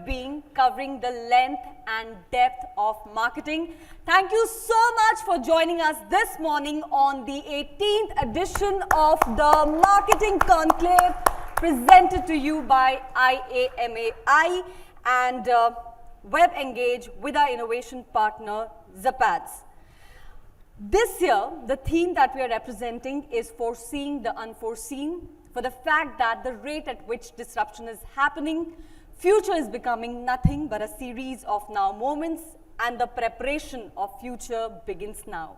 being covering the length and depth of marketing. Thank you so much for joining us this morning on the 18th edition of the Marketing Conclave, presented to you by IAMAI and WebEngage with our innovation partner, Zapads. This year, the theme that we are representing is Foreseeing the Unforeseen, for the fact that the rate at which disruption is happening, future is becoming nothing but a series of now moments, and the preparation of future begins now.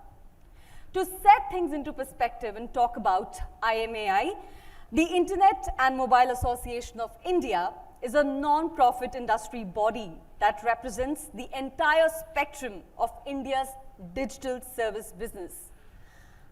To set things into perspective and talk about IAMAI, the Internet and Mobile Association of India is a non-profit industry body that represents the entire spectrum of India's digital service business.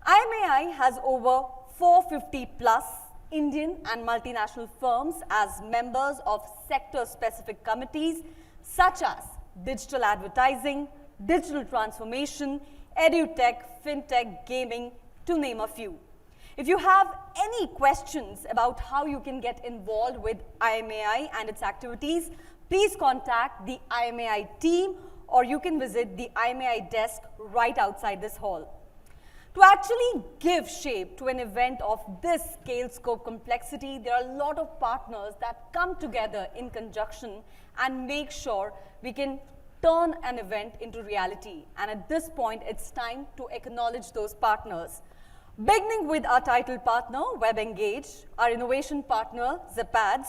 IAMAI has over 450 plus Indian and multinational firms as members of sector-specific committees such as digital advertising, digital transformation, edutech, fintech, gaming, to name a few. If you have any questions about how you can get involved with IAMAI and its activities, please contact the IAMAI team, or you can visit the IAMAI desk right outside this hall. To actually give shape to an event of this scale, scope, complexity, there are a lot of partners that come together in conjunction and make sure we can turn an event into reality. And at this point, it's time to acknowledge those partners. Beginning with our title partner, WebEngage, our innovation partner, Zapads,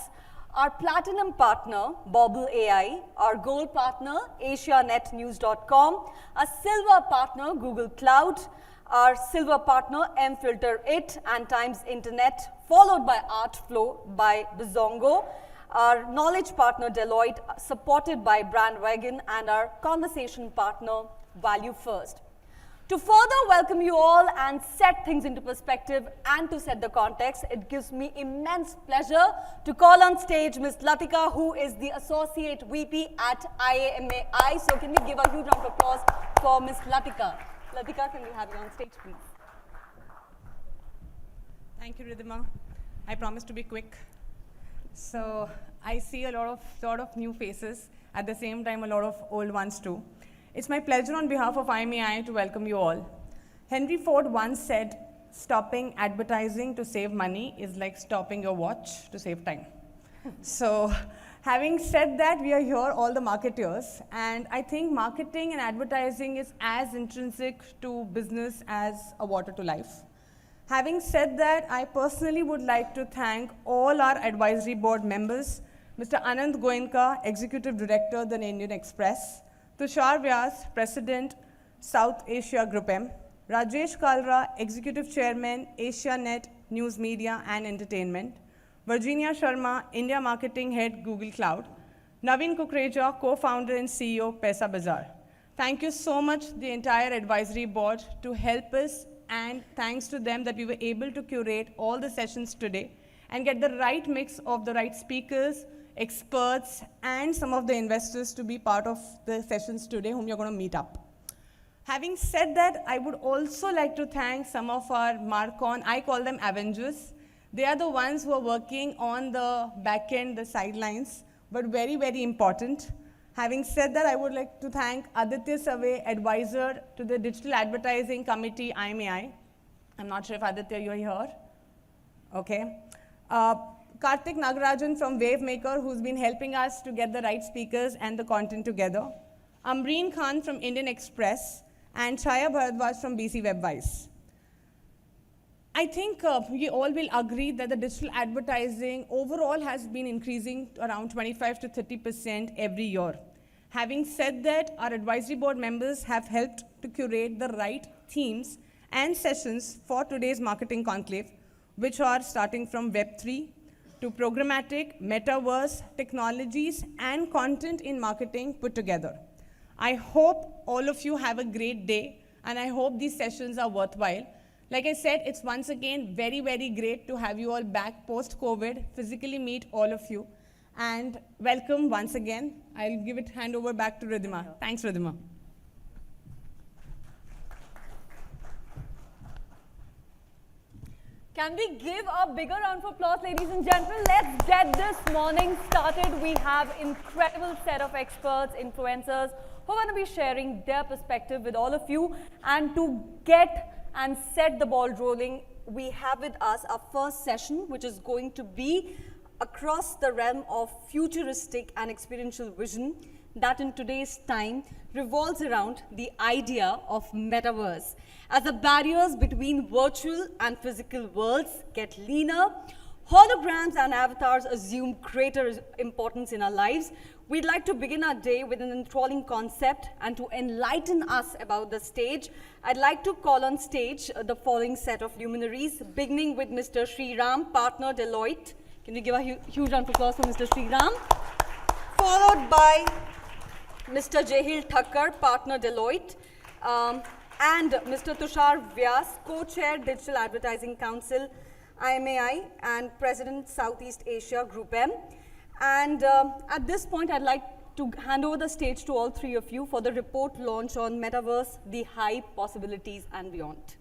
our platinum partner, Bobble AI, our gold partner, AsiaNetNews.com, our silver partner, Google Cloud, our silver partner, mFilter It and Times Internet, followed by Artflow by Bizongo, our knowledge partner, Deloitte, supported by BrandWagon, and our conversation partner, Value First. To further welcome you all and set things into perspective and to set the context, it gives me immense pleasure to call on stage Ms. Latika, who is the Associate VP at IAMAI. So can we give a huge round of applause for Ms. Latika? Latika, can we have you on stage, please? Thank you, Ridhima. I promise to be quick. So I see a lot of new faces, at the same time a lot of old ones too. It's my pleasure on behalf of IAMAI to welcome you all. Henry Ford once said, stopping advertising to save money is like stopping your watch to save time. So having said that, we are here, all the marketers, and I think marketing and advertising is as intrinsic to business as a water to life. Having said that, I personally would like to thank all our advisory board members, Mr. Anand Goenka, Executive Director, The Indian Express, Tushar Vyas, President, South Asia Group M, Rajesh Kalra, Executive Chairman, AsiaNet, News Media and Entertainment, Virginia Sharma, India Marketing Head, Google Cloud, Naveen Kukreja, Co-Founder and CEO, Paisa Bazaar. Thank you so much, the entire advisory board, to help us, and thanks to them that we were able to curate all the sessions today and get the right mix of the right speakers, experts, and some of the investors to be part of the sessions today, whom you're going to meet up. Having said that, I would also like to thank some of our Marcon, I call them Avengers. They are the ones who are working on the back end, the sidelines, but very, very important. Having said that, I would like to thank Aditya Save, advisor to the Digital Advertising Committee, IAMAI. I'm not sure if Aditya, you're here. Okay. Karthik Nagarajan from Wavemaker, who's been helping us to get the right speakers and the content together. Amreen Khan from Indian Express, and Chaya Bharadwaj from BC WebWise. I think we all will agree that the digital advertising overall has been increasing around 25 to 30% every year. Having said that, our advisory board members have helped to curate the right themes and sessions for today's Marketing Conclave, which are starting from Web3 to programmatic, metaverse, technologies, and content in marketing put together. I hope all of you have a great day, and I hope these sessions are worthwhile. Like I said, it's once again very, very great to have you all back post-COVID, physically meet all of you, and welcome once again. I'll hand over back to Ridhima. Thanks, Ridhima. Can we give a bigger round of applause, ladies and gentlemen? Let's get this morning started. We have incredible set of experts, influencers, who are going to be sharing their perspective with all of you. And to get and set the ball rolling, we have with us our first session, which is going to be across the realm of futuristic and experiential vision that in today's time revolves around the idea of metaverse. As the barriers between virtual and physical worlds get leaner, holograms and avatars assume greater importance in our lives. We'd like to begin our day with an enthralling concept, and to enlighten us about the stage, I'd like to call on stage the following set of luminaries, beginning with Mr. Sriram, partner Deloitte. Can we give a huge round of applause for Mr. Sriram? Followed by Mr. Jehil Thakkar, partner Deloitte, and Mr. Tushar Vyas, co-chair Digital Advertising Council, IAMAI, and President Southeast Asia Group M. And at this point, I'd like to hand over the stage to all three of you for the report launch on Metaverse, the hype, possibilities, and beyond.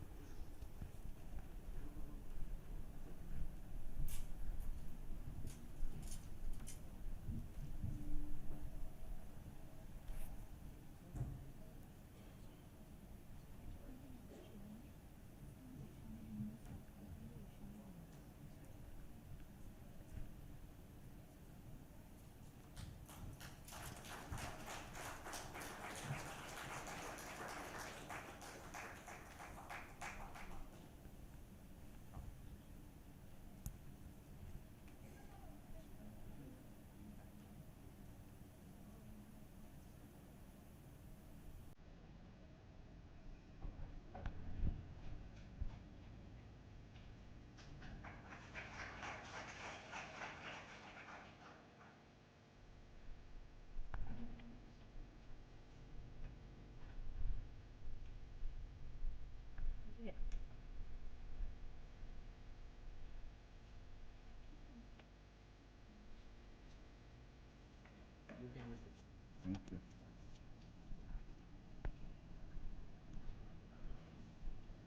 Thank you.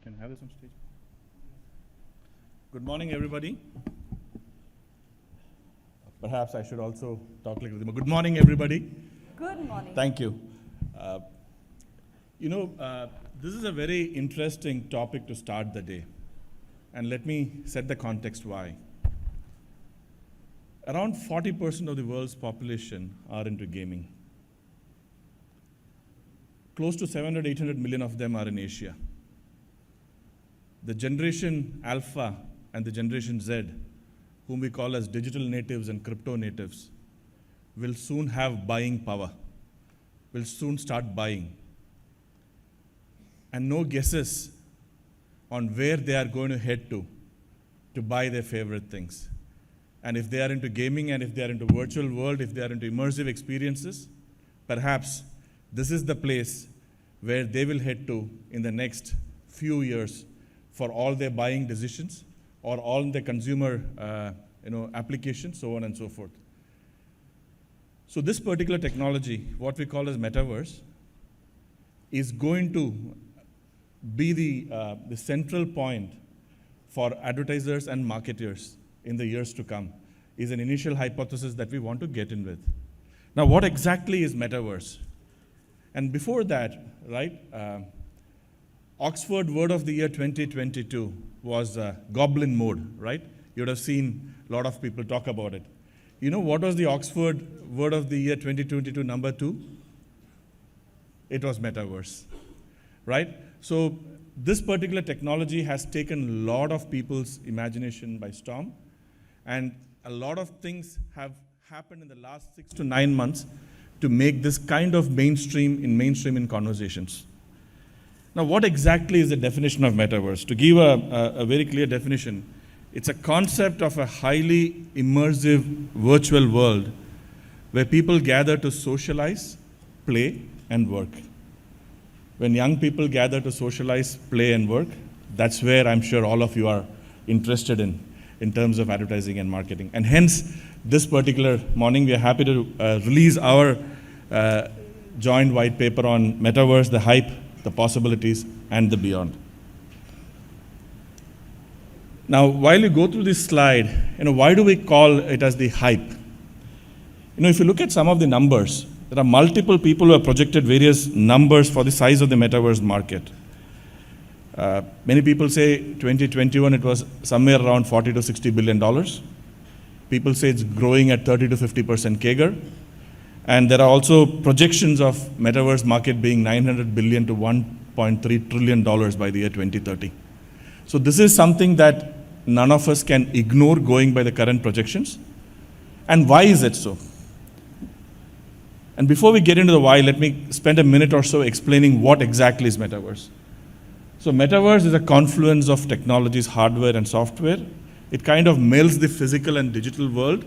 Can I have this on stage? Good morning, everybody. Perhaps I should also talk like this. Good morning, everybody. Good morning. Thank you. This is a very interesting topic to start the day. And let me set the context why. Around 40% of the world's population are into gaming. Close to 700, 800 million of them are in Asia. The generation Alpha and the generation Z, whom we call as digital natives and crypto natives, will soon have buying power, will soon start buying. And no guesses on where they are going to head to buy their favorite things. And if they are into gaming, and if they are into virtual world, if they are into immersive experiences, perhaps this is the place where they will head to in the next few years for all their buying decisions or all their consumer applications, so on and so forth. So this particular technology, what we call as Metaverse, is going to be the central point for advertisers and marketers in the years to come, is an initial hypothesis that we want to get in with. Now, what exactly is Metaverse? And before that, right, Oxford Word of the Year 2022 was goblin mode, right? You would have seen a lot of people talk about it. You know what was the Oxford Word of the Year 2022 number 2? It was Metaverse, right? So this particular technology has taken a lot of people's imagination by storm. And a lot of things have happened in the last 6 to 9 months to make this kind of mainstream in conversations. Now, what exactly is the definition of metaverse? To give a very clear definition, it's a concept of a highly immersive virtual world where people gather to socialize, play, and work. When young people gather to socialize, play, and work, that's where I'm sure all of you are interested in terms of advertising and marketing. And hence, this particular morning, we are happy to release our joint white paper on Metaverse, the hype, the possibilities, and the beyond. Now, while you go through this slide, why do we call it as the hype? If you look at some of the numbers, there are multiple people who have projected various numbers for the size of the metaverse market. Many people say 2021 it was somewhere around $40 to $60 billion. People say it's growing at 30 to 50% CAGR. And there are also projections of metaverse market being $900 billion to $1.3 trillion by the year 2030. So this is something that none of us can ignore going by the current projections. And why is it so? And before we get into the why, let me spend a minute or so explaining what exactly is metaverse. So metaverse is a confluence of technologies, hardware and software. It kind of melds the physical and digital world.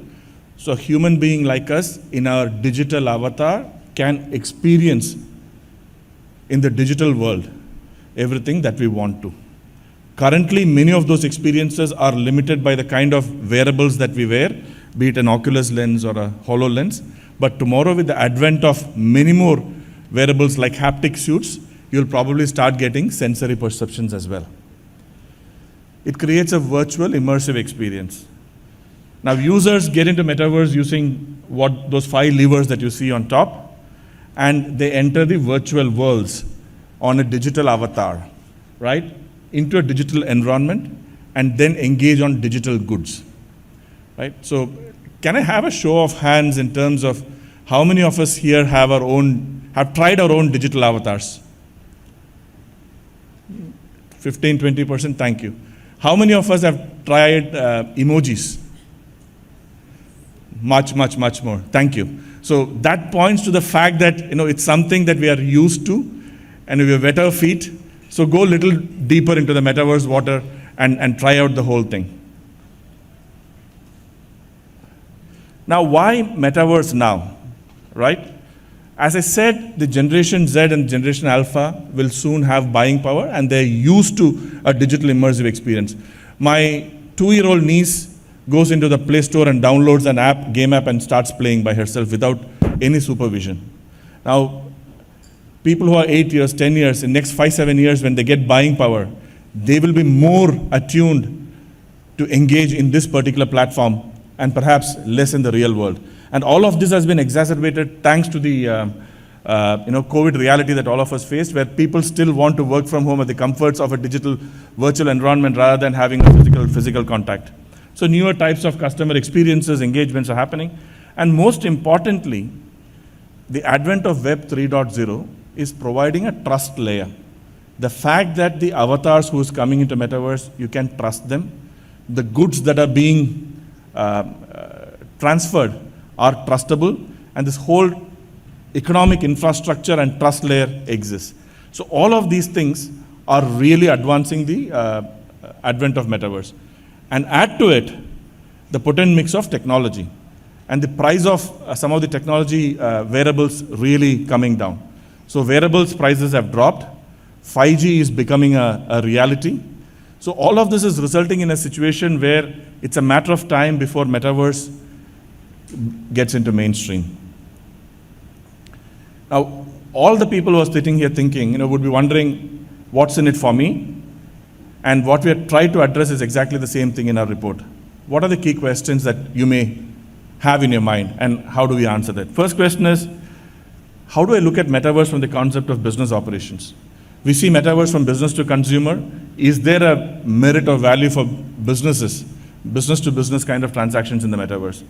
So a human being like us in our digital avatar can experience in the digital world everything that we want to. Currently, many of those experiences are limited by the kind of wearables that we wear, be it an Oculus lens or a HoloLens. But tomorrow, with the advent of many more wearables like haptic suits, you'll probably start getting sensory perceptions as well. It creates a virtual immersive experience. Now, users get into metaverse using those 5 levers that you see on top, and they enter the virtual worlds on a digital avatar, right, into a digital environment, and then engage on digital goods, right? So, can I have a show of hands in terms of how many of us here have tried our own digital avatars? 15, 20%, thank you. How many of us have tried emojis? Much more, thank you. So that points to the fact that it's something that we are used to, and we have wet our feet. So go a little deeper into the metaverse water and try out the whole thing. Now, why metaverse now, right? As I said, the Generation Z and Generation Alpha will soon have buying power, and they're used to a digital immersive experience. My 2-year-old niece goes into the Play Store and downloads an game app, and starts playing by herself without any supervision. Now, people who are 8 years, 10 years, in the next 5-7 years, when they get buying power, they will be more attuned to engage in this particular platform and perhaps less in the real world. And all of this has been exacerbated thanks to the COVID reality that all of us faced, where people still want to work from home at the comforts of a digital virtual environment rather than having a physical contact. So newer types of customer experiences, engagements are happening. And most importantly, the advent of Web 3.0 is providing a trust layer. The fact that the avatars who's coming into metaverse, you can trust them. The goods that are being transferred are trustable, and this whole economic infrastructure and trust layer exists. So all of these things are really advancing the advent of metaverse. And add to it the potent mix of technology and the price of some of the technology wearables really coming down. So wearables prices have dropped. 5G is becoming a reality. So all of this is resulting in a situation where it's a matter of time before metaverse gets into mainstream. Now, all the people who are sitting here thinking, would be wondering, what's in it for me? And what we have tried to address is exactly the same thing in our report. What are the key questions that you may have in your mind, and how do we answer that? First question is, how do I look at metaverse from the concept of business operations? We see metaverse from business to consumer. Is there a merit or value for businesses, business to business kind of transactions in the metaverse?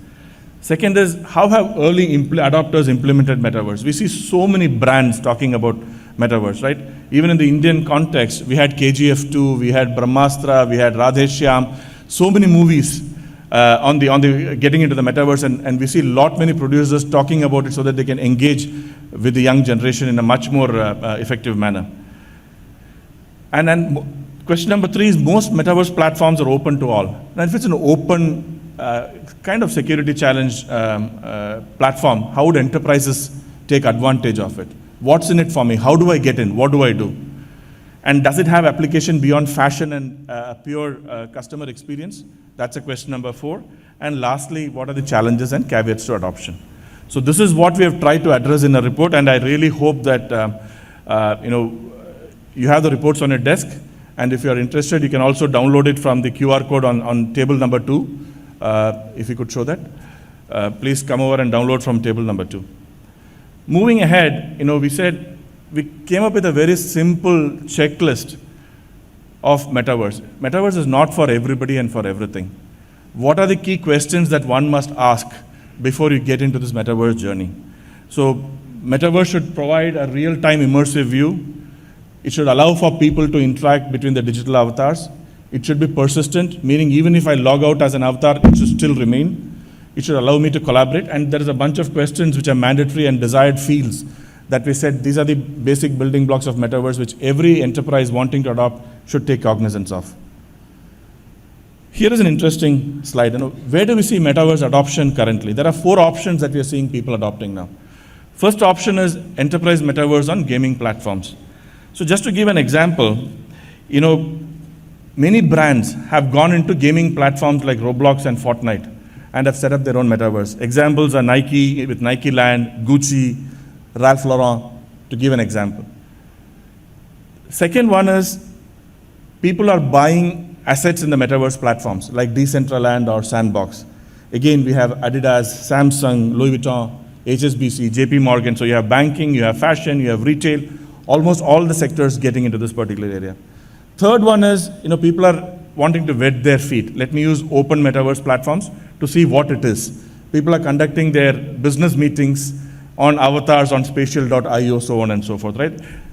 Second is, how have early adopters implemented metaverse? We see so many brands talking about metaverse, right? Even in the Indian context, we had KGF 2, we had Brahmastra, we had Radhe Shyam, so many movies on the getting into the metaverse, and we see many producers talking about it so that they can engage with the young generation in a much more effective manner. And then question number 3 is, most metaverse platforms are open to all. Now, if it's an open kind of security challenge platform, how would enterprises take advantage of it? What's in it for me? How do I get in? What do I do? And does it have application beyond fashion and pure customer experience? That's a question number 4. And lastly, what are the challenges and caveats to adoption? So this is what we have tried to address in a report, and I really hope that you have the reports on your desk, And if you are interested, you can also download it from the QR code on table number 2. If you could show that. Please come over and download from table number 2. Moving ahead, we came up with a very simple checklist of Metaverse. Metaverse is not for everybody and for everything. What are the key questions that one must ask before you get into this Metaverse journey? So Metaverse should provide a real-time immersive view. It should allow for people to interact between the digital avatars. It should be persistent, meaning even if I log out as an avatar, it should still remain. It should allow me to collaborate. And there is a bunch of questions which are mandatory and desired fields that we said these are the basic building blocks of Metaverse which every enterprise wanting to adopt should take cognizance of. Here is an interesting slide. Where do we see Metaverse adoption currently? There are 4 options that we are seeing people adopting now. First option is enterprise Metaverse on gaming platforms. So just to give an example, many brands have gone into gaming platforms like Roblox and Fortnite and have set up their own Metaverse. Examples are Nike with Nike Land, Gucci, Ralph Lauren, to give an example. Second one is people are buying assets in the Metaverse platforms like Decentraland or Sandbox. Again, we have Adidas, Samsung, Louis Vuitton, HSBC, JP Morgan. So you have banking, you have fashion, you have retail, almost all the sectors getting into this particular area. Third one is, people are wanting to wet their feet. Let me use open Metaverse platforms to see what it is. People are conducting their business meetings on avatars, on spatial.io, so on and so forth, right?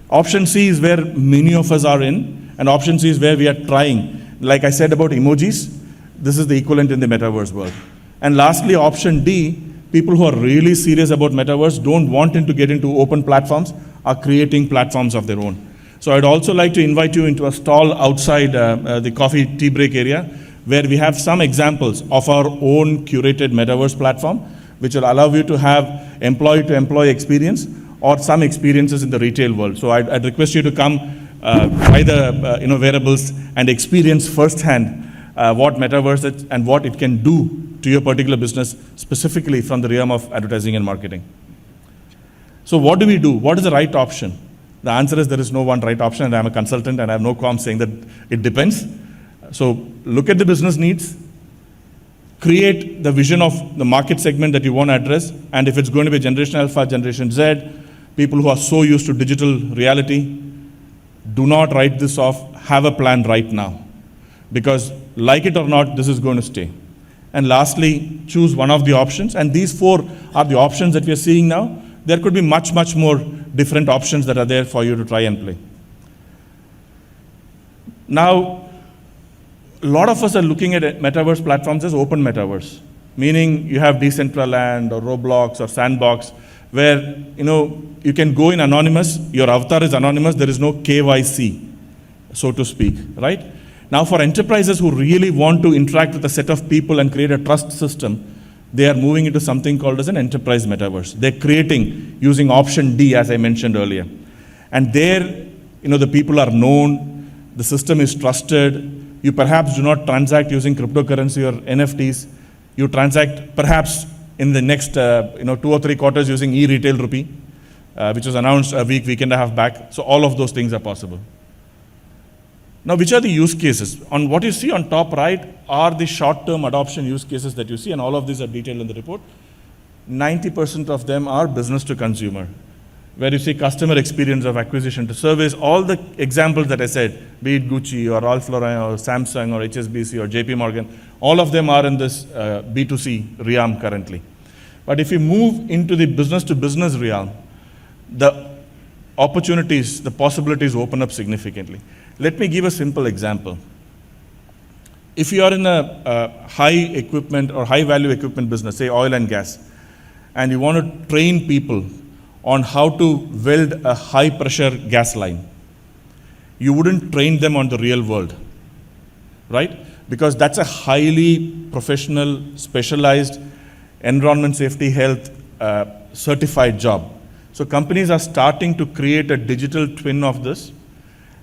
Option C is where many of us are in, and option C is where we are trying. Like I said about emojis, this is the equivalent in the Metaverse world. And lastly, option D, people who are really serious about Metaverse don't want to get into open platforms, are creating platforms of their own. So I'd also like to invite you into a stall outside the coffee tea break area, where we have some examples of our own curated Metaverse platform, which will allow you to have employee-to-employee experience or some experiences in the retail world. So I'd request you to come try the wearables and experience firsthand what Metaverse is and what it can do to your particular business, specifically from the realm of advertising and marketing. So what do we do? What is the right option? The answer is there is no one right option, and I'm a consultant and I have no qualms saying that it depends. So look at the business needs, create the vision of the market segment that you want to address, and if it's going to be Generation Alpha, Generation Z, people who are so used to digital reality, do not write this off, have a plan right now. Because like it or not, this is going to stay. And lastly, choose one of the options, and these 4 are the options that we are seeing now. There could be much, much more different options that are there for you to try and play. Now, a lot of us are looking at Metaverse platforms as open Metaverse, meaning you have Decentraland or Roblox or Sandbox, where you can go in anonymous, your avatar is anonymous, there is no KYC, so to speak, right? Now for enterprises who really want to interact with a set of people and create a trust system, they are moving into something called as an enterprise Metaverse. They're creating using option D, as I mentioned earlier. And there, the people are known, the system is trusted. You perhaps do not transact using cryptocurrency or NFTs. You transact perhaps in the next 2 or 3 quarters using e-retail rupee, which was announced a week and a half back. So all of those things are possible. Now, which are the use cases? On what you see on top right are the short-term adoption use cases that you see, and all of these are detailed in the report. 90% of them are business to consumer, where you see customer experience of acquisition to service. All the examples that I said, be it Gucci or Ralph Lauren or Samsung or HSBC or JP Morgan, all of them are in this B2C realm currently. But if you move into the business to business realm, the opportunities, the possibilities open up significantly. Let me give a simple example. If you are in a high equipment or high value equipment business, say oil and gas, and you want to train people on how to weld a high pressure gas line, you wouldn't train them on the real world, right? Because that's a highly professional, specialized, environment, safety, health, certified job. So companies are starting to create a digital twin of this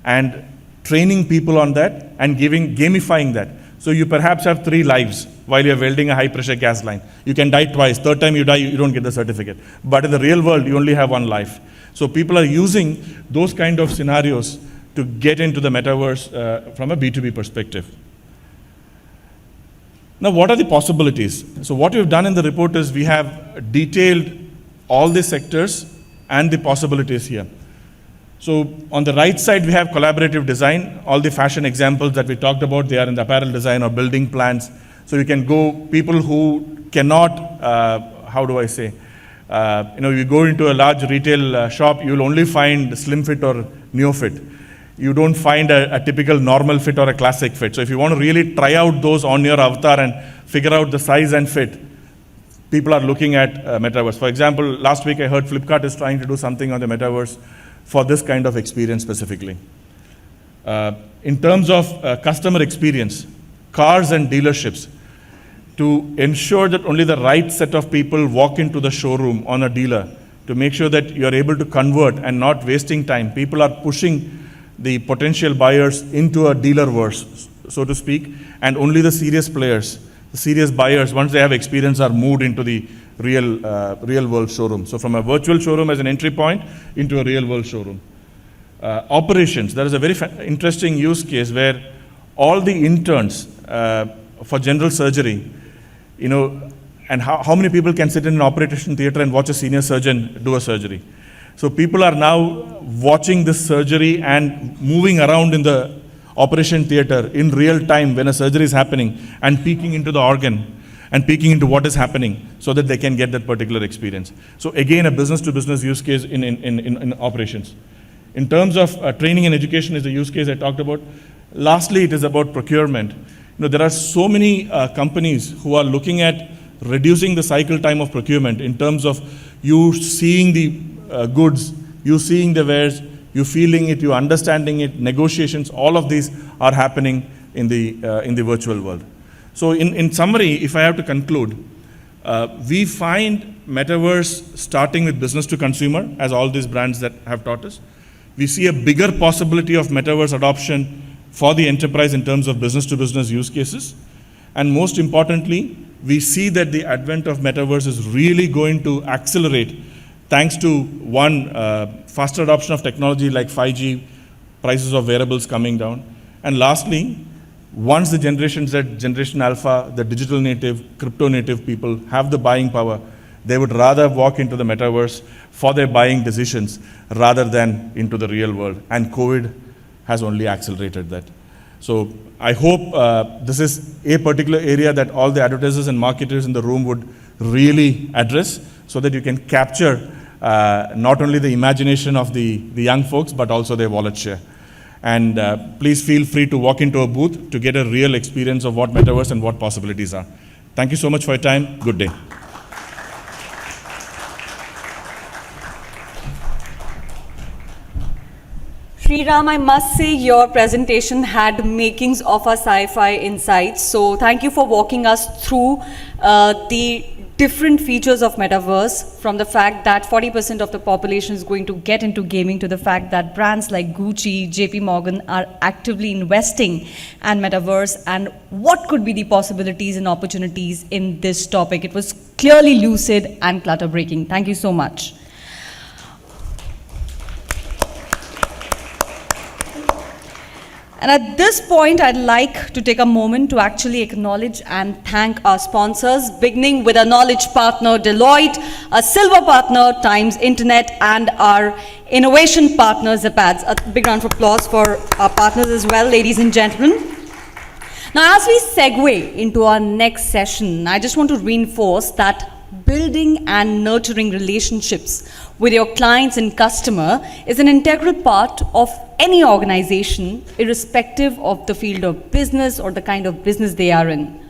and training people on that and gamifying that. So you perhaps have 3 lives while you're welding a high pressure gas line. You can die twice. Third time you die, you don't get the certificate. But in the real world, you only have 1 life. So people are using those kind of scenarios to get into the metaverse from a B2B perspective. Now, what are the possibilities? So what we've done in the report is we have detailed all the sectors and the possibilities here. So on the right side, we have collaborative design. All the fashion examples that we talked about, they are in the apparel design or building plans. So you can go, people who cannot, how do I say, you go into a large retail shop, you'll only find slim fit or neo fit. You don't find a typical normal fit or a classic fit. So if you want to really try out those on your avatar and figure out the size and fit, people are looking at Metaverse. For example, last week I heard Flipkart is trying to do something on the Metaverse for this kind of experience specifically. In terms of customer experience, cars and dealerships, to ensure that only the right set of people walk into the showroom on a dealer, to make sure that you're able to convert and not wasting time. People are pushing the potential buyers into a dealer-verse, so to speak, and only the serious players, the serious buyers, once they have experience, are moved into the real-world showroom. So from a virtual showroom as an entry point into a real-world showroom. Operations, there is a very interesting use case where all the interns for general surgery, and how many people can sit in an operation theater and watch a senior surgeon do a surgery? So people are now watching this surgery and moving around in the operation theater in real time when a surgery is happening and peeking into the organ and peeking into what is happening so that they can get that particular experience. So again, a business-to-business use case in operations. In terms of training and education is the use case I talked about. Lastly, it is about procurement. There are so many companies who are looking at reducing the cycle time of procurement in terms of you seeing the goods, you seeing the wares, you feeling it, you understanding it, negotiations, all of these are happening in the virtual world. So in summary, if I have to conclude, we find Metaverse starting with business to consumer, as all these brands that have taught us. We see a bigger possibility of Metaverse adoption for the enterprise in terms of business to business use cases. And most importantly, we see that the advent of Metaverse is really going to accelerate thanks to one, faster adoption of technology like 5G, prices of wearables coming down. And lastly, once the Generation Z, Generation Alpha, the digital native, crypto native people have the buying power, they would rather walk into the Metaverse for their buying decisions rather than into the real world. And COVID has only accelerated that. So I hope this is a particular area that all the advertisers and marketers in the room would really address so that you can capture not only the imagination of the young folks, but also their wallet share. And please feel free to walk into a booth to get a real experience of what Metaverse and what possibilities are. Thank you so much for your time. Good day. Sriram, I must say your presentation had makings of a sci-fi insights. So thank you for walking us through the different features of Metaverse, from the fact that 40% of the population is going to get into gaming to the fact that brands like Gucci, JP Morgan are actively investing in Metaverse, and what could be the possibilities and opportunities in this topic. It was clearly lucid and clutter-breaking. Thank you so much. And at this point, I'd like to take a moment to actually acknowledge and thank our sponsors, beginning with a knowledge partner, Deloitte, a silver partner, Times Internet, and our innovation partner, Zapads. A big round of applause for our partners as well, ladies and gentlemen. Now, as we segue into our next session, I just want to reinforce that building and nurturing relationships with your clients and customer is an integral part of any organization, irrespective of the field of business or the kind of business they are in.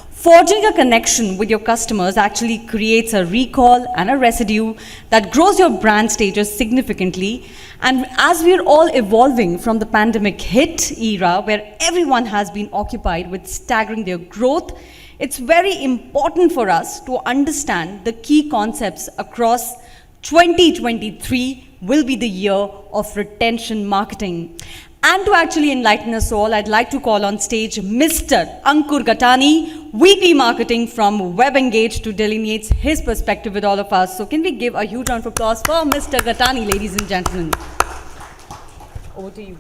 Forging a connection with your customers actually creates a recall and a residue that grows your brand status significantly. And as we're all evolving from the pandemic hit era, where everyone has been occupied with staggering their growth, it's very important for us to understand the key concepts across 2023 will be the year of retention marketing. And to actually enlighten us all, I'd like to call on stage Mr. Ankur Gatani, VP Marketing from WebEngage, to delineate his perspective with all of us. So can we give a huge round of applause for Mr. Gatani, ladies and gentlemen? Over to you.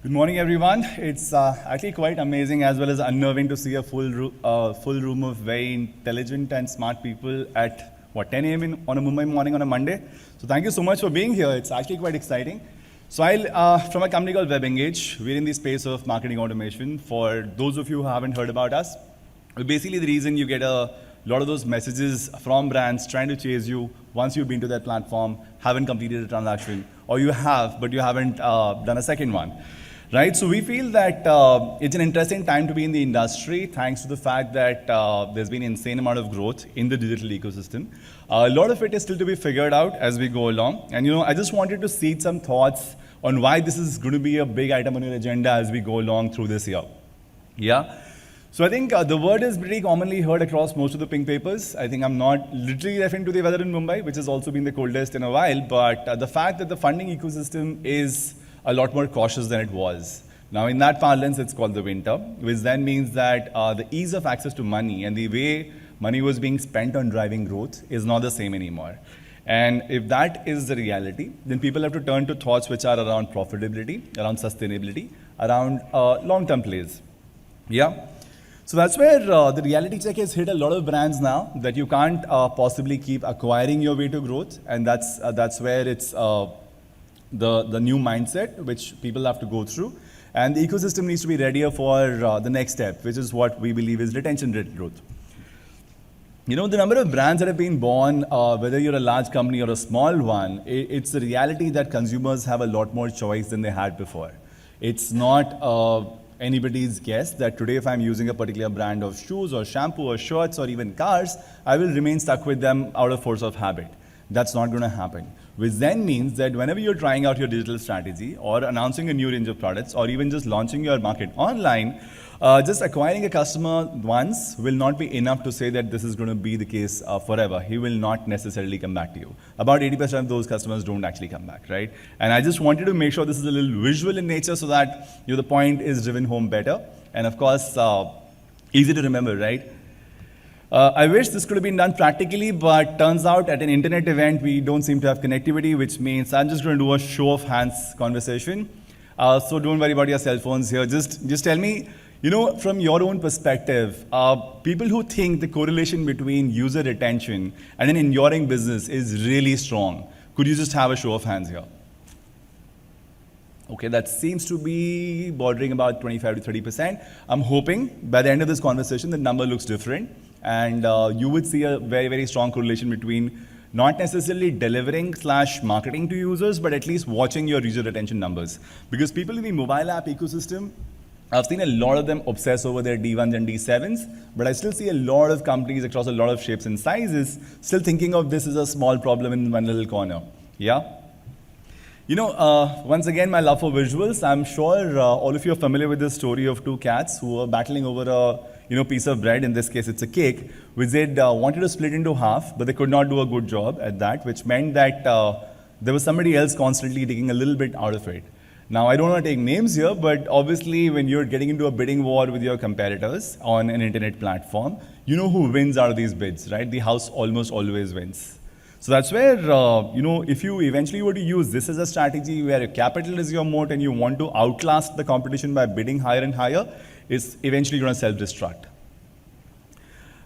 Good morning, everyone. It's actually quite amazing as well as unnerving to see a full room of very intelligent and smart people at, 10 a.m. on a Mumbai morning on a Monday. So thank you so much for being here. It's actually quite exciting. So from a company called WebEngage, we're in the space of marketing automation. For those of you who haven't heard about us, basically the reason you get a lot of those messages from brands trying to chase you once you've been to their platform, haven't completed a transaction, or you have, but you haven't done a second one. Right, so we feel that it's an interesting time to be in the industry thanks to the fact that there's been an insane amount of growth in the digital ecosystem. A lot of it is still to be figured out as we go along. And I just wanted to seed some thoughts on why this is going to be a big item on your agenda as we go along through this year. Yeah. So I think the word is pretty commonly heard across most of the pink papers. I think I'm not literally referring to the weather in Mumbai, which has also been the coldest in a while, but the fact that the funding ecosystem is a lot more cautious than it was. Now, in that parlance, it's called the winter, which then means that the ease of access to money and the way money was being spent on driving growth is not the same anymore. And if that is the reality, then people have to turn to thoughts which are around profitability, around sustainability, around long-term plays. Yeah. So that's where the reality check has hit a lot of brands now, that you can't possibly keep acquiring your way to growth, and that's where it's the new mindset which people have to go through. And the ecosystem needs to be readier for the next step, which is what we believe is retention-led growth. The number of brands that have been born, whether you're a large company or a small one, it's the reality that consumers have a lot more choice than they had before. It's not anybody's guess that today if I'm using a particular brand of shoes or shampoo or shirts or even cars, I will remain stuck with them out of force of habit. That's not going to happen. Which then means that whenever you're trying out your digital strategy or announcing a new range of products or even just launching your market online, just acquiring a customer once will not be enough to say that this is going to be the case forever. He will not necessarily come back to you. About 80% of those customers don't actually come back, right? And I just wanted to make sure this is a little visual in nature so that the point is driven home better. And of course, easy to remember, right? I wish this could have been done practically, but turns out at an internet event, we don't seem to have connectivity, which means I'm just going to do a show of hands conversation. So don't worry about your cell phones here. Just tell me, from your own perspective, people who think the correlation between user retention and an enduring business is really strong, could you just have a show of hands here? Okay, that seems to be bordering about 25 to 30%. I'm hoping by the end of this conversation, the number looks different. And you would see a very, very strong correlation between not necessarily delivering / marketing to users, but at least watching your user retention numbers. Because people in the mobile app ecosystem, I've seen a lot of them obsess over their D1s and D7s, but I still see a lot of companies across a lot of shapes and sizes still thinking of this as a small problem in one little corner. Yeah? Once again, my love for visuals. I'm sure all of you are familiar with the story of two cats who are battling over a piece of bread. In this case, it's a cake, which they wanted to split into half, but they could not do a good job at that, which meant that there was somebody else constantly taking a little bit out of it. Now, I don't want to take names here, but obviously, when you're getting into a bidding war with your competitors on an internet platform, you know who wins out of these bids, right? The house almost always wins. So that's where, if you eventually were to use this as a strategy where capital is your moat and you want to outlast the competition by bidding higher and higher, it's eventually going to self-destruct.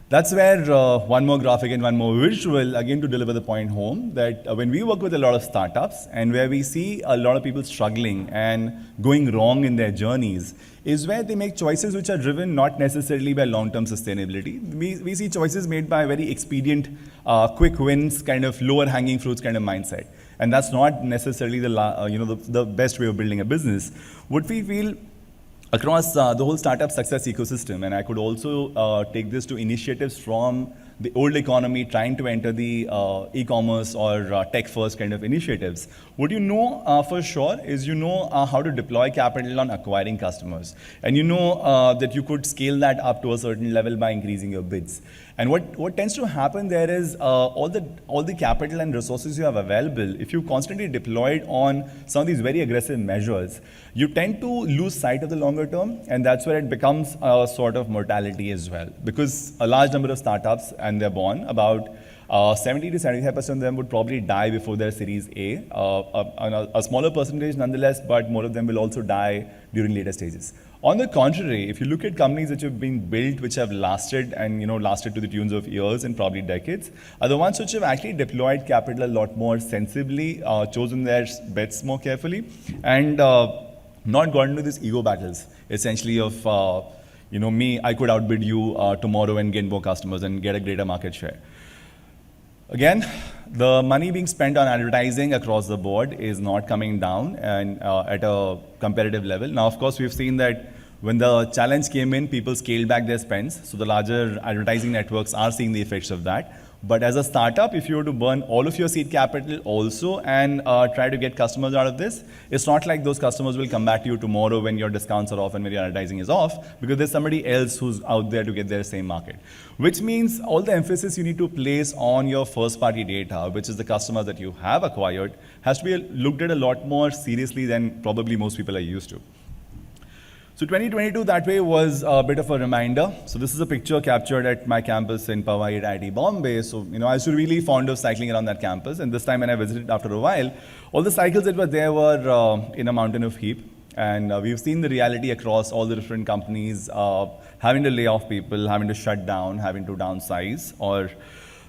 That's where one more graphic and one more visual, again to deliver the point home, that when we work with a lot of startups and where we see a lot of people struggling and going wrong in their journeys, is where they make choices which are driven not necessarily by long-term sustainability. We see choices made by very expedient, quick wins, kind of lower hanging fruits kind of mindset. And that's not necessarily the best way of building a business. What we feel across the whole startup success ecosystem, and I could also take this to initiatives from the old economy trying to enter the e-commerce or tech-first kind of initiatives. What you know for sure is how to deploy capital on acquiring customers. And that you could scale that up to a certain level by increasing your bids. And what tends to happen there is all the capital and resources you have available, if you constantly deploy it on some of these very aggressive measures, you tend to lose sight of the longer term, and that's where it becomes a sort of mortality as well. Because a large number of startups, and they're born, about 70 to 75% of them would probably die before their Series A. A smaller percentage nonetheless, but more of them will also die during later stages. On the contrary, if you look at companies which have been built, which have lasted and lasted to the tunes of years and probably decades, are the ones which have actually deployed capital a lot more sensibly, chosen their bets more carefully, and not gone into these ego battles, essentially of, me, I could outbid you tomorrow and gain more customers and get a greater market share. Again, the money being spent on advertising across the board is not coming down and at a competitive level. Now, of course, we've seen that when the challenge came in, people scaled back their spends. So the larger advertising networks are seeing the effects of that. But as a startup, if you were to burn all of your seed capital also and try to get customers out of this, it's not like those customers will come back to you tomorrow when your discounts are off and when your advertising is off, because there's somebody else who's out there to get their same market. Which means all the emphasis you need to place on your first-party data, which is the customers that you have acquired, has to be looked at a lot more seriously than probably most people are used to. So 2022 that way was a bit of a reminder. So this is a picture captured at my campus in Powai at IIT Bombay. So I was really fond of cycling around that campus, and this time when I visited after a while, all the cycles that were there were in a mountain of heap. And we've seen the reality across all the different companies having to lay off people, having to shut down, having to downsize, or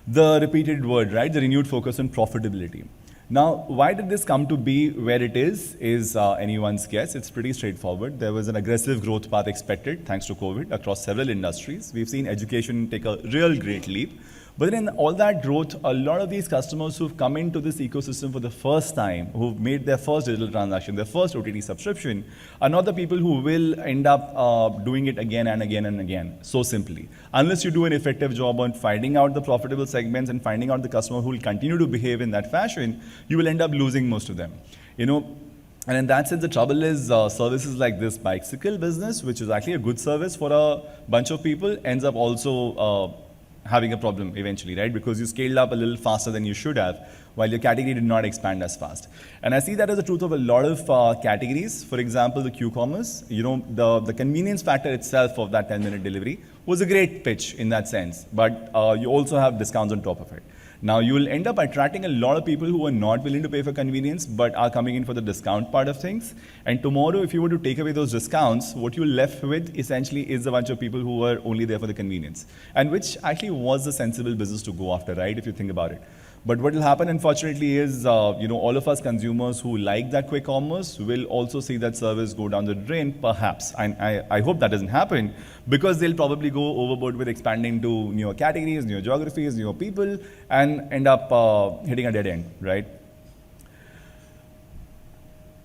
the repeated word, right? The renewed focus on profitability. Now, why did this come to be where it is anyone's guess. It's pretty straightforward. There was an aggressive growth path expected thanks to COVID across several industries. We've seen education take a real great leap. But in all that growth, a lot of these customers who've come into this ecosystem for the first time, who've made their first digital transaction, their first OTT subscription, are not the people who will end up doing it again and again and again, so simply. Unless you do an effective job on finding out the profitable segments and finding out the customer who will continue to behave in that fashion, you will end up losing most of them. And in that sense, the trouble is services like this bicycle business, which is actually a good service for a bunch of people, ends up also having a problem eventually, right? Because you scaled up a little faster than you should have, while your category did not expand as fast. And I see that as the truth of a lot of categories. For example, the Q-commerce, the convenience factor itself of that 10-minute delivery was a great pitch in that sense, but you also have discounts on top of it. Now, you will end up attracting a lot of people who are not willing to pay for convenience, but are coming in for the discount part of things. And tomorrow, if you were to take away those discounts, what you're left with essentially is a bunch of people who are only there for the convenience. And which actually was a sensible business to go after, right, if you think about it. But what will happen, unfortunately, is all of us consumers who like that quick commerce will also see that service go down the drain, perhaps. And I hope that doesn't happen, because they'll probably go overboard with expanding to newer categories, newer geographies, newer people, and end up hitting a dead end, right?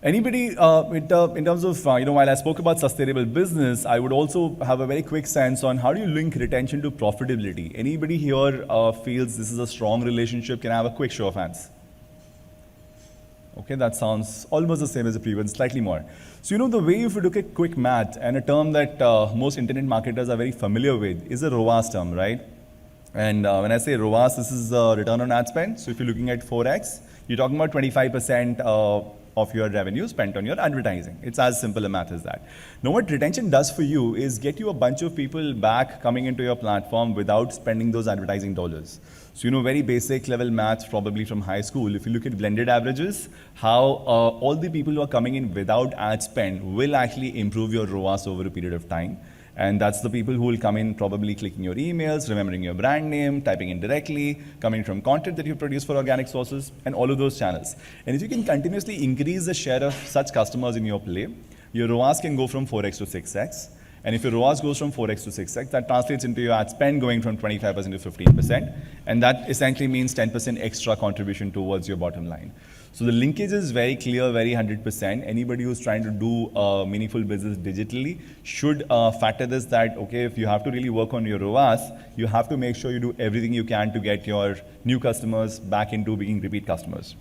Anybody, in terms of, while I spoke about sustainable business, I would also have a very quick sense on how do you link retention to profitability. Anybody here feels this is a strong relationship? Can I have a quick show of hands? Okay, that sounds almost the same as the previous, slightly more. So the way if you look at quick math, and a term that most internet marketers are very familiar with, is a ROAS term, right? And when I say ROAS, this is return on ad spend. So if you're looking at 4x, you're talking about 25% of your revenue spent on your advertising. It's as simple a math as that. Now, what retention does for you is get you a bunch of people back coming into your platform without spending those advertising dollars. So, very basic level math, probably from high school. If you look at blended averages, how all the people who are coming in without ad spend will actually improve your ROAS over a period of time. And that's the people who will come in probably clicking your emails, remembering your brand name, typing in directly, coming from content that you produce for organic sources, and all of those channels. And if you can continuously increase the share of such customers in your play, your ROAS can go from 4x to 6x. And if your ROAS goes from 4x to 6x, that translates into your ad spend going from 25% to 15%. And that essentially means 10% extra contribution towards your bottom line. So the linkage is very clear, very 100%. Anybody who's trying to do meaningful business digitally should factor this that, okay, if you have to really work on your ROAS, you have to make sure you do everything you can to get your new customers back into being repeat customers.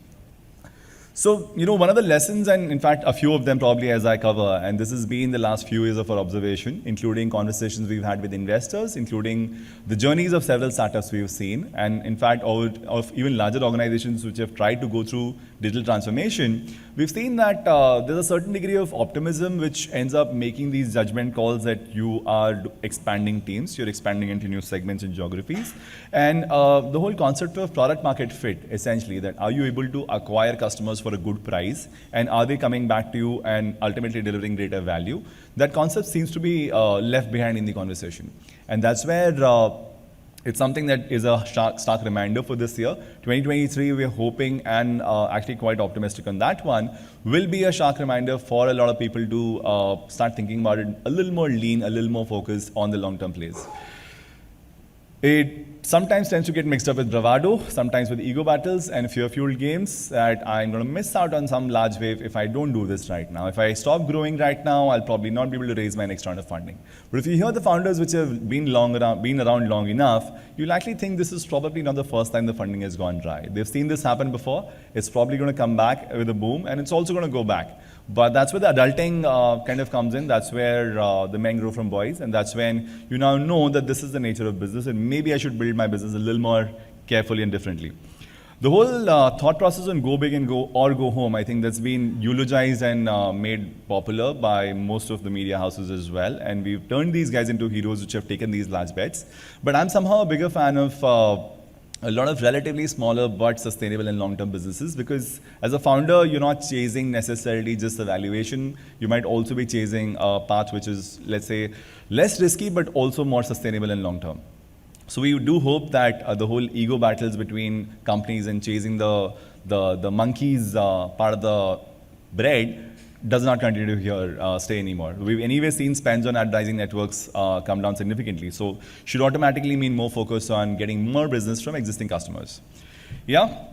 So, one of the lessons, and in fact, a few of them probably as I cover, and this has been the last few years of our observation, including conversations we've had with investors, including the journeys of several startups we've seen, and in fact, of even larger organizations which have tried to go through digital transformation, we've seen that there's a certain degree of optimism which ends up making these judgment calls that you are expanding teams, you're expanding into new segments and geographies, and the whole concept of product market fit, essentially, that are you able to acquire customers for a good price, and are they coming back to you and ultimately delivering greater value? That concept seems to be left behind in the conversation. And that's where it's something that is a stark reminder for this year. 2023, we're hoping and actually quite optimistic on that one, will be a stark reminder for a lot of people to start thinking about it a little more lean, a little more focused on the long-term plays. It sometimes tends to get mixed up with bravado, sometimes with ego battles and fear-fueled games that I'm going to miss out on some large wave if I don't do this right now. If I stop growing right now, I'll probably not be able to raise my next round of funding. But if you hear the founders which have been around long enough, you'll actually think this is probably not the first time the funding has gone dry. They've seen this happen before. It's probably going to come back with a boom, and it's also going to go back. But that's where the adulting kind of comes in. That's where the men grow from boys. And that's when you now know that this is the nature of business, and maybe I should build my business a little more carefully and differently. The whole thought process on go big and go home, I think that's been eulogized and made popular by most of the media houses as well. And we've turned these guys into heroes which have taken these large bets. But I'm somehow a bigger fan of a lot of relatively smaller but sustainable and long-term businesses, because as a founder, you're not chasing necessarily just the valuation. You might also be chasing a path which is, let's say, less risky but also more sustainable and long-term. So we do hope that the whole ego battles between companies and chasing the monkey's part of the bread does not continue here, stay anymore. We've anyway seen spends on advertising networks come down significantly. So should automatically mean more focus on getting more business from existing customers. Yeah,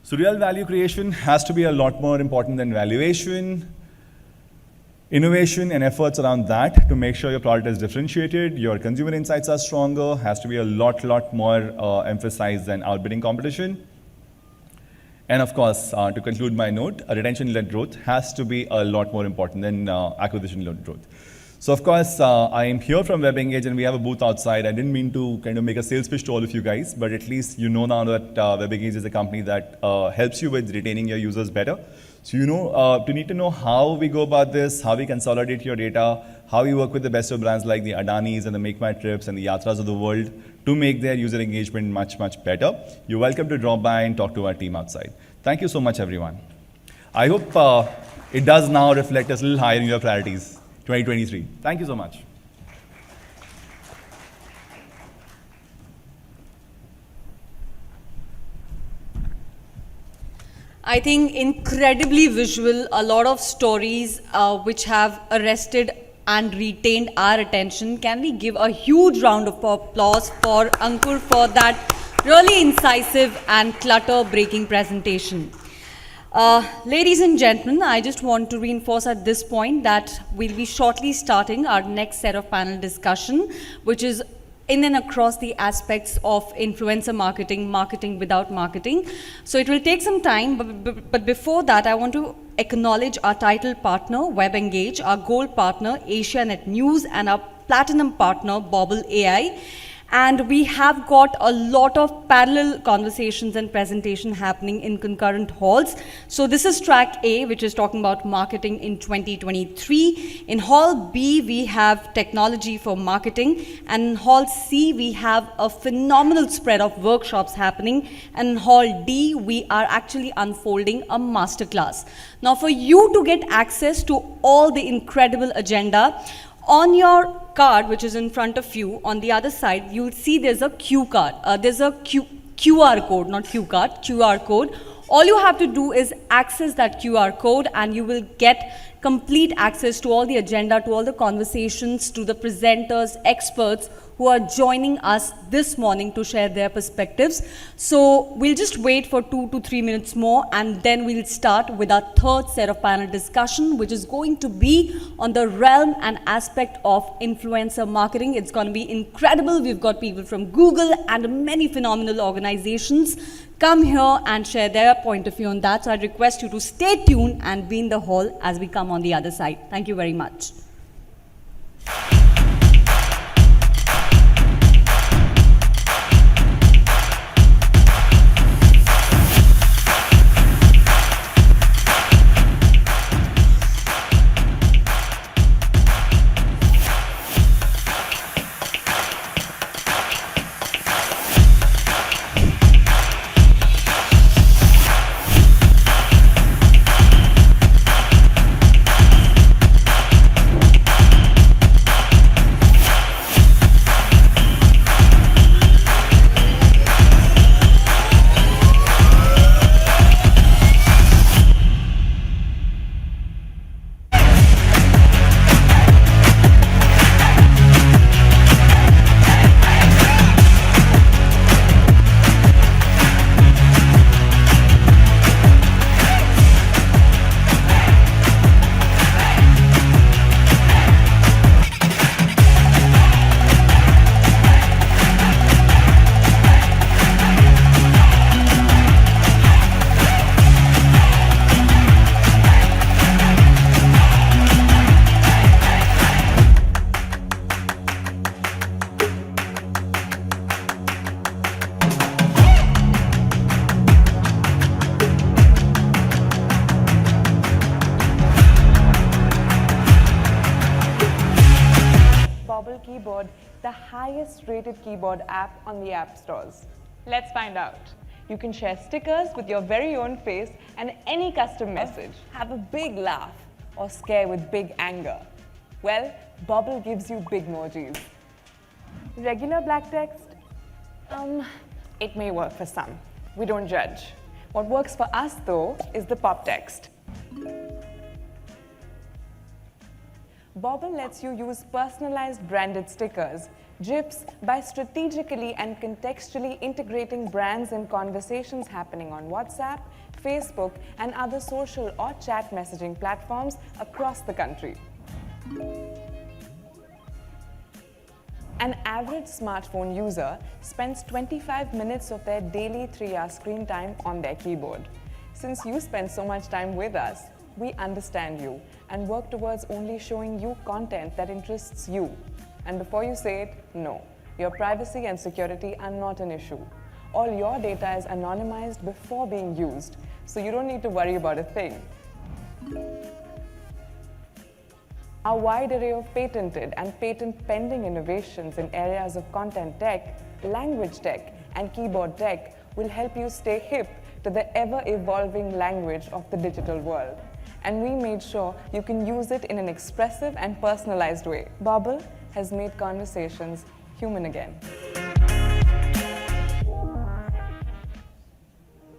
so real value creation has to be a lot more important than valuation. Innovation and efforts around that to make sure your product is differentiated, your consumer insights are stronger, has to be a lot more emphasized than outbidding competition. And of course, to conclude my note, a retention-led growth has to be a lot more important than acquisition-led growth. So of course, I am here from WebEngage and we have a booth outside. I didn't mean to kind of make a sales pitch to all of you guys, but at least you know now that WebEngage is a company that helps you with retaining your users better. So you need to know how we go about this, how we consolidate your data, how we work with the best of brands like the Adanis and the Make My Trips and the Yatras of the world to make their user engagement much better. You're welcome to drop by and talk to our team outside. Thank you so much, everyone. I hope it does now reflect us a little higher in your priorities, 2023. Thank you so much. I think incredibly visual, a lot of stories which have arrested and retained our attention. Can we give a huge round of applause for Ankur for that really incisive and clutter-breaking presentation. Ladies and gentlemen, I just want to reinforce at this point that we'll be shortly starting our next set of panel discussion, which is in and across the aspects of influencer marketing, marketing without marketing. So it will take some time, but before that, I want to acknowledge our title partner, WebEngage, our gold partner, Asianet News, and our platinum partner, Bobble AI. And we have got a lot of parallel conversations and presentation happening in concurrent halls. So this is track A, which is talking about marketing in 2023. In hall B, we have technology for marketing. And in hall C, we have a phenomenal spread of workshops happening. And in hall D, we are actually unfolding a masterclass. Now, for you to get access to all the incredible agenda, on your card, which is in front of you, on the other side, you'll see there's a Q card. There's a QR code, not Q card, QR code. All you have to do is access that QR code and you will get complete access to all the agenda, to all the conversations, to the presenters, experts who are joining us this morning to share their perspectives. So we'll just wait for 2 to 3 minutes more, and then we'll start with our third set of panel discussion, which is going to be on the realm and aspect of influencer marketing. It's going to be incredible. We've got people from Google and many phenomenal organizations come here and share their point of view on that. So I request you to stay tuned and be in the hall as we come on the other side. Thank you very much. Keyboard, the highest rated keyboard app on the app stores. Let's find out. You can share stickers with your very own face and any custom message. Have a big laugh or scare with big anger. Well, Bobble gives you big emojis. Regular black text? It may work for some. We don't judge. What works for us though is the pop text. Bobble lets you use personalized branded stickers, GIFs, by strategically and contextually integrating brands and conversations happening on WhatsApp, Facebook, and other social or chat messaging platforms across the country. An average smartphone user spends 25 minutes of their daily 3-hour screen time on their keyboard. Since you spend so much time with us, we understand you and work towards only showing you content that interests you. And before you say it, no, your privacy and security are not an issue. All your data is anonymized before being used, so you don't need to worry about a thing. Our wide array of patented and patent-pending innovations in areas of content tech, language tech, and keyboard tech will help you stay hip to the ever-evolving language of the digital world. And we made sure you can use it in an expressive and personalized way. Bobble has made conversations human again.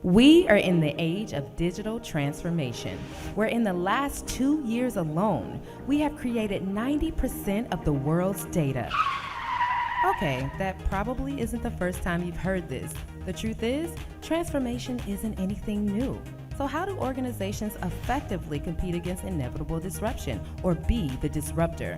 We are in the age of digital transformation, where in the last 2 years alone, we have created 90% of the world's data. Okay, that probably isn't the first time you've heard this. The truth is, transformation isn't anything new. So how do organizations effectively compete against inevitable disruption, or be the disruptor?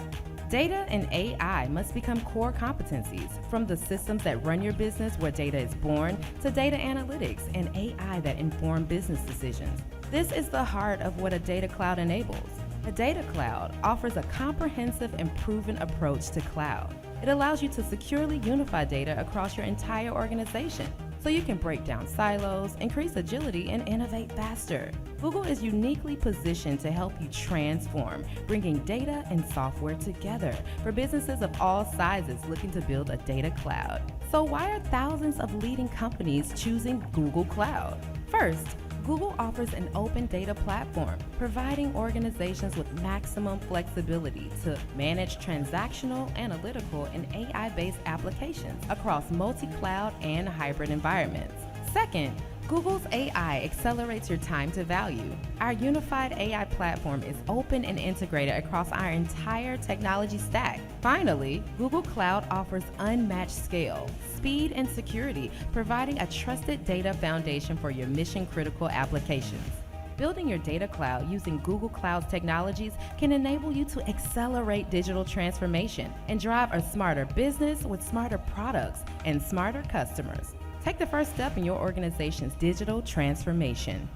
Data and AI must become core competencies, from the systems that run your business where data is born, to data analytics and AI that inform business decisions. This is the heart of what a data cloud enables. A data cloud offers a comprehensive and proven approach to cloud. It allows you to securely unify data across your entire organization, so you can break down silos, increase agility, and innovate faster. Google is uniquely positioned to help you transform, bringing data and software together for businesses of all sizes looking to build a data cloud. So why are thousands of leading companies choosing Google Cloud? First, Google offers an open data platform, providing organizations with maximum flexibility to manage transactional, analytical, and AI-based applications across multi-cloud and hybrid environments. Second, Google's AI accelerates your time to value. Our unified AI platform is open and integrated across our entire technology stack. Finally, Google Cloud offers unmatched scale, speed, and security, providing a trusted data foundation for your mission-critical applications. Building your data cloud using Google Cloud's technologies can enable you to accelerate digital transformation and drive a smarter business with smarter products and smarter customers. Take the first step in your organization's digital transformation.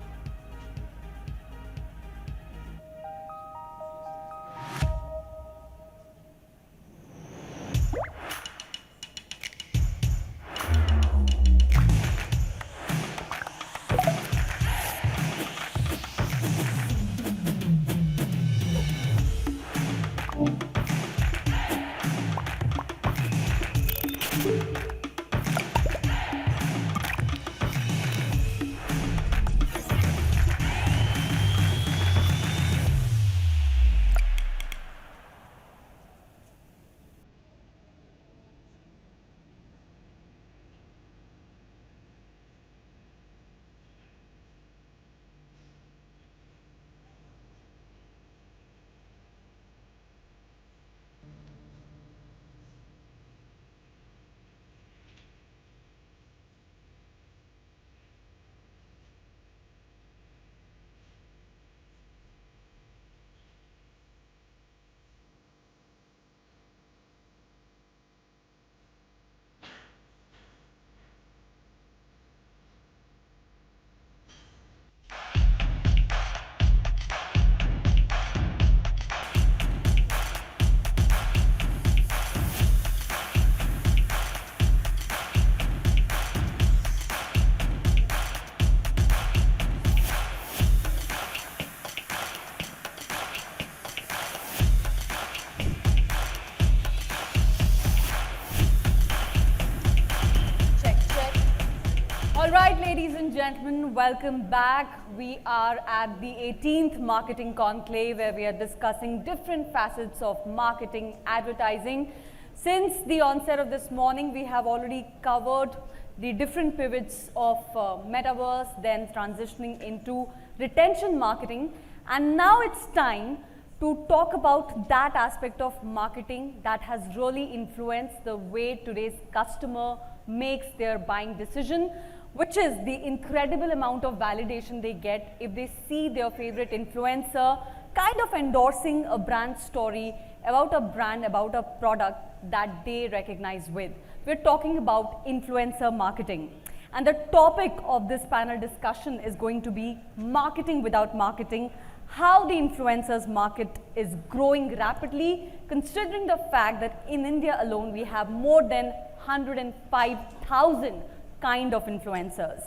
All right, ladies and gentlemen, welcome back. We are at the 18th Marketing Conclave, where we are discussing different facets of marketing, advertising. Since the onset of this morning, we have already covered the different pivots of Metaverse, then transitioning into retention marketing. And now it's time to talk about that aspect of marketing that has really influenced the way today's customer makes their buying decision, which is the incredible amount of validation they get if they see their favorite influencer kind of endorsing a brand story about a brand, about a product that they recognize with. We're talking about influencer marketing. And the topic of this panel discussion is going to be marketing without marketing, how the influencers market is growing rapidly, considering the fact that in India alone we have more than 105,000 kind of influencers.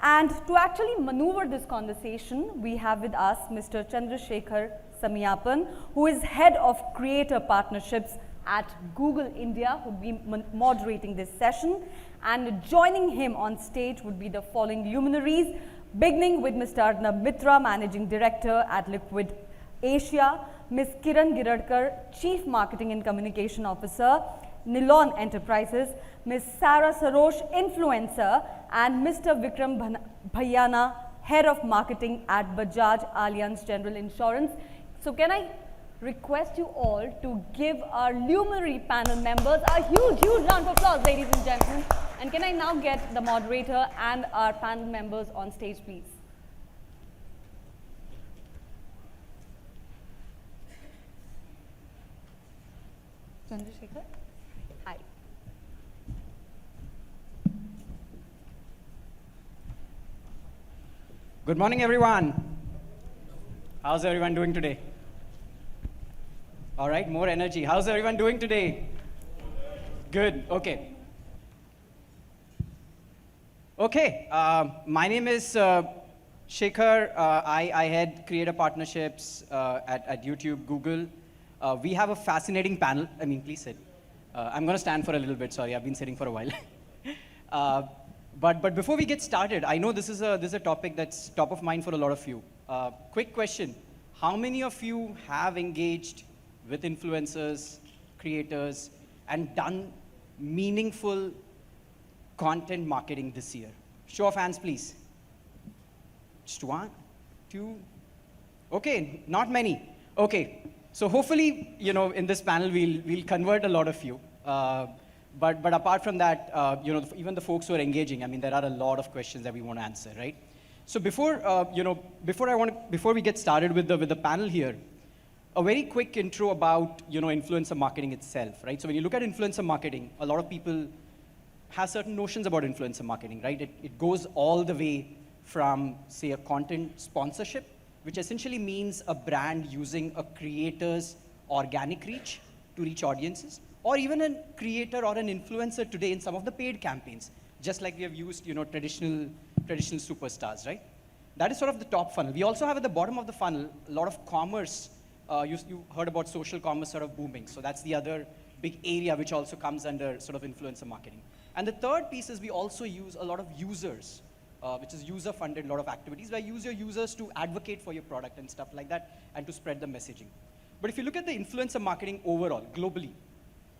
And to actually maneuver this conversation, we have with us Mr. Chandrasekhar Samiyapan, who is Head of Creator Partnerships at Google India, who will be moderating this session. And joining him on stage would be the following luminaries, beginning with Mr. Arnab Mitra, Managing Director at Liquid Asia, Ms. Kiran Giradkar, Chief Marketing and Communication Officer, Nilon Enterprises, Ms. Sarah Sarosh, Influencer, and Mr. Vikram Bhayana, Head of Marketing at Bajaj Allianz General Insurance. So can I request you all to give our luminary panel members a huge round of applause, ladies and gentlemen. And can I now get the moderator and our panel members on stage, please? Chandrasekhar? Hi. Good morning, everyone. How's everyone doing today? All right, more energy. How's everyone doing today? Good, okay. Okay, my name is Shekhar. I head creator partnerships at YouTube, Google. We have a fascinating panel. I mean, please sit. I'm going to stand for a little bit. Sorry, I've been sitting for a while. But before we get started, I know this is a topic that's top of mind for a lot of you. Quick question. How many of you have engaged with influencers, creators, and done meaningful content marketing this year? Show of hands, please. Just 1, 2. Okay, not many. Okay, so hopefully, in this panel, we'll convert a lot of you. But apart from that, even the folks who are engaging, I mean, there are a lot of questions that we want to answer, right? So before we get started with the panel here, a very quick intro about, influencer marketing itself, right? So when you look at influencer marketing, a lot of people have certain notions about influencer marketing, right? It goes all the way from, say, a content sponsorship, which essentially means a brand using a creator's organic reach to reach audiences, or even a creator or an influencer today in some of the paid campaigns, just like we have used, traditional superstars, right? That is sort of the top funnel. We also have at the bottom of the funnel a lot of commerce. You heard about social commerce sort of booming, so that's the other big area which also comes under sort of influencer marketing. And the third piece is we also use a lot of users, which is user-funded, a lot of activities where you use your users to advocate for your product and stuff like that, and to spread the messaging. But if you look at the influencer marketing overall, globally,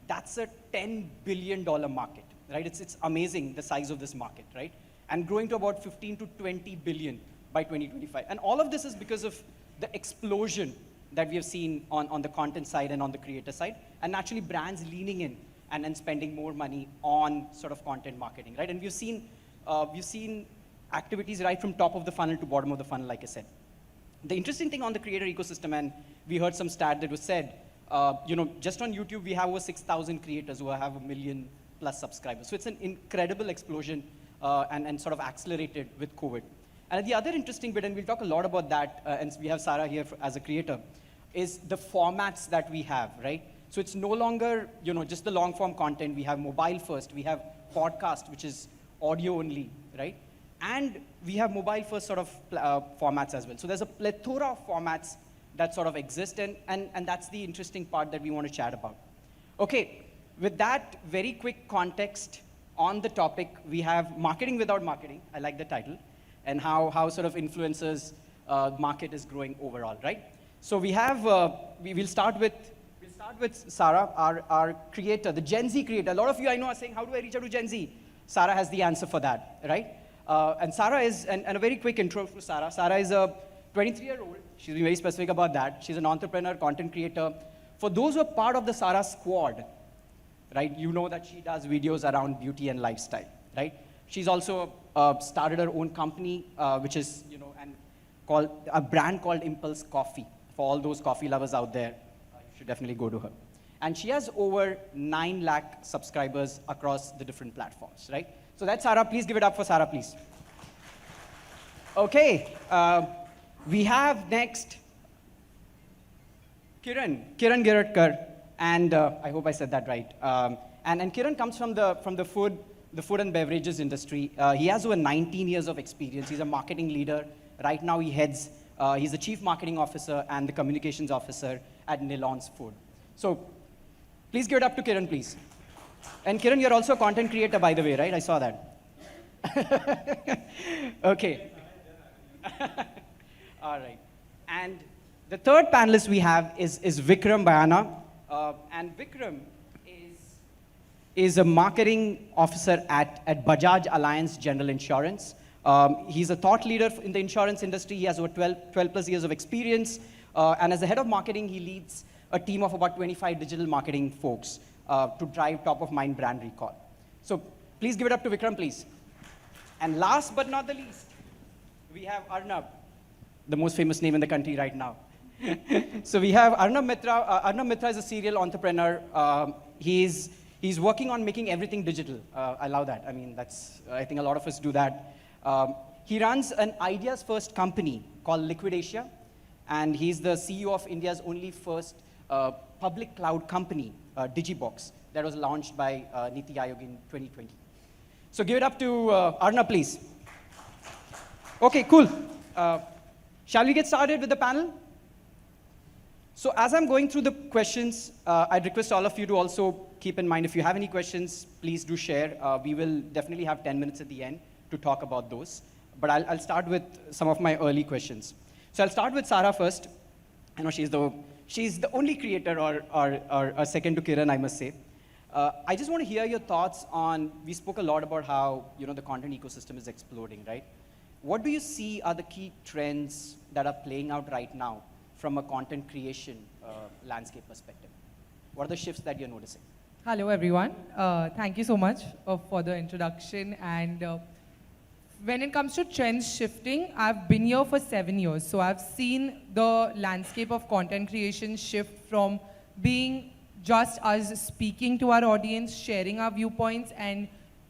that's a $10 billion market, right? It's amazing the size of this market, right? And growing to about 15 to 20 billion by 2025. And all of this is because of the explosion that we have seen on the content side and on the creator side, and naturally brands leaning in and spending more money on sort of content marketing, right? And we've seen activities right from top of the funnel to bottom of the funnel, like I said. The interesting thing on the creator ecosystem, and we heard some stat that was said, just on YouTube, we have over 6,000 creators who have 1 million plus subscribers. So it's an incredible explosion and sort of accelerated with COVID. And the other interesting bit, and we'll talk a lot about that, and we have Sarah here as a creator, is the formats that we have, right? So it's no longer, just the long form content. We have mobile first. We have podcast, which is audio only, right? And we have mobile first sort of formats as well. So there's a plethora of formats that sort of exist, and that's the interesting part that we want to chat about. Okay, with that very quick context on the topic, we have marketing without marketing. I like the title, and how sort of influencers market is growing overall, right? So we have, we'll start with Sarah, our creator, the Gen Z creator. A lot of you I know are saying, how do I reach out to Gen Z? Sarah has the answer for that, right? And Sarah is, and a very quick intro for Sarah. Sarah is a 23-year-old. She's been very specific about that. She's an entrepreneur, content creator. For those who are part of the Sarah squad, right, you know that she does videos around beauty and lifestyle, right? She's also started her own company, which is, and called a brand called Impulse Coffee. For all those coffee lovers out there, you should definitely go to her. And she has over 9 lakh subscribers across the different platforms, right? So that's Sarah. Please give it up for Sarah, please. Okay, we have next Kiran Giradkar, and I hope I said that right. And Kiran comes from the food and beverages industry. He has over 19 years of experience. He's a marketing leader. Right now he's the chief marketing officer and the communications officer at Nilon's Food. So please give it up to Kiran, please. And Kiran, you're also a content creator, by the way, right? I saw that. Okay. All right. And the third panelist we have is Vikram Bayana. And Vikram is a marketing officer at Bajaj Allianz General Insurance. He's a thought leader in the insurance industry. He has over 12 plus years of experience. And as the head of marketing, he leads a team of about 25 digital marketing folks to drive top-of-mind brand recall. So please give it up to Vikram, please. And last but not the least, we have Arnab, the most famous name in the country right now. So we have Arnab Mitra. Arnab Mitra is a serial entrepreneur. He's working on making everything digital. I love that. I mean, I think a lot of us do that. He runs an ideas-first company called Liquid Asia, and he's the CEO of India's only first public cloud company, Digibox, that was launched by Niti Aayog in 2020. So give it up to Arnab, please. Okay, cool. Shall we get started with the panel? So as I'm going through the questions, I'd request all of you to also keep in mind, if you have any questions, please do share. We will definitely have 10 minutes at the end to talk about those. But I'll start with some of my early questions. So I'll start with Sarah first. I know she's the only creator, or second to Kiran, I must say. I just want to hear your thoughts on, we spoke a lot about how, the content ecosystem is exploding, right? What do you see are the key trends that are playing out right now from a content creation landscape perspective? What are the shifts that you're noticing? Hello, everyone. Thank you so much for the introduction. And when it comes to trends shifting, I've been here for 7 years. So I've seen the landscape of content creation shift from being just us speaking to our audience, sharing our viewpoints, and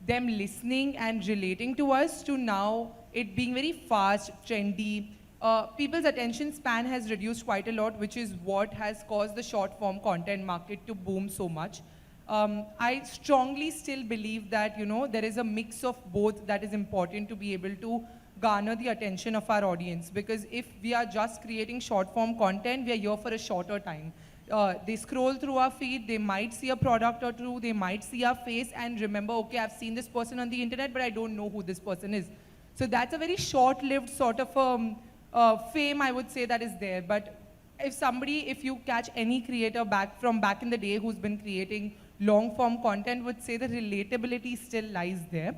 them listening and relating to us, to now it being very fast, trendy. People's attention span has reduced quite a lot, which is what has caused the short form content market to boom so much. I strongly still believe that, there is a mix of both that is important to be able to garner the attention of our audience. Because if we are just creating short form content, we are here for a shorter time. They scroll through our feed, they might see a product or two, they might see our face and remember, okay, I've seen this person on the internet, but I don't know who this person is. So that's a very short-lived sort of fame, I would say, that is there. But if you catch any creator back in the day who's been creating long-form content, would say the relatability still lies there.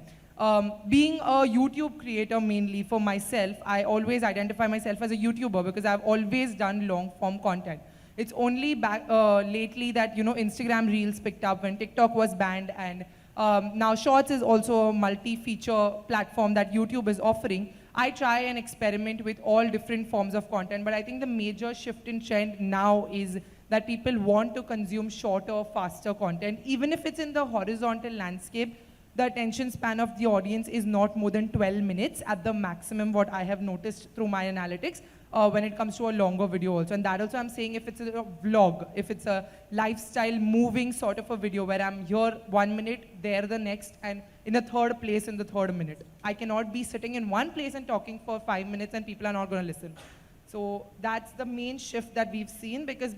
Being a YouTube creator mainly for myself, I always identify myself as a YouTuber because I've always done long-form content. It's only lately that, Instagram Reels picked up when TikTok was banned, and now Shorts is also a multi-feature platform that YouTube is offering. I try and experiment with all different forms of content, but I think the major shift in trend now is that people want to consume shorter, faster content. Even if it's in the horizontal landscape, the attention span of the audience is not more than 12 minutes at the maximum, what I have noticed through my analytics. When it comes to a longer video also. And that also I'm saying if it's a vlog, if it's a lifestyle moving sort of a video where I'm here 1 minute, there the next, and in the third place in the third minute. I cannot be sitting in one place and talking for 5 minutes and people are not going to listen. So that's the main shift that we've seen, because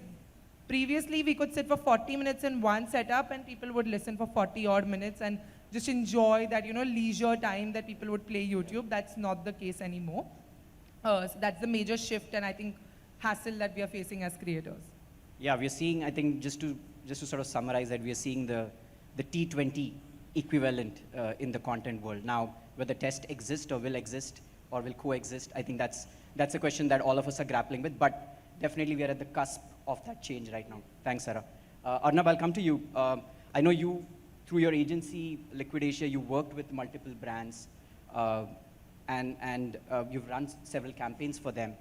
previously we could sit for 40 minutes in one setup and people would listen for 40 odd minutes and just enjoy that, leisure time that people would play YouTube. That's not the case anymore. So that's the major shift, and I think hassle that we are facing as creators. Yeah, we're seeing, I think, just to sort of summarize that, we are seeing the T20 equivalent in the content world. Now, whether test exists or will coexist, I think that's a question that all of us are grappling with, but definitely we are at the cusp of that change right now. Thanks, Sarah. Arnab, I'll come to you. I know you, through your agency, Liquidatia, you worked with multiple brands, and you've run several campaigns for them.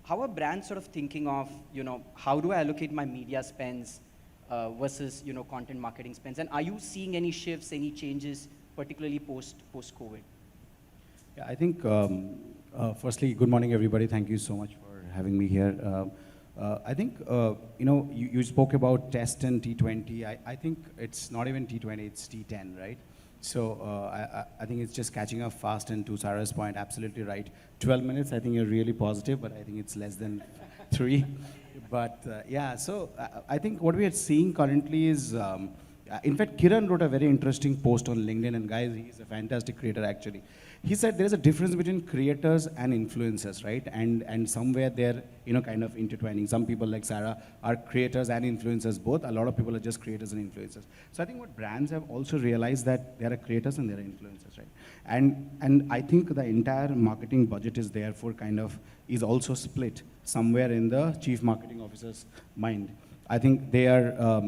How are brands sort of thinking of, how do I allocate my media spends versus, content marketing spends? And are you seeing any shifts, any changes, particularly post-COVID? Yeah, I think, firstly, good morning, everybody. Thank you so much for having me here. I think, you spoke about test and T20. I think it's not even T20, it's T10, right? So I think it's just catching up fast, and to Sarah's point, absolutely right. 12 minutes, I think you're really positive, but I think it's less than 3. But yeah, so I think what we are seeing currently is, in fact, Kiran wrote a very interesting post on LinkedIn, and guys, he's a fantastic creator actually. He said there's a difference between creators and influencers, right? And somewhere they're, kind of intertwining. Some people like Sarah are creators and influencers both. A lot of people are just creators and influencers. So I think what brands have also realized that there are creators and there are influencers, right? And I think the entire marketing budget is therefore is also split somewhere in the chief marketing officer's mind. I think they are,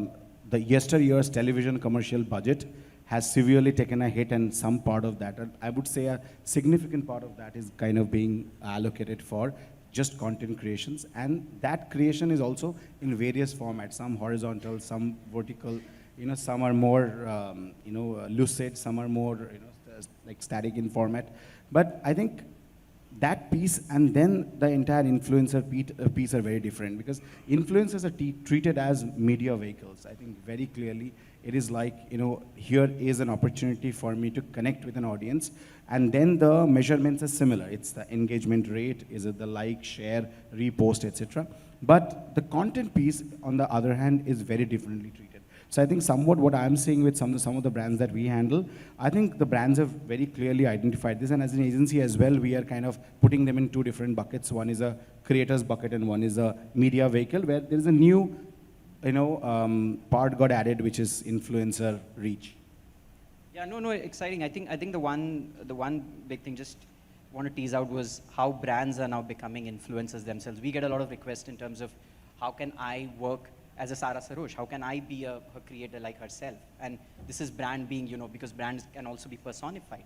the yesteryear's television commercial budget has severely taken a hit, and some part of that, I would say a significant part of that is kind of being allocated for just content creations. And that creation is also in various formats, some horizontal, some vertical, some are more, lucid, some are more, like static in format. But I think that piece and then the entire influencer piece are very different, because influencers are treated as media vehicles. I think very clearly it is like, here is an opportunity for me to connect with an audience, and then the measurements are similar. It's the engagement rate, is it the like, share, repost, etc. But the content piece, on the other hand, is very differently treated. So I think somewhat what I'm seeing with some of the brands that we handle, I think the brands have very clearly identified this, and as an agency as well, we are kind of putting them in 2 different buckets. One is a creators bucket and one is a media vehicle, where there is a new part got added, which is influencer reach. Yeah, no, exciting. I think the one big thing just want to tease out was how brands are now becoming influencers themselves. We get a lot of requests in terms of how can I work as a Sara Sarosh? How can I be a creator like herself? And this is brand being, because brands can also be personified.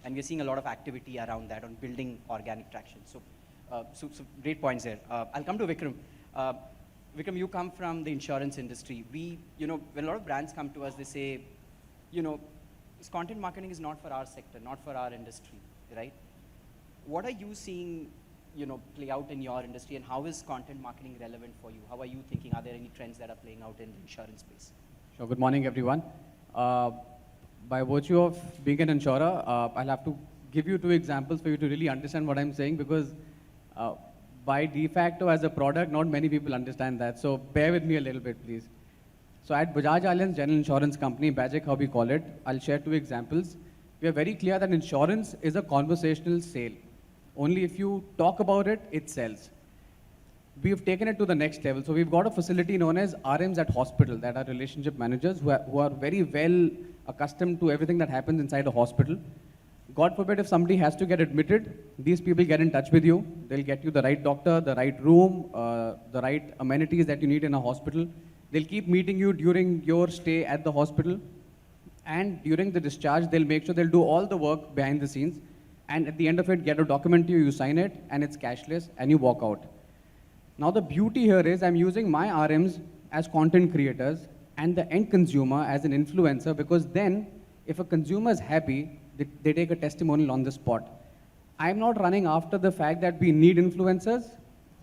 And we're seeing a lot of activity around that on building organic traction. So great points there. I'll come to Vikram. Vikram, you come from the insurance industry. When a lot of brands come to us, they say, this content marketing is not for our sector, not for our industry, right? What are you seeing, play out in your industry, and how is content marketing relevant for you? How are you thinking? Are there any trends that are playing out in the insurance space? Sure. Good morning, everyone. By virtue of being an insurer, I'll have to give you two examples for you to really understand what I'm saying, because by de facto as a product, not many people understand that. So bear with me a little bit, please. So at Bajaj Allianz General Insurance Company, BAGIC, how we call it, I'll share two examples. We are very clear that insurance is a conversational sale. Only if you talk about it, it sells. We've taken it to the next level. So we've got a facility known as RMs at hospital, that are relationship managers who are very well accustomed to everything that happens inside a hospital. God forbid if somebody has to get admitted, these people get in touch with you. They'll get you the right doctor, the right room, the right amenities that you need in a hospital. They'll keep meeting you during your stay at the hospital. And during the discharge, they'll make sure they'll do all the work behind the scenes. And at the end of it, get a document to you, you sign it, and it's cashless, and you walk out. Now the beauty here is I'm using my RMs as content creators and the end consumer as an influencer, because then if a consumer is happy, they take a testimonial on the spot. I'm not running after the fact that we need influencers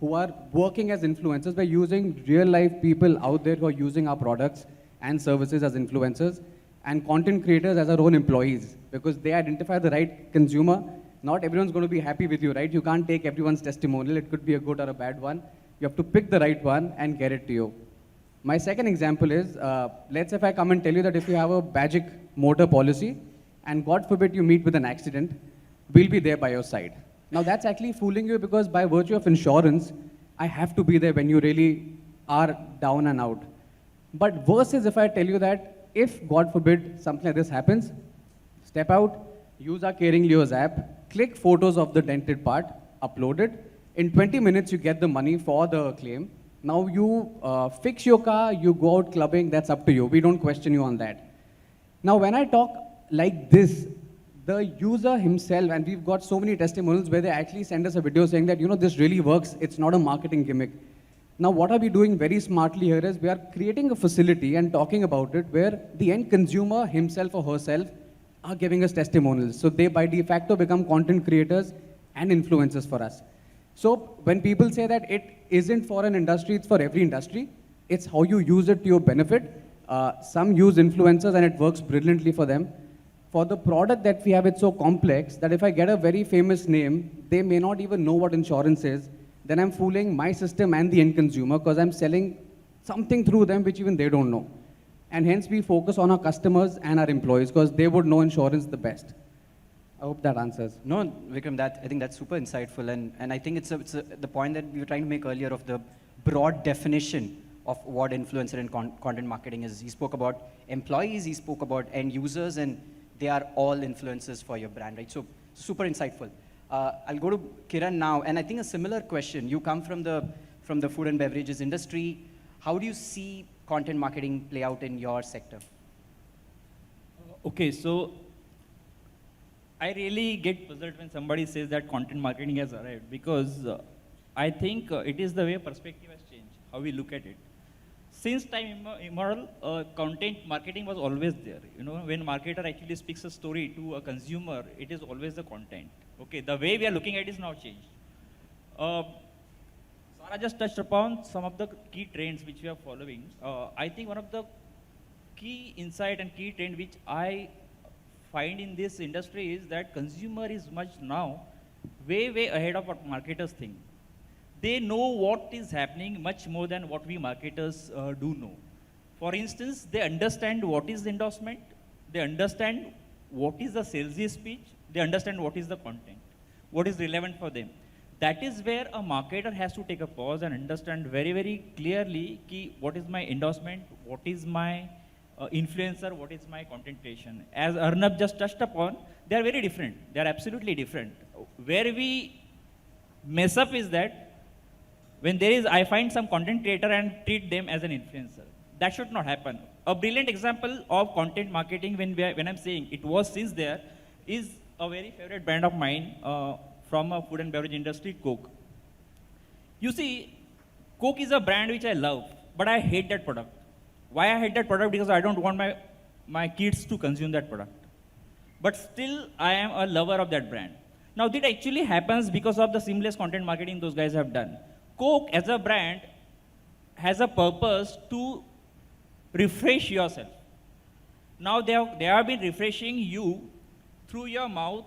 who are working as influencers. We're using real life people out there who are using our products and services as influencers, and content creators as our own employees, because they identify the right consumer. Not everyone's going to be happy with you, right? You can't take everyone's testimonial. It could be a good or a bad one. You have to pick the right one and get it to you. My second example is, let's say if I come and tell you that if you have a BAGIC motor policy, and God forbid you meet with an accident, we'll be there by your side. Now that's actually fooling you, because by virtue of insurance, I have to be there when you really are down and out. But versus if I tell you that if, God forbid, something like this happens, step out, use our Caring Leos app, click photos of the dented part, upload it. In 20 minutes, you get the money for the claim. Now you fix your car, you go out clubbing, that's up to you. We don't question you on that. Now when I talk like this, the user himself, and we've got so many testimonials where they actually send us a video saying that, this really works, it's not a marketing gimmick. Now, what are we doing very smartly here is we are creating a facility and talking about it where the end consumer himself or herself are giving us testimonials. So they by de facto become content creators and influencers for us. So when people say that it isn't for an industry, it's for every industry, it's how you use it to your benefit. Some use influencers and it works brilliantly for them. For the product that we have, it's so complex that if I get a very famous name, they may not even know what insurance is. Then I'm fooling my system and the end consumer, because I'm selling something through them which even they don't know. And hence we focus on our customers and our employees, because they would know insurance the best. I hope that answers. No, Vikram, I think that's super insightful. And I think it's the point that we were trying to make earlier of the broad definition of what influencer and content marketing is. He spoke about employees, he spoke about end users, and they are all influencers for your brand, right? So super insightful. I'll go to Kiran now, and I think a similar question. You come from the food and beverages industry. How do you see content marketing play out in your sector? Okay, so I really get puzzled when somebody says that content marketing has arrived, because I think it is the way perspective has changed, how we look at it. Since time immemorial, content marketing was always there. When marketer actually speaks a story to a consumer, it is always the content. Okay, the way we are looking at it is now changed. Sarah just touched upon some of the key trends which we are following. I think one of the key insight and key trend which I find in this industry is that consumer is much now way ahead of what marketers think. They know what is happening much more than what we marketers do know. For instance, they understand what is endorsement, they understand what is the salesy speech, they understand what is the content, what is relevant for them. that is where a marketer has to take a pause and understand very, very clearly what is my endorsement, what is my influencer, what is my content creation. As Arnab just touched upon, they are very different. They are absolutely different. Where we mess up is that when I find some content creator and treat them as an influencer. That should not happen. A brilliant example of content marketing when I'm saying it was since there is a very favorite brand of mine from a food and beverage industry, Coke. You see, Coke is a brand which I love, but I hate that product. Why I hate that product? Because I don't want my kids to consume that product. But still, I am a lover of that brand. Now, that actually happens because of the seamless content marketing those guys have done. Coke as a brand has a purpose to refresh yourself. Now they have been refreshing you through your mouth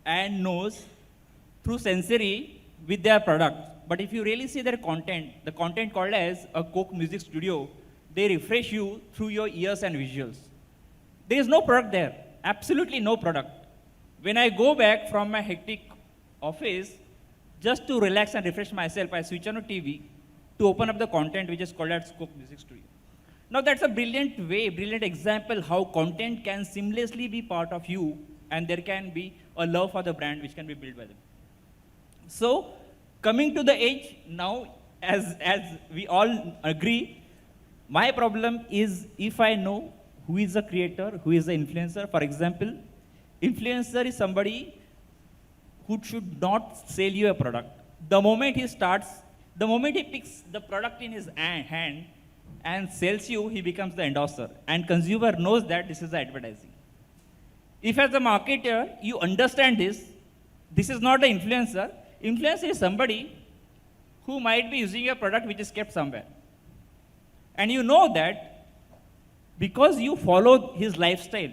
and nose, through sensory with their product. But if you really see their content, the content called as a Coke Music Studio, they refresh you through your ears and visuals. There is no product there, absolutely no product. When I go back from my hectic office, just to relax and refresh myself, I switch on a TV to open up the content which is called as Coke Music Studio. Now that's a brilliant example how content can seamlessly be part of you and there can be a love for the brand which can be built by them. So coming to the age now, as we all agree, my problem is if I know who is the creator, who is the influencer. For example, influencer is somebody who should not sell you a product. The moment he picks the product in his hand and sells you, he becomes the endorser. And consumer knows that this is the advertising. If as a marketer, you understand this is not the influencer. Influencer is somebody who might be using your product which is kept somewhere. And you know that because you follow his lifestyle,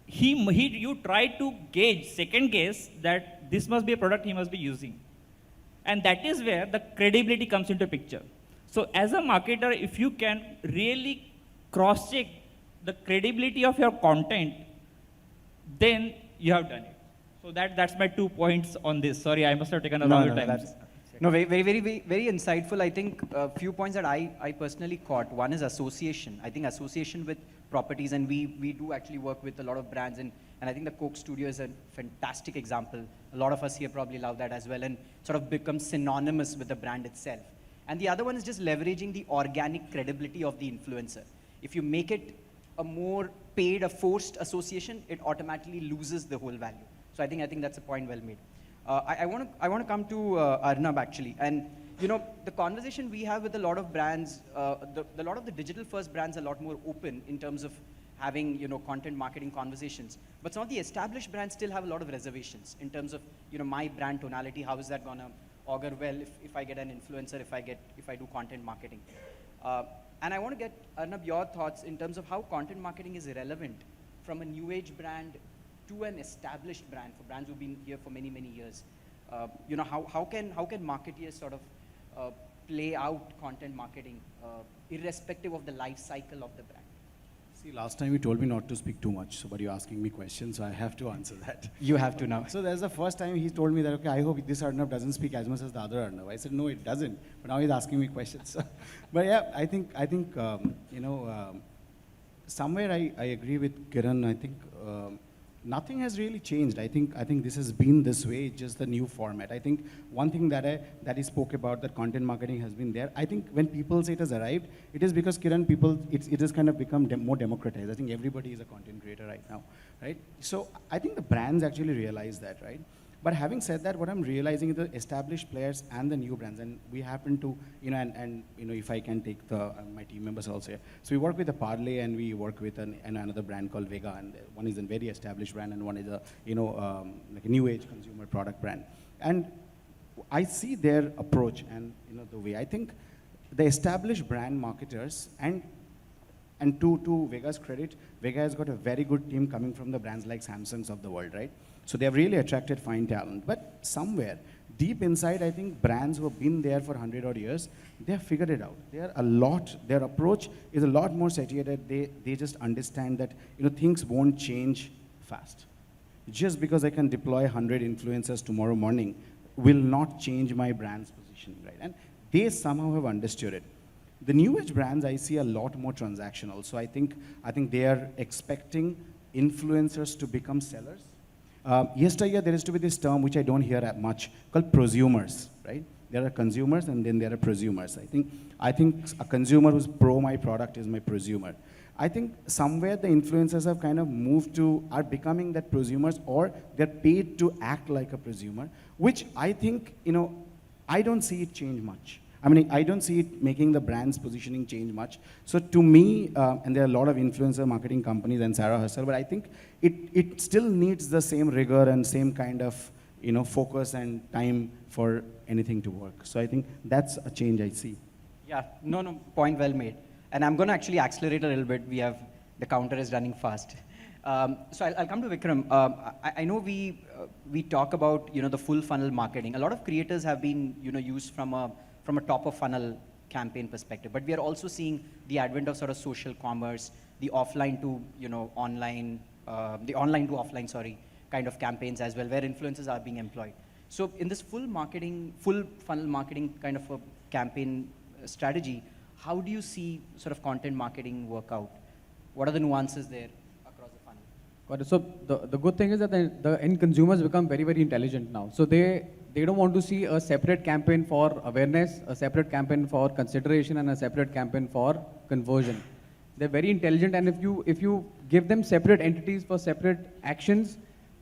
you try to second guess that this must be a product he must be using. And that is where the credibility comes into picture. So as a marketer, if you can really cross-check the credibility of your content, then you have done it. So that's my 2 points on this. Sorry, I must have taken a long time. No, very insightful. I think a few points that I personally caught. One is association. I think association with properties, and we do actually work with a lot of brands, and I think the Coke Studio is a fantastic example. A lot of us here probably love that as well, and sort of become synonymous with the brand itself. And the other one is just leveraging the organic credibility of the influencer. If you make it a more paid, a forced association, it automatically loses the whole value. So I think that's a point well made. I want to come to Arnab actually, and the conversation we have with a lot of brands, a lot of the digital first brands are a lot more open in terms of having content marketing conversations. But some of the established brands still have a lot of reservations in terms of my brand tonality. How is that gonna augur well if I get an influencer, if I do content marketing? And I want to get Arnab your thoughts in terms of how content marketing is relevant from a new age brand to an established brand, for brands who've been here for many years. How can marketeers sort of play out content marketing irrespective of the life cycle of the brand? See, last time you told me not to speak too much, but you're asking me questions, so I have to answer that. You have to now. So there's the first time he told me that, okay, I hope this Arnab doesn't speak as much as the other Arnab. I said, no, it doesn't. But now he's asking me questions. But yeah, I think somewhere I agree with Kiran. I think nothing has really changed. I think this has been this way, just the new format. I think one thing that he spoke about, that content marketing has been there. I think when people say it has arrived, it is because Kiran, it has kind of become more democratized. I think everybody is a content creator right now, right? So I think the brands actually realize that, right? But having said that, what I'm realizing is the established players and the new brands, and we happen to, if I can take my team members also here. So we work with a Parlay, and we work with another brand called Vega, and one is a very established brand, and one is like a new age consumer product brand. And I see their approach and the way. I think the established brand marketers, and to Vega's credit, Vega has got a very good team coming from the brands like Samsung's of the world, right? So they've really attracted fine talent. But somewhere, deep inside, I think brands who have been there for 100 odd years, they have figured it out. Their approach is a lot more saturated. They just understand that things won't change fast. Just because I can deploy 100 influencers tomorrow morning, will not change my brand's positioning, right? And they somehow have understood it. The new age brands, I see a lot more transactional. So I think they are expecting influencers to become sellers. Yesteryear, there used to be this term which I don't hear that much called prosumers, right? There are consumers and then there are prosumers. I think a consumer who's pro my product is my prosumer. I think somewhere the influencers have kind of moved to, are becoming that prosumers, or they're paid to act like a prosumer, which I think, I don't see it change much. I mean, I don't see it making the brand's positioning change much. So to me, and there are a lot of influencer marketing companies and Sarah herself, but I think it still needs the same rigor and same kind of focus and time for anything to work. So I think that's a change I see. Yeah, no, point well made. And I'm going to actually accelerate a little bit. The counter is running fast. So I'll come to Vikram. I know we talk about the full funnel marketing. A lot of creators have been used from a top of funnel campaign perspective, but we are also seeing the advent of sort of social commerce, the offline to online, the online to offline, sorry, kind of campaigns as well, where influencers are being employed. So in this full funnel marketing kind of a campaign strategy, how do you see sort of content marketing work out? What are the nuances there across the funnel? Got it. So the good thing is that the end consumers become very, very intelligent now. So they don't want to see a separate campaign for awareness, a separate campaign for consideration, and a separate campaign for conversion. They're very intelligent, and if you give them separate entities for separate actions,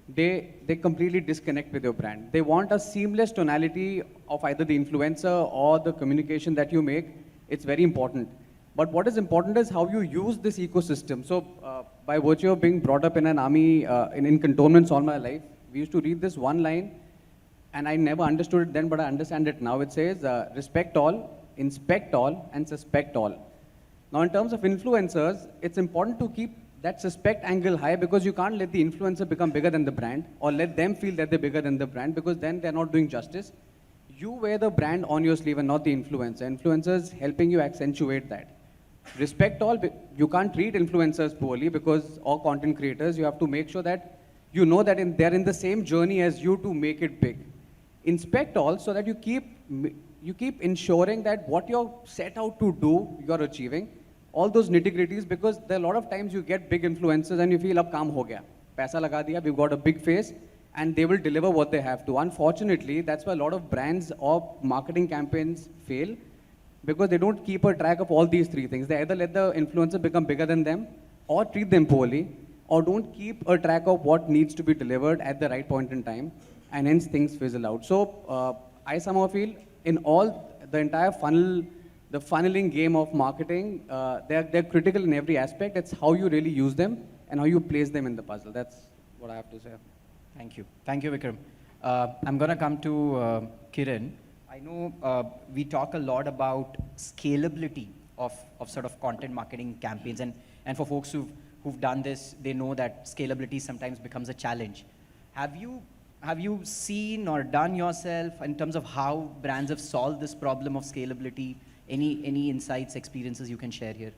they completely disconnect with your brand. They want a seamless tonality of either the influencer or the communication that you make. It's very important. But what is important is how you use this ecosystem. So by virtue of being brought up in an army, in cantonments all my life, we used to read this one line, and I never understood it then, but I understand it now. It says, respect all, inspect all, and suspect all. Now in terms of influencers, it's important to keep that suspect angle high, because you can't let the influencer become bigger than the brand, or let them feel that they're bigger than the brand, because then they're not doing justice. You wear the brand on your sleeve and not the influencer. Influencers helping you accentuate that. Respect all, you can't treat influencers poorly, because all content creators, you have to make sure that you know that they're in the same journey as you to make it big. Inspect all, so that you keep ensuring that what you're set out to do, you're achieving. All those nitty-gritties, because there are a lot of times you get big influencers and you feel, ab kaam ho gaya. Paisa laga diya, we've got a big face, and they will deliver what they have to. Unfortunately, that's why a lot of brands or marketing campaigns fail, because they don't keep a track of all these three things. They either let the influencer become bigger than them, or treat them poorly, or don't keep a track of what needs to be delivered at the right point in time, and hence things fizzle out. So I somehow feel in all, the entire funnel, the funneling game of marketing, they're critical in every aspect. It's how you really use them and how you place them in the puzzle. That's what I have to say. Thank you. Thank you, Vikram. I'm going to come to Kiran. I know we talk a lot about scalability of sort of content marketing campaigns. And for folks who've done this, they know that scalability sometimes becomes a challenge. Have you seen or done yourself in terms of how brands have solved this problem of scalability? Any insights, experiences you can share here?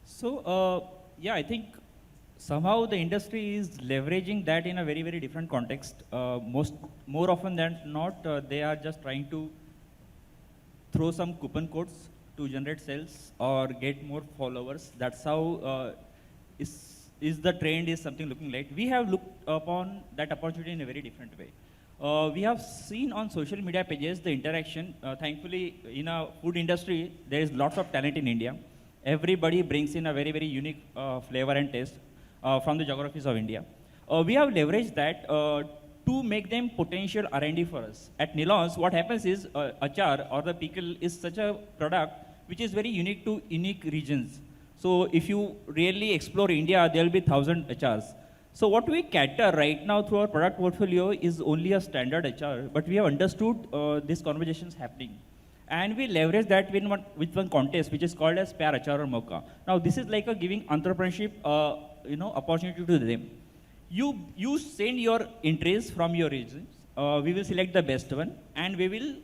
So, yeah, I think somehow the industry is leveraging that in a very, very different context. More often than not, they are just trying to throw some coupon codes to generate sales or get more followers. That's how is the trend is something looking like. We have looked upon that opportunity in a very different way. We have seen on social media pages the interaction. Thankfully, in a food industry, there is lots of talent in India. Everybody brings in a very, very unique flavor and taste from the geographies of India. We have leveraged that to make them potential R&D for us. At Nilons, what happens is achar or the pickle is such a product which is very unique to unique regions. So if you really explore India, there will be 1,000 achars. So what we cater right now through our product portfolio is only a standard achar, but we have understood these conversations happening. And we leverage that with one contest, which is called as Pair Achar or Mocha. Now this is like a giving entrepreneurship opportunity to them. You send your entries from your regions. We will select the best one, and we will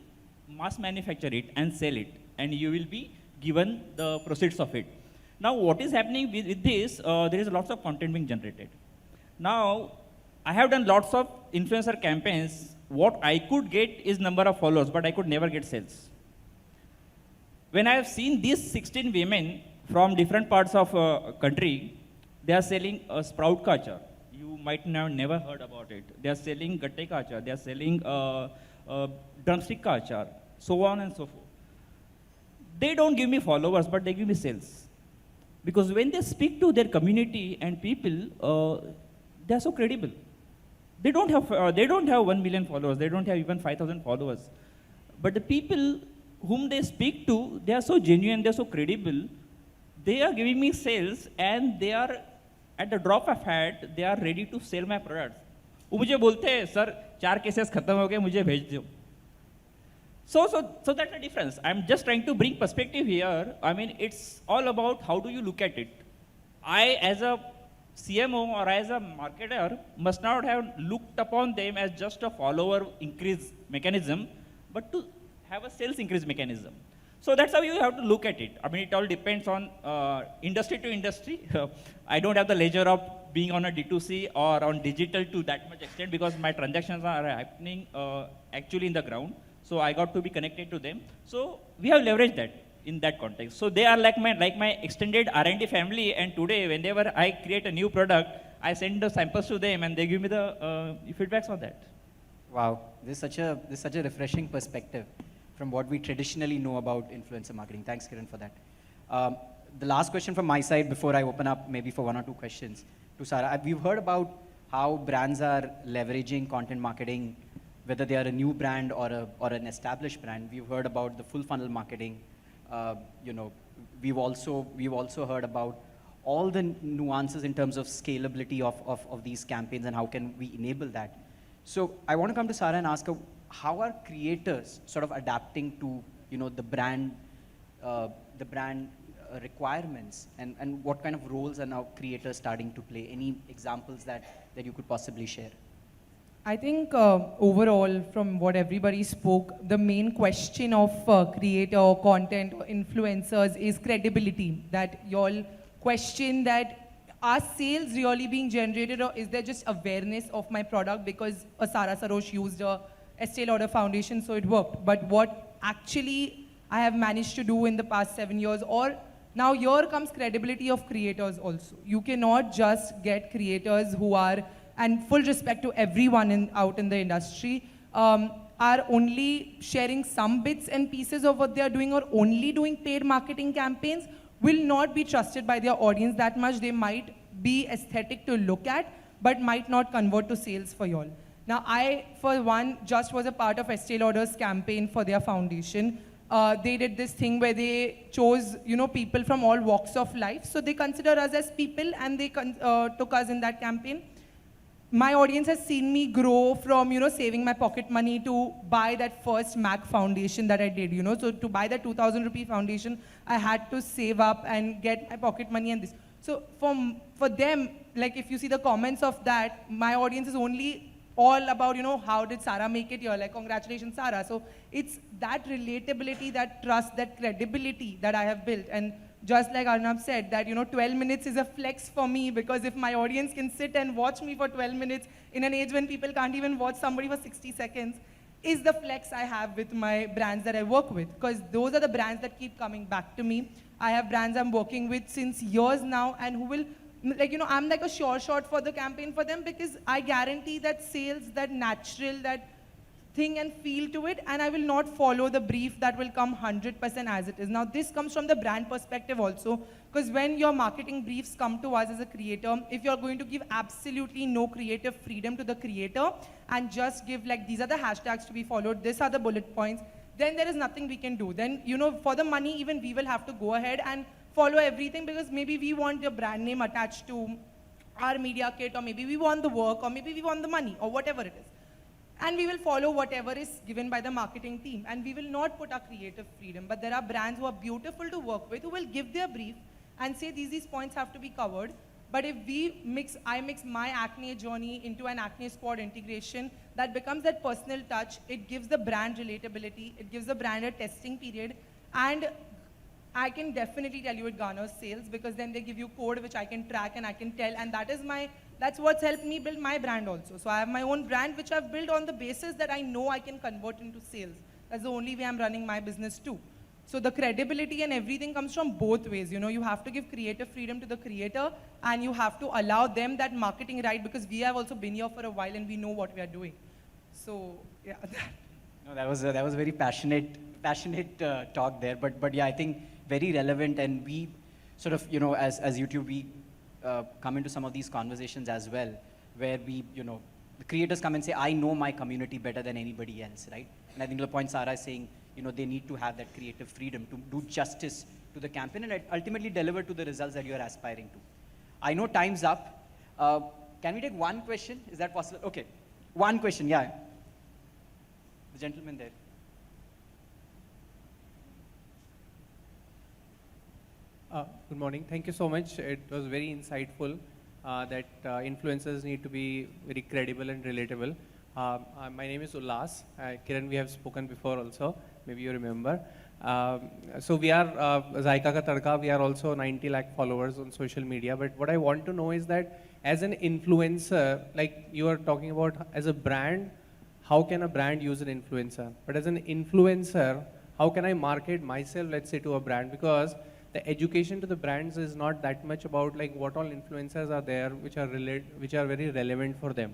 mass manufacture it and sell it, and you will be given the proceeds of it. Now what is happening with this, there is lots of content being generated. Now, I have done lots of influencer campaigns what I could get is number of followers, but I could never get sales. When I have seen these 16 women from different parts of country, they are selling a sprout kacha. You might have never heard about it. They are selling gatte kacha. They are selling drumstick kacha, so on and so forth. They don't give me followers, but they give me sales. Because when they speak to their community and people, they are so credible. They don't have 1 million followers. They don't have even 5,000 followers. But the people whom they speak to, they are so genuine, they are so credible. They are giving me sales, and they are at the drop of hat, they are ready to sell my products. वो मुझे बोलते हैं, sir 4 cases खत्म हो गए, मुझे भेज दो. So that's the difference. I'm just trying to bring perspective here. I mean, it's all about how do you look at it. I, as a CMO or as a marketer, must not have looked upon them as just a follower increase mechanism, but to have a sales increase mechanism. So that's how you have to look at it. I mean, it all depends on industry to industry. I don't have the leisure of being on a D2C or on digital to that much extent because my transactions are happening actually in the ground. So I got to be connected to them. So we have leveraged that in that context. So they are like my extended R&D family. And today, whenever I create a new product, I send the samples to them, and they give me the feedbacks on that. Wow, this is such a refreshing perspective from what we traditionally know about influencer marketing. Thanks, Kiran, for that. The last question from my side before I open up maybe for 1 or 2 questions to Sarah. We've heard about how brands are leveraging content marketing, whether they are a new brand or an established brand. We've heard about the full funnel marketing. We've also heard about all the nuances in terms of scalability of these campaigns and how can we enable that. So I want to come to Sarah and ask her, how are creators sort of adapting to the brand requirements, and what kind of roles are now creators starting to play? Any examples that you could possibly share? I think overall, from what everybody spoke, the main question of creator or content or influencers is credibility. That you all question that, are sales really being generated, or is there just awareness of my product because Sarah Sarosh used a Estee Lauder foundation, so it worked. But what actually I have managed to do in the past 7 years, or now here comes credibility of creators also. You cannot just get creators who are, and full respect to everyone out in the industry, are only sharing some bits and pieces of what they are doing or only doing paid marketing campaigns, will not be trusted by their audience that much. They might be aesthetic to look at, but might not convert to sales for y'all. Now, I, for one, just was a part of Estee Lauder's campaign for their foundation. They did this thing where they chose, people from all walks of life. So they consider us as people, and they took us in that campaign. My audience has seen me grow from, saving my pocket money to buy that first MAC foundation that I did, So to buy that 2,000 rupee foundation, I had to save up and get my pocket money and this. So for them, like if you see the comments of that, my audience is only all about, how did Sarah make it here? Like, congratulations, Sarah. So it's that relatability, that trust, that credibility that I have built. And just like Arnab said, that 12 minutes is a flex for me, because if my audience can sit and watch me for 12 minutes in an age when people can't even watch somebody for 60 seconds, is the flex I have with my brands that I work with. Because those are the brands that keep coming back to me. I have brands I'm working with since years now, and who will, I'm like a sure shot for the campaign for them, because I guarantee that sales, that natural, that thing and feel to it, and I will not follow the brief that will come 100% as it is. Now, this comes from the brand perspective also, because when your marketing briefs come to us as a creator, if you're going to give absolutely no creative freedom to the creator and just give like, these are the hashtags to be followed, these are the bullet points, then there is nothing we can do. Then, for the money, even we will have to go ahead and follow everything, because maybe we want your brand name attached to our media kit, or maybe we want the work, or maybe we want the money, or whatever it is. And we will follow whatever is given by the marketing team, and we will not put our creative freedom. But there are brands who are beautiful to work with, who will give their brief and say these points have to be covered. But if I mix my acne journey into an acne squad integration, that becomes that personal touch. It gives the brand relatability. It gives the brand a testing period. And I can definitely tell you it garners sales, because then they give you code which I can track and I can tell. And that is my That's what's helped me build my brand also. So I have my own brand, which I've built on the basis that I know I can convert into sales. That's the only way I'm running my business too. So the credibility and everything comes from both ways. You know, you have to give creative freedom to the creator, and you have to allow them that marketing right, because we have also been here for a while and we know what we are doing. So yeah. No, that was a very passionate talk there. But yeah, I think very relevant, and we sort of, you know, as YouTube, we come into some of these conversations as well, where we, you know, the creators come and say, I know my community better than anybody else, right? And I think the point Sarah is saying, you know, they need to have that creative freedom to do justice to the campaign and ultimately deliver to the results that you are aspiring to. I know time's up. Can we take one question? Is that possible? Okay, one question, yeah. The gentleman there. Good morning. Thank you so much. It was very insightful that influencers need to be very credible and relatable. My name is Ullas. Kiran, we have spoken before also. Maybe you remember. So we are, Zaika Ka Tadka, we are also 90 lakh followers on social media. But what I want to know is that as an influencer, like you are talking about as a brand, how can a brand use an influencer? But as an influencer, how can I market myself, let's say, to a brand? Because the education to the brands is not that much about like what all influencers are there which are very relevant for them.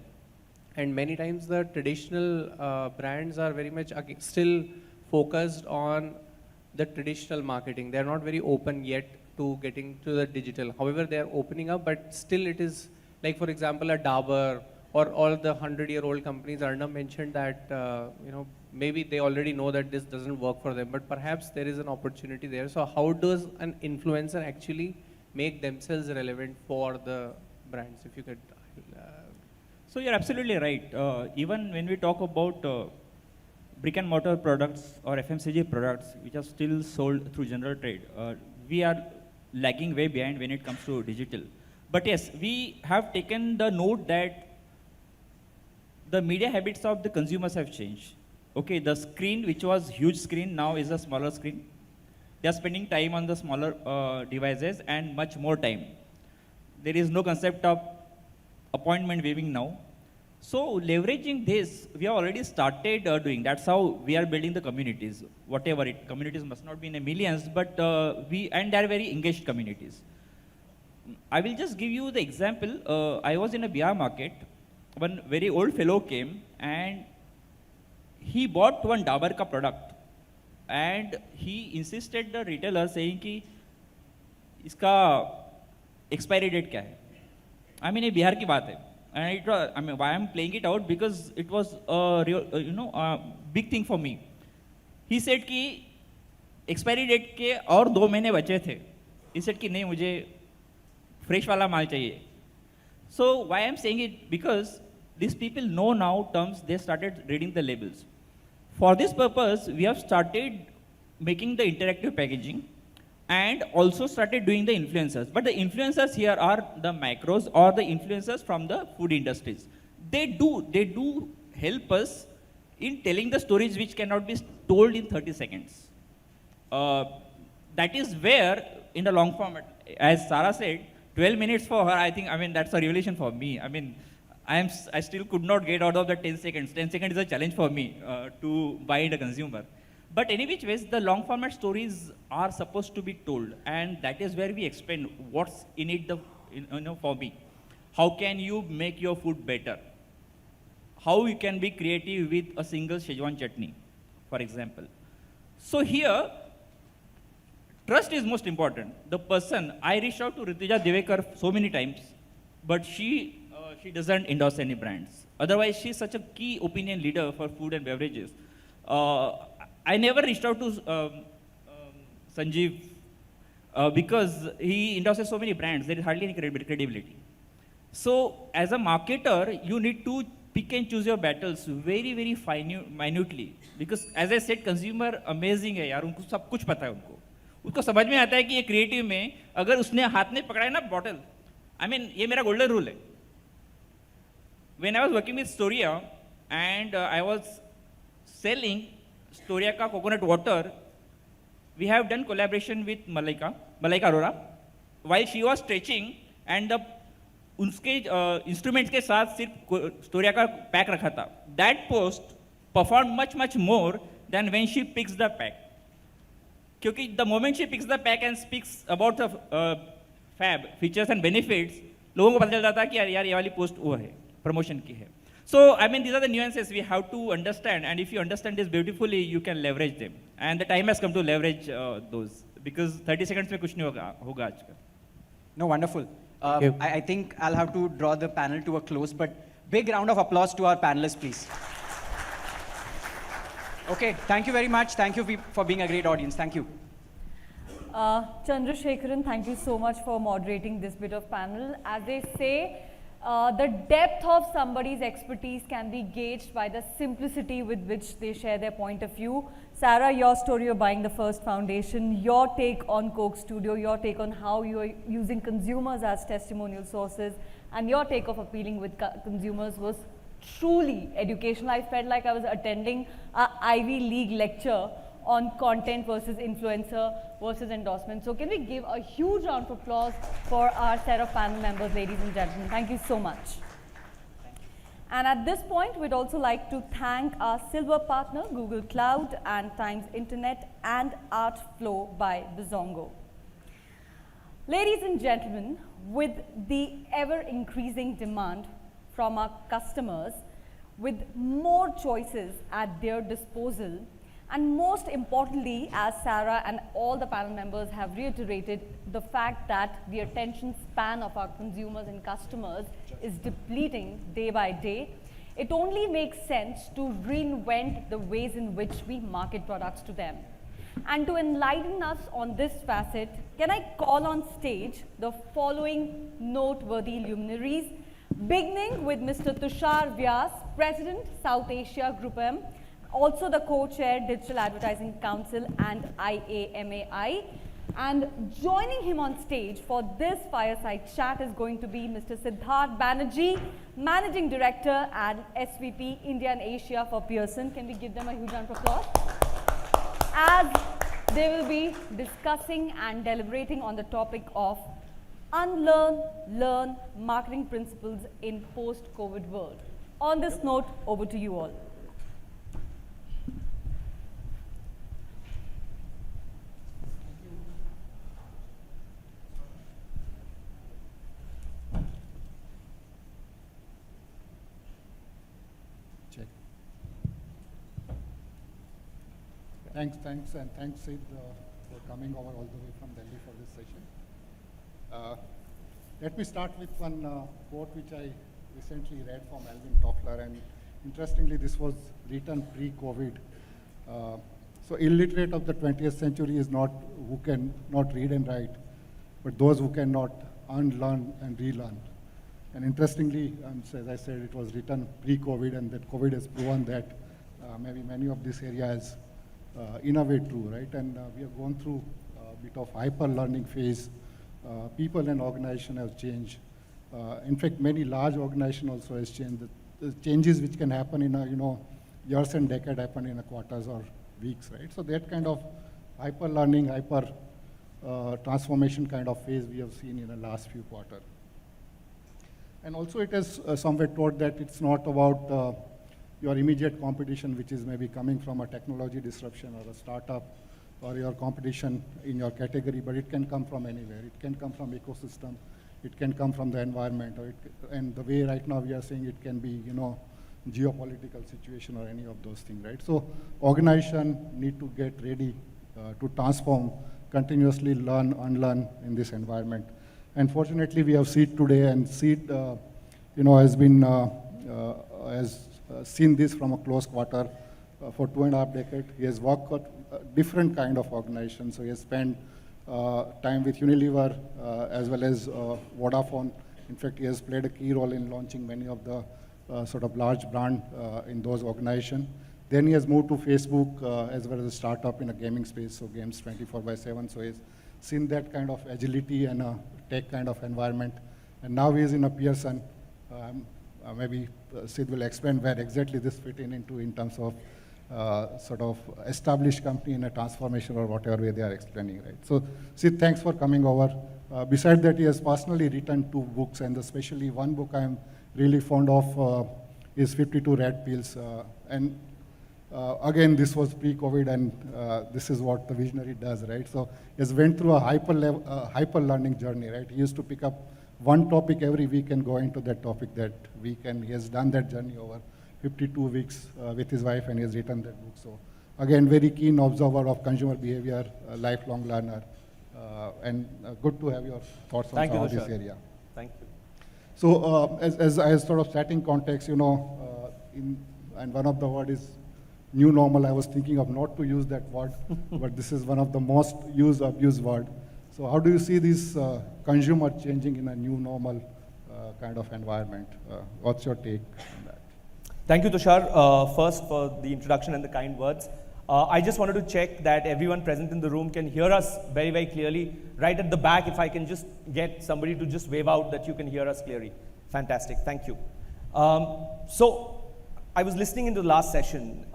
And many times the traditional brands are very much still focused on the traditional marketing. They're not very open yet to getting to the digital. However, they're opening up, but still it is like, for example, a Dabur or all the 100-year-old companies. Arnab mentioned that, you know, maybe they already know that this doesn't work for them, but perhaps there is an opportunity there. So how does an influencer actually make themselves relevant for the brands? If you could. So you're absolutely right. Even when we talk about brick and mortar products or FMCG products, which are still sold through general trade, we are lagging way behind when it comes to digital. But yes, we have taken the note that the media habits of the consumers have changed. Okay, the screen, which was huge screen, now is a smaller screen. They are spending time on the smaller devices and much more time. There is no concept of appointment viewing now. So leveraging this, we have already started doing. That's how we are building the communities. Whatever it, communities must not be in the millions, but and they are very engaged communities. I will just give you the example. I was in a Bihar market. One very old fellow came and he bought one Dabur ka product, and he insisted the retailer saying कि इसका expiry date क्या है? I mean ये बिहार की बात है. And it was, I mean, why I'm playing it out, because it was a real, big thing for me. He said कि expiry date के और 2 महीने बचे थे. He said कि नहीं मुझे fresh वाला माल चाहिए. So why I'm saying it, because these people know now terms, they started reading the labels. For this purpose, we have started making the interactive packaging and also started doing the influencers. But the influencers here are the macros or the influencers from the food industries. They do help us in telling the stories which cannot be told in 30 seconds. That is where, in the long format, as Sarah said, 12 minutes for her, I think, I mean, that's a revelation for me. I mean, I still could not get out of the 10 seconds. 10 seconds is a challenge for me to bind a consumer. But any which ways, the long format stories are supposed to be told, and that is where we explain what's in it for me. How can you make your food better? How you can be creative with a single Szechuan chutney, for example. So here, trust is most important. The person, I reached out to Ritija Devekar so many times, but she doesn't endorse any brands. Otherwise, she's such a key opinion leader for food and beverages. I never reached out to Sanjeev because he endorses so many brands. There is hardly any credibility. So as a marketer, you need to pick and choose your battles very, very minutely. Because as I said, consumer amazing है यार, उनको सब कुछ पता है उनको. उसको समझ में आता है कि ये creative में अगर उसने हाथ में पकड़ा है ना bottle, I mean ये मेरा golden rule है. When I was working with Storia and I was selling Storia ka coconut water, we have done collaboration with Malaika Arora. While she was stretching and the उसके instruments के साथ सिर्फ स्टोरिया का pack रखा था. That post performed much more than when she picks the pack. क्योंकि the moment she picks the pack and speaks about the fab features and benefits, लोगों को पता चल जाता है कि यार ये वाली पोस्ट वो है, प्रमोशन की है. So I mean these are the nuances we have to understand, and if you understand this beautifully, you can leverage them. And the time has come to leverage those, because 30 seconds में कुछ नहीं होगा आज का. No, wonderful. I think I'll have to draw the panel to a close, but big round of applause to our panelists, please. Okay, thank you very much. Thank you for being a great audience. Thank you. Chandrasekharan, thank you so much for moderating this bit of panel. As they say, the depth of somebody's expertise can be gauged by the simplicity with which they share their point of view. Sarah, your story of buying the first foundation, your take on Coke Studio, your take on how you are using consumers as testimonial sources, and your take of appealing with consumers was truly educational. I felt like I was attending an Ivy League lecture on content versus influencer versus endorsement. So can we give a huge round of applause for our set of panel members, ladies and gentlemen. Thank you so much. And at this point, we'd also like to thank our silver partner, Google Cloud and Times Internet, and Artflow by Bizongo. Ladies and gentlemen, with the ever-increasing demand from our customers, with more choices at their disposal, and most importantly, as Sarah and all the panel members have reiterated, the fact that the attention span of our consumers and customers is depleting day by day, it only makes sense to reinvent the ways in which we market products to them. And to enlighten us on this facet, can I call on stage the following noteworthy luminaries, beginning with Mr. Tushar Vyas, President, South Asia Group M, also the co-chair, Digital Advertising Council and IAMAI. And joining him on stage for this fireside chat is going to be Mr. Siddharth Banerjee, Managing Director and SVP India and Asia for Pearson. Can we give them a huge round of applause? As they will be discussing and deliberating on the topic of unlearn, learn marketing principles in post-COVID world. On this note, over to you all. Thanks, and thanks, Sid, for coming over all the way from Delhi for this session. Let me start with one quote which I recently read from Alvin Toffler, and interestingly, this was written pre-COVID. So illiterate of the 20th century is not who can not read and write, but those who cannot unlearn and relearn. And interestingly, as I said, it was written pre-COVID, and that COVID has proven that maybe many of these areas in a way true, right? And we have gone through a bit of hyper-learning phase. People and organization have changed. In fact, many large organization also has changed. The changes which can happen in a, years and decade happen in a quarters or weeks, right? So that kind of hyper-learning, transformation kind of phase we have seen in the last few quarters. And also it has somewhere taught that it's not about your immediate competition, which is maybe coming from a technology disruption or a startup, or your competition in your category, but it can come from anywhere. It can come from ecosystem, it can come from the environment, and the way right now we are saying it can be, geopolitical situation or any of those things, right? So organization need to get ready to transform, continuously learn, unlearn in this environment. And fortunately, we have Seed today, and Seed, has been, has seen this from a close quarter for 2.5 decades. He has worked with different kind of organizations. So he has spent time with Unilever as well as Vodafone. In fact, he has played a key role in launching many of the sort of large brand in those organizations. Then he has moved to Facebook as well as a startup in a gaming space, so games 24/7. So he's seen that kind of agility and a tech kind of environment. And now he is in a Pearson. Maybe Sid will explain where exactly this fit into in terms of sort of established company in a transformation or whatever way they are explaining, right? So, Sid, thanks for coming over. Besides that, he has personally written 2 books, and especially one book I'm really fond of is 52 Red Pills. Again, this was pre-COVID, and this is what the visionary does, right? So he has went through a hyper learning journey, right? He used to pick up one topic every week and go into that topic that week, and he has done that journey over 52 weeks with his wife, and he has written that book. So again, very keen observer of consumer behavior, lifelong learner, and good to have your thoughts on all this area. Thank you. So as I sort of setting context, and one of the word is new normal. I was thinking of not to use that word, but this is one of the most used, abused word. So how do you see this consumer changing in a new normal kind of environment? What's your take on that? Thank you, Tushar, first for the introduction and the kind words. I just wanted to check that everyone present in the room can hear us very, very clearly. Right at the back, if I can just get somebody to just wave out that you can hear us clearly. Fantastic, thank you. So I was listening into the last session,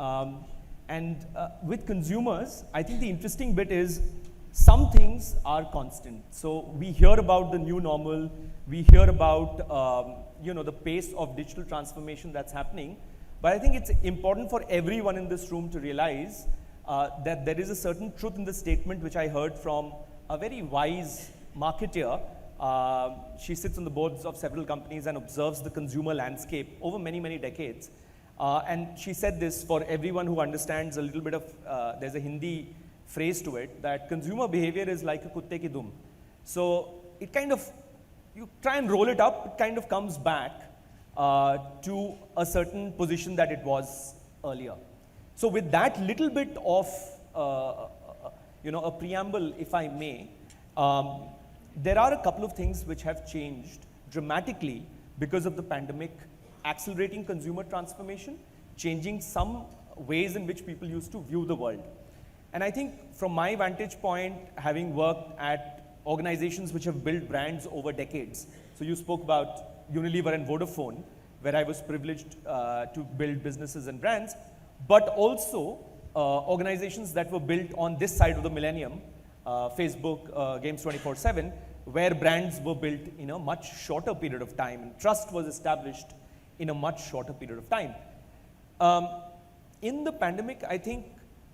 and with consumers, I think the interesting bit is some things are constant. So we hear about the new normal, we hear about the pace of digital transformation that's happening, but I think it's important for everyone in this room to realize that there is a certain truth in the statement which I heard from a very wise marketer. She sits on the boards of several companies and observes the consumer landscape over many, many decades. And she said this for everyone who understands a little bit of, there's a Hindi phrase to it, that consumer behavior is like a kutte ki dum. So it kind of, you try and roll it up, it kind of comes back to a certain position that it was earlier. So with that little bit of, a preamble, if I may, there are a couple of things which have changed dramatically because of the pandemic, accelerating consumer transformation, changing some ways in which people used to view the world. And I think from my vantage point, having worked at organizations which have built brands over decades, so you spoke about Unilever and Vodafone, where I was privileged to build businesses and brands, but also organizations that were built on this side of the millennium, Facebook, Games 24/7, where brands were built in a much shorter period of time, and trust was established in a much shorter period of time. In the pandemic, I think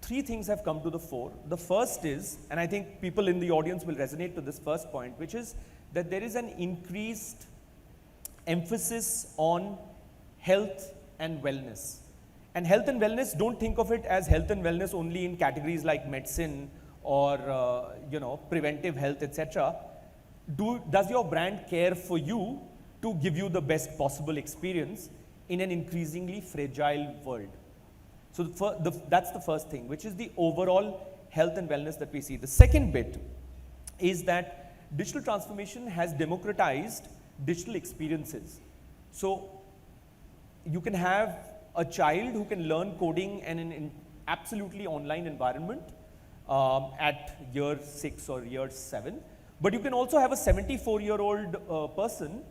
3 things have come to the fore. The first is, and I think people in the audience will resonate to this first point, which is that there is an increased emphasis on health and wellness. And health and wellness, don't think of it as health and wellness only in categories like medicine or preventive health, etc. Does your brand care for you to give you the best possible experience in an increasingly fragile world? So that's the first thing, which is the overall health and wellness that we see. The second bit is that digital transformation has democratized digital experiences. So you can have a child who can learn coding in an absolutely online environment at year 6 or year 7, but you can also have a 74-year-old person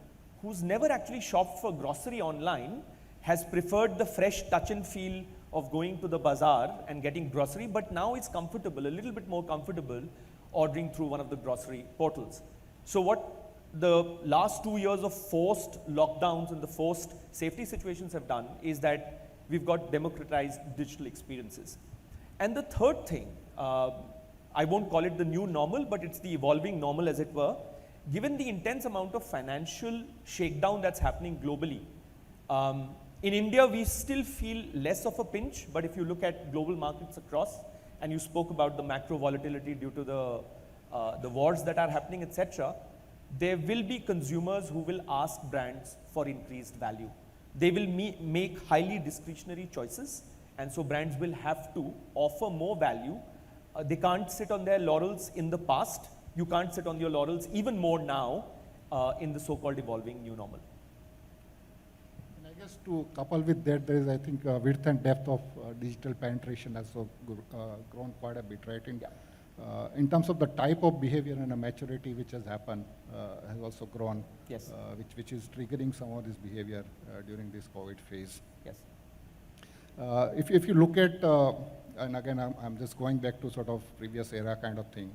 who's never actually shopped for grocery online, has preferred the fresh touch and feel of going to the bazaar and getting grocery, but now it's comfortable, a little bit more comfortable, ordering through one of the grocery portals. So what the last 2 years of forced lockdowns and the forced safety situations have done is that we've got democratized digital experiences. And the third thing, I won't call it the new normal, but it's the evolving normal as it were, given the intense amount of financial shakedown that's happening globally. In India, we still feel less of a pinch, but if you look at global markets across, and you spoke about the macro volatility due to the wars that are happening, etc., there will be consumers who will ask brands for increased value. They will make highly discretionary choices, and so brands will have to offer more value. They can't sit on their laurels in the past. You can't sit on your laurels even more now in the so-called evolving new normal. And I guess to couple with that, there is, I think, width and depth of digital penetration has also grown quite a bit, right? In terms of the type of behavior and a maturity which has happened has also grown, yes. Which is triggering some of this behavior during this COVID phase. Yes. If you look at, and again, I'm just going back to sort of previous era kind of thing,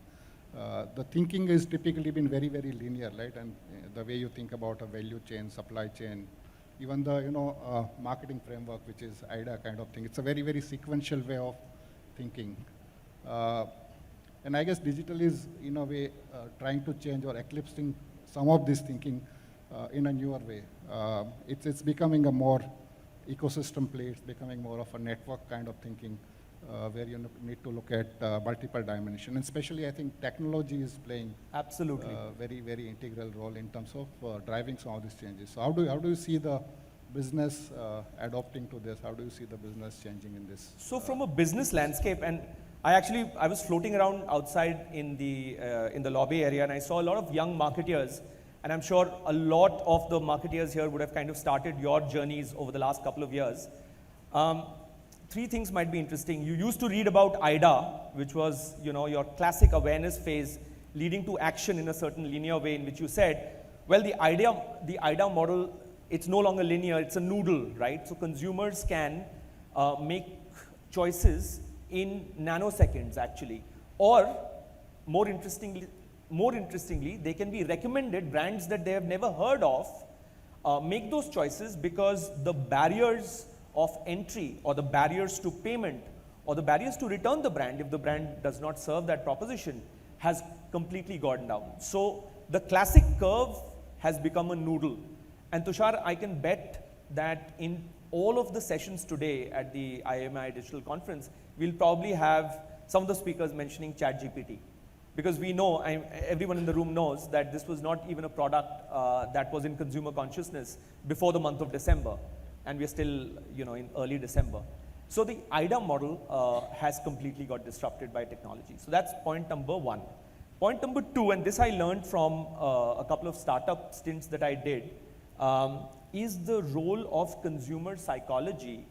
the thinking is typically been very, very linear, right? And the way you think about a value chain, supply chain, even the marketing framework, which is IDA kind of thing, it's a very, very sequential way of thinking. And I guess digital is, in a way, trying to change or eclipsing some of this thinking in a newer way. It's becoming a more ecosystem play, it's becoming more of a network kind of thinking, where you need to look at multiple dimensions. And especially, I think technology is playing absolutely very, very integral role in terms of driving some of these changes. So how do you see the business adopting to this? How do you see the business changing in this? So from a business landscape, and I was floating around outside in the lobby area, and I saw a lot of young marketeers, and I'm sure a lot of the marketeers here would have kind of started your journeys over the last couple of years. Three things might be interesting. You used to read about IDA, which was your classic awareness phase leading to action in a certain linear way, in which you said, well, the IDA model, it's no longer linear, it's a noodle, right? So consumers can make choices in nanoseconds, actually. Or, more interestingly, they can be recommended brands that they have never heard of, make those choices because the barriers of entry or the barriers to payment or the barriers to return the brand if the brand does not serve that proposition has completely gone down. So the classic curve has become a noodle. And Tushar, I can bet that in all of the sessions today at the IAMAI Digital Conference, we'll probably have some of the speakers mentioning ChatGPT. Because we know, everyone in the room knows that this was not even a product that was in consumer consciousness before the month of December. And we're still, in early December. So the IDA model has completely got disrupted by technology. So that's point number one. Point number two, and this I learned from a couple of startup stints that I did, is the role of consumer psychology.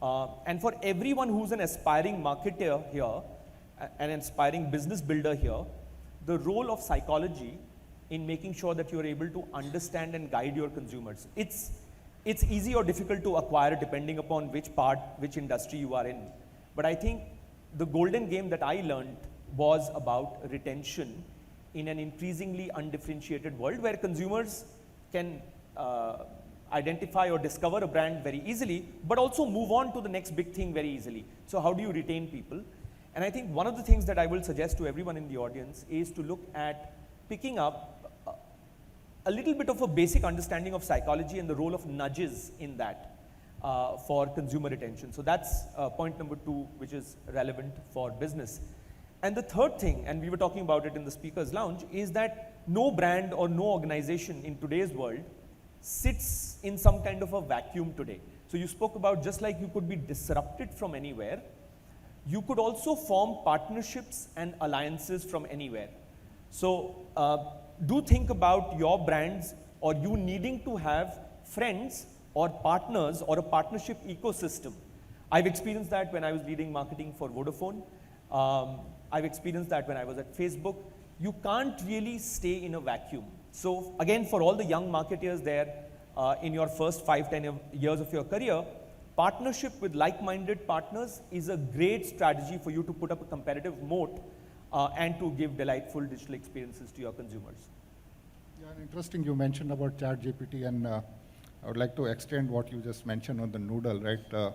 And for everyone who's an aspiring marketer here, an aspiring business builder here, the role of psychology in making sure that you're able to understand and guide your consumers. It's easy or difficult to acquire depending upon which industry you are in. But I think the golden game that I learned was about retention in an increasingly undifferentiated world where consumers can identify or discover a brand very easily, but also move on to the next big thing very easily. So how do you retain people? And I think one of the things that I will suggest to everyone in the audience is to look at picking up a little bit of a basic understanding of psychology and the role of nudges in that for consumer retention. So that's point number two, which is relevant for business. And the third thing, and we were talking about it in the speaker's lounge, is that no brand or no organization in today's world sits in some kind of a vacuum today. So you spoke about just like you could be disrupted from anywhere, you could also form partnerships and alliances from anywhere. So do think about your brands or you needing to have friends or partners or a partnership ecosystem. I've experienced that when I was leading marketing for Vodafone. I've experienced that when I was at Facebook. You can't really stay in a vacuum. So again, for all the young marketeers there, in your first 5-10 years of your career, partnership with like-minded partners is a great strategy for you to put up a competitive moat and to give delightful digital experiences to your consumers. Yeah, and interesting you mentioned about ChatGPT, and I would like to extend what you just mentioned on the noodle, right?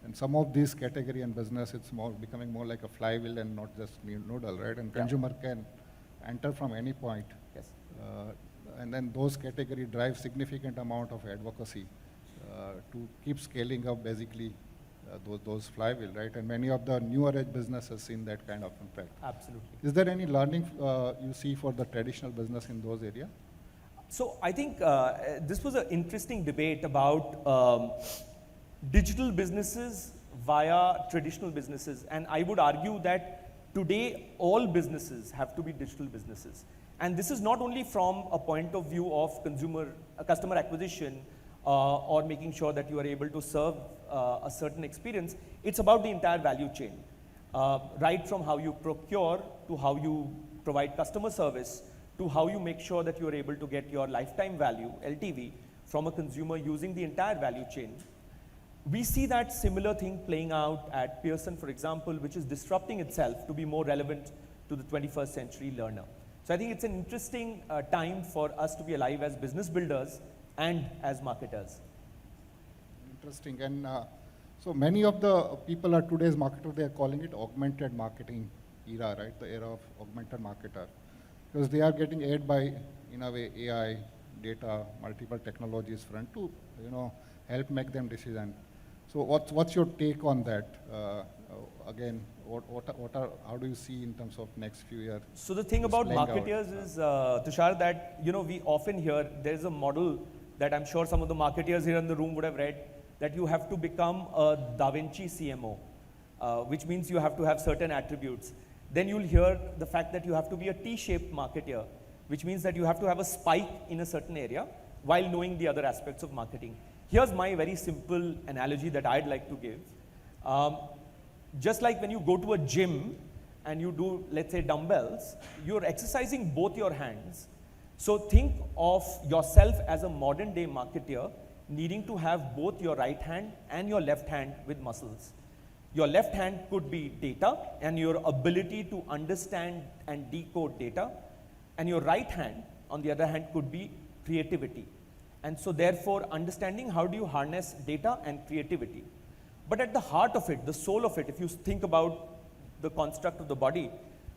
And some of these category and business, it's becoming more like a flywheel and not just noodle, right? And consumer can enter from any point. Yes. And then those category drive significant amount of advocacy to keep scaling up basically those flywheel, right? And many of the newer age businesses seen that kind of impact. Absolutely. Is there any learning you see for the traditional business in those areas? So I think this was an interesting debate about digital businesses via traditional businesses. And I would argue that today all businesses have to be digital businesses. And this is not only from a point of view of customer acquisition or making sure that you are able to serve a certain experience. It's about the entire value chain, right from how you procure to how you provide customer service to how you make sure that you are able to get your lifetime value, LTV, from a consumer using the entire value chain. We see that similar thing playing out at Pearson, for example, which is disrupting itself to be more relevant to the 21st century learner. So I think it's an interesting time for us to be alive as business builders and as marketers. Interesting. And so many of the people are today's marketer, they are calling it augmented marketing era, right? The era of augmented marketer. Because they are getting aided by, in a way, AI, data, multiple technologies front to, help make them decision. So what's your take on that? Again, how do you see in terms of next few years? So the thing about marketers is, Tushar, that we often hear there's a model that I'm sure some of the marketers here in the room would have read, that you have to become a Da Vinci CMO, which means you have to have certain attributes. Then you'll hear the fact that you have to be a T-shaped marketer, which means that you have to have a spike in a certain area while knowing the other aspects of marketing. Here's my very simple analogy that I'd like to give. Just like when you go to a gym and you do, let's say, dumbbells, you're exercising both your hands. So think of yourself as a modern day marketer needing to have both your right hand and your left hand with muscles. Your left hand could be data and your ability to understand and decode data, and your right hand, on the other hand, could be creativity. And so therefore, understanding how do you harness data and creativity. But at the heart of it, the soul of it, if you think about the construct of the body,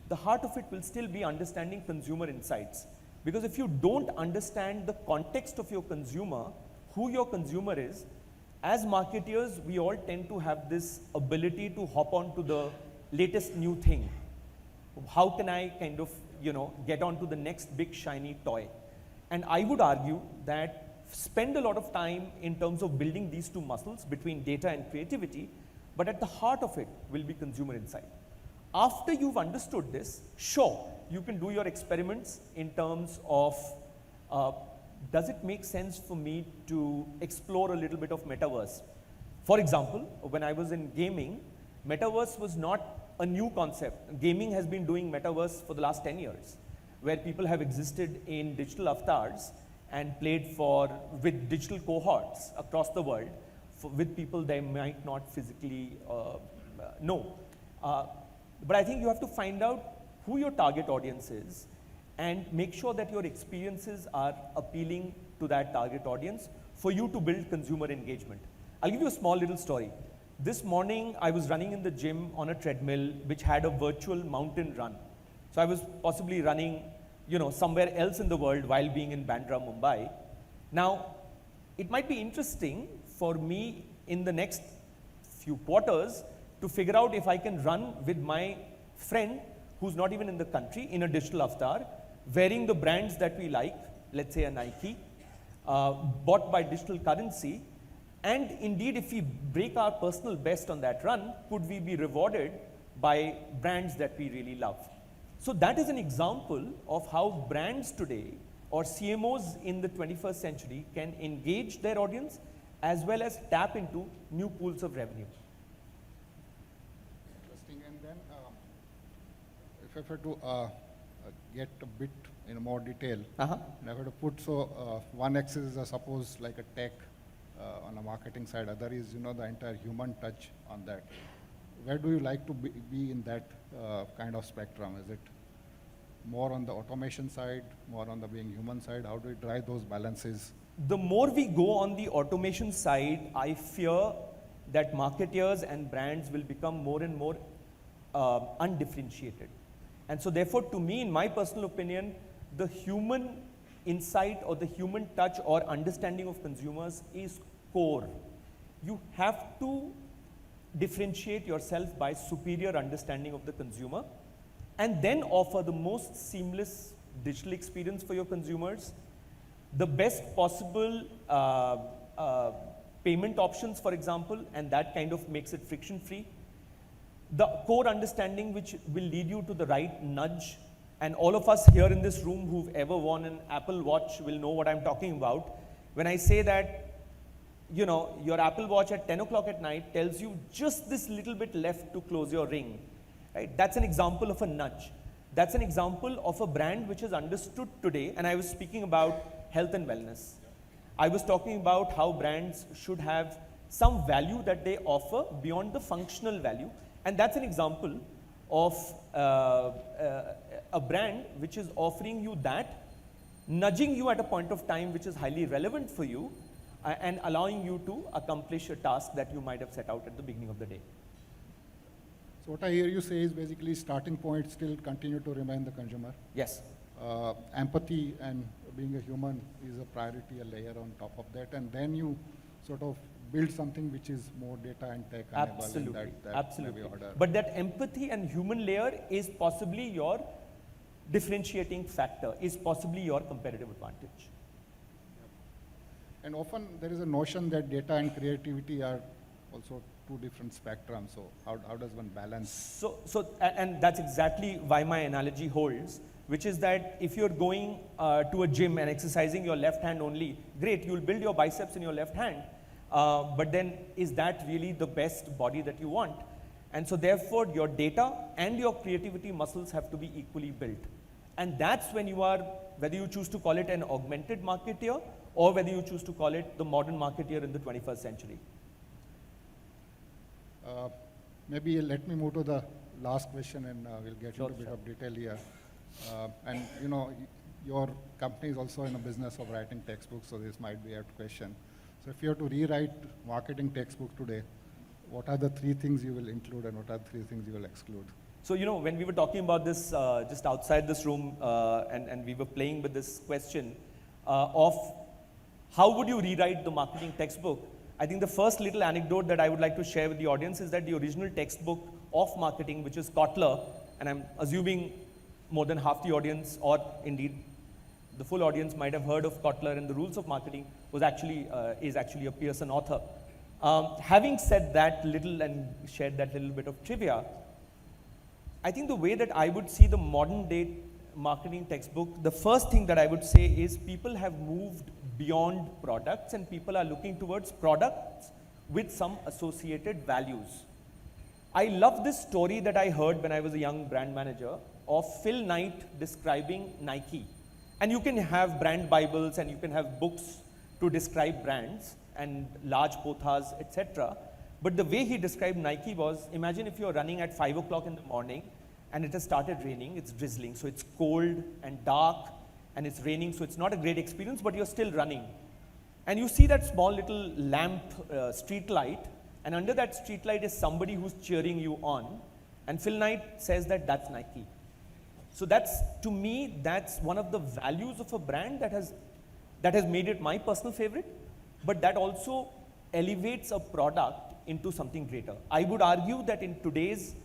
the heart of it will still be understanding consumer insights. Because if you don't understand the context of your consumer, who your consumer is, as marketers, we all tend to have this ability to hop onto the latest new thing. How can I kind of, get onto the next big shiny toy? And I would argue that spend a lot of time in terms of building these two muscles between data and creativity, but at the heart of it will be consumer insight. After you've understood this, sure, you can do your experiments in terms of, does it make sense for me to explore a little bit of Metaverse? For example, when I was in gaming, Metaverse was not a new concept. Gaming has been doing Metaverse for the last 10 years, where people have existed in digital avatars and played with digital cohorts across the world with people they might not physically know. But I think you have to find out who your target audience is and make sure that your experiences are appealing to that target audience for you to build consumer engagement. I'll give you a small little story. This morning, I was running in the gym on a treadmill which had a virtual mountain run. So I was possibly running somewhere else in the world while being in Bandra, Mumbai. Now, it might be interesting for me in the next few quarters to figure out if I can run with my friend who's not even in the country in a digital avatar, wearing the brands that we like, let's say a Nike, bought by digital currency, and indeed if we break our personal best on that run, could we be rewarded by brands that we really love? So that is an example of how brands today or CMOs in the 21st century can engage their audience as well as tap into new pools of revenue. Interesting. And then if I were to get a bit in more detail, and I were to put, one axis is suppose like a tech on a marketing side, other is the entire human touch on that. Where do you like to be in that kind of spectrum? Is it more on the automation side, more on the being human side? How do you drive those balances? The more we go on the automation side, I fear that marketers and brands will become more and more undifferentiated. And so therefore, to me, in my personal opinion, the human insight or the human touch or understanding of consumers is core. You have to differentiate yourself by superior understanding of the consumer and then offer the most seamless digital experience for your consumers, the best possible payment options, for example, and that kind of makes it friction-free. The core understanding which will lead you to the right nudge, and all of us here in this room who've ever worn an Apple Watch will know what I'm talking about. When I say that, your Apple Watch at 10 o'clock at night tells you just this little bit left to close your ring, right? That's an example of a nudge. That's an example of a brand which is understood today, and I was speaking about health and wellness. I was talking about how brands should have some value that they offer beyond the functional value. And that's an example of a brand which is offering you that, nudging you at a point of time which is highly relevant for you, and allowing you to accomplish a task that you might have set out at the beginning of the day. So what I hear you say is basically starting point still continue to remain the consumer. Yes. Empathy and being a human is a priority, a layer on top of that, and then you sort of build something which is more data and tech enabled. Absolutely, that absolutely. maybe order. But that empathy and human layer is possibly your differentiating factor, is possibly your competitive advantage. And often there is a notion that data and creativity are also two different spectrums. So how does one balance? And that's exactly why my analogy holds, which is that if you're going to a gym and exercising your left hand only, great, you'll build your biceps in your left hand. But then is that really the best body that you want? And so therefore your data and your creativity muscles have to be equally built. And that's when you are, whether you choose to call it an augmented marketeer or whether you choose to call it the modern marketeer in the 21st century. Maybe let me move to the last question, and we'll get into a bit of detail here. And you know, your company is also in a business of writing textbooks, so this might be a question. So if you have to rewrite marketing textbook today, what are the 3 things you will include and what are the 3 things you will exclude? So, you know, when we were talking about this just outside this room and we were playing with this question of how would you rewrite the marketing textbook, I think the first little anecdote that I would like to share with the audience is that the original textbook of marketing, which is Kotler, and I'm assuming more than half the audience, or indeed the full audience, might have heard of Kotler and the rules of marketing, was actually is actually a Pearson author. Having said that little and shared that little bit of trivia, I think the way that I would see the modern day marketing textbook, the first thing that I would say is people have moved beyond products and people are looking towards products with some associated values. I love this story that I heard when I was a young brand manager of Phil Knight describing Nike. And you can have brand Bibles and you can have books to describe brands and large pothas, etc. But the way he described Nike was, imagine if you're running at 5 o'clock in the morning and it has started raining, it's drizzling, so it's cold and dark and it's raining, so it's not a great experience, but you're still running. And you see that small little lamp street light, and under that street light is somebody who's cheering you on, and Phil Knight says that that's Nike. So that's, to me, that's one of the values of a brand that has made it my personal favorite, but that also elevates a product into something greater. I would argue that in today's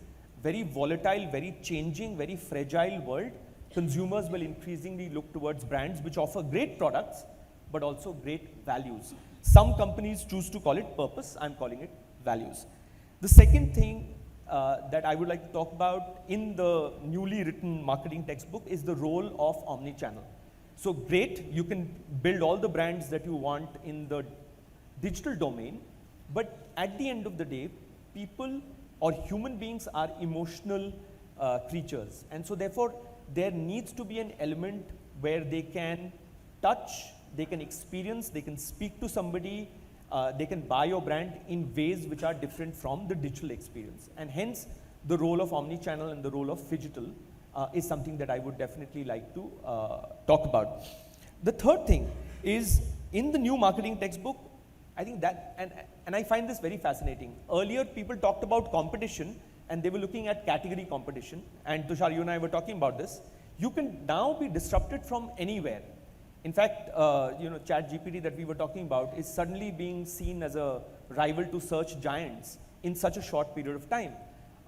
very volatile, very changing, very fragile world, consumers will increasingly look towards brands which offer great products, but also great values. Some companies choose to call it purpose, I'm calling it values. The second thing that I would like to talk about in the newly written marketing textbook is the role of omnichannel. So great, you can build all the brands that you want in the digital domain, but at the end of the day, people or human beings are emotional creatures. And so therefore, there needs to be an element where they can touch, they can experience, they can speak to somebody, they can buy your brand in ways which are different from the digital experience. And hence, the role of omnichannel and the role of phygital is something that I would definitely like to talk about. The third thing is, in the new marketing textbook, I think that, and I find this very fascinating. Earlier, people talked about competition, and they were looking at category competition, and Tushar, you and I were talking about this. You can now be disrupted from anywhere. In fact, you know, ChatGPT that we were talking about is suddenly being seen as a rival to search giants in such a short period of time.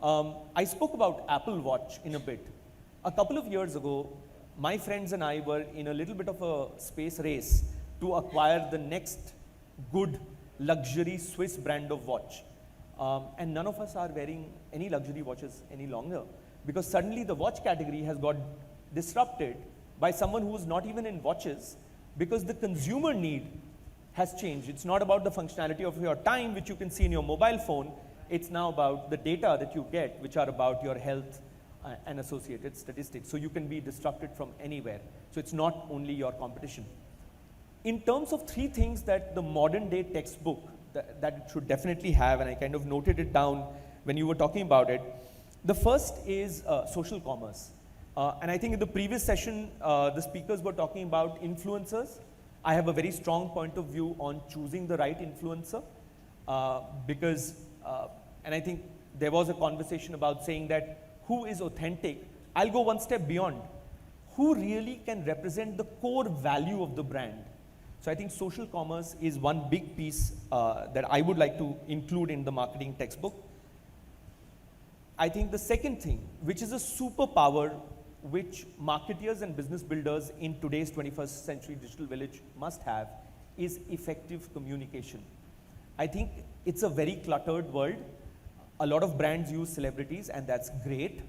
I spoke about Apple Watch in a bit. A couple of years ago, my friends and I were in a little bit of a space race to acquire the next good luxury Swiss brand of watch. And none of us are wearing any luxury watches any longer, because suddenly the watch category has got disrupted by someone who is not even in watches, because the consumer need has changed. It's not about the functionality of your time, which you can see in your mobile phone. It's now about the data that you get, which are about your health and associated statistics. So you can be disrupted from anywhere. So it's not only your competition. In terms of 3 things that the modern day textbook that it should definitely have, and I kind of noted it down when you were talking about it. The first is social commerce. And I think in the previous session, the speakers were talking about influencers. I have a very strong point of view on choosing the right influencer because, and I think there was a conversation about saying that who is authentic. I'll go one step beyond. Who really can represent the core value of the brand? So I think social commerce is one big piece that I would like to include in the marketing textbook. I think the second thing, which is a superpower which marketeers and business builders in today's 21st century digital village must have, is effective communication. I think it's a very cluttered world. A lot of brands use celebrities, and that's great.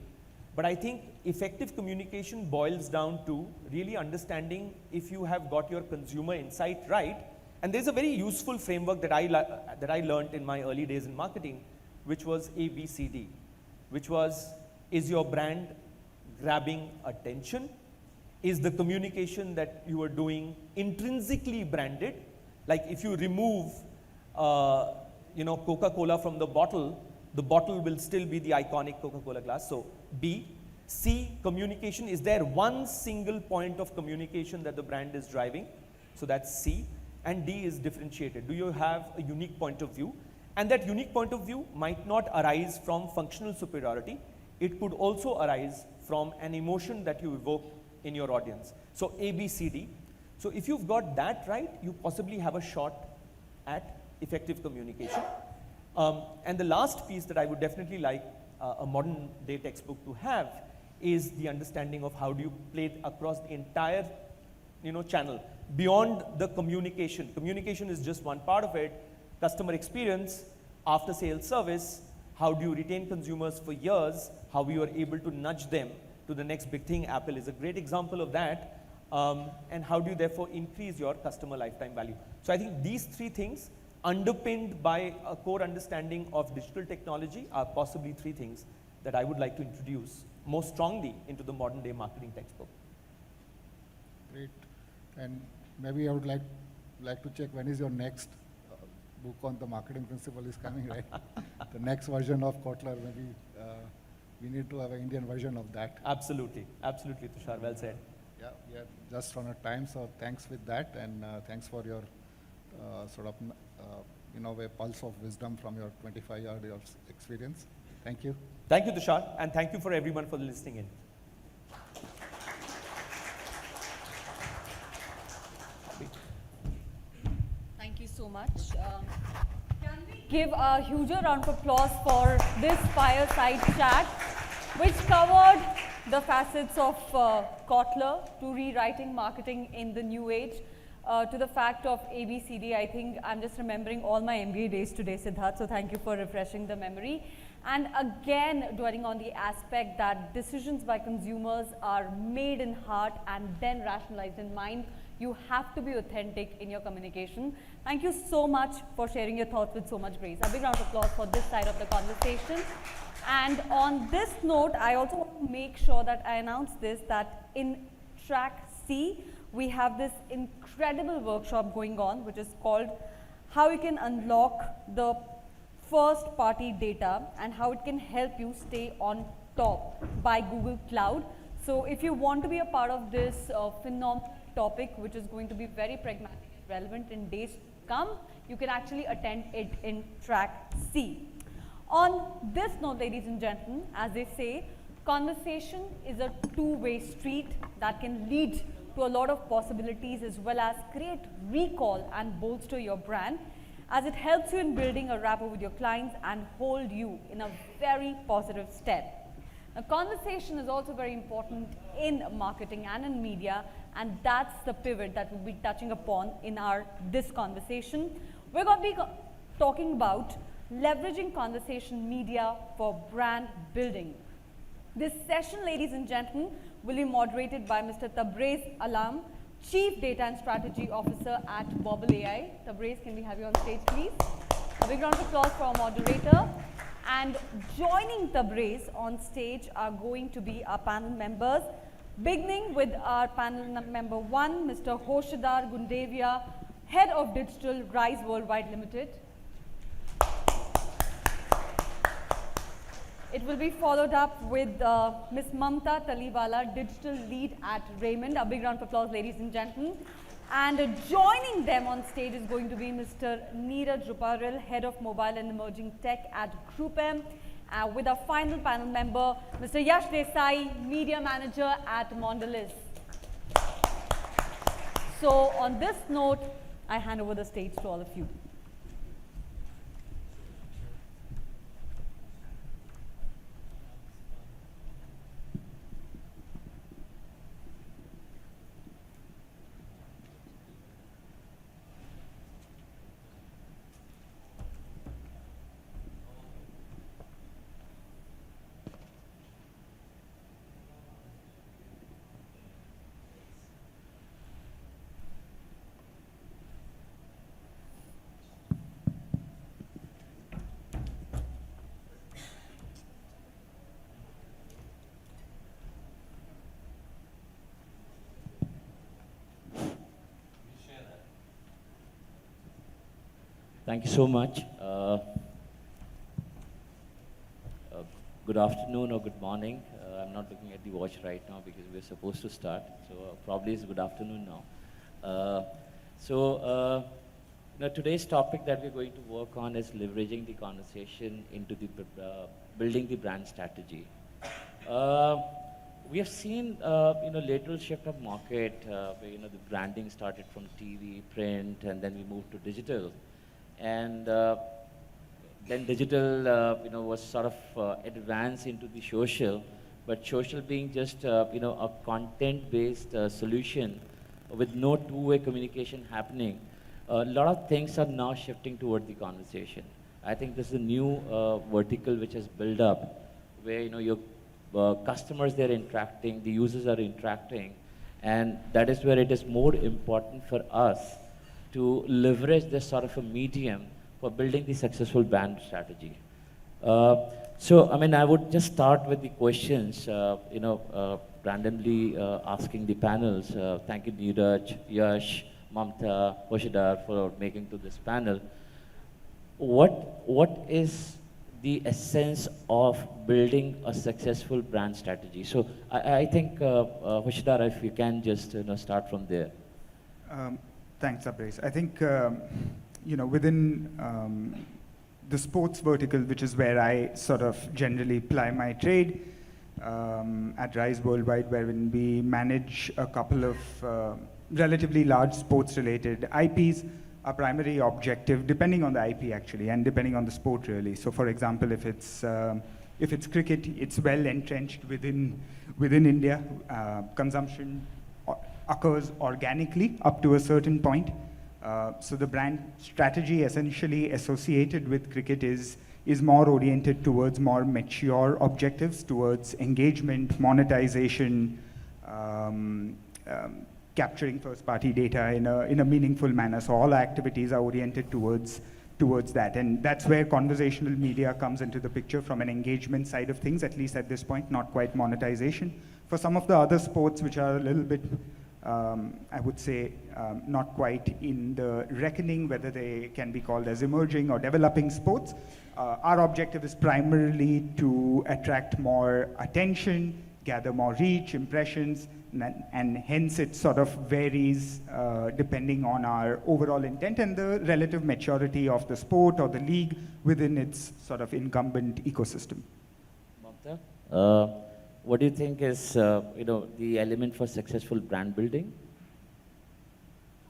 But I think effective communication boils down to really understanding if you have got your consumer insight right. And there's a very useful framework that I learned in my early days in marketing, which was ABCD, which was, is your brand grabbing attention? Is the communication that you are doing intrinsically branded? Like if you remove, Coca-Cola from the bottle will still be the iconic Coca-Cola glass. So B. C, communication. Is there one single point of communication that the brand is driving? So that's C. And D is differentiated. Do you have a unique point of view? And that unique point of view might not arise from functional superiority. It could also arise from an emotion that you evoke in your audience. So A, B, C, D. So if you've got that right, you possibly have a shot at effective communication. And the last piece that I would definitely like a modern day textbook to have is the understanding of how do you play it across the entire channel beyond the communication. Communication is just one part of it. Customer experience, after sales service, how do you retain consumers for years, how you are able to nudge them to the next big thing. Apple is a great example of that. And how do you therefore increase your customer lifetime value? So I think these three things, underpinned by a core understanding of digital technology, are possibly three things that I would like to introduce more strongly into the modern day marketing textbook. Great. And maybe I would like to check, when is your next book on the marketing principle is coming, right? The next version of Kotler, maybe we need to have an Indian version of that. Absolutely, absolutely, Tushar, well said. Yeah, we are just on a time, so thanks with that, and thanks for your a pulse of wisdom from your 25 years experience. Thank you. Thank you, Tushar, and thank you for everyone for listening in. Thank you so much. Can we give a huge round of applause for this fireside chat, which covered the facets of Kotler to rewriting marketing in the new age, to the fact of ABCD. I think I'm just remembering all my MBA days today, Siddharth, so thank you for refreshing the memory. And again, dwelling on the aspect that decisions by consumers are made in heart and then rationalized in mind. You have to be authentic in your communication. Thank you so much for sharing your thoughts with so much grace. A big round of applause for this side of the conversation. And on this note, I also want to make sure that I announce this, that in track C, we have this incredible workshop going on, which is called How You Can Unlock the First Party Data and How It Can Help You Stay on Top by Google Cloud. So if you want to be a part of this phenomenal topic, which is going to be very pragmatic and relevant in days to come, you can actually attend it in track C. On this note, ladies and gentlemen, as they say, conversation is a two-way street that can lead to a lot of possibilities as well as create recall and bolster your brand, as it helps you in building a rapport with your clients and hold you in a very positive stead. Now, conversation is also very important in marketing and in media, and that's the pivot that we'll be touching upon in this conversation. We're going to be talking about leveraging conversation media for brand building. This session, ladies and gentlemen, will be moderated by Mr. Tabrez Alam, Chief Data and Strategy Officer at Bobble AI. Tabrez, can we have you on stage, please? A big round of applause for our moderator. And joining Tabrez on stage are going to be our panel members, beginning with our panel member 1, Mr. Hoshadar Gundevia, Head of Digital, Rise Worldwide Limited. It will be followed up with Ms. Mamta Taliwala, Digital Lead at Raymond. A big round of applause, ladies and gentlemen. And joining them on stage is going to be Mr. Neeraj Ruparil, Head of Mobile and Emerging Tech at Group M. With our final panel member, Mr. Yash Desai, Media Manager at Mondelez. So on this note, I hand over the stage to all of you. Thank you so much. Good afternoon or good morning. I'm not looking at the watch right now because we're supposed to start. So probably it's good afternoon now. Today's topic that we're going to work on is leveraging the conversation into the building the brand strategy. We have seen lateral shift of market where the branding started from TV, print, and then we moved to digital. And then digital, was sort of advanced into the social, but social being just, a content-based solution with no two-way communication happening. A lot of things are now shifting toward the conversation. I think this is a new vertical which has built up, where your customers, they're interacting, the users are interacting, and that is where it is more important for us to leverage this sort of a medium for building the successful brand strategy. I would just start with the questions, randomly asking the panels. Thank you, Neeraj, Yash, Mamta, Hoshidar for making to this panel. What is the essence of building a successful brand strategy? So I think, Hoshidar, if you can just start from there. Thanks, Abresh. I think, within the sports vertical, which is where I sort of generally ply my trade, at Rise Worldwide, wherein we manage a couple of relatively large sports-related IPs. Our primary objective, depending on the IP actually, and depending on the sport really. So for example, if it's cricket, it's well entrenched within India. Consumption occurs organically up to a certain point. So the brand strategy essentially associated with cricket is more oriented towards more mature objectives, towards engagement, monetization, capturing first-party data in a meaningful manner. So all activities are oriented towards that. And that's where conversational media comes into the picture from an engagement side of things, at least at this point, not quite monetization. For some of the other sports which are a little bit I would say, not quite in the reckoning, whether they can be called as emerging or developing sports. Our objective is primarily to attract more attention, gather more reach, impressions, and hence it sort of varies depending on our overall intent and the relative maturity of the sport or the league within its sort of incumbent ecosystem. Mamta? What do you think is, the element for successful brand building?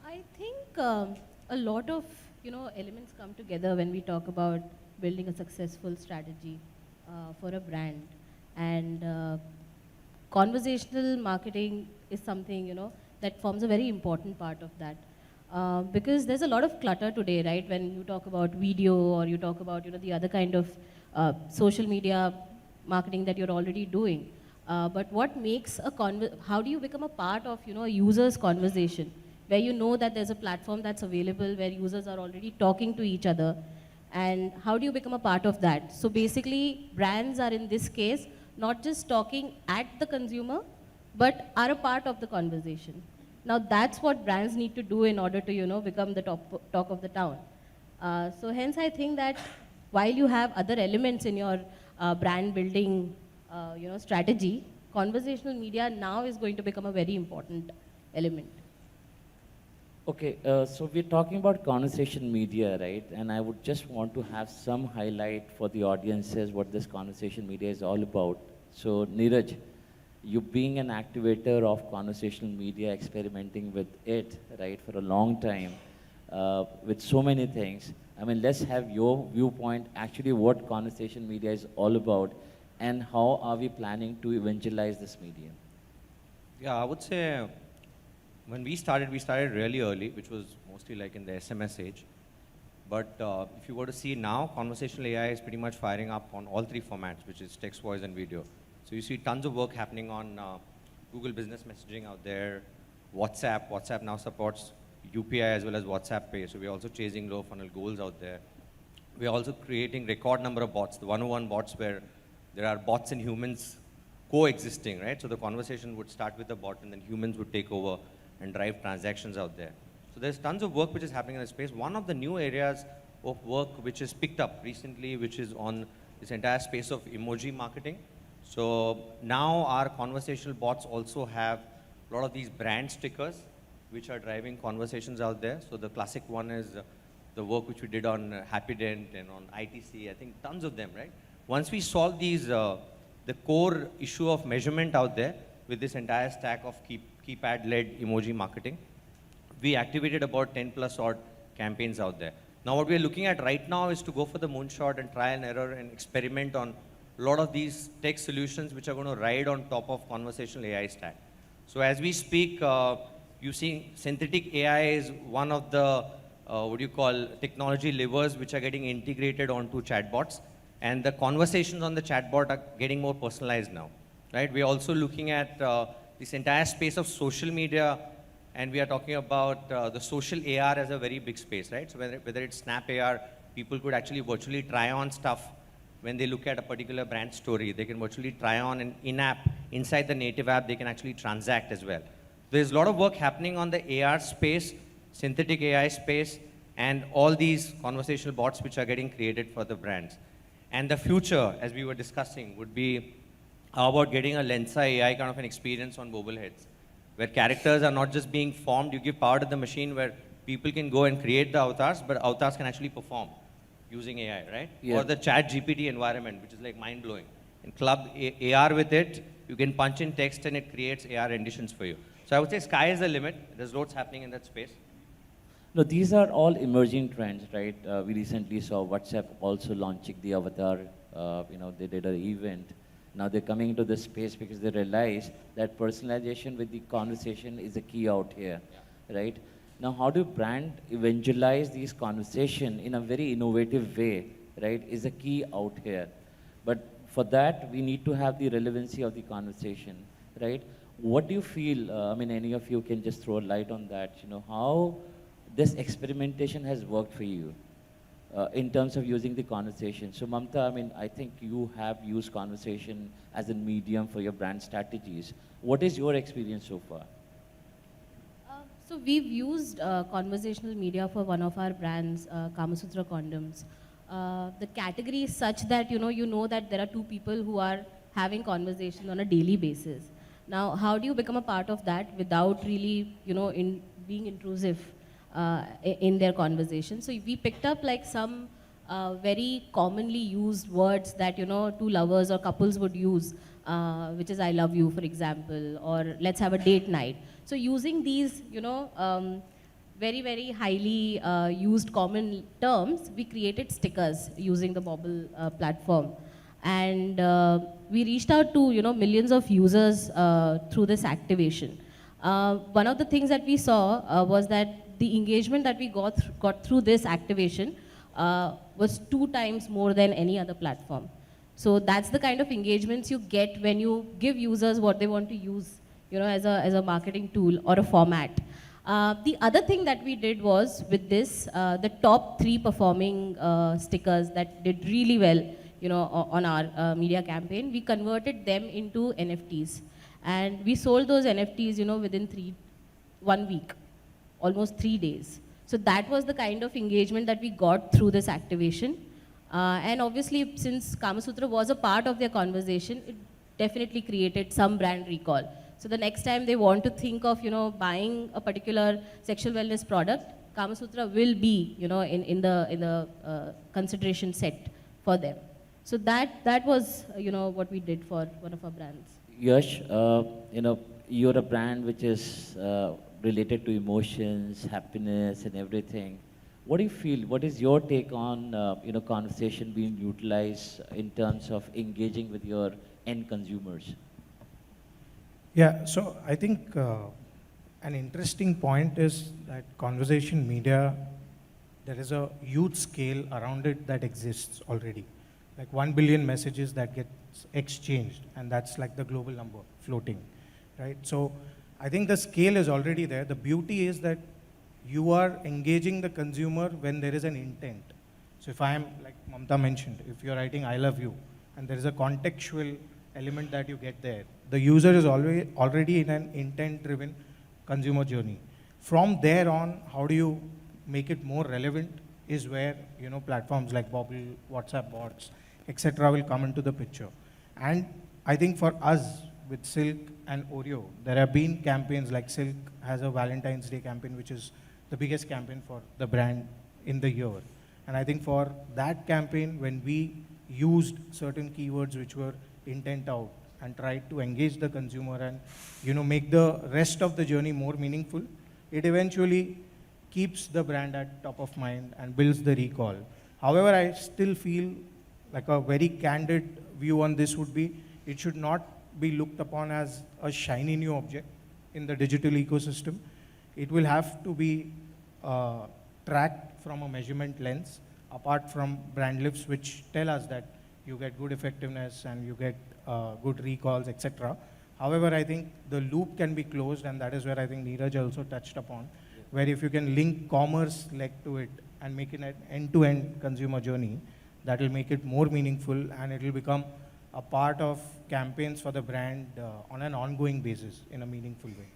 I think a lot of, elements come together when we talk about building a successful strategy for a brand. And conversational marketing is something, that forms a very important part of that. Because there's a lot of clutter today, right? When you talk about video or you talk about, the other kind of social media marketing that you're already doing. But what makes how do you become a part of, a user's conversation, where you know that there's a platform that's available where users are already talking to each other, and how do you become a part of that? So basically, brands are in this case, not just talking at the consumer, but are a part of the conversation. Now that's what brands need to do in order to, become the talk of the town. So hence I think that while you have other elements in your brand building strategy, conversational media now is going to become a very important element. Okay, so we're talking about conversation media, right? And I would just want to have some highlight for the audiences what this conversation media is all about. So Neeraj, you being an activator of conversational media, experimenting with it, right, for a long time, with so many things. I mean, let's have your viewpoint, actually what conversation media is all about, and how are we planning to evangelize this medium? Yeah, I would say when we started really early, which was mostly like in the SMS age. But if you were to see now, conversational AI is pretty much firing up on all three formats, which is text, voice, and video. So you see tons of work happening on Google Business Messaging out there, WhatsApp. WhatsApp now supports UPI as well as WhatsApp Pay. So we're also chasing low funnel goals out there. We're also creating record number of bots, the 101 bots where there are bots and humans coexisting, right? So the conversation would start with a bot and then humans would take over and drive transactions out there. So there's tons of work which is happening in the space. One of the new areas of work which is picked up recently, which is on this entire space of emoji marketing. So now our conversational bots also have a lot of these brand stickers which are driving conversations out there. So the classic one is the work which we did on Happydent and on ITC, I think tons of them, right? Once we solve these, the core issue of measurement out there with this entire stack of keypad-led emoji marketing, we activated about 10 plus odd campaigns out there. Now what we're looking at right now is to go for the moonshot and try and error and experiment on a lot of these tech solutions which are going to ride on top of conversational AI stack. So as we speak, you see synthetic AI is one of the, technology levers which are getting integrated onto chatbots. And the conversations on the chatbot are getting more personalized now, right? We're also looking at this entire space of social media, and we are talking about the social AR as a very big space, right? So whether it's Snap AR, people could actually virtually try on stuff when they look at a particular brand story. They can virtually try on an in-app, inside the native app, they can actually transact as well. There's a lot of work happening on the AR space, synthetic AI space, and all these conversational bots which are getting created for the brands. And the future, as we were discussing, would be how about getting a Lensa AI kind of an experience on mobile heads, where characters are not just being formed, you give power to the machine where people can go and create the avatars, but avatars can actually perform using AI, right? Yeah. Or the chat GPT environment, which is like mind-blowing. And club AR with it, you can punch in text and it creates AR renditions for you. So I would say sky is the limit. There's loads happening in that space. No, these are all emerging trends, right? We recently saw WhatsApp also launching the avatar. They did an event. Now they're coming into this space because they realize that personalization with the conversation is a key out here, right? Now, how do brand evangelize these conversation in a very innovative way, right, is a key out here. But for that, we need to have the relevancy of the conversation, right? What do you feel, any of you can just throw a light on that, how this experimentation has worked for you in terms of using the conversation. So Mamta, I think you have used conversation as a medium for your brand strategies. What is your experience so far? So we've used conversational media for one of our brands, Kama Sutra condoms. The category is such that you know that there are two people who are having conversation on a daily basis. Now, how do you become a part of that without really, being intrusive in their conversation? So we picked up like some very commonly used words that two lovers or couples would use, which is "I love you," for example, or "let's have a date night." So using these, very, very highly used common terms, we created stickers using the Bobble platform. And we reached out to, millions of users through this activation. One of the things that we saw was that the engagement that we got through this activation was 2 times more than any other platform. So that's the kind of engagements you get when you give users what they want to use, as a marketing tool or a format. The other thing that we did was with this, the top 3 performing stickers that did really well, on our media campaign, we converted them into NFTs. And we sold those NFTs, within 1 week, almost 3 days. So that was the kind of engagement that we got through this activation. And obviously, since Kama Sutra was a part of their conversation, it definitely created some brand recall. So the next time they want to think of, buying a particular sexual wellness product, Kama Sutra will be, in the consideration set for them. So that was, what we did for one of our brands. Yash, you're a brand which is related to emotions, happiness, and everything. What do you feel? What is your take on conversation being utilized in terms of engaging with your end consumers? Yeah, so I think an interesting point is that conversation media, there is a huge scale around it that exists already. Like 1 billion messages that gets exchanged, and that's like the global number floating, right? So I think the scale is already there. The beauty is that you are engaging the consumer when there is an intent. So if I am, like Mamta mentioned, if you're writing I love you, and there is a contextual element that you get there, the user is already in an intent-driven consumer journey. From there on, how do you make it more relevant is where, platforms like Bobble, WhatsApp bots, etc. will come into the picture. And I think for us, with Silk and Oreo, there have been campaigns like Silk has a Valentine's Day campaign, which is the biggest campaign for the brand in the year. And I think for that campaign, when we used certain keywords which were intent out and tried to engage the consumer and make the rest of the journey more meaningful, it eventually keeps the brand at top of mind and builds the recall. However, I still feel like a very candid view on this would be, it should not be looked upon as a shiny new object in the digital ecosystem. It will have to be tracked from a measurement lens, apart from brand lifts, which tell us that you get good effectiveness and you get good recalls, etc. However, I think the loop can be closed, and that is where I think Neeraj also touched upon, where if you can link commerce leg to it and make it an end-to-end consumer journey, that will make it more meaningful, and it will become a part of campaigns for the brand on an ongoing basis in a meaningful way.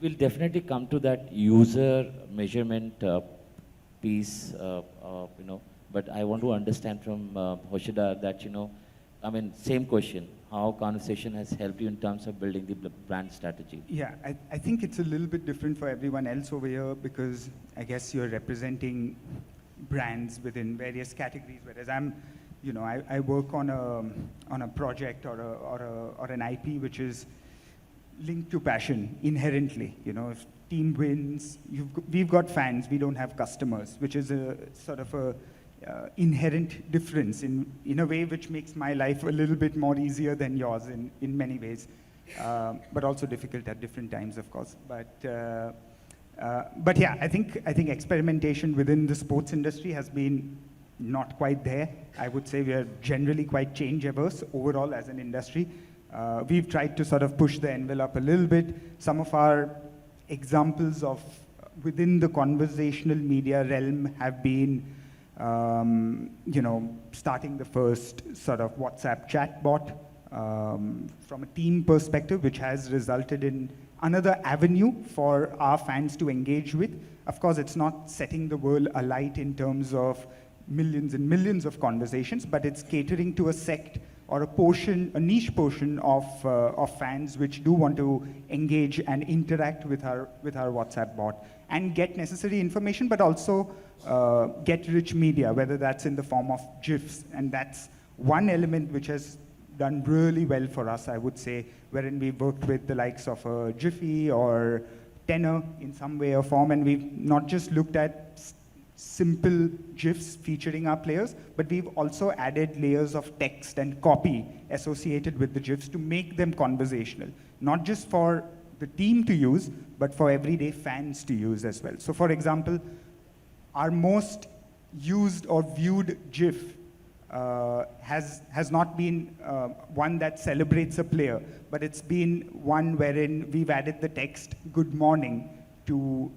We'll definitely come to that user measurement piece, but I want to understand from Hoshida that, same question, how conversation has helped you in terms of building the brand strategy? Yeah, I think it's a little bit different for everyone else over here because I guess you're representing brands within various categories, whereas I work on a project or an IP which is linked to passion inherently. If team wins, we've got fans, we don't have customers, which is a sort of a inherent difference in a way which makes my life a little bit more easier than yours in many ways, but also difficult at different times, of course. But yeah, I think experimentation within the sports industry has been not quite there. I would say we are generally quite change averse overall as an industry. We've tried to sort of push the envelope a little bit. Some of our examples of within the conversational media realm have been, starting the first sort of WhatsApp chatbot from a team perspective, which has resulted in another avenue for our fans to engage with. Of course, it's not setting the world alight in terms of millions and millions of conversations, but it's catering to a sect or a niche portion of fans which do want to engage and interact with our WhatsApp bot and get necessary information, but also get rich media, whether that's in the form of GIFs. And that's one element which has done really well for us, I would say, wherein we've worked with the likes of Jiffy or Tenor in some way or form, and we've not just looked at simple GIFs featuring our players, but we've also added layers of text and copy associated with the GIFs to make them conversational, not just for the team to use, but for everyday fans to use as well. So for example, our most used or viewed GIF has not been one that celebrates a player, but it's been one wherein we've added the text "Good morning" to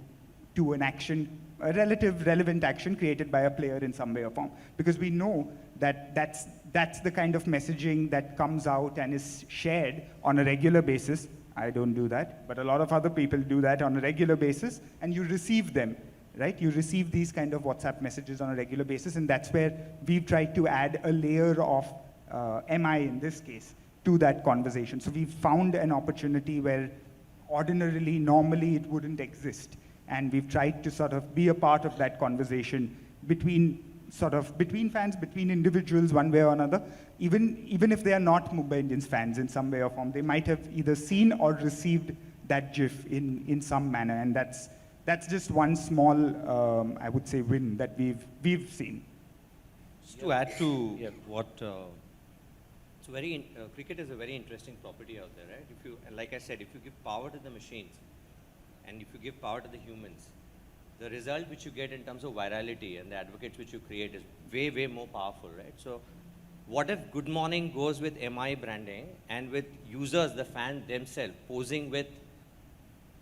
an action, a relevant action created by a player in some way or form, because we know that that's the kind of messaging that comes out and is shared on a regular basis. I don't do that, but a lot of other people do that on a regular basis, and you receive them right? You receive these kind of WhatsApp messages on a regular basis, and that's where we've tried to add a layer of MI in this case to that conversation. So we've found an opportunity where ordinarily, normally it wouldn't exist. And we've tried to sort of be a part of that conversation between fans, between individuals, one way or another. Even if they are not Mumbai Indians fans in some way or form, they might have either seen or received that GIF in some manner. And that's just one small, I would say, win that we've seen. Just to add to what, cricket is a very interesting property out there, right? If you, like I said, if you give power to the machines and if you give power to the humans, the result which you get in terms of virality and the advocates which you create is way, way more powerful, right? So what if Good Morning goes with MI branding and with users, the fans themselves, posing with,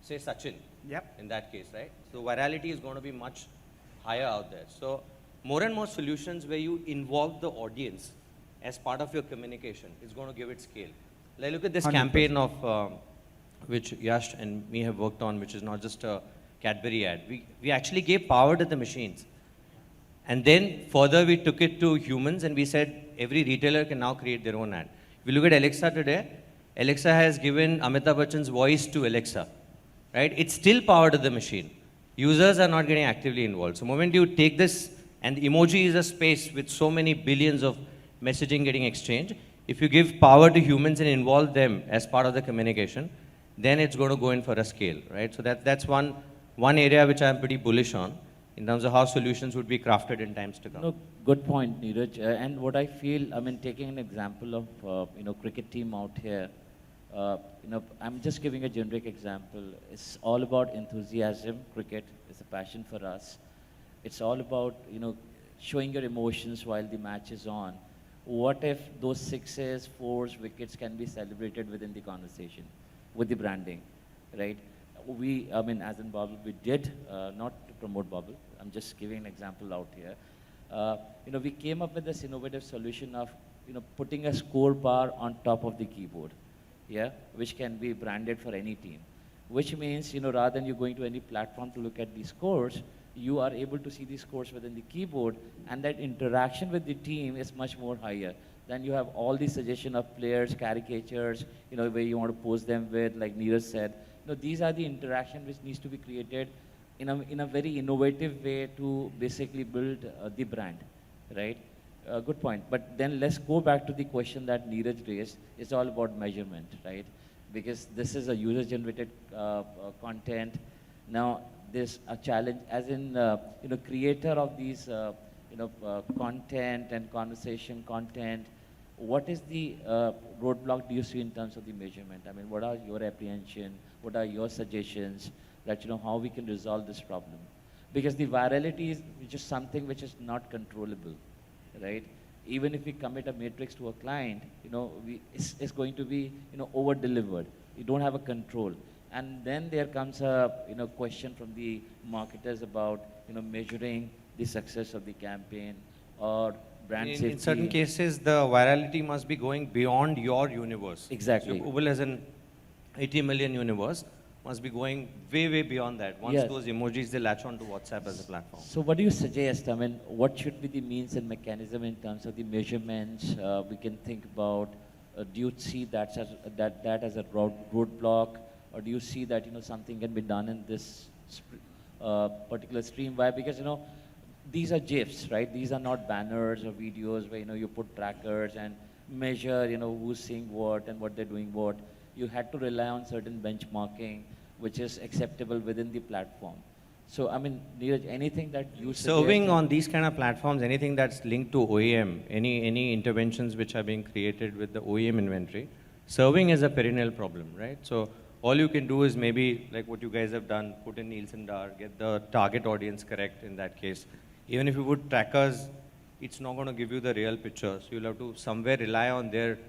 say, Sachin, in that case, right? So virality is going to be much higher out there. So more and more solutions where you involve the audience as part of your communication is going to give it scale. Like look at this 100%. Campaign of which Yash and me have worked on, which is not just a Cadbury ad. We actually gave power to the machines. And then further we took it to humans and we said every retailer can now create their own ad. If you look at Alexa today, Alexa has given Amitabh Bachchan's voice to Alexa, right? It's still power to the machine. Users are not getting actively involved. So the moment you take this, and emoji is a space with so many billions of messaging getting exchanged, if you give power to humans and involve them as part of the communication, then it's going to go in for a scale, right? So that's one area which I'm pretty bullish on in terms of how solutions would be crafted in times to come. No, good point, Neeraj. And what I feel, I mean, taking an example of, cricket team out here, I'm just giving a generic example. It's all about enthusiasm. Cricket is a passion for us. It's all about, showing your emotions while the match is on. What if those sixes, fours, wickets can be celebrated within the conversation with the branding, right? As in Bubble, we did, not to promote Bubble, I'm just giving an example out here. We came up with this innovative solution of, putting a score bar on top of the keyboard, which can be branded for any team. Which means, rather than you going to any platform to look at these scores, you are able to see these scores within the keyboard, and that interaction with the team is much more higher. Then you have all the suggestion of players, caricatures, where you want to post them with, like Neeraj said. These are the interaction which needs to be created in a very innovative way to basically build the brand, right? Good point. But then let's go back to the question that Neeraj raised. It's all about measurement, right? Because this is a user-generated content. Now, there's a challenge, as in, creator of these, content and conversation content. What is the roadblock do you see in terms of the measurement? I mean, what are your apprehension? What are your suggestions that, how we can resolve this problem? Because the virality is just something which is not controllable, right? Even if we commit a matrix to a client, it's going to be, over-delivered. You don't have a control. And then there comes a, question from the marketers about, measuring the success of the campaign or brand safety. In certain cases, the virality must be going beyond your universe. Exactly. So Google has an 80 million universe, must be going way, way beyond that. Once those emojis, they latch on to WhatsApp as a platform. So what do you suggest? I mean, what should be the means and mechanism in terms of the measurements we can think about? Do you see that as a roadblock? Or do you see that, something can be done in this particular stream? Why? Because, these are GIFs, right? These are not banners or videos where, you put trackers and measure, who's seeing what and what they're doing what. You had to rely on certain benchmarking, which is acceptable within the platform. So, I mean, Neeraj, anything that you suggest? Serving on these kind of platforms, anything that's linked to OEM, any interventions which are being created with the OEM inventory, serving is a perennial problem, right? So, all you can do is maybe, like what you guys have done, put in Nielsen DAR, get the target audience correct in that case. Even if you put trackers, it's not going to give you the real picture. So you'll have to somewhere rely on their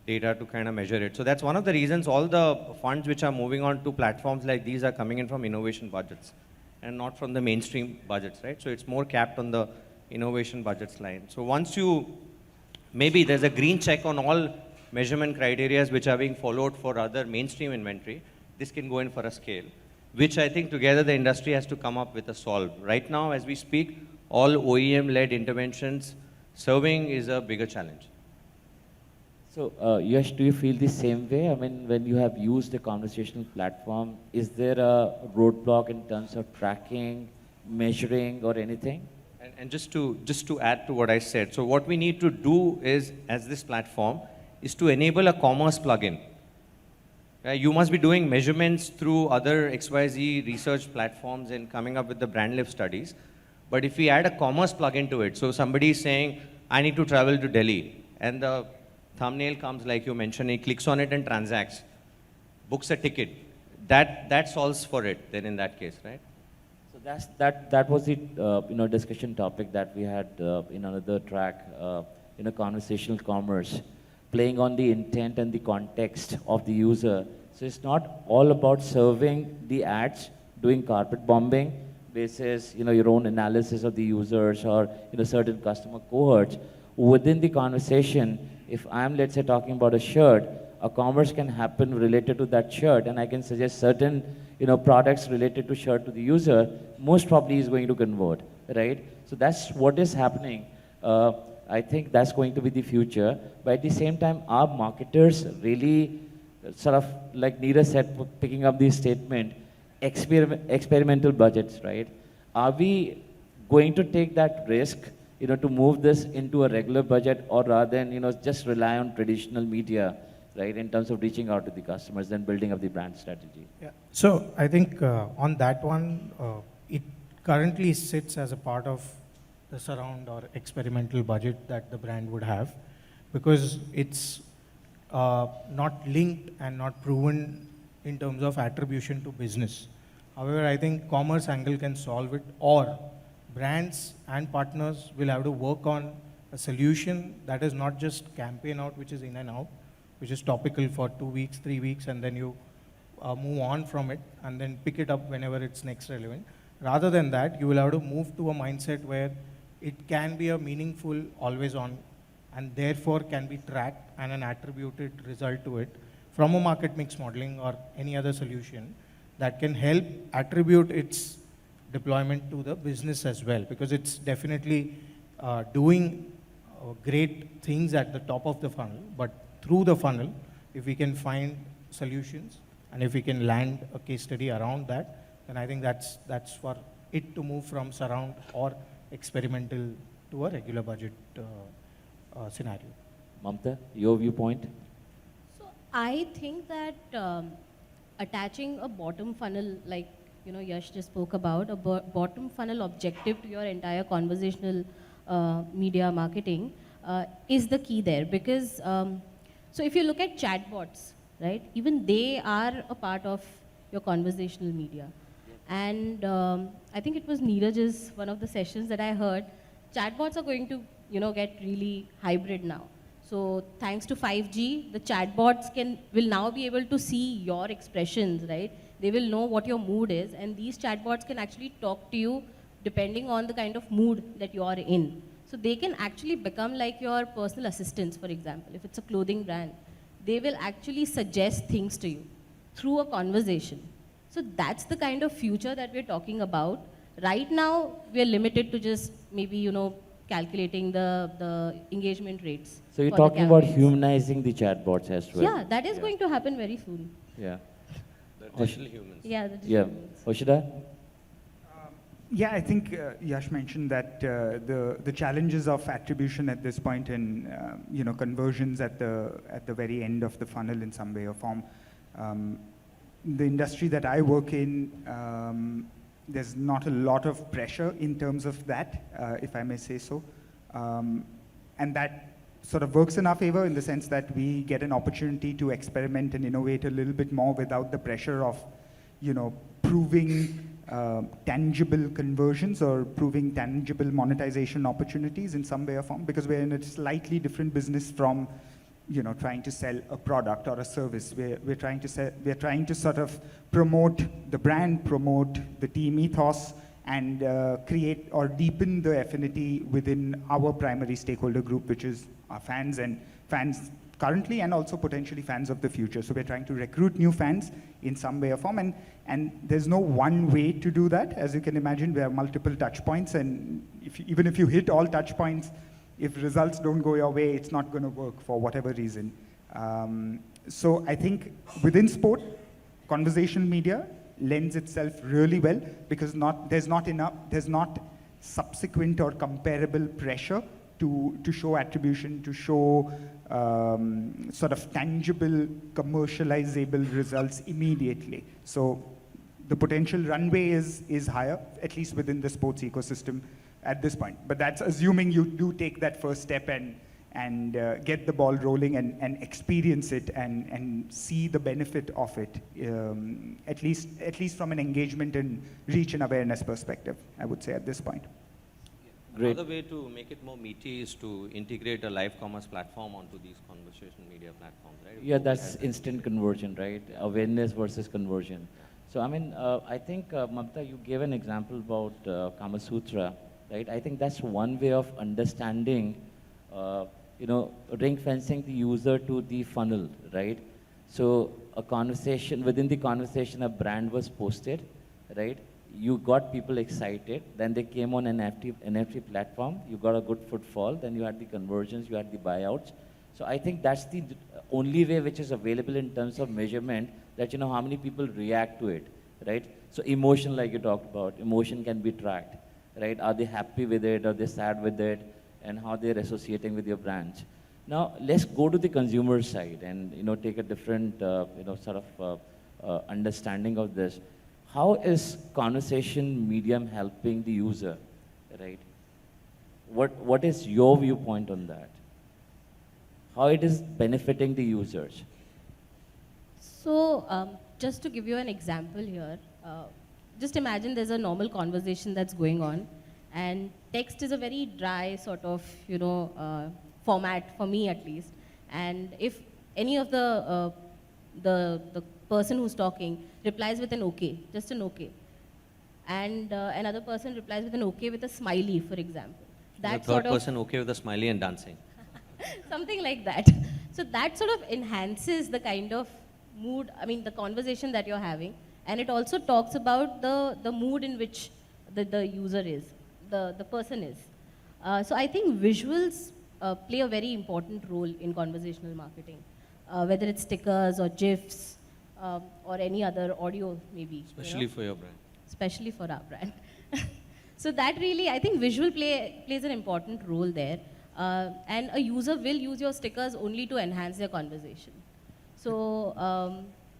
data to kind of measure it. So that's one of the reasons all the funds which are moving on to platforms like these are coming in from innovation budgets and not from the mainstream budgets, right? So it's more capped on the innovation budgets line. So once maybe there's a green check on all measurement criteria which are being followed for other mainstream inventory, this can go in for a scale. which I think together the industry has to come up with a solve. Right now, as we speak, all OEM-led interventions, serving is a bigger challenge. So, Yash, do you feel the same way? I mean, when you have used a conversational platform, is there a roadblock in terms of tracking, measuring, or anything? And just to add to what I said, so what we need to do is, as this platform, is to enable a commerce plugin. You must be doing measurements through other XYZ research platforms and coming up with the brand lift studies. But if we add a commerce plugin to it, so somebody is saying, I need to travel to Delhi, and the thumbnail comes like you mentioned, he clicks on it and transacts, books a ticket, that solves for it then in that case, right? So that was the discussion topic that we had in another track, conversational commerce, playing on the intent and the context of the user. So it's not all about serving the ads, doing carpet bombing, basis your own analysis of the users or certain customer cohorts. Within the conversation, if I'm, let's say, talking about a shirt, a commerce can happen related to that shirt, and I can suggest certain products related to shirt to the user, most probably is going to convert, right? So that's what is happening. I think that's going to be the future. But at the same time, our marketers really sort of, like Neeraj said, picking up the statement, experimental budgets, right? Are we going to take that risk, to move this into a regular budget, or rather than, just rely on traditional media, right, in terms of reaching out to the customers and building up the brand strategy? Yeah. So I think on that one, it currently sits as a part of the surround or experimental budget that the brand would have, because it's not linked and not proven in terms of attribution to business. However, I think commerce angle can solve it, or brands and partners will have to work on a solution that is not just campaign out, which is in and out, which is topical for 2 weeks, 3 weeks, and then you move on from it and then pick it up whenever it's next relevant. Rather than that, you will have to move to a mindset where it can be a meaningful, always on, and therefore can be tracked and an attributed result to it from a market mix modeling or any other solution that can help attribute its deployment to the business as well, because it's definitely doing great things at the top of the funnel, but through the funnel, if we can find solutions and if we can land a case study around that, then I think that's for it to move from surround or experimental to a regular budget scenario. Mamta, your viewpoint? So I think that attaching a bottom funnel, like Yash just spoke about, a bottom funnel objective to your entire conversational media marketing is the key there, because so if you look at chatbots, right, even they are a part of your conversational media. And I think it was Neeraj's one of the sessions that I heard, chatbots are going to get really hybrid now. So thanks to 5G, the chatbots will now be able to see your expressions, right? They will know what your mood is, and these chatbots can actually talk to you depending on the kind of mood that you are in. So they can actually become like your personal assistants, for example. If it's a clothing brand, they will actually suggest things to you through a conversation. So that's the kind of future that we're talking about. Right now, we're limited to just maybe, calculating the engagement rates. So you're talking about humanizing the chatbots as well? Yeah, that is going to happen very soon. Yeah. The digital humans. Yeah, the digital humans. Oshida? Yeah, I think Yash mentioned that the challenges of attribution at this point in conversions at the very end of the funnel in some way or form. The industry that I work in, there's not a lot of pressure in terms of that, if I may say so, and that sort of works in our favor in the sense that we get an opportunity to experiment and innovate a little bit more without the pressure of proving tangible conversions or proving tangible monetization opportunities in some way or form, because we're in a slightly different business from trying to sell a product or a service. We're trying to sort of promote the brand, promote the team ethos, and create or deepen the affinity within our primary stakeholder group, which is our fans and fans currently and also potentially fans of the future. So we're trying to recruit new fans in some way or form, and there's no one way to do that. As you can imagine, we have multiple touch points, and even if you hit all touch points, if results don't go your way, it's not going to work for whatever reason. So I think within sport, conversational media lends itself really well because there's not subsequent or comparable pressure to show attribution, to show sort of tangible, commercializable results immediately. So the potential runway is higher, at least within the sports ecosystem at this point. But that's assuming you do take that first step and get the ball rolling and experience it and see the benefit of it, at least from an engagement and reach and awareness perspective, I would say at this point. Great. Another way to make it more meaty is to integrate a live commerce platform onto these conversation media platforms, right? Yeah, that's instant conversion, right? Awareness versus conversion. So, I mean, I think, Mamta, you gave an example about Kama Sutra, right? I think that's one way of understanding, ring fencing the user to the funnel, right? So, a conversation, within the conversation, a brand was posted, right? You got people excited, then they came on an NFT platform, you got a good footfall, then you had the conversions, you had the buyouts. So I think that's the only way which is available in terms of measurement, that how many people react to it, right? So emotion, like you talked about, emotion can be tracked, right? Are they happy with it, are they sad with it, and how they're associating with your brands. Now, let's go to the consumer side and take a different sort of understanding of this. How is conversation medium helping the user, right? What is your viewpoint on that? How it is benefiting the users? So, just to give you an example here, just imagine there's a normal conversation that's going on, and text is a very dry sort of, format for me at least. And if any of the person who's talking replies with an okay, just an okay, and another person replies with an okay with a smiley, for example. The third person okay with a smiley and dancing. Something like that. So that sort of enhances the kind of mood, the conversation that you're having, and it also talks about the mood in which the user is, the person is. So I think visuals play a very important role in conversational marketing, whether it's stickers or GIFs, or any other audio maybe. Especially for your brand. Especially for our brand. So that really, I think visual plays an important role there. And a user will use your stickers only to enhance their conversation. So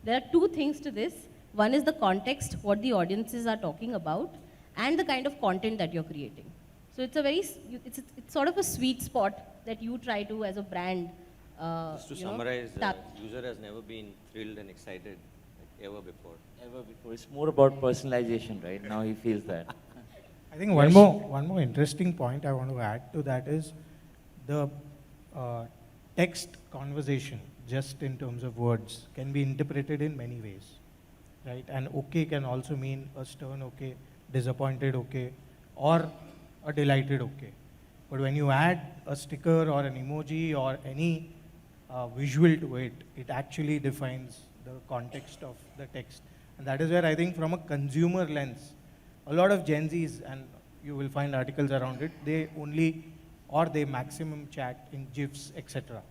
there are two things to this. One is the context, what the audiences are talking about, and the kind of content that you're creating. So it's it's sort of a sweet spot that you try to, as a brand, just to summarize, the user has never been thrilled and excited like ever before. Ever before. It's more about personalization, right? Now he feels that. I think one more interesting point I want to add to that is the text conversation, just in terms of words, can be interpreted in many ways, right? And okay can also mean a stern okay, disappointed okay, or a delighted okay. But when you add a sticker or an emoji or any visual to it, it actually defines the context of the text. And that is where I think from a consumer lens, a lot of Gen Zs, and you will find articles around it, they maximum chat in GIFs, etc.,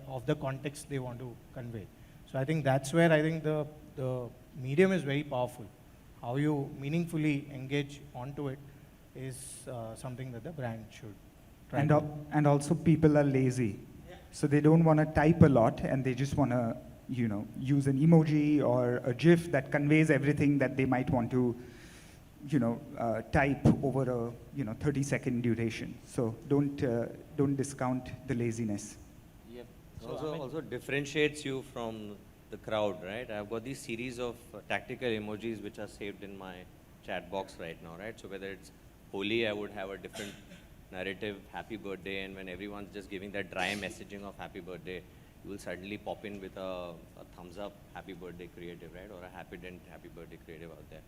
of the context they want to convey. So I think that's where I think the medium is very powerful. How you meaningfully engage onto it is something that the brand should try. And also people are lazy. So they don't want to type a lot, and they just want to, use an emoji or a GIF that conveys everything that they might want to, type over a 30-second duration. So don't discount the laziness. Yep. Also differentiates you from the crowd, right? I've got these series of tactical emojis which are saved in my chat box right now, right? So whether it's Holi, I would have a different narrative, happy birthday, and when everyone's just giving that dry messaging of happy birthday, you will suddenly pop in with a thumbs up happy birthday creative, right? Or a happy birthday creative out there.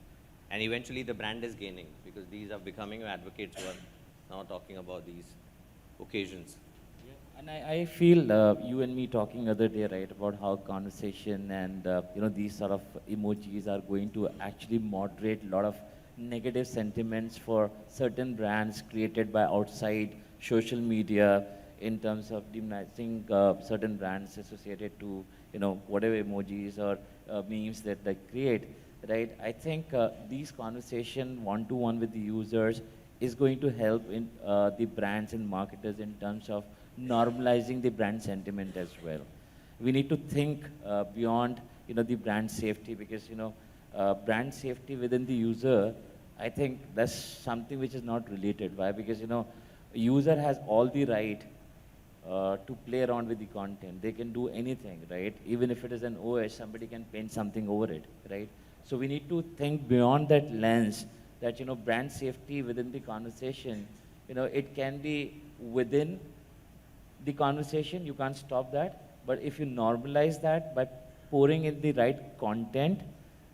And eventually the brand is gaining because these are becoming advocates who are now talking about these occasions. And I feel you and me talking other day, right, about how conversation and these sort of emojis are going to actually moderate a lot of negative sentiments for certain brands created by outside social media in terms of demonizing certain brands associated to whatever emojis or memes that they create, right? I think these conversation one-to-one with the users is going to help in the brands and marketers in terms of normalizing the brand sentiment as well. We need to think beyond the brand safety, because brand safety within the user, I think that's something which is not related. Why? Because user has all the right to play around with the content. They can do anything, right? Even if it is an OS, somebody can paint something over it, right? So we need to think beyond that lens, that brand safety within the conversation, it can be within the conversation, you can't stop that, but if you normalize that by pouring in the right content,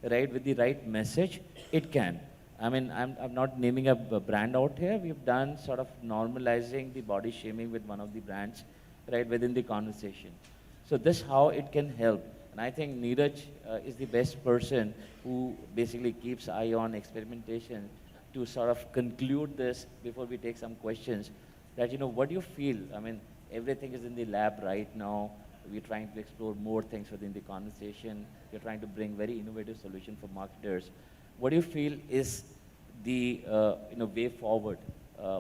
right, with the right message, it can. I mean, I'm not naming a brand out here. We've done sort of normalizing the body shaming with one of the brands, right, within the conversation. So this how it can help. And I think Neeraj is the best person who basically keeps eye on experimentation to sort of conclude this before we take some questions. That, what do you feel? I mean, everything is in the lab right now. We're trying to explore more things within the conversation. We're trying to bring very innovative solution for marketers. What do you feel is the way forward?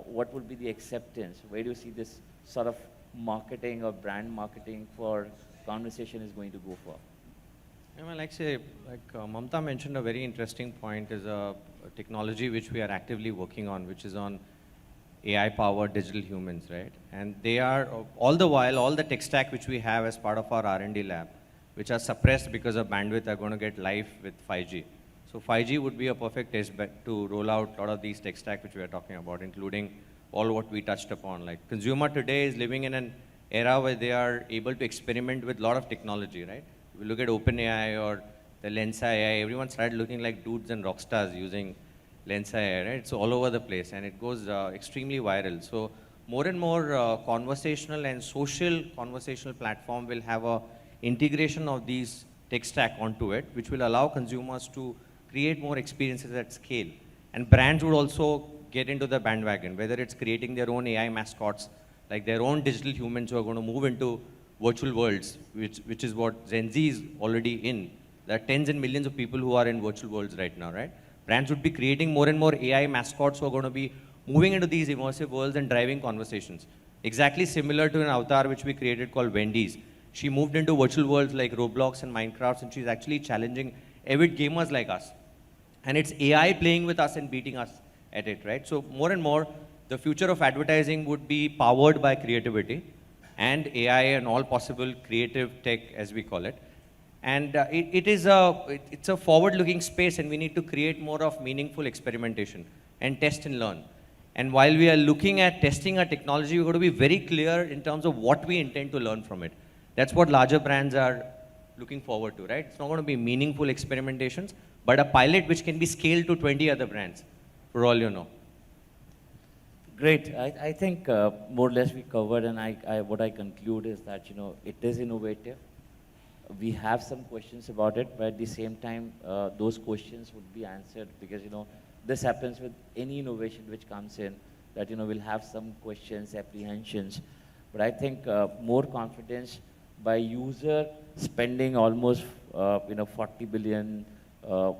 What would be the acceptance? Where do you see this sort of marketing or brand marketing for conversation is going to go for? Mamta mentioned a very interesting point, is a technology which we are actively working on, which is on AI-powered digital humans, right? And they are, all the while, all the tech stack which we have as part of our R&D lab, which are suppressed because of bandwidth, are going to get live with 5G. So 5G would be a perfect test bed to roll out a lot of these tech stack which we are talking about, including all what we touched upon. Like, consumer today is living in an era where they are able to experiment with a lot of technology, right? If you look at OpenAI or the Lensa AI, everyone started looking like dudes and rock stars using Lensa AI, right? It's all over the place, and it goes extremely viral. So more and more conversational and social conversational platform will have a integration of these tech stack onto it, which will allow consumers to create more experiences at scale. And brands would also get into the bandwagon, whether it's creating their own AI mascots, like their own digital humans who are going to move into virtual worlds, which is what Gen Z is already in. There are tens and millions of people who are in virtual worlds right now, right? Brands would be creating more and more AI mascots who are going to be moving into these immersive worlds and driving conversations. Exactly similar to an avatar which we created called Wendy's. She moved into virtual worlds like Roblox and Minecraft, and she's actually challenging avid gamers like us. And it's AI playing with us and beating us at it, right? So more and more, the future of advertising would be powered by creativity and AI and all possible creative tech, as we call it. And it's a forward-looking space, and we need to create more of meaningful experimentation and test and learn. And while we are looking at testing our technology, we've got to be very clear in terms of what we intend to learn from it. That's what larger brands are looking forward to, right? It's not going to be meaningful experimentations, but a pilot which can be scaled to 20 other brands, for all you know. Great. I think more or less we covered, and what I conclude is that, it is innovative. We have some questions about it, but at the same time, those questions would be answered, because, this happens with any innovation which comes in, that, we'll have some questions, apprehensions. But I think more confidence by user spending almost, 40 billion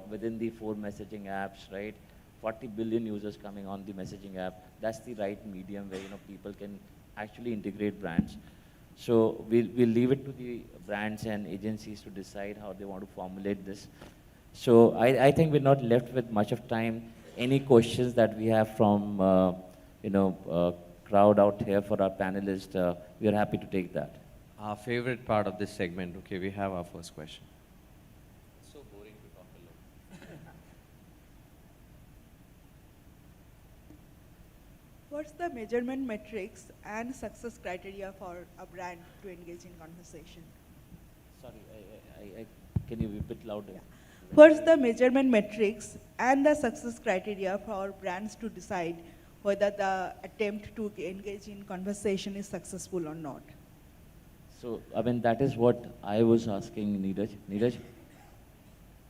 within the 4 messaging apps, right? 40 billion users coming on the messaging app. That's the right medium where, people can actually integrate brands. So we'll leave it to the brands and agencies to decide how they want to formulate this. So I think we're not left with much of time. Any questions that we have from, crowd out here for our panelists, we are happy to take that. Our favorite part of this segment. Okay, we have our first question. It's so boring to talk alone. What's the measurement metrics and success criteria for a brand to engage in conversation? Sorry, can you be a bit louder? Yeah. First, the measurement metrics and the success criteria for brands to decide whether the attempt to engage in conversation is successful or not. So, I mean, that is what I was asking Neeraj. Neeraj?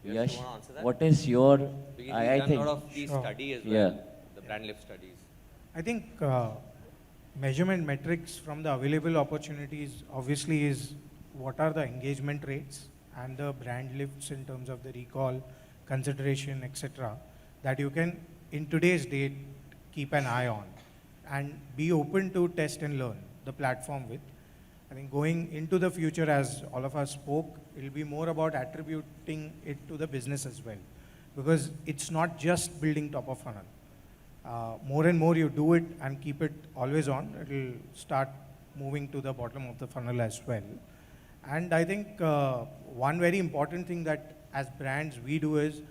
Yes, you wanna answer that? What is your, Because we've I done think. a lot of these study as well, Yeah. the brand lift studies. I think measurement metrics from the available opportunities obviously is what are the engagement rates and the brand lifts in terms of the recall, consideration, etc. that you can, in today's date, keep an eye on and be open to test and learn the platform with. I think going into the future, as all of us spoke, it will be more about attributing it to the business as well. Because it's not just building top of funnel. More and more you do it and keep it always on, it will start moving to the bottom of the funnel as well. And I think one very important thing that as brands we do is,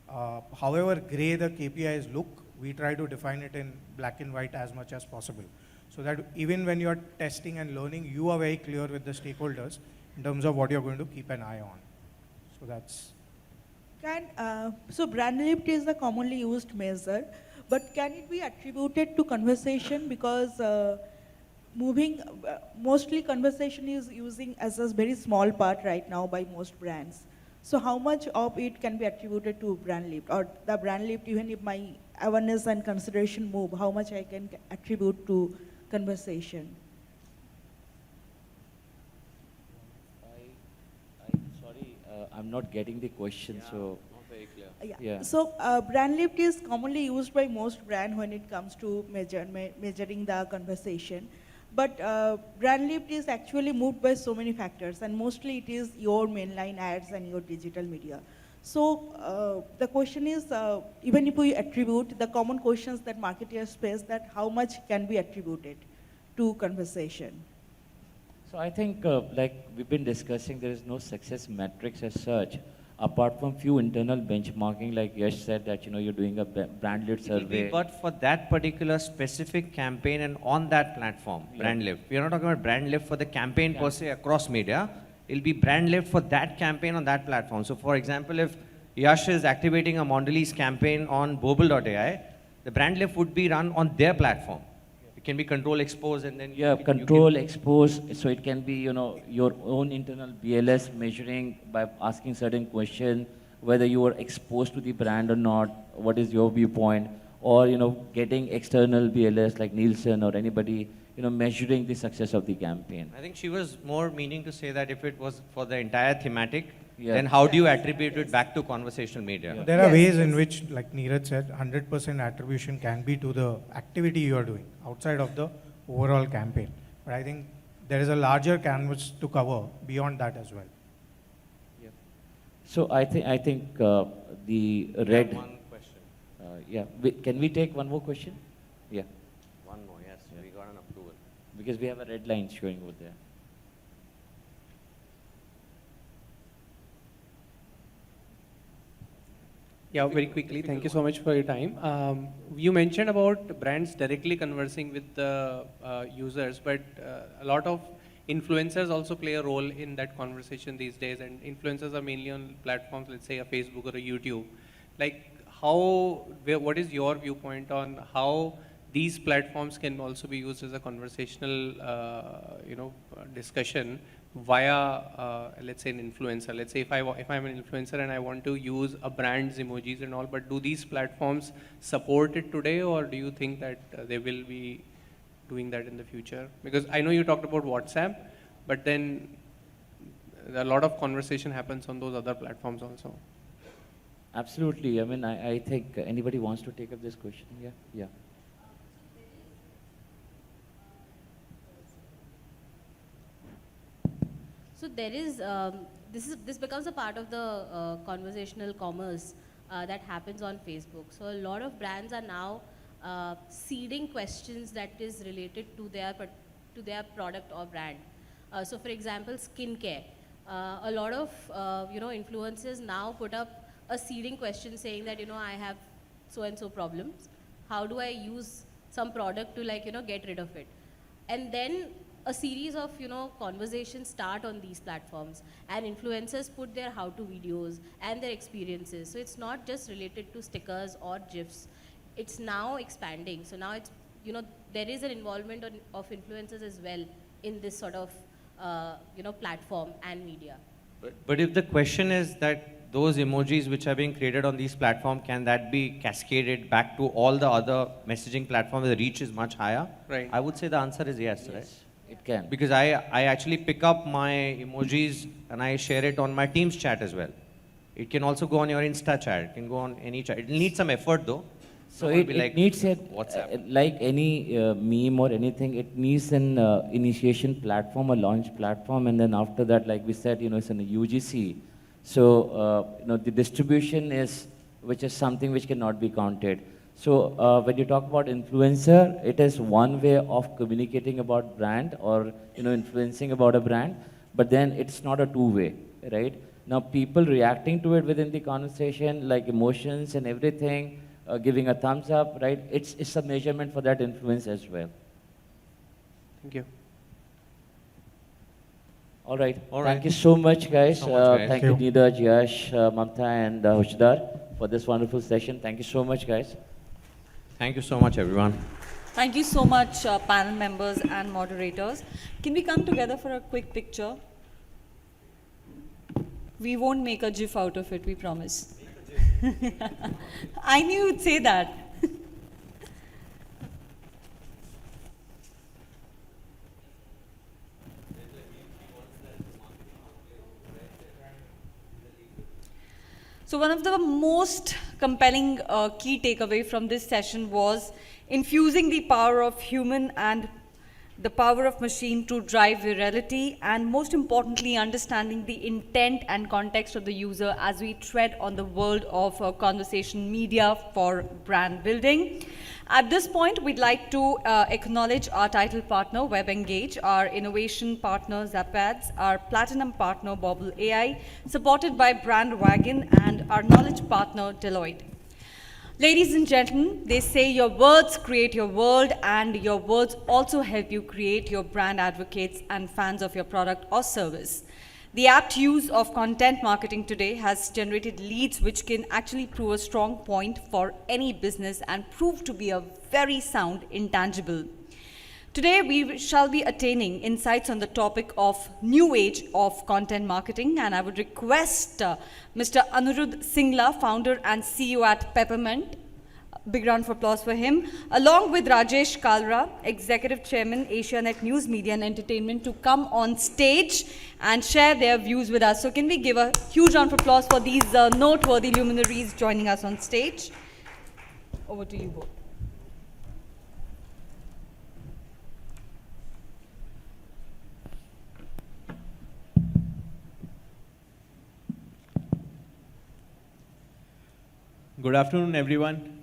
however gray the KPIs look, we try to define it in black and white as much as possible. So that even when you're testing and learning, you are very clear with the stakeholders in terms of what you're going to keep an eye on. So that's... So brand lift is the commonly used measure, but can it be attributed to conversation? Because mostly conversation is using as a very small part right now by most brands. So how much of it can be attributed to brand lift, or the brand lift, even if my awareness and consideration move, how much I can attribute to conversation? Sorry, I'm not getting the question, so. Not very clear. Yeah. So brand lift is commonly used by most brands when it comes to measuring the conversation. But brand lift is actually moved by so many factors, and mostly it is your mainline ads and your digital media. So the question is, even if we attribute the common questions that marketers face, that how much can be attributed to conversation? So I think, like we've been discussing, there is no success metrics as such, apart from few internal benchmarking, like Yash said that, you know, you're doing a brand lift survey. But for that particular specific campaign and on that platform, brand lift. We are not talking about brand lift for the campaign per se across media. It'll be brand lift for that campaign on that platform. So for example, if Yash is activating a Mondelez campaign on Bobble.ai, the brand lift would be run on their platform. It can be control expose and then Control expose, so it can be, you know, your own internal BLS measuring by asking certain questions, whether you are exposed to the brand or not, what is your viewpoint, or, you know, getting external BLS like Nielsen or anybody, you know, measuring the success of the campaign. I think she was more meaning to say that if it was for the entire thematic, then how do you attribute it back to conversational media? There are ways in which, like Neeraj said, 100% attribution can be to the activity you are doing outside of the overall campaign. But I think there is a larger canvas to cover beyond that as well. Yeah. So I think the red. One question. Yeah. Can we take one more question? Yeah. One more, yes. Yeah. We got an approval. Because we have a red line showing over there. Yeah, very quickly. Thank you so much for your time. You mentioned about brands directly conversing with the users, but a lot of influencers also play a role in that conversation these days, and influencers are mainly on platforms, let's say a Facebook or a YouTube. Like, what is your viewpoint on how these platforms can also be used as a conversational, discussion via, let's say, an influencer. Let's say if I'm an influencer and I want to use a brand's emojis and all, but do these platforms support it today, or do you think that they will be doing that in the future? Because I know you talked about WhatsApp, but then a lot of conversation happens on those other platforms also. Absolutely. I mean, I think anybody wants to take up this question? Yeah. Yeah. So there is, this becomes a part of the conversational commerce that happens on Facebook. So a lot of brands are now seeding questions that is related to their product or brand. So for example, skincare. A lot of influencers now put up a seeding question saying that, I have so and so problems. How do I use some product to get rid of it? And then a series of, conversations start on these platforms, and influencers put their how-to videos and their experiences. So it's not just related to stickers or GIFs. It's now expanding. So now it's, there is an involvement of influencers as well in this sort of, platform and media. But if the question is that those emojis which are being created on these platforms, can that be cascaded back to all the other messaging platforms? The reach is much higher. Right. I would say the answer is yes, right? It can. Because I actually pick up my emojis and I share it on my Teams chat as well. It can also go on your Insta chat. It can go on any chat. It needs some effort though. So it needs a, like any meme or anything, it needs an initiation platform, a launch platform, and then after that, like we said, it's in a UGC. So, the distribution which is something which cannot be counted. So, when you talk about influencer, it is one way of communicating about brand or, influencing about a brand, but then it's not a two-way, right? Now, people reacting to it within the conversation, like emotions and everything, giving a thumbs up, right? It's a measurement for that influence as well. Thank you. All right. Thank you so much, guys. Thank you, Neeraj, Yash, Mamta, and Hushdar for this wonderful session. Thank you so much, guys. Thank you so much, everyone. Thank you so much, panel members and moderators. Can we come together for a quick picture? We won't make a GIF out of it, we promise. I knew you'd say that. So one of the most compelling key takeaway from this session was infusing the power of human and the power of machine to drive virality, and most importantly, understanding the intent and context of the user as we tread on the world of conversation media for brand building. At this point, we'd like to acknowledge our title partner, WebEngage, our innovation partner, Zapads, our platinum partner, Bobble AI, supported by BrandWagon, and our knowledge partner, Deloitte. Ladies and gentlemen, they say your words create your world, and your words also help you create your brand advocates and fans of your product or service. The apt use of content marketing today has generated leads which can actually prove a strong point for any business and prove to be a very sound intangible. Today, we shall be attaining insights on the topic of new age of content marketing, and I would request Mr. Anirudh Singla, founder and CEO at Peppermint. Big round of applause for him, along with Rajesh Kalra, Executive Chairman, Asianet News Media and Entertainment, to come on stage and share their views with us. So can we give a huge round of applause for these noteworthy luminaries joining us on stage? Over to you both. Good afternoon, everyone.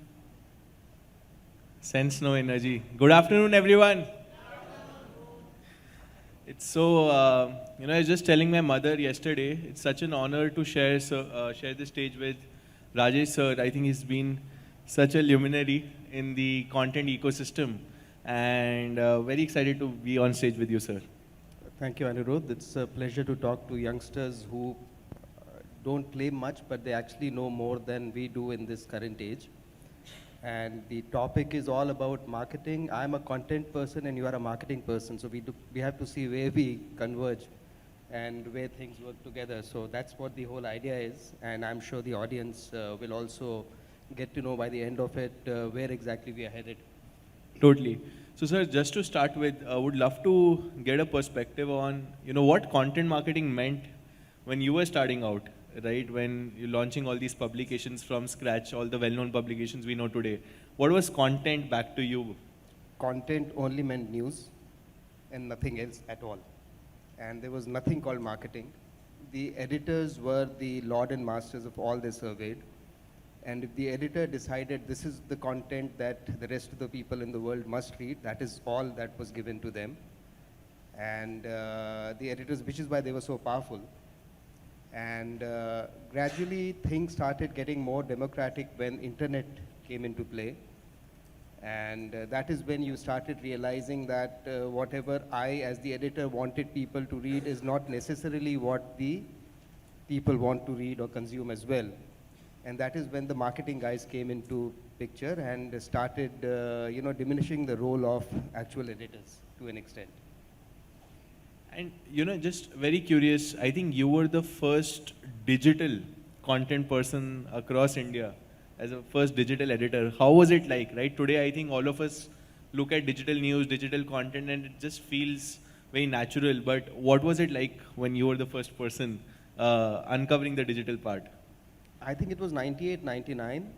Sense no energy. Good afternoon, everyone. It's so, I was just telling my mother yesterday, it's such an honor to share the stage with Rajesh sir. I think he's been such a luminary in the content ecosystem, and very excited to be on stage with you, sir. Thank you, Anirudh. It's a pleasure to talk to youngsters who don't claim much, but they actually know more than we do in this current age. And the topic is all about marketing. I'm a content person and you are a marketing person. So we have to see where we converge and where things work together. So that's what the whole idea is. And I'm sure the audience will also get to know by the end of it where exactly we are headed. Totally. So sir, just to start with, I would love to get a perspective on, what content marketing meant when you were starting out. Right, when you're launching all these publications from scratch, all the well-known publications we know today. What was content back to you? Content only meant news and nothing else at all. And there was nothing called marketing. The editors were the lord and masters of all they surveyed. And if the editor decided this is the content that the rest of the people in the world must read, that is all that was given to them. And the editors, which is why they were so powerful. And gradually things started getting more democratic when internet came into play. And that is when you started realizing that whatever I, as the editor, wanted people to read is not necessarily what the people want to read or consume as well. And that is when the marketing guys came into picture and started, diminishing the role of actual editors to an extent. And just very curious, I think you were the first digital content person across India as a first digital editor. How was it like, right? Today, I think all of us look at digital news, digital content, and it just feels very natural. But what was it like when you were the first person uncovering the digital part? I think it was 98, 99,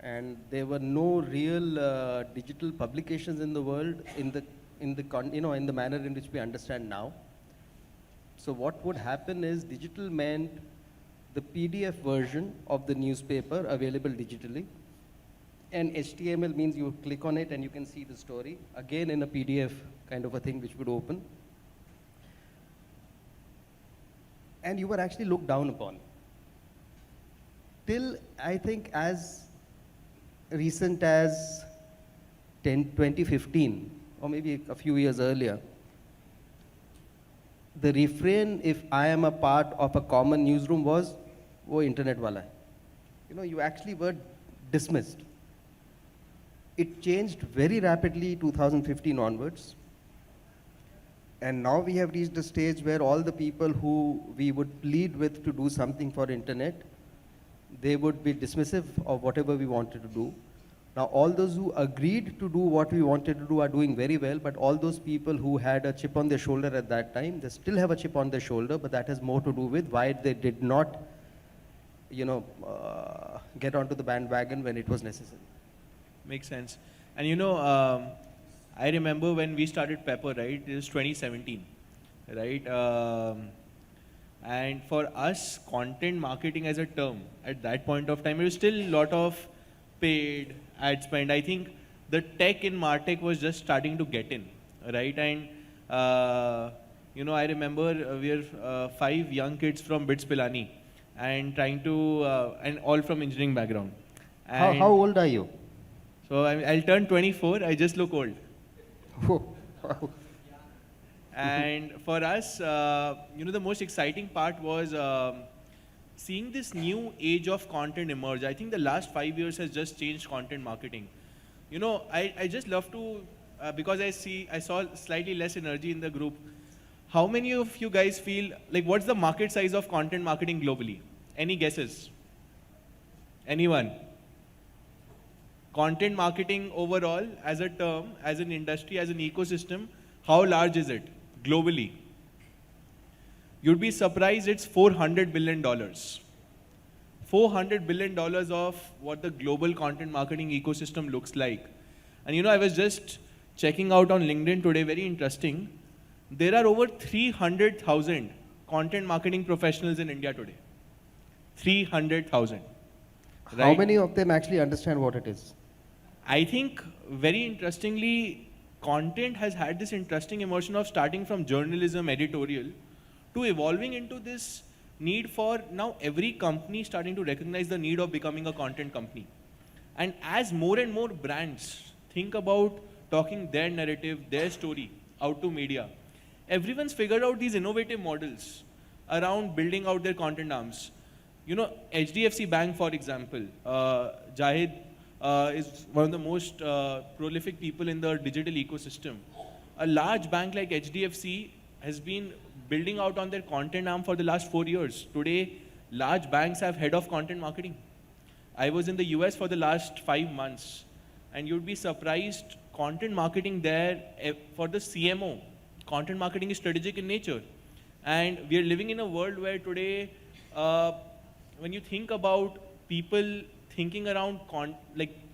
and there were no real digital publications in the world in the manner in which we understand now. So what would happen is digital meant the PDF version of the newspaper available digitally, and HTML means you click on it and you can see the story, again in a PDF kind of a thing which would open. And you were actually looked down upon. Till, I think, as recent as 2015, or maybe a few years earlier, the refrain, if I am a part of a common newsroom, was, "Wo internet wala hai." You actually were dismissed. It changed very rapidly 2015 onwards. And now we have reached a stage where all the people who we would plead with to do something for internet, they would be dismissive of whatever we wanted to do. Now, all those who agreed to do what we wanted to do are doing very well, but all those people who had a chip on their shoulder at that time, they still have a chip on their shoulder, but that has more to do with why they did not, get onto the bandwagon when it was necessary. Makes sense. And I remember when we started Pepper, right? It was 2017, right? And for us, content marketing as a term, at that point of time, it was still a lot of paid ad spend. I think the tech in Martech was just starting to get in, right? And, I remember we were 5 young kids from BITS Pilani and trying to, and all from engineering background. And How old are you? So I'll turn 24, I just look old. And for us, the most exciting part was seeing this new age of content emerge. I think the last 5 years has just changed content marketing. I just love to, because I saw slightly less energy in the group. How many of you guys feel, like, what's the market size of content marketing globally? Any guesses? Anyone? Content marketing overall, as a term, as an industry, as an ecosystem, how large is it globally? You'd be surprised it's $400 billion. $400 billion of what the global content marketing ecosystem looks like. And I was just checking out on LinkedIn today, very interesting. There are over 300,000 content marketing professionals in India today. 300,000. Right? How many of them actually understand what it is? I think, very interestingly, content has had this interesting immersion of starting from journalism, editorial, to evolving into this need for now every company starting to recognize the need of becoming a content company. And as more and more brands think about talking their narrative, their story out to media, everyone's figured out these innovative models around building out their content arms. HDFC Bank, for example, Jahid is one of the most prolific people in the digital ecosystem. A large bank like HDFC has been building out on their content arm for the last 4 years. Today, large banks have head of content marketing. I was in the US for the last 5 months, and you'd be surprised, content marketing there for the CMO, content marketing is strategic in nature. And we are living in a world where today, when you think about people thinking around,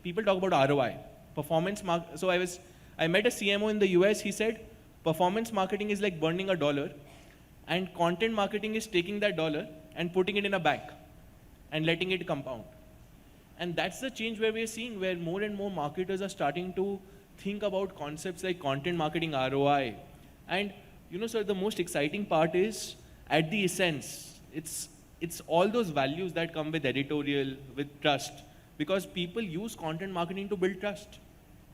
people talk about ROI, performance so I met a CMO in the US, he said, performance marketing is like burning $1, and content marketing is taking that $1 and putting it in a bank and letting it compound. And that's the change where we're seeing, where more and more marketers are starting to think about concepts like content marketing ROI. And sir, the most exciting part is, at the essence, it's all those values that come with editorial, with trust, because people use content marketing to build trust.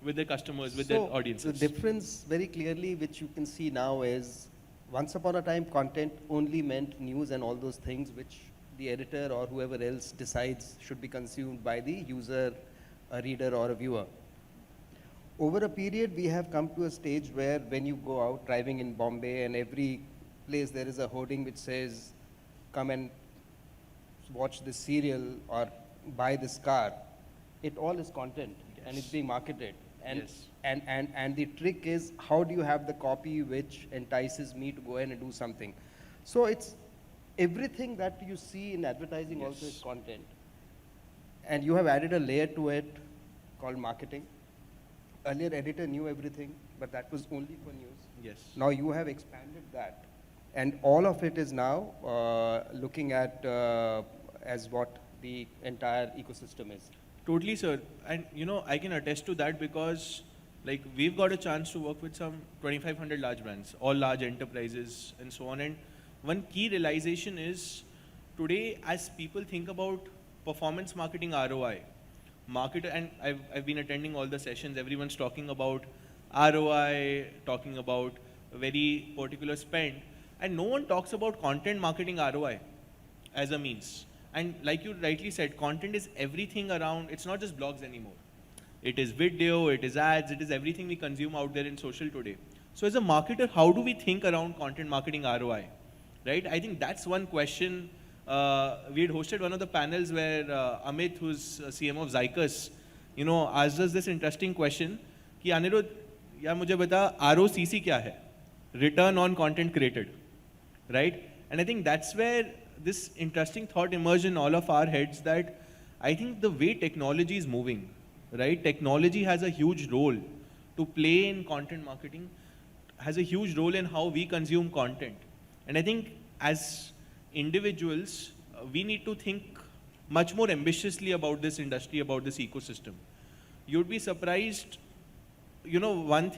with their customers, with their audiences? The difference very clearly, which you can see now, is once upon a time, content only meant news and all those things which the editor or whoever else decides should be consumed by the user, a reader or a viewer. Over a period, we have come to a stage where when you go out driving in Bombay and every place there is a hoarding which says, come and watch this serial or buy this car, it all is content and it's being marketed. And, and the trick is, how do you have the copy which entices me to go in and do something? So it's everything that you see in advertising also is content. And you have added a layer to it called marketing. Earlier, editor knew everything, but that was only for news. Yes. Now you have expanded that. And all of it is now looking at as what the entire ecosystem is. Totally, sir. And you know, I can attest to that because like we've got a chance to work with some 2,500 large brands, all large enterprises and so on. And one key realization is today, as people think about performance marketing ROI, and I've been attending all the sessions, everyone's talking about ROI, talking about a very particular spend, and no one talks about content marketing ROI as a means. And like you rightly said, content is everything around, it's not just blogs anymore. It is video, it is ads, it is everything we consume out there in social today. So as a marketer, how do we think around content marketing ROI? Right? I think that's one question. We had hosted one of the panels where Amit, who's CMO of Zycus, you know, asked us this interesting question, कि Anirudh, या मुझे बता ROCC क्या है? Return on content created, right? And I think that's where this interesting thought emerged in all of our heads that I think the way technology is moving, right? Technology has a huge role to play in content marketing, has a huge role in how we consume content. And I think as individuals, we need to think much more ambitiously about this industry, about this ecosystem. You'd be surprised, you know, one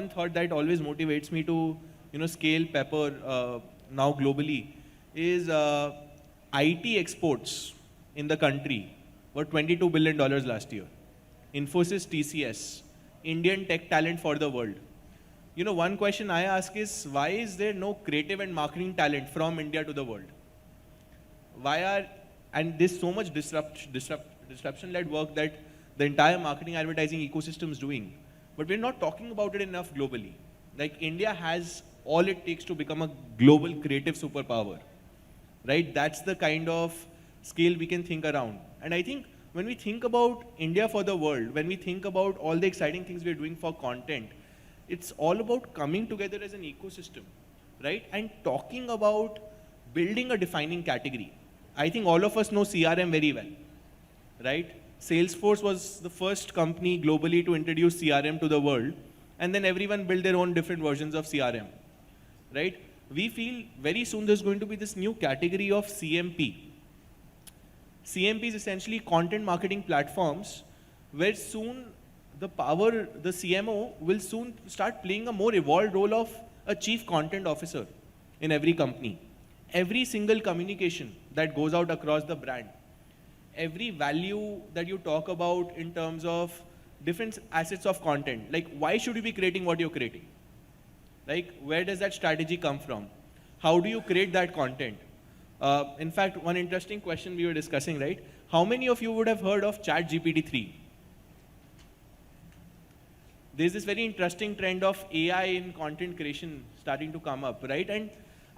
thought that always motivates me to, you know, scale Pepper now globally is IT exports in the country were $22 billion last year. Infosys, TCS, Indian tech talent for the world. You know, one question I ask is, why is there no creative and marketing talent from India to the world? And there's so much disruption-led work that the entire marketing advertising ecosystem is doing. But we're not talking about it enough globally. Like India has all it takes to become a global creative superpower, right? That's the kind of scale we can think around. And I think when we think about India for the world, when we think about all the exciting things we're doing for content, it's all about coming together as an ecosystem, right? And talking about building a defining category. I think all of us know CRM very well, right? Salesforce was the first company globally to introduce CRM to the world, and then everyone built their own different versions of CRM, right? We feel very soon there's going to be this new category of CMP. CMP is essentially content marketing platforms where soon the CMO will soon start playing a more evolved role of a chief content officer in every company. Every single communication that goes out across the brand, every value that you talk about in terms of different assets of content, like why should you be creating what you're creating? Like where does that strategy come from? How do you create that content? In fact, one interesting question we were discussing, right? How many of you would have heard of ChatGPT-3? There's this very interesting trend of AI in content creation starting to come up, right? And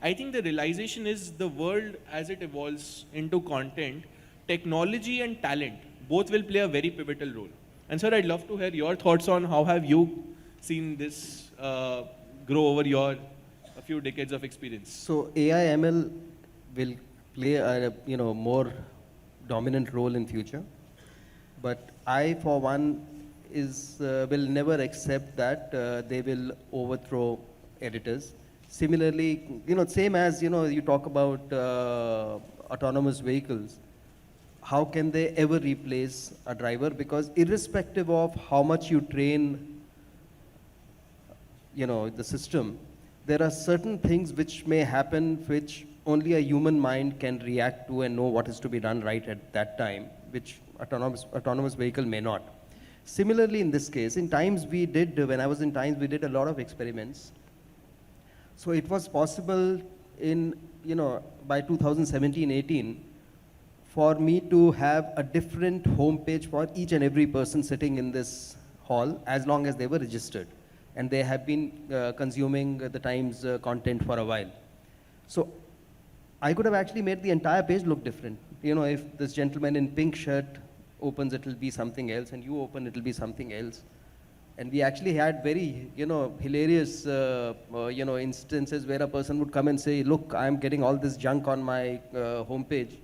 I think the realization is the world as it evolves into content, technology and talent, both will play a very pivotal role. And sir, I'd love to hear your thoughts on how have you seen this grow over a few decades of experience. So AI ML will play a more dominant role in future, but I for one will never accept that they will overthrow editors. Similarly, same as you talk about autonomous vehicles, how can they ever replace a driver? Because irrespective of how much you train the system, there are certain things which may happen which only a human mind can react to and know what is to be done right at that time, which autonomous vehicle may not. Similarly, in this case, in Times we did, when I was in Times, we did a lot of experiments. So it was possible in, by 2017-18, for me to have a different homepage for each and every person sitting in this hall, as long as they were registered. And they have been consuming the Times content for a while. So I could have actually made the entire page look different. If this gentleman in pink shirt opens, it will be something else, and you open, it will be something else. And we actually had very, hilarious, instances where a person would come and say, look, I'm getting all this junk on my homepage.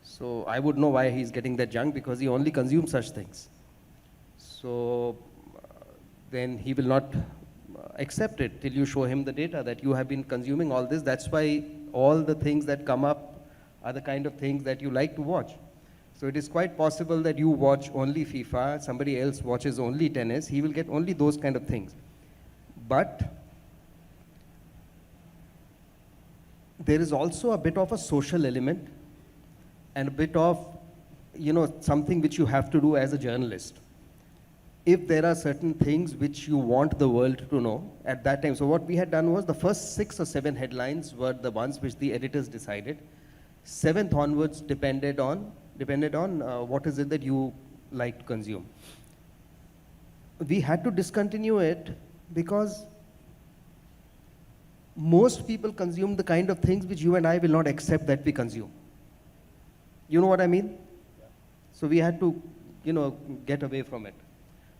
So I would know why he's getting that junk, because he only consumes such things. So then he will not accept it till you show him the data that you have been consuming all this. That's why all the things that come up are the kind of things that you like to watch. So it is quite possible that you watch only FIFA, somebody else watches only tennis, he will get only those kind of things. But there is also a bit of a social element and a bit of, something which you have to do as a journalist. If there are certain things which you want the world to know at that time. So what we had done was the first 6 or 7 headlines were the ones which the editors decided. 7th onwards depended on what is it that you like to consume. We had to discontinue it because most people consume the kind of things which you and I will not accept that we consume. You know what I mean? So we had to, get away from it.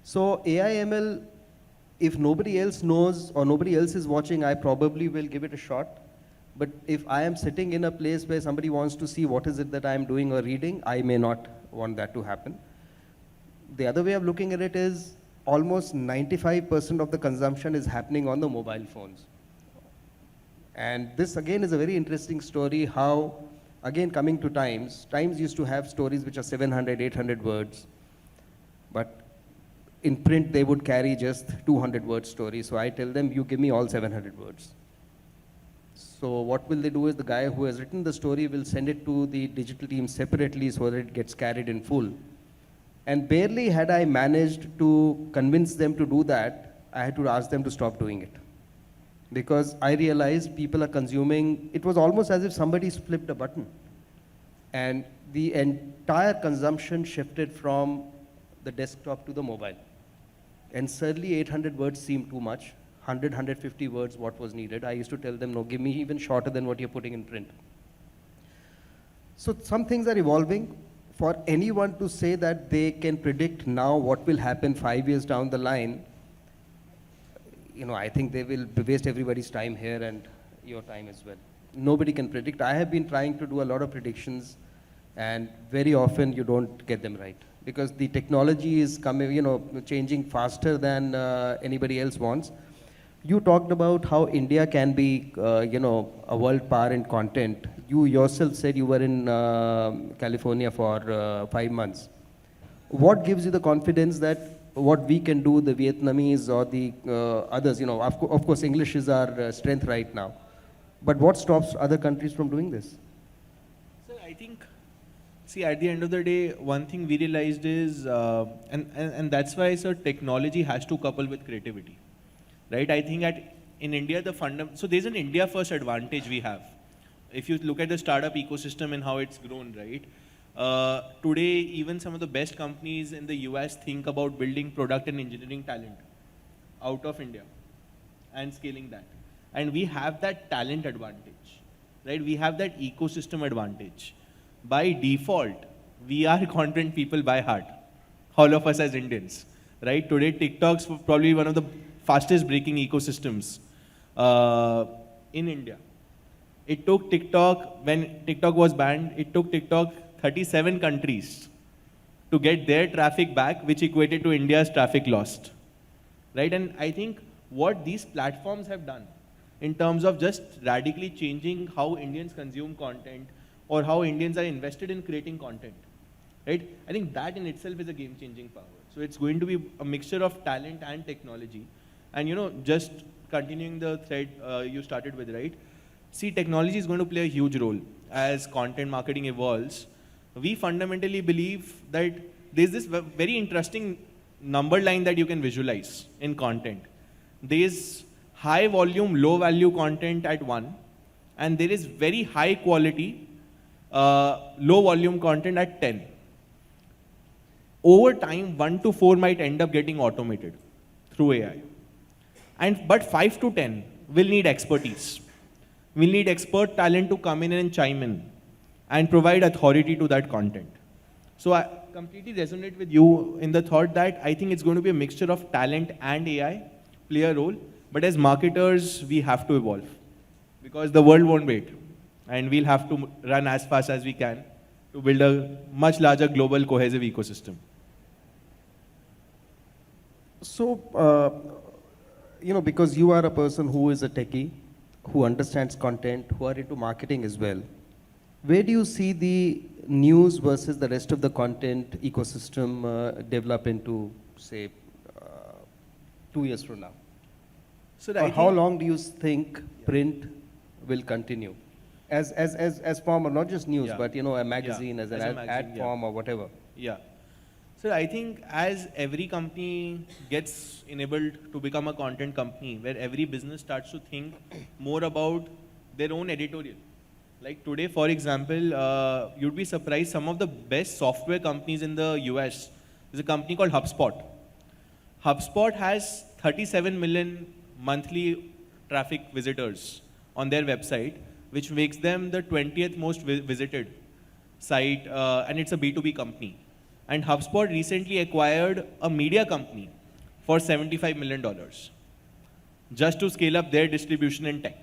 So AI/ML, if nobody else knows or nobody else is watching, I probably will give it a shot. But if I am sitting in a place where somebody wants to see what is it that I am doing or reading, I may not want that to happen. The other way of looking at it is almost 95% of the consumption is happening on the mobile phones. And this again is a very interesting story how, again coming to Times used to have stories which are 700, 800 words. But in print, they would carry just 200-word stories. So I tell them, you give me all 700 words. So what will they do is the guy who has written the story will send it to the digital team separately so that it gets carried in full. And barely had I managed to convince them to do that, I had to ask them to stop doing it. Because I realized people are consuming, it was almost as if somebody's flipped a button. And the entire consumption shifted from the desktop to the mobile. And suddenly 800 words seemed too much. 100, 150 words, what was needed. I used to tell them, no, give me even shorter than what you're putting in print. So some things are evolving. For anyone to say that they can predict now what will happen 5 years down the line, I think they will waste everybody's time here and your time as well. Nobody can predict. I have been trying to do a lot of predictions, and very often you don't get them right. Because the technology is coming, changing faster than anybody else wants. You talked about how India can be, a world power in content. You yourself said you were in California for 5 months. What gives you the confidence that what we can do, the Vietnamese or the others, of course English is our strength right now. But what stops other countries from doing this? So I think, see, at the end of the day, one thing we realized is, and that's why technology has to couple with creativity. Right, I think in India, so there's an India first advantage we have. If you look at the startup ecosystem and how it's grown, right? Today, even some of the best companies in the US think about building product and engineering talent out of India and scaling that. And we have that talent advantage, right? We have that ecosystem advantage. By default, we are content people by heart, all of us as Indians, right? Today, TikTok's probably one of the fastest breaking ecosystems in India. It took TikTok, when TikTok was banned, it took TikTok 37 countries to get their traffic back, which equated to India's traffic lost. Right? And I think what these platforms have done in terms of just radically changing how Indians consume content or how Indians are invested in creating content. Right? I think that in itself is a game-changing power. So it's going to be a mixture of talent and technology. And just continuing the thread you started with, right? See, technology is going to play a huge role as content marketing evolves. We fundamentally believe that there's this very interesting number line that you can visualize in content. There is high volume, low value content at 1, and there is very high quality, low volume content at 10. Over time, 1 to 4 might end up getting automated through AI. But 5 to 10 will need expertise. We'll need expert talent to come in and chime in and provide authority to that content. So I completely resonate with you in the thought that I think it's going to be a mixture of talent and AI play a role. But as marketers, we have to evolve because the world won't wait. And we'll have to run as fast as we can to build a much larger global cohesive ecosystem. So, because you are a person who is a techie, who understands content, who are into marketing as well, where do you see the news versus the rest of the content ecosystem develop into, say, 2 years from now? So how long do you think print will continue? As form of not just news, but a magazine, as an ad form or whatever. Yeah. So I think as every company gets enabled to become a content company, where every business starts to think more about their own editorial. Like today, for example, you'd be surprised, some of the best software companies in the US is a company called HubSpot. HubSpot has 37 million monthly traffic visitors on their website, which makes them the 20th most visited site, and it's a B2B company. And HubSpot recently acquired a media company for $75 million just to scale up their distribution in tech.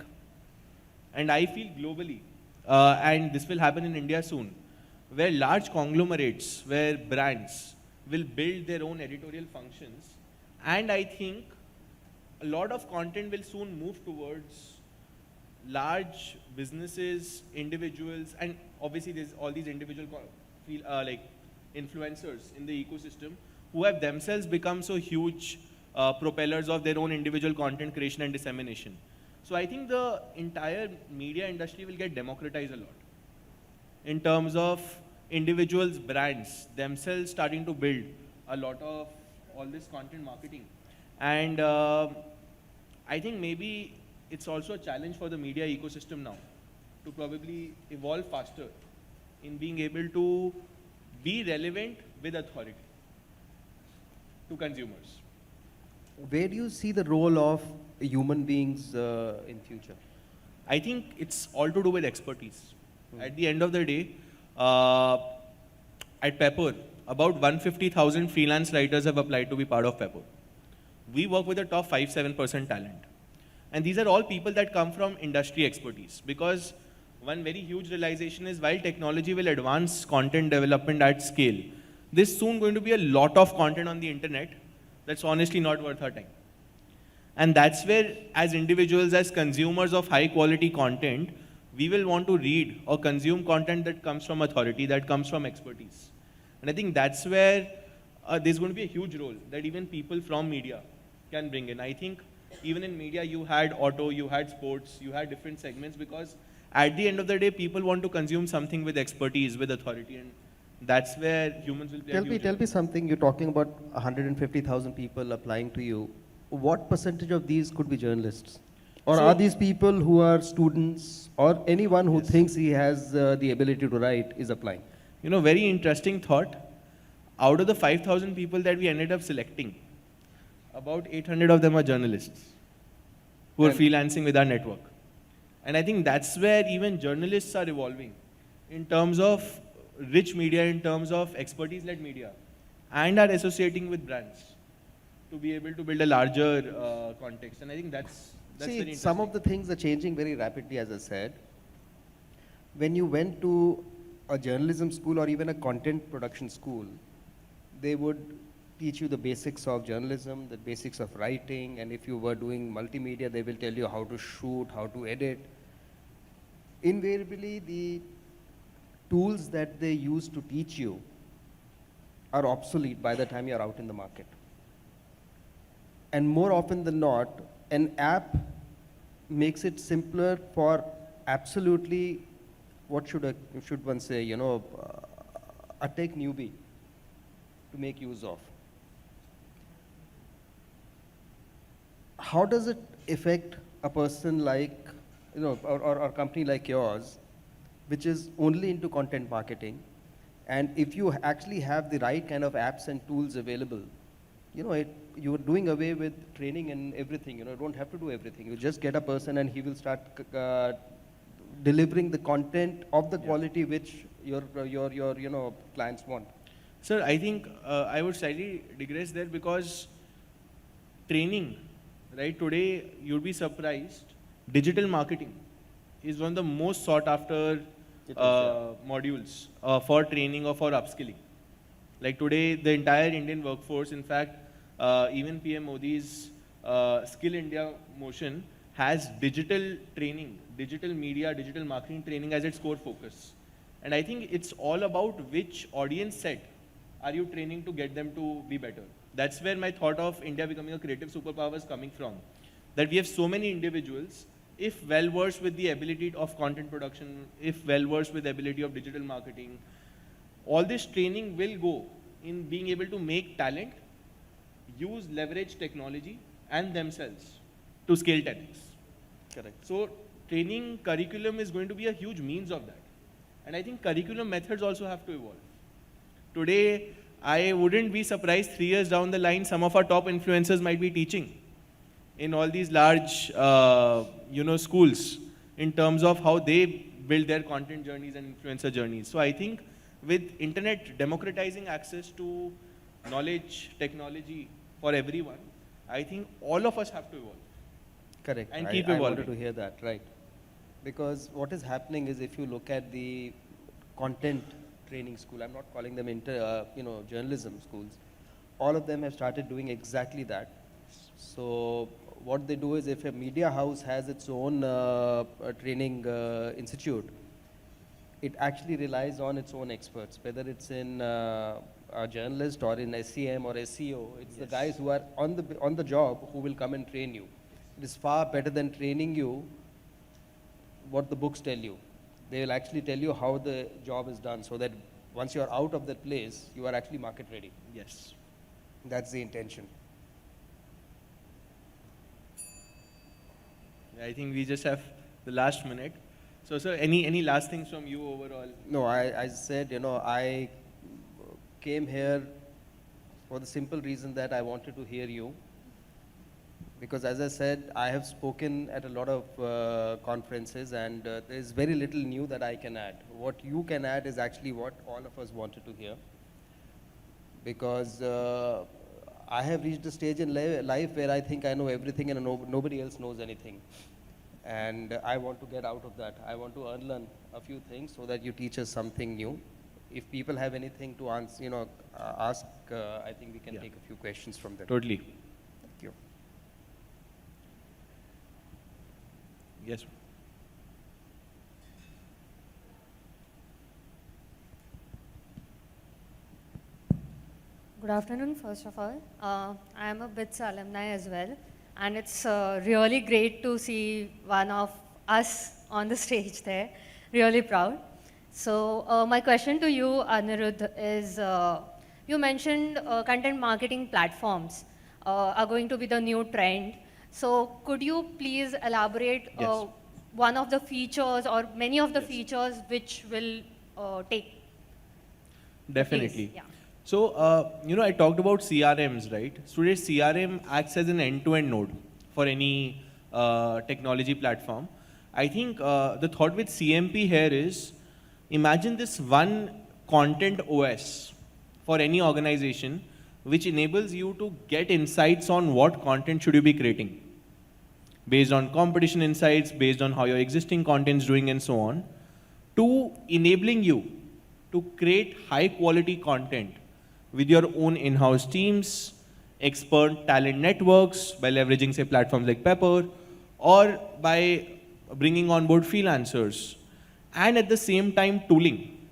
And I feel globally, and this will happen in India soon, where large conglomerates, where brands will build their own editorial functions. And I think a lot of content will soon move towards large businesses, individuals, and obviously there's all these individual influencers in the ecosystem who have themselves become so huge propellers of their own individual content creation and dissemination. So I think the entire media industry will get democratized a lot in terms of individuals, brands themselves starting to build a lot of all this content marketing. And I think maybe it's also a challenge for the media ecosystem now to probably evolve faster in being able to be relevant with authority to consumers. Where do you see the role of human beings in future? I think it's all to do with expertise. At the end of the day, at Pepper, about 150,000 freelance writers have applied to be part of Pepper. We work with the top 5-7% talent. And these are all people that come from industry expertise, because one very huge realization is while technology will advance content development at scale, there's soon going to be a lot of content on the internet that's honestly not worth our time. And that's where, as individuals, as consumers of high quality content, we will want to read or consume content that comes from authority, that comes from expertise. And I think that's where there's going to be a huge role that even people from media can bring in. I think even in media, you had auto, you had sports, you had different segments, because at the end of the day, people want to consume something with expertise, with authority, and that's where humans will play a huge role. Tell me something. You're talking about 150,000 people applying to you. What percentage of these could be journalists? Or are these people who are students, or anyone who thinks he has the ability to write is applying? Very interesting thought. Out of the 5,000 people that we ended up selecting, about 800 of them are journalists who are freelancing with our network. And I think that's where even journalists are evolving in terms of rich media, in terms of expertise-led media, and are associating with brands to be able to build a larger context. And I think that's very interesting. Some of the things are changing very rapidly, as I said. When you went to a journalism school or even a content production school, they would teach you the basics of journalism, the basics of writing, and if you were doing multimedia, they will tell you how to shoot, how to edit. Invariably, the tools that they use to teach you are obsolete by the time you're out in the market. And more often than not, an app makes it simpler for absolutely, what should one say, a tech newbie to make use of. how does it affect a person like, or a company like yours, which is only into content marketing? And if you actually have the right kind of apps and tools available, you're doing away with training and everything. You don't have to do everything. You just get a person and he will start delivering the content of the quality which your clients want. Sir, I think I would slightly digress there, because training, right, today you'd be surprised, digital marketing is one of the most sought after modules for training or for upskilling. Like today, the entire Indian workforce, in fact, even PM Modi's Skill India motion has digital training, digital media, digital marketing training as its core focus. And I think it's all about which audience set are you training to get them to be better. That's where my thought of India becoming a creative superpower is coming from. That we have so many individuals, if well versed with the ability of content production, if well versed with the ability of digital marketing, all this training will go in being able to make talent use, leverage technology and themselves to scale 10x. Correct. So training curriculum is going to be a huge means of that. And I think curriculum methods also have to evolve. Today, I wouldn't be surprised 3 years down the line, some of our top influencers might be teaching in all these large schools in terms of how they build their content journeys and influencer journeys. So I think with internet democratizing access to knowledge, technology for everyone, I think all of us have to evolve. Correct. And keep I evolving. wanted to hear that, right. Because what is happening is, if you look at the content training school, I'm not calling them journalism schools, all of them have started doing exactly that. So what they do is, if a media house has its own training institute, it actually relies on its own experts, whether it's in a journalist or in SEM or SEO. It's the guys who are on the job who will come and train you. It is far better than training you what the books tell you. They will actually tell you how the job is done, so that once you are out of that place, you are actually market ready. Yes. That's the intention. I think we just have the last minute. So sir, any last things from you overall? No, I said, I came here for the simple reason that I wanted to hear you. Because as I said, I have spoken at a lot of conferences, and there's very little new that I can add. What you can add is actually what all of us wanted to hear. Because I have reached a stage in life where I think I know everything and nobody else knows anything. And I want to get out of that. I want to unlearn a few things so that you teach us something new. If people have anything to answer, ask, I think we can take a few questions from them. Totally. Thank you. Yes. Good afternoon, first of all. I am a BITS alumni as well, and it's really great to see one of us on the stage there. Really proud. So my question to you, Anirudh, is you mentioned content marketing platforms are going to be the new trend. So could you please elaborate one of the features or many of the features which will take Definitely. place? Yeah. So, I talked about CRMs, right? So today CRM acts as an end-to-end node for any technology platform. I think the thought with CMP here is, imagine this one content OS for any organization which enables you to get insights on what content should you be creating based on competition insights, based on how your existing content is doing and so on, to enabling you to create high quality content with your own in-house teams, expert talent networks by leveraging say platforms like Pepper, or by bringing on board freelancers, and at the same time tooling.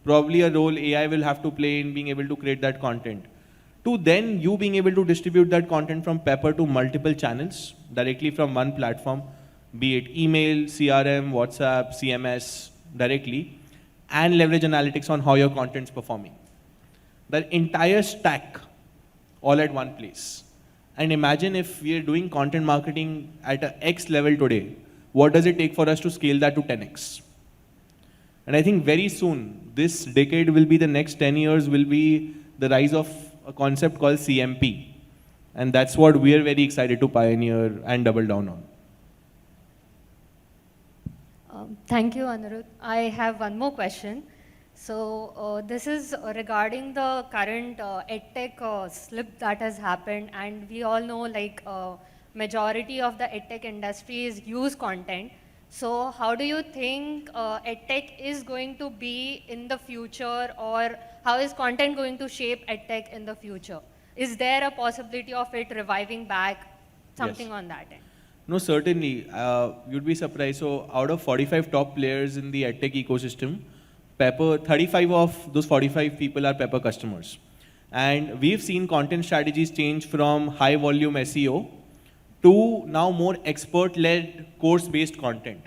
Probably a role AI will have to play in being able to create that content. To then you being able to distribute that content from Pepper to multiple channels directly from one platform, be it email, CRM, WhatsApp, CMS directly, and leverage analytics on how your content's performing. The entire stack all at one place. And imagine if we are doing content marketing at a X level today, what does it take for us to scale that to 10x? And I think very soon, this decade will be the next 10 years will be the rise of a concept called CMP. And that's what we are very excited to pioneer and double down on. Thank you, Anirudh. I have one more question. So this is regarding the current edtech slip that has happened, and we all know like majority of the edtech industry is use content. So how do you think edtech is going to be in the future, or how is content going to shape edtech in the future? Is there a possibility of it reviving back, something on that end? No, certainly. You'd be surprised. So out of 45 top players in the edtech ecosystem, 35 of those 45 people are Pepper customers. And we've seen content strategies change from high volume SEO to now more expert-led course-based content.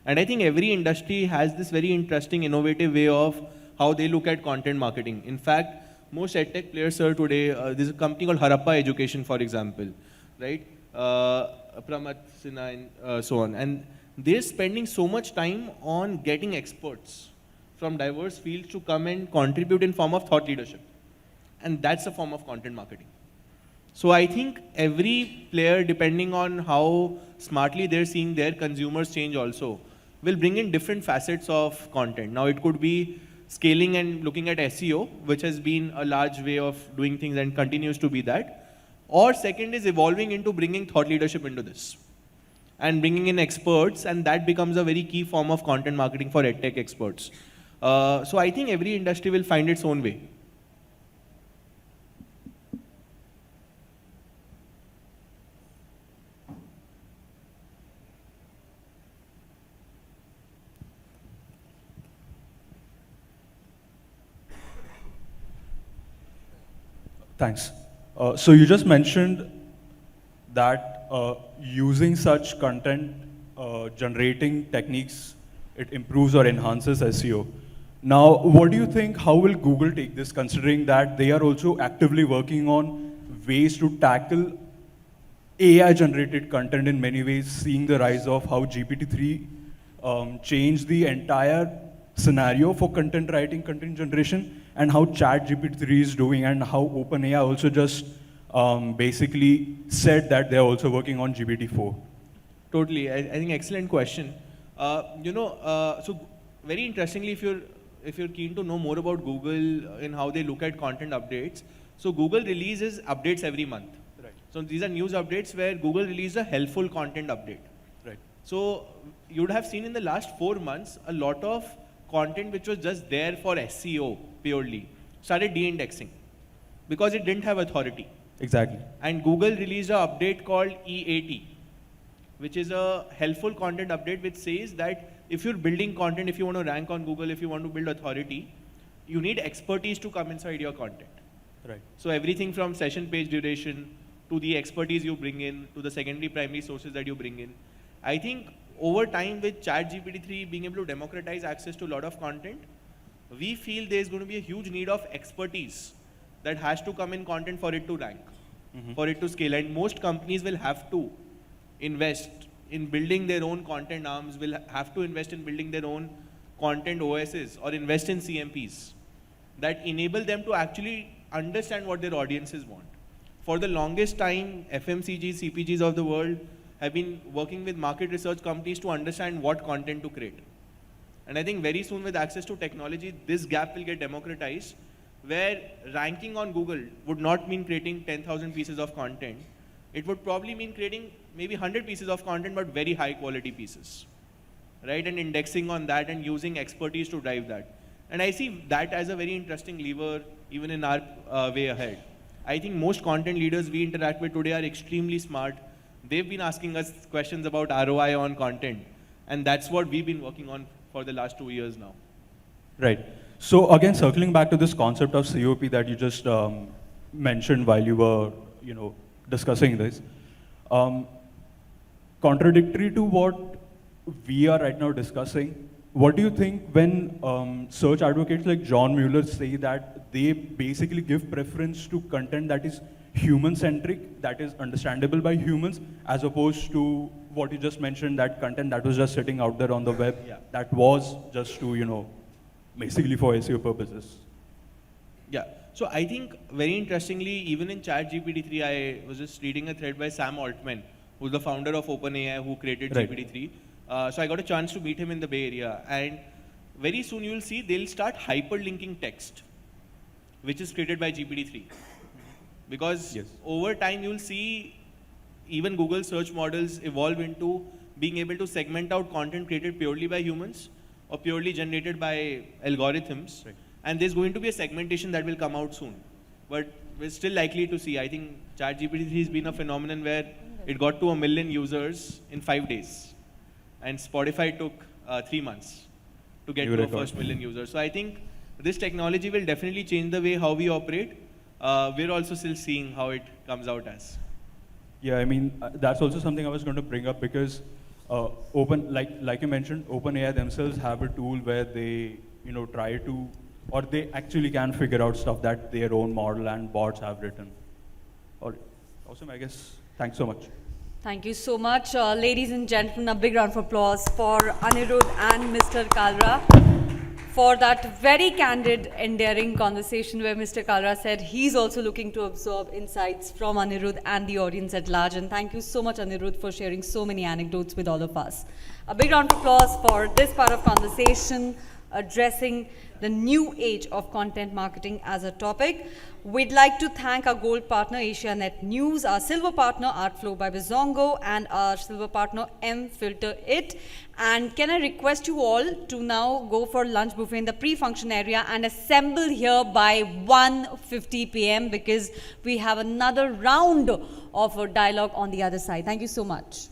And I think every industry has this very interesting, innovative way of how they look at content marketing. In fact, most edtech players, sir, today, there's a company called Harappa Education, for example, right? Pramat Sinha and so on. And they're spending so much time on getting experts from diverse fields to come and contribute in form of thought leadership. And that's a form of content marketing. So I think every player, depending on how smartly they're seeing their consumers change also, will bring in different facets of content. Now it could be scaling and looking at SEO, which has been a large way of doing things and continues to be that. Or second is evolving into bringing thought leadership into this and bringing in experts, and that becomes a very key form of content marketing for edtech experts. So I think every industry will find its own way. Thanks. So you just mentioned that using such content generating techniques, it improves or enhances SEO. Now, what do you think, how will Google take this, considering that they are also actively working on ways to tackle AI-generated content in many ways, seeing the rise of how GPT-3 changed the entire scenario for content writing, content generation, and how ChatGPT-3 is doing, and how OpenAI also just basically said that they're also working on GPT-4. Totally, I think excellent question. So very interestingly, if you're keen to know more about Google and how they look at content updates, so Google releases updates every month. Right. So these are news updates where Google releases a helpful content update. Right. So you would have seen in the last 4 months a lot of content which was just there for SEO purely started de-indexing because it didn't have authority. Exactly. And Google released an update called EAT, which is a helpful content update which says that if you're building content, if you want to rank on Google, if you want to build authority, you need expertise to come inside your content. Right. So everything from session page duration to the expertise you bring in, to the secondary primary sources that you bring in. I think over time with ChatGPT-3 being able to democratize access to a lot of content, we feel there's going to be a huge need of expertise that has to come in content for it to rank, for it to scale. And most companies will have to invest in building their own content arms, will have to invest in building their own content OSs or invest in CMPs that enable them to actually understand what their audiences want. For the longest time, FMCGs, CPGs of the world have been working with market research companies to understand what content to create. And I think very soon with access to technology, this gap will get democratized, where ranking on Google would not mean creating 10,000 pieces of content. It would probably mean creating maybe 100 pieces of content, but very high quality pieces, right? And indexing on that and using expertise to drive that. And I see that as a very interesting lever, even in our way ahead. I think most content leaders we interact with today are extremely smart. They've been asking us questions about ROI on content. And that's what we've been working on for the last 2 years now. Right. So again, circling back to this concept of COP that you just mentioned while you were, discussing this. Contradictory to what we are right now discussing, what do you think when search advocates like John Mueller say that they basically give preference to content that is human-centric, that is understandable by humans, as opposed to what you just mentioned, that content that was just sitting out there on the web, that was just to, basically for SEO purposes. Yeah. So I think very interestingly, even in ChatGPT-3, I was just reading a thread by Sam Altman, who's the founder of OpenAI, who created Right. GPT-3. So I got a chance to meet him in the Bay Area, and very soon you'll see they'll start hyperlinking text, which is created by GPT-3. Because over time you'll see even Google search models evolve into being able to segment out content created purely by humans or purely generated by algorithms. Right. And there's going to be a segmentation that will come out soon. But we're still likely to see. I think ChatGPT-3 has been a phenomenon where it got to 1 million users in 5 days. And Spotify took 3 months to get New to a record. first million users. So I think this technology will definitely change the way how we operate. We're also still seeing how it comes out as. Yeah, I mean, that's also something I was going to bring up because like you mentioned, OpenAI themselves have a tool where they, try to, or they actually can figure out stuff that their own model and bots have written. Awesome, I guess. Thanks so much. Thank you so much. Ladies and gentlemen, a big round of applause for Anirudh and Mr. Kalra for that very candid, endearing conversation where Mr. Kalra said he's also looking to absorb insights from Anirudh and the audience at large. And thank you so much, Anirudh, for sharing so many anecdotes with all of us. A big round of applause for this part of conversation, addressing the new age of content marketing as a topic. We'd like to thank our gold partner, AsiaNet News, our silver partner, Artflow by Bizongo, and our silver partner, Filter It. And can I request you all to now go for lunch buffet in the pre-function area and assemble here by 1:50 p.m. because we have another round of a dialogue on the other side. Thank you so much.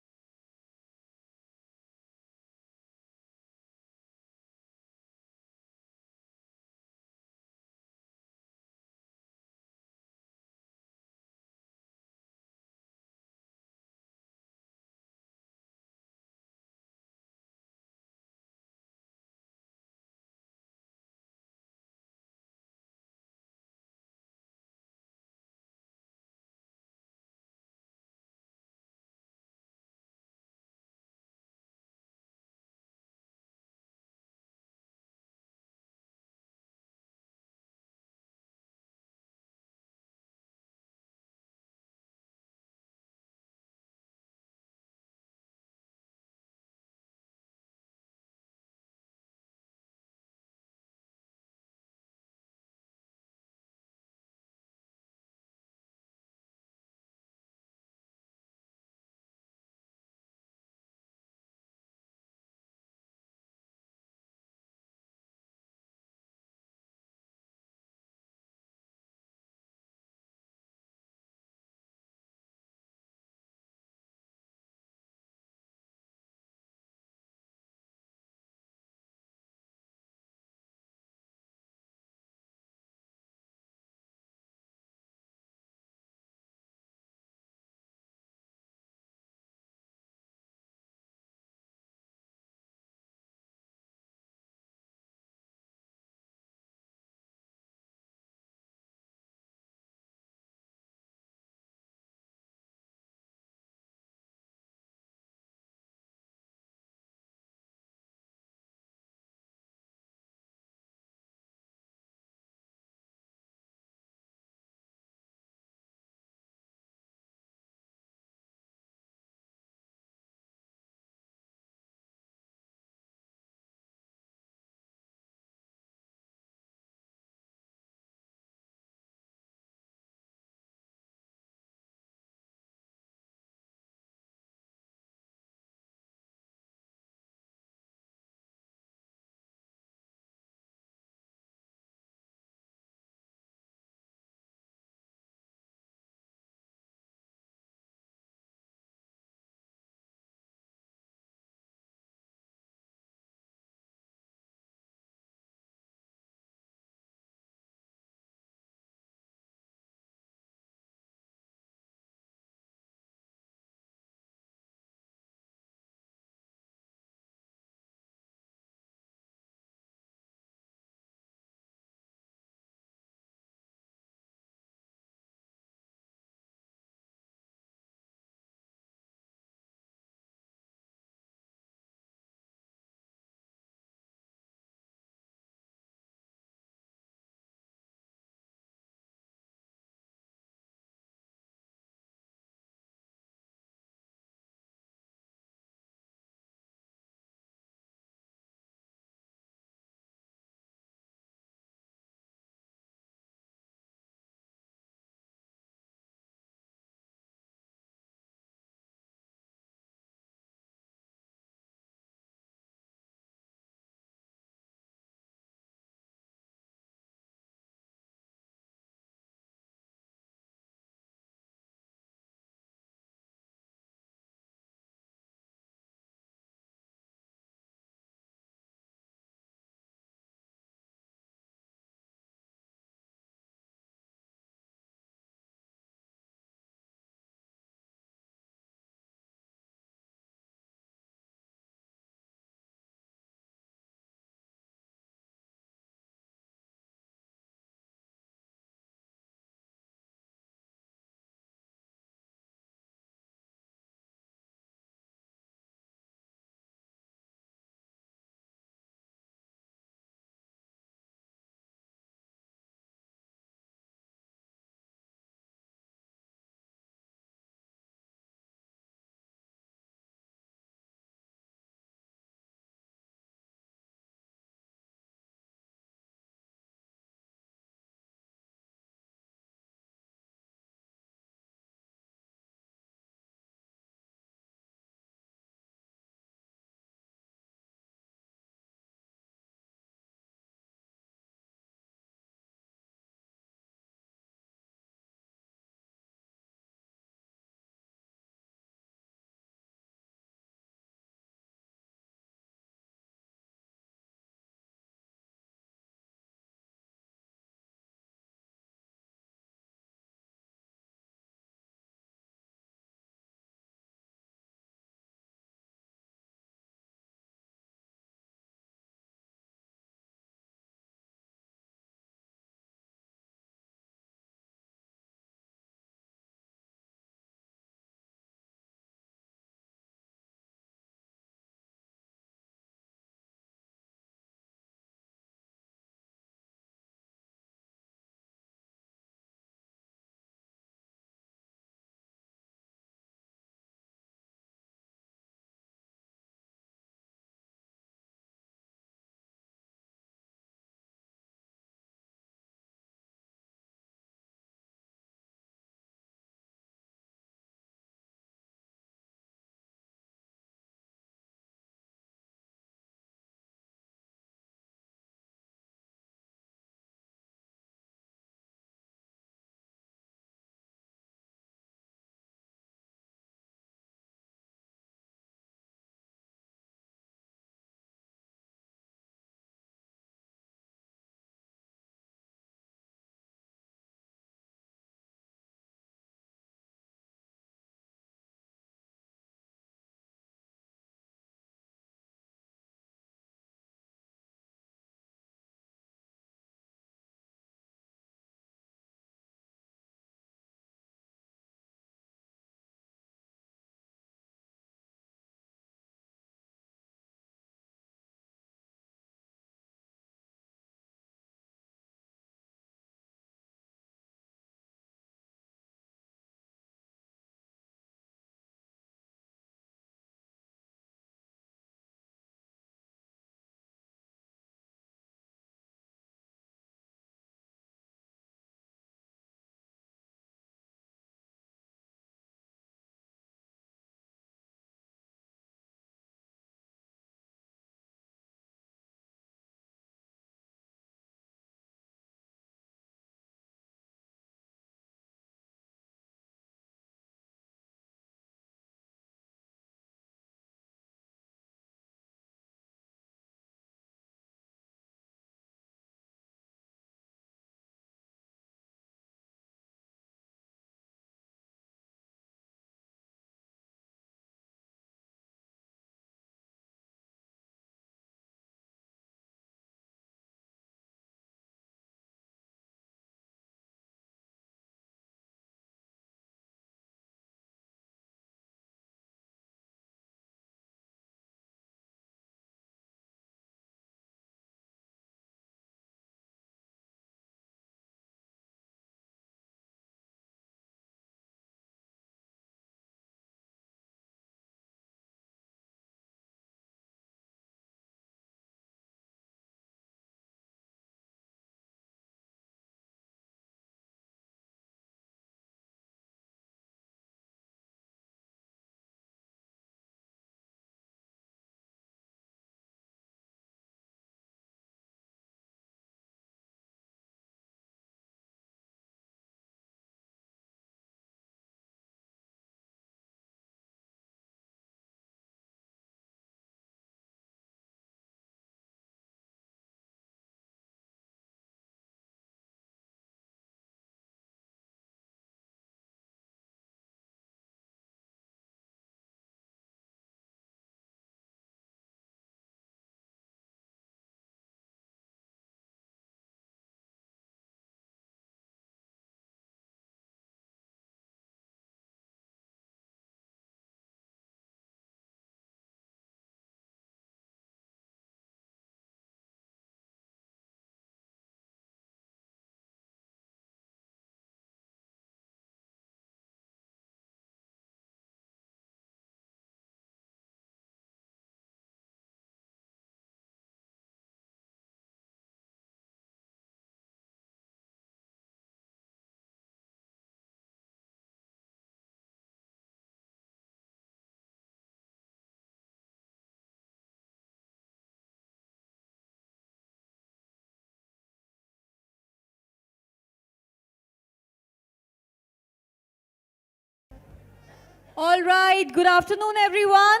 All right, good afternoon, everyone.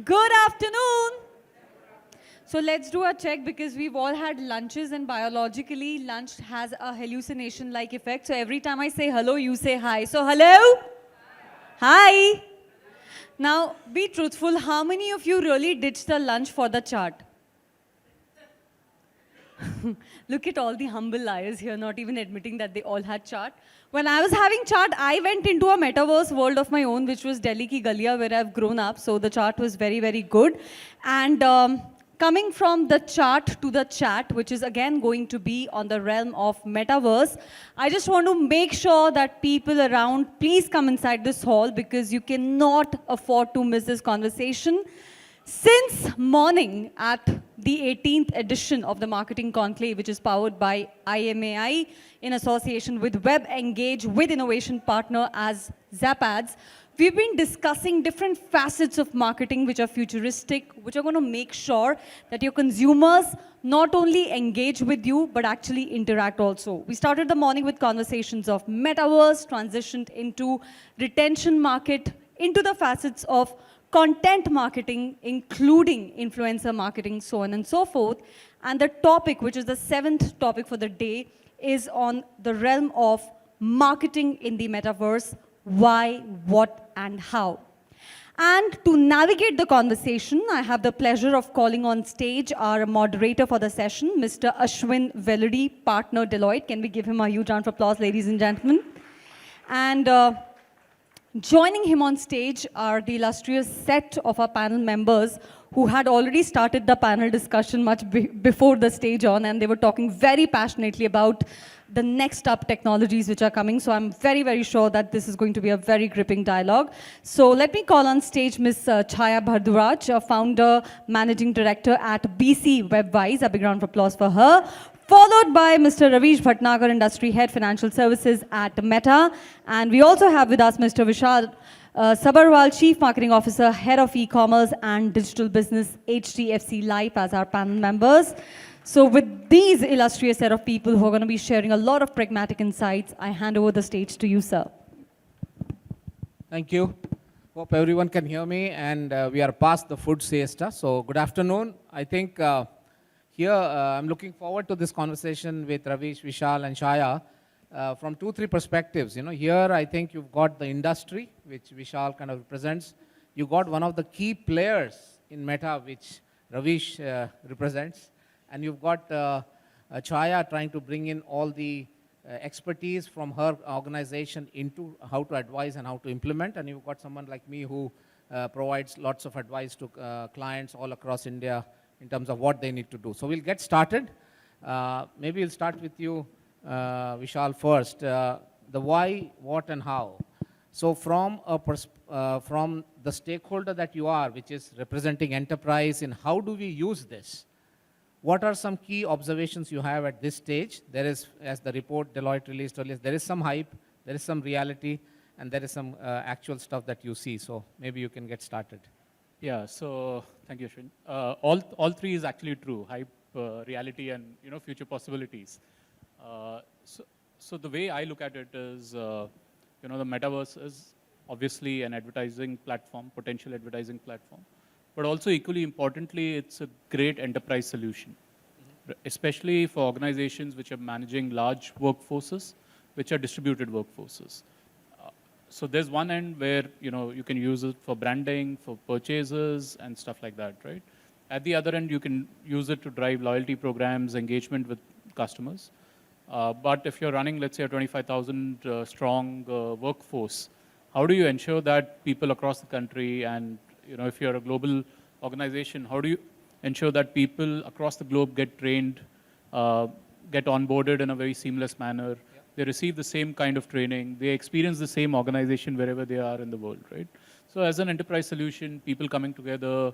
Good afternoon. So let's do a check because we've all had lunches and biologically lunch has a hallucination-like effect. So every time I say hello, you say hi. So hello? Hi. Now, be truthful. How many of you really ditched the lunch for the chart? Look at all the humble liars here, not even admitting that they all had chart. When I was having chart, I went into a metaverse world of my own, which was Delhi Ki Galiya, where I've grown up. So the chart was very, very good. And coming from the chart to the chat, which is again going to be on the realm of Metaverse, I just want to make sure that people around, please come inside this hall because you cannot afford to miss this conversation. Since morning at the 18th edition of the Marketing Conclave, which is powered by IAMAI in association with Web Engage with innovation partner as Zapads, we've been discussing different facets of marketing which are futuristic, which are going to make sure that your consumers not only engage with you, but actually interact also. We started the morning with conversations of Metaverse, transitioned into retention market, into the facets of content marketing, including influencer marketing, so on and so forth. And the topic, which is the 7th topic for the day, is on the realm of marketing in the metaverse, why, what, and how. And to navigate the conversation, I have the pleasure of calling on stage our moderator for the session, Mr. Ashwin Veludi, partner Deloitte. Can we give him a huge round of applause, ladies and gentlemen? And joining him on stage are the illustrious set of our panel members who had already started the panel discussion much before the stage on, and they were talking very passionately about the next up technologies which are coming. So I'm very, very sure that this is going to be a very gripping dialogue. So let me call on stage Ms. Chaya Bhardwaj, a founder, managing director at BC WebWise. A big round of applause for her. Followed by Mr. Ravish Bhatnagar, Industry Head, Financial Services at Meta. And we also have with us Mr. Vishal Sabarwal, Chief Marketing Officer, Head of E-Commerce and Digital Business, HDFC Life, as our panel members. So with these illustrious set of people who are going to be sharing a lot of pragmatic insights, I hand over the stage to you, sir. Thank you. Hope everyone can hear me, and we are past the food siesta. So good afternoon. I think here, I'm looking forward to this conversation with Ravish, Vishal, and Shaya from 2-3 perspectives. You know, here I think you've got the industry, which Vishal kind of represents. You got one of the key players in Meta, which Ravish represents, and you've got Chaya trying to bring in all the expertise from her organization into how to advise and how to implement, and you've got someone like me who provides lots of advice to clients all across India in terms of what they need to do. So we'll get started. Maybe we'll start with you, Vishal, first. The why, what, and how. So from the stakeholder that you are, which is representing enterprise, in how do we use this? What are some key observations you have at this stage? There is, as the report Deloitte released earlier, there is some hype, there is some reality, and there is some actual stuff that you see. So maybe you can get started. Yeah, so thank you, Ashwin. All three is actually true: hype, reality, and future possibilities. So the way I look at it is, the metaverse is obviously an advertising platform, potential advertising platform, but also equally importantly, it's a great enterprise solution, especially for organizations which are managing large workforces, which are distributed workforces. So there's one end where you can use it for branding, for purchases, and stuff like that, right? At the other end, you can use it to drive loyalty programs, engagement with customers. But if you're running, let's say, a 25,000 strong workforce, how do you ensure that people across the country, and if you're a global organization, how do you ensure that people across the globe get trained, get onboarded in a very seamless manner? They receive the same kind of training. They experience the same organization wherever they are in the world, right? So as an enterprise solution, people coming together,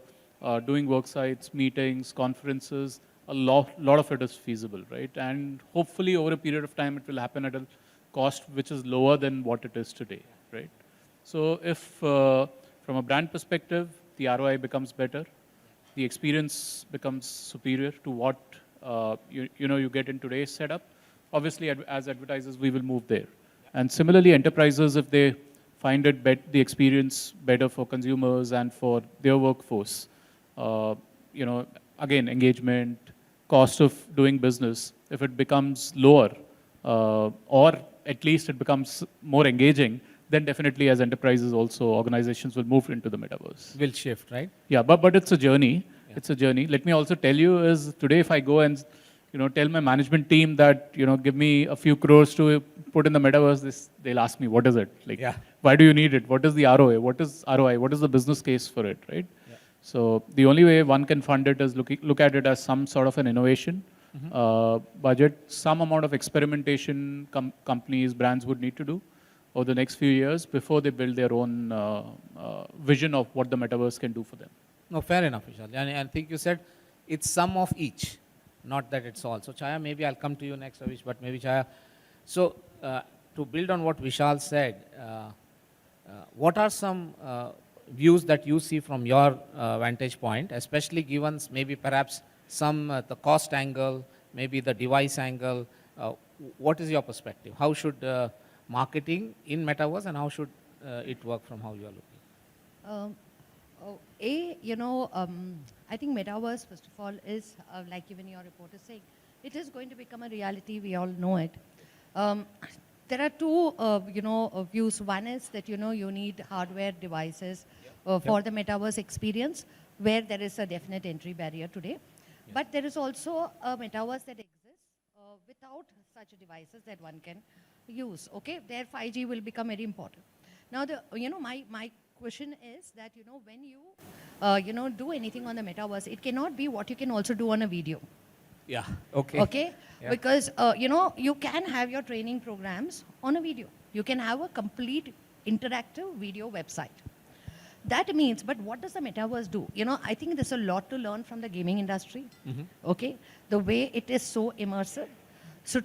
doing work sites, meetings, conferences, a lot of it is feasible, right? And hopefully over a period of time, it will happen at a cost which is lower than what it is today, right? So if from a brand perspective, the ROI becomes better, the experience becomes superior to what you get in today's setup, obviously, as advertisers, we will move there. And similarly, enterprises, if they find the experience better for consumers and for their workforce. Again, engagement, cost of doing business, if it becomes lower, or at least it becomes more engaging, then definitely as enterprises also, organizations will move into the metaverse. Will shift, right? Yeah, but it's a journey. Yeah. It's a journey. Let me also tell you is today if I go and tell my management team that give me a few crores to put in the metaverse, they'll ask me what is it? Like, why do you need it? What is the ROI? What is ROI? What is the business case for it, right? Yeah. So the only way one can fund it is look at it as some sort of an innovation budget, some amount of experimentation companies, brands would need to do over the next few years before they build their own vision of what the metaverse can do for them. No, fair enough, Vishal. And I think you said it's some of each, not that it's all. So Chaya, maybe I'll come to you next, Ravish, but maybe Chaya. So to build on what Vishal said, what are some views that you see from your vantage point, especially given maybe perhaps some the cost angle, maybe the device angle? What is your perspective? How should marketing in metaverse and how should it work from how you are looking? I think metaverse, first of all, is, like even your report is saying, it is going to become a reality. We all know it. There are two, views. One is that, you need hardware devices for the metaverse experience, where there is a definite entry barrier today. But there is also a metaverse that exists without such devices that one can use. Okay, there 5G will become very important. Now, my question is that, when you, do anything on the metaverse, it cannot be what you can also do on a video. Yeah, okay. Okay, yeah. Because, you can have your training programs on a video. You can have a complete interactive video website. That means, but what does the metaverse do? I think there's a lot to learn from the gaming industry. Okay, the way it is so immersive. So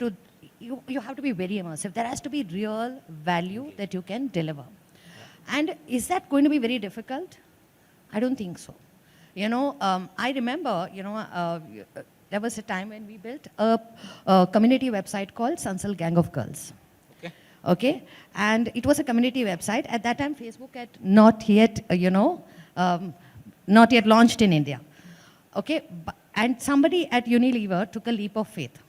you have to be very immersive. There has to be real value that you can deliver. And is that going to be very difficult? I don't think so. I remember, there was a time when we built a community website called Sansal Gang of Girls. Okay, and it was a community website. At that time, Facebook had not yet, not yet launched in India. Okay, and somebody at Unilever took a leap of faith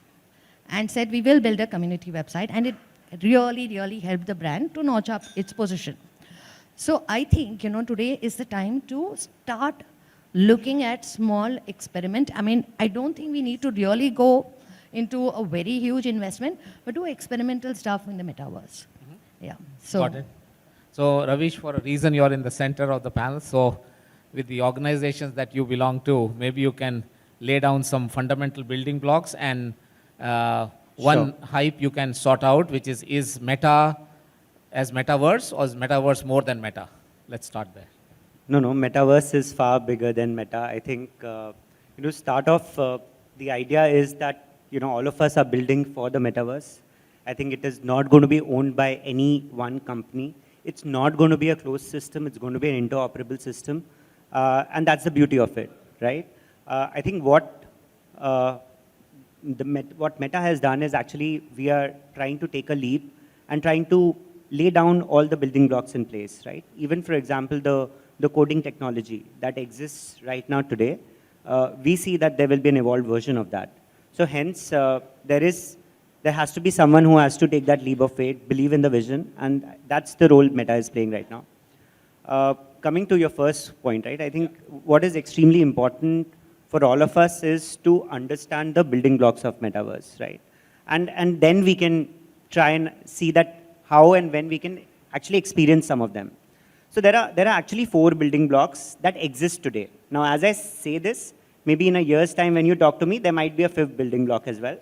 and said, we will build a community website, and it really, really helped the brand to notch up its position. So I think, today is the time to start looking at small experiment. I mean, I don't think we need to really go into a very huge investment, but do experimental stuff in the metaverse. Yeah. So. Got it. So Ravish, for a reason you're in the center of the panel. So with the organizations that you belong to, maybe you can lay down some fundamental building blocks and one hype you can sort out, which is meta as metaverse or is metaverse more than meta? Let's start there. No, metaverse is far bigger than meta. I think, start off, the idea is that, all of us are building for the metaverse. I think it is not going to be owned by any one company. It's not going to be a closed system. It's going to be an interoperable system. And that's the beauty of it, right? I think what Meta has done is actually we are trying to take a leap and trying to lay down all the building blocks in place, right? Even, for example, the coding technology that exists right now today, we see that there will be an evolved version of that. So hence, there has to be someone who has to take that leap of faith, believe in the vision, and that's the role Meta is playing right now. Coming to your first point, right? I think what is extremely important for all of us is to understand the building blocks of Metaverse, right? And then we can try and see that how and when we can actually experience some of them. So there are actually 4 building blocks that exist today. Now, as I say this, maybe in a year's time when you talk to me, there might be a 5th building block as well.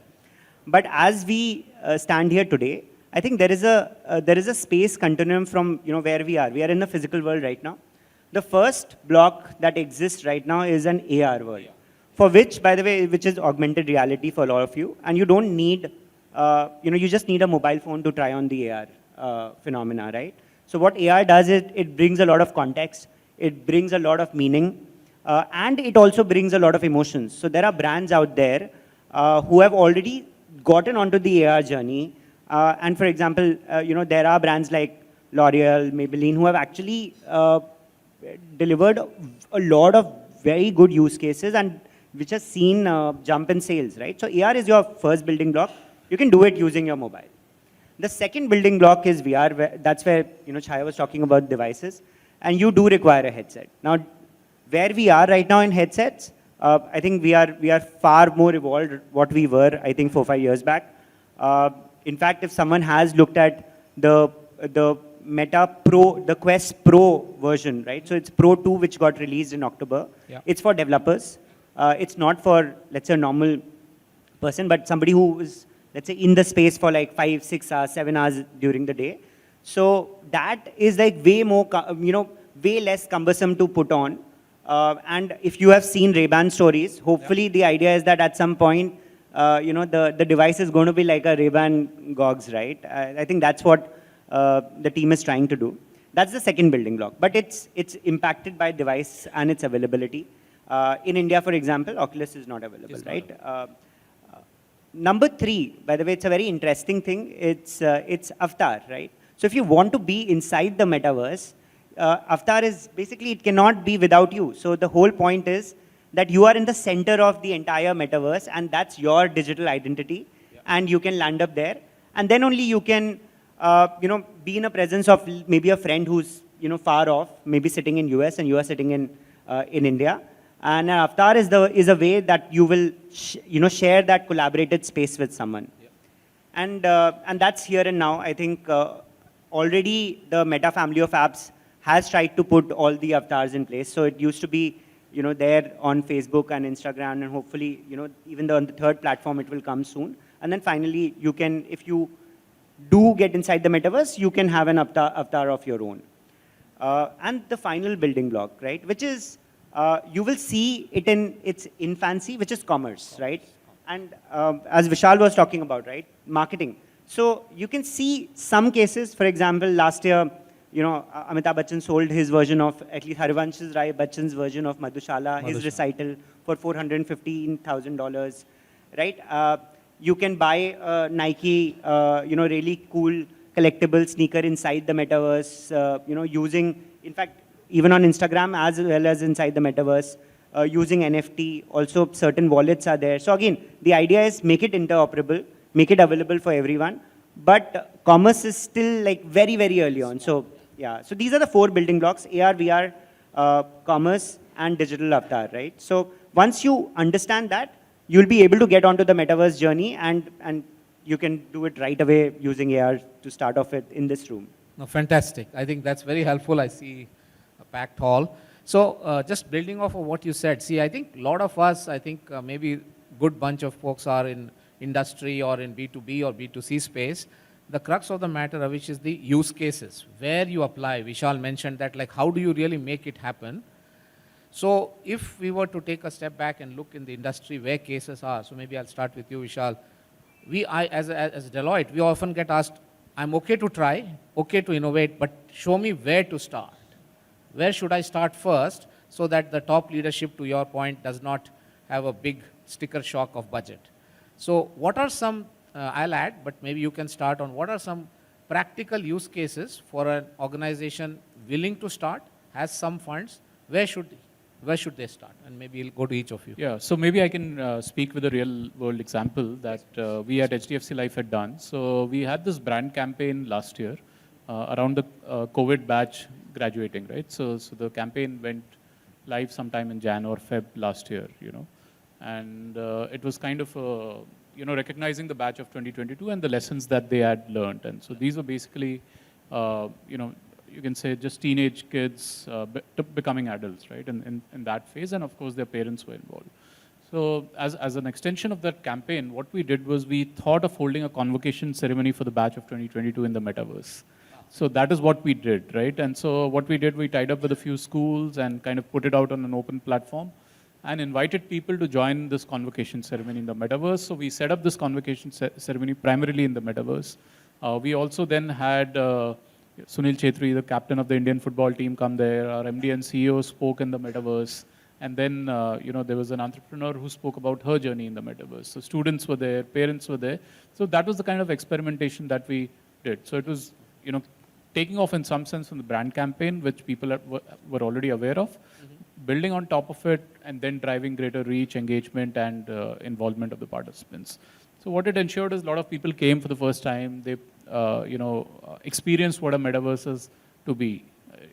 But as we stand here today, I think there is a space continuum from where we are. We are in the physical world right now. The first block that exists right now is an AR world, for which, by the way, which is augmented reality for a lot of you, and you don't need, you just need a mobile phone to try on the AR phenomena, right? So what AR does is it brings a lot of context, it brings a lot of meaning, and it also brings a lot of emotions. So there are brands out there who have already gotten onto the AR journey. And for example, there are brands like L'Oreal, Maybelline, who have actually delivered a lot of very good use cases and which has seen jump in sales, right? So AR is your first building block. You can do it using your mobile. The second building block is VR. That's where Chaya was talking about devices, and you do require a headset. Now, where we are right now in headsets, I think we are far more evolved what we were, I think, 4 or 5 years back. In fact, if someone has looked at the Meta Pro, the Quest Pro version, right? So it's Pro 2, which got released in October. Yeah. It's for developers. It's not for, let's say, a normal person, but somebody who is, let's say, in the space for like 5, 6 hours, 7 hours during the day. So that is like way more, way less cumbersome to put on. And if you have seen Ray-Ban stories, hopefully the idea is that at some point, the device is going to be like a Ray-Ban goggles, right? I think that's what the team is trying to do. That's the second building block. But it's impacted by device and its availability. In India, for example, Oculus is not available, right? Number 3, by the way, it's a very interesting thing. It's Avatar, right? So if you want to be inside the metaverse, Avatar is basically, it cannot be without you. So the whole point is that you are in the center of the entire metaverse, and that's your digital identity, and you can land up there. And then only you can, be in a presence of maybe a friend who's, far off, maybe sitting in US and you are sitting in India. And an avatar is a way that you will, share that collaborated space with someone. And that's here and now. I think already the Meta family of apps has tried to put all the avatars in place. So it used to be, there on Facebook and Instagram, and hopefully, even on the third platform, it will come soon. And then finally, you can, if you do get inside the metaverse, you can have an avatar of your own. And the final building block, right, which is, you will see it in its infancy, which is commerce, right? And as Vishal was talking about, right, marketing. So you can see some cases, for example, last year, Amitabh Bachchan sold his version of, at least Harivansh Rai Bachchan's version of Madhushala, his recital, for $415,000, right? You can buy a Nike, really cool collectible sneaker inside the metaverse, using, in fact, even on Instagram as well as inside the metaverse, using NFT. Also, certain wallets are there. So again, the idea is make it interoperable, make it available for everyone. But commerce is still like very, very early on. So yeah, so these are the 4 building blocks: AR, VR, commerce, and digital avatar, right? So once you understand that, you'll be able to get onto the metaverse journey, and you can do it right away using AR to start off with in this room. No, fantastic. I think that's very helpful. I see a packed hall. So just building off of what you said, see, I think a lot of us, I think maybe good bunch of folks are in industry or in B2B or B2C space. The crux of the matter, Ravish, is the use cases, where you apply. Vishal mentioned that, like, how do you really make it happen? So if we were to take a step back and look in the industry where cases are, so maybe I'll start with you, Vishal. As Deloitte, we often get asked, I'm okay to try, okay to innovate, but show me where to start. Where should I start first so that the top leadership, to your point, does not have a big sticker shock of budget? So what are some, I'll add, but maybe you can start on what are some practical use cases for an organization willing to start, has some funds, where should they start? And maybe we'll go to each of you. Yeah, so maybe I can speak with a real world example that we at HDFC Life had done. So we had this brand campaign last year around the COVID batch graduating, right? So the campaign went live sometime in Jan or Feb last year, and it was kind of, recognizing the batch of 2022 and the lessons that they had learned. And so these were basically, you can say just teenage kids becoming adults, right? In that phase, and of course their parents were involved. So as an extension of that campaign, what we did was we thought of holding a convocation ceremony for the batch of 2022 in the metaverse. So that is what we did, right? And so what we did, we tied up with a few schools and kind of put it out on an open platform and invited people to join this convocation ceremony in the metaverse. So we set up this convocation ceremony primarily in the metaverse. We also then had Sunil Chetri, the captain of the Indian football team, come there. Our MD and CEO spoke in the metaverse. And then, there was an entrepreneur who spoke about her journey in the metaverse. So students were there, parents were there. So that was the kind of experimentation that we did. So it was, taking off in some sense from the brand campaign, which people were already aware of, building on top of it, and then driving greater reach, engagement, and involvement of the participants. So what it ensured is a lot of people came for the first time. They, experienced what a metaverse is to be.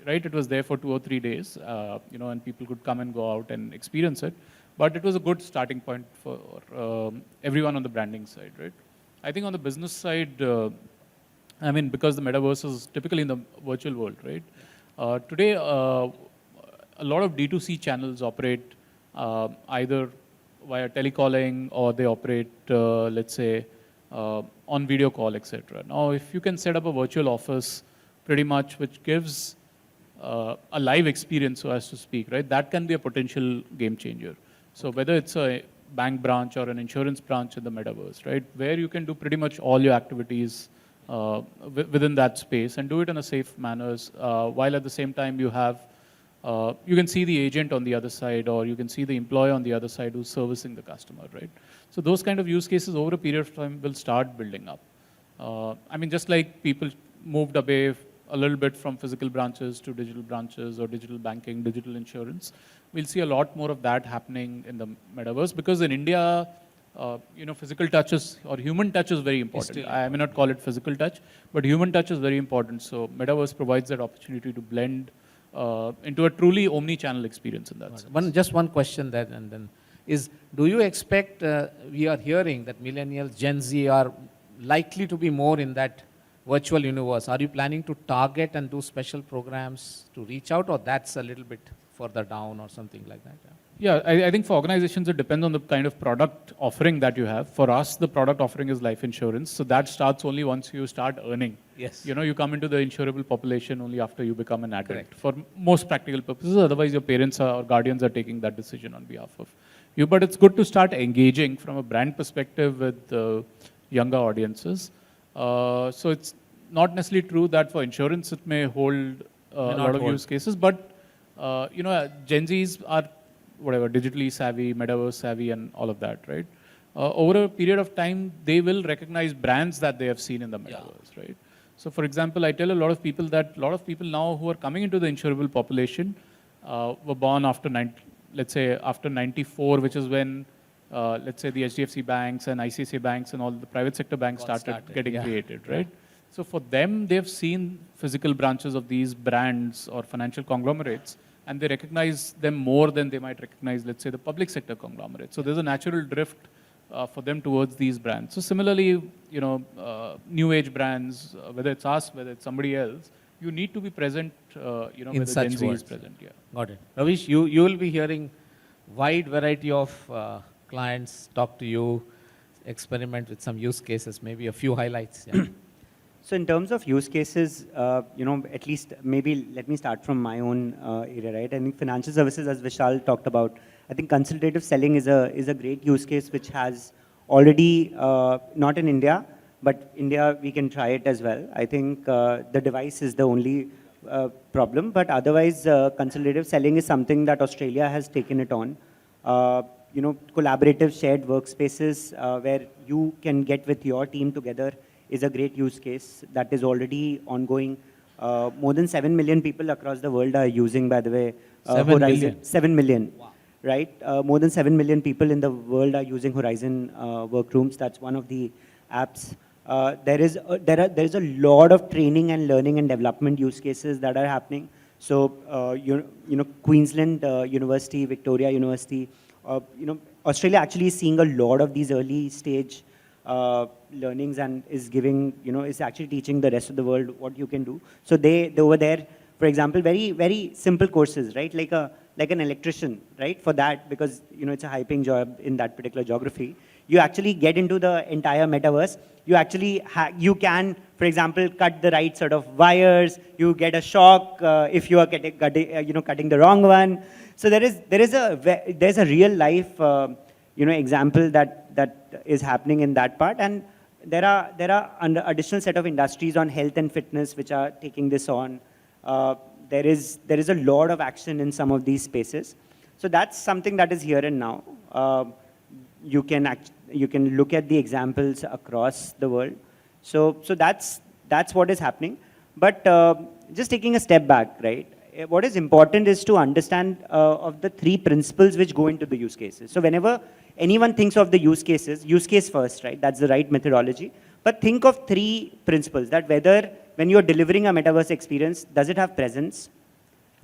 Right, it was there for 2 or 3 days, and people could come and go out and experience it. But it was a good starting point for everyone on the branding side, right? I think on the business side, because the metaverse is typically in the virtual world, right? Today, a lot of D2C channels operate either via telecalling or they operate, let's say, on video call, etc. Now, if you can set up a virtual office pretty much, which gives a live experience, so as to speak, right? That can be a potential game changer. So whether it's a bank branch or an insurance branch in the metaverse, right? Where you can do pretty much all your activities within that space and do it in a safe manner, while at the same time you have, you can see the agent on the other side, or you can see the employee on the other side who's servicing the customer, right? So those kind of use cases over a period of time will start building up. Just like people moved away a little bit from physical branches to digital branches or digital banking, digital insurance. We'll see a lot more of that happening in the metaverse, because in India, physical touches or human touch is very important. I may not call it physical touch, but human touch is very important. So metaverse provides that opportunity to blend into a truly omni-channel experience in that sense. Just one question there, and then is, do you expect, we are hearing that millennials, Gen Z are likely to be more in that virtual universe. Are you planning to target and do special programs to reach out, or that's a little bit further down or something like that? Yeah, I think for organizations, it depends on the kind of product offering that you have. For us, the product offering is life insurance. So that starts only once you start earning. Yes. You come into the insurable population only after you become an adult. For most practical purposes. Otherwise, your parents or guardians are taking that decision on behalf of you. But it's good to start engaging from a brand perspective with younger audiences. So it's not necessarily true that for insurance it may hold a lot of use cases, but Gen Zs are digitally savvy, metaverse savvy, and all of that, right? Over a period of time, they will recognize brands that they have seen in the metaverse, right? So, for example, I tell a lot of people that a lot of people now who are coming into the insurable population were born after after 94, which is when let's say the HDFC banks and ICICI banks and all the private sector banks started getting created, right? So for them, they've seen physical branches of these brands or financial conglomerates, and they recognize them more than they might recognize, let's say, the public sector conglomerate. So there's a natural drift for them towards these brands. So similarly, new age brands, whether it's us, whether it's somebody else, you need to be present, where the Gen Z is present. Yeah. Got it. Ravish, you will be hearing wide variety of clients talk to you, experiment with some use cases, maybe a few highlights. Yeah. So in terms of use cases, at least maybe let me start from my own area, right? I think financial services, as Vishal talked about, I think consultative selling is a great use case which has already, not in India, but India, we can try it as well. I think the device is the only problem, but otherwise consultative selling is something that Australia has taken it on. Collaborative shared workspaces where you can get with your team together is a great use case that is already ongoing. More than 7 million people across the world are using, by the way, 7 million, wow. Right? More than 7 million people in the world are using Horizon Workrooms. That's one of the apps. There is a lot of training and learning and development use cases that are happening. So, Queensland University, Victoria University, Australia actually is seeing a lot of these early stage learnings and is giving, is actually teaching the rest of the world what you can do. So they over there, for example, very, very simple courses, right? Like an electrician, right? For that, because, it's a high paying job in that particular geography. You actually get into the entire metaverse. You actually, you can, for example, cut the right sort of wires. You get a shock if you are cutting the wrong one. So there's a real life, example that is happening in that part. And there are an additional set of industries on health and fitness which are taking this on. There is a lot of action in some of these spaces. So that's something that is here and now. You can look at the examples across the world. So that's what is happening. But just taking a step back, right? What is important is to understand of the three principles which go into the use cases. So whenever anyone thinks of the use cases, use case first, right? That's the right methodology. But think of three principles that whether when you're delivering a metaverse experience, does it have presence?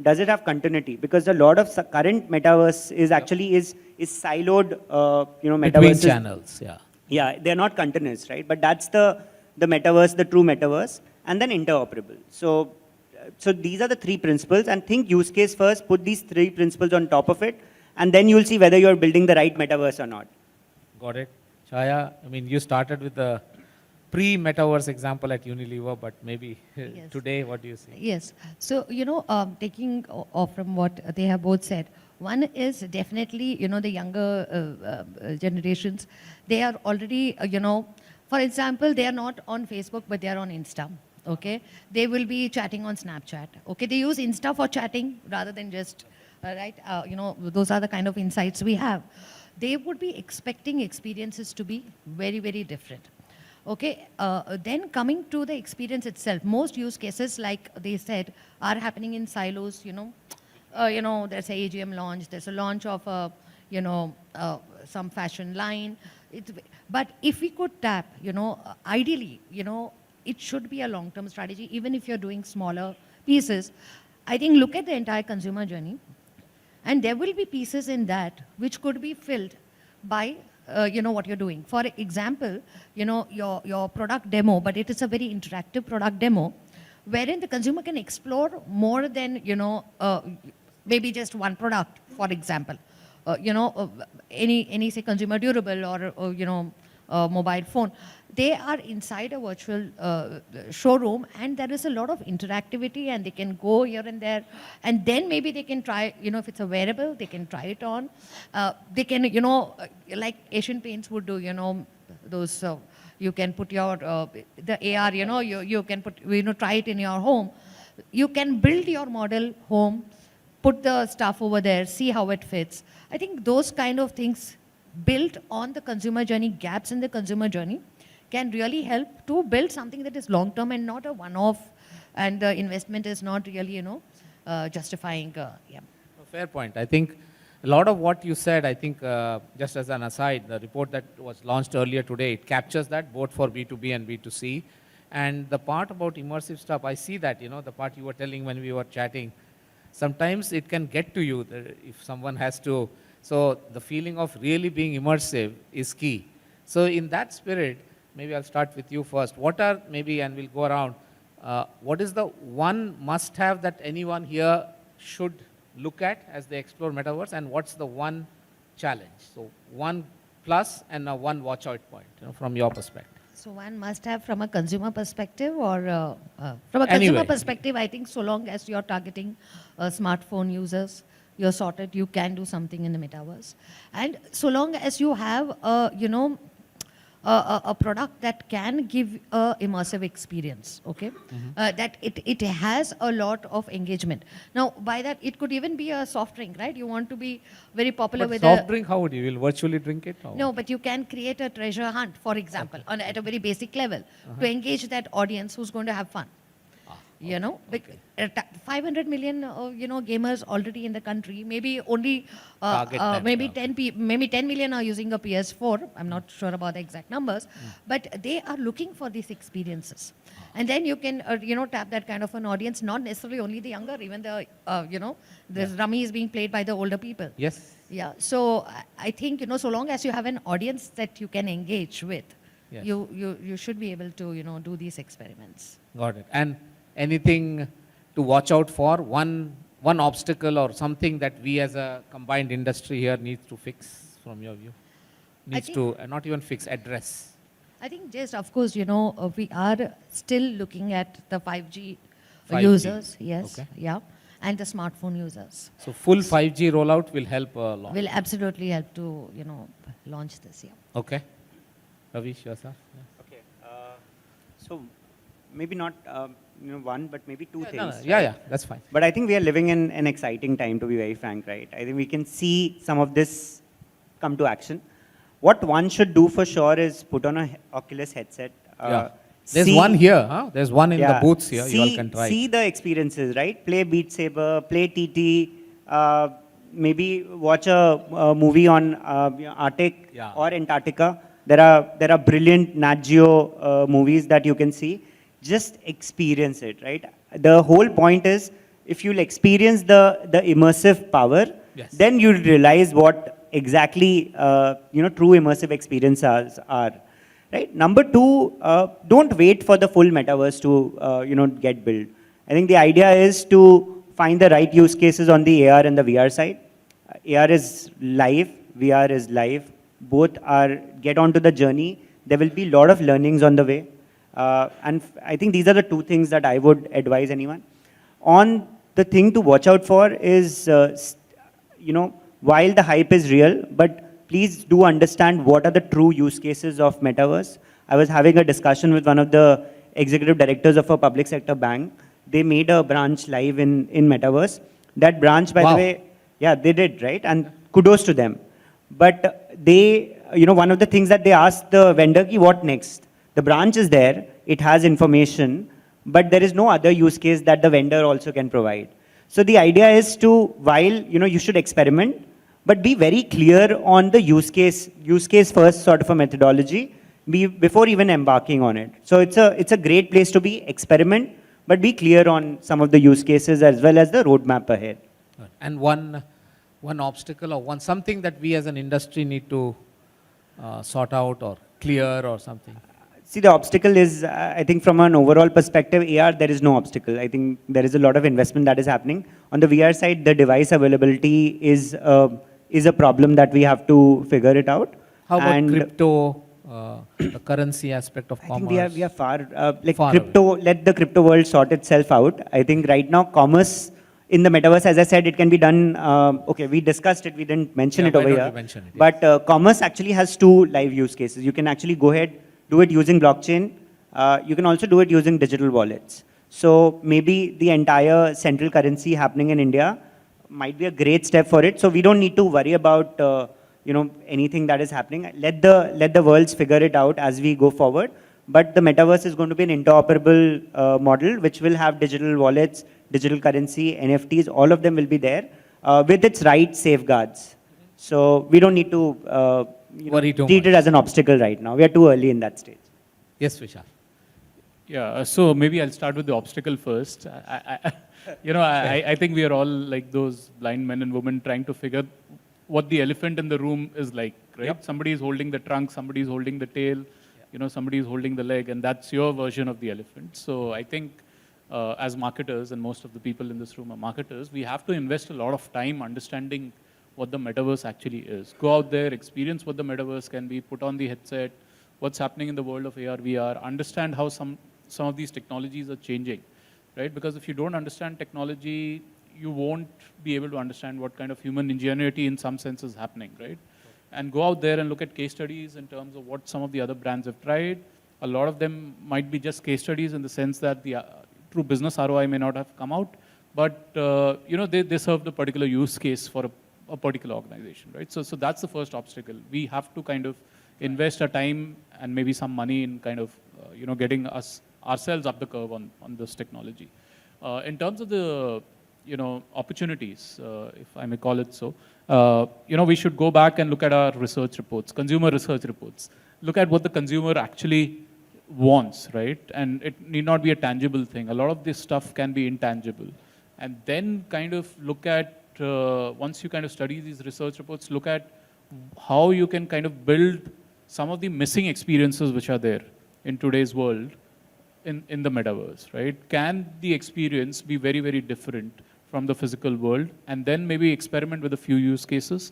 Does it have continuity? Because a lot of current metaverse is actually is siloed, metaverse. Between channels, yeah. Yeah, they're not continuous, right? But that's the metaverse, the true metaverse, and then interoperable. So these are the three principles, and think use case first, put these three principles on top of it, and then you'll see whether you're building the right metaverse or not. Got it. Chaya, I mean, you started with the pre-metaverse example at Unilever, but maybe today, what do you see? Yes. So, taking off from what they have both said, one is definitely, the younger generations, they are already, for example, they are not on Facebook, but they are on Insta. Okay, they will be chatting on Snapchat. Okay, they use Insta for chatting rather than just, those are the kind of insights we have. They would be expecting experiences to be very, very different. Okay, then coming to the experience itself, most use cases, like they said, are happening in silos. There's a AGM launch, there's a launch of a, some fashion line. But if we could tap, ideally, it should be a long-term strategy, even if you're doing smaller pieces. I think look at the entire consumer journey, and there will be pieces in that which could be filled by what you're doing. For example, your product demo, but it is a very interactive product demo, wherein the consumer can explore more than, maybe just one product, for example. Any say consumer durable or mobile phone. They are inside a virtual showroom, and there is a lot of interactivity, and they can go here and there, and then maybe they can try, if it's a wearable, they can try it on. They can, like Asian Paints would do, those, you can put your, the AR, you can put, try it in your home. You can build your model home, put the stuff over there, see how it fits. I think those kind of things built on the consumer journey, gaps in the consumer journey, can really help to build something that is long-term and not a one-off, and the investment is not really, justifying. Fair point. I think a lot of what you said, I think, just as an aside, the report that was launched earlier today, it captures that both for B2B and B2C. And the part about immersive stuff, I see that, the part you were telling when we were chatting, sometimes it can get to you if someone has to. So the feeling of really being immersive is key. So in that spirit, maybe I'll start with you first. What are, maybe, and we'll go around, what is the one must-have that anyone here should look at as they explore Metaverse, and what's the one challenge? So one plus and a one watch-out point, from your perspective. So one must have from a consumer perspective, or from a consumer perspective, I think so long as you're targeting smartphone users, you're sorted, you can do something in the Metaverse. And so long as you have, a product that can give a immersive experience, okay? That it has a lot of engagement. Now, by that, it could even be a soft drink, right? You want to be very popular with soft drink, how would you? Will virtually drink it? Or? No, but you can create a treasure hunt, for example, at a very basic level, to engage that audience who's going to have fun. 500 million, gamers already in the country. Maybe only, maybe 10 million are using a PS4. I'm not sure about the exact numbers, but they are looking for these experiences. And then you can, tap that kind of an audience, not necessarily only the younger, even the, this rummy is being played by the older people. Yes. Yeah. So I think, so long as you have an audience that you can engage with, you should be able to, do these experiments. Got it. And anything to watch out for? One obstacle or something that we as a combined industry here needs to fix, from your view? Needs to, not even fix, address. I think just, of course, we are still looking at the 5G users, yes, and the smartphone users. So full 5G rollout will help a lot. Will absolutely help to, launch this, Okay. Ravish, yourself? Okay. So maybe not one, but maybe two things. No. Yeah, that's fine. But I think we are living in an exciting time, to be very frank, right? I think we can see some of this come to action. What one should do for sure is put on an Oculus headset. There's one here, huh? There's one in the booths here. You all can try. See the experiences, right? Play Beat Saber, play TT, maybe watch a movie on Arctic or Antarctica. There are brilliant Nat Geo movies that you can see. Just experience it, right? The whole point is, if you'll experience the immersive power, then you'll realize what exactly true immersive experiences are. Right? Number two, don't wait for the full metaverse to get built. I think the idea is to find the right use cases on the AR and the VR side. AR is live, VR is live. Both are get onto the journey. There will be a lot of learnings on the way. And I think these are the two things that I would advise anyone. On the thing to watch out for is, while the hype is real, but please do understand what are the true use cases of Metaverse. I was having a discussion with one of the executive directors of a public sector bank. They made a branch live in Metaverse. That branch, by the way, they did, right? And kudos to them. But they, one of the things that they asked the vendor, what next? The branch is there, it has information, but there is no other use case that the vendor also can provide. So the idea is to, while, you should experiment, but be very clear on the use case first sort of a methodology before even embarking on it. So it's a great place to be, experiment, but be clear on some of the use cases as well as the roadmap ahead. And one obstacle or something that we as an industry need to sort out or clear or something. See, the obstacle is, I think from an overall perspective, AR, there is no obstacle. I think there is a lot of investment that is happening. On the VR side, the device availability is a problem that we have to figure it out. How about crypto, the currency aspect of commerce? I think we are far, crypto, let the crypto world sort itself out. I think right now, commerce in the metaverse, as I said, it can be done, we discussed it, we didn't mention it over here. But commerce actually has two live use cases. You can actually go ahead, do it using blockchain. You can also do it using digital wallets. So maybe the entire central currency happening in India might be a great step for it. So we don't need to worry about anything that is happening. Let the worlds figure it out as we go forward. But the metaverse is going to be an interoperable model, which will have digital wallets, digital currency, NFTs. All of them will be there with its right safeguards. So we don't need to treat it as an obstacle right now. We are too early in that stage. Yes, Vishal. Yeah, so maybe I'll start with the obstacle first. I think we are all like those blind men and women trying to figure what the elephant in the room is like, right? Yep. Somebody is holding the trunk, somebody is holding the tail, somebody is holding the leg, and that's your version of the elephant. So I think as marketers, and most of the people in this room are marketers, we have to invest a lot of time understanding what the metaverse actually is. Go out there, experience what the metaverse can be, put on the headset, what's happening in the world of AR, VR, understand how some of these technologies are changing, right? Because if you don't understand technology, you won't be able to understand what kind of human ingenuity in some sense is happening, right? And go out there and look at case studies in terms of what some of the other brands have tried. A lot of them might be just case studies in the sense that the true business ROI may not have come out, but they serve the particular use case for a particular organization, right? So that's the first obstacle. We have to kind of invest our time and maybe some money in kind of getting ourselves up the curve on this technology. In terms of the opportunities, if I may call it so, we should go back and look at our research reports, consumer research reports. Look at what the consumer actually wants, right? And it need not be a tangible thing. A lot of this stuff can be intangible. And then kind of look at, once you kind of study these research reports, look at how you can kind of build some of the missing experiences which are there in today's world in the metaverse, right? Can the experience be very, very different from the physical world? And then maybe experiment with a few use cases.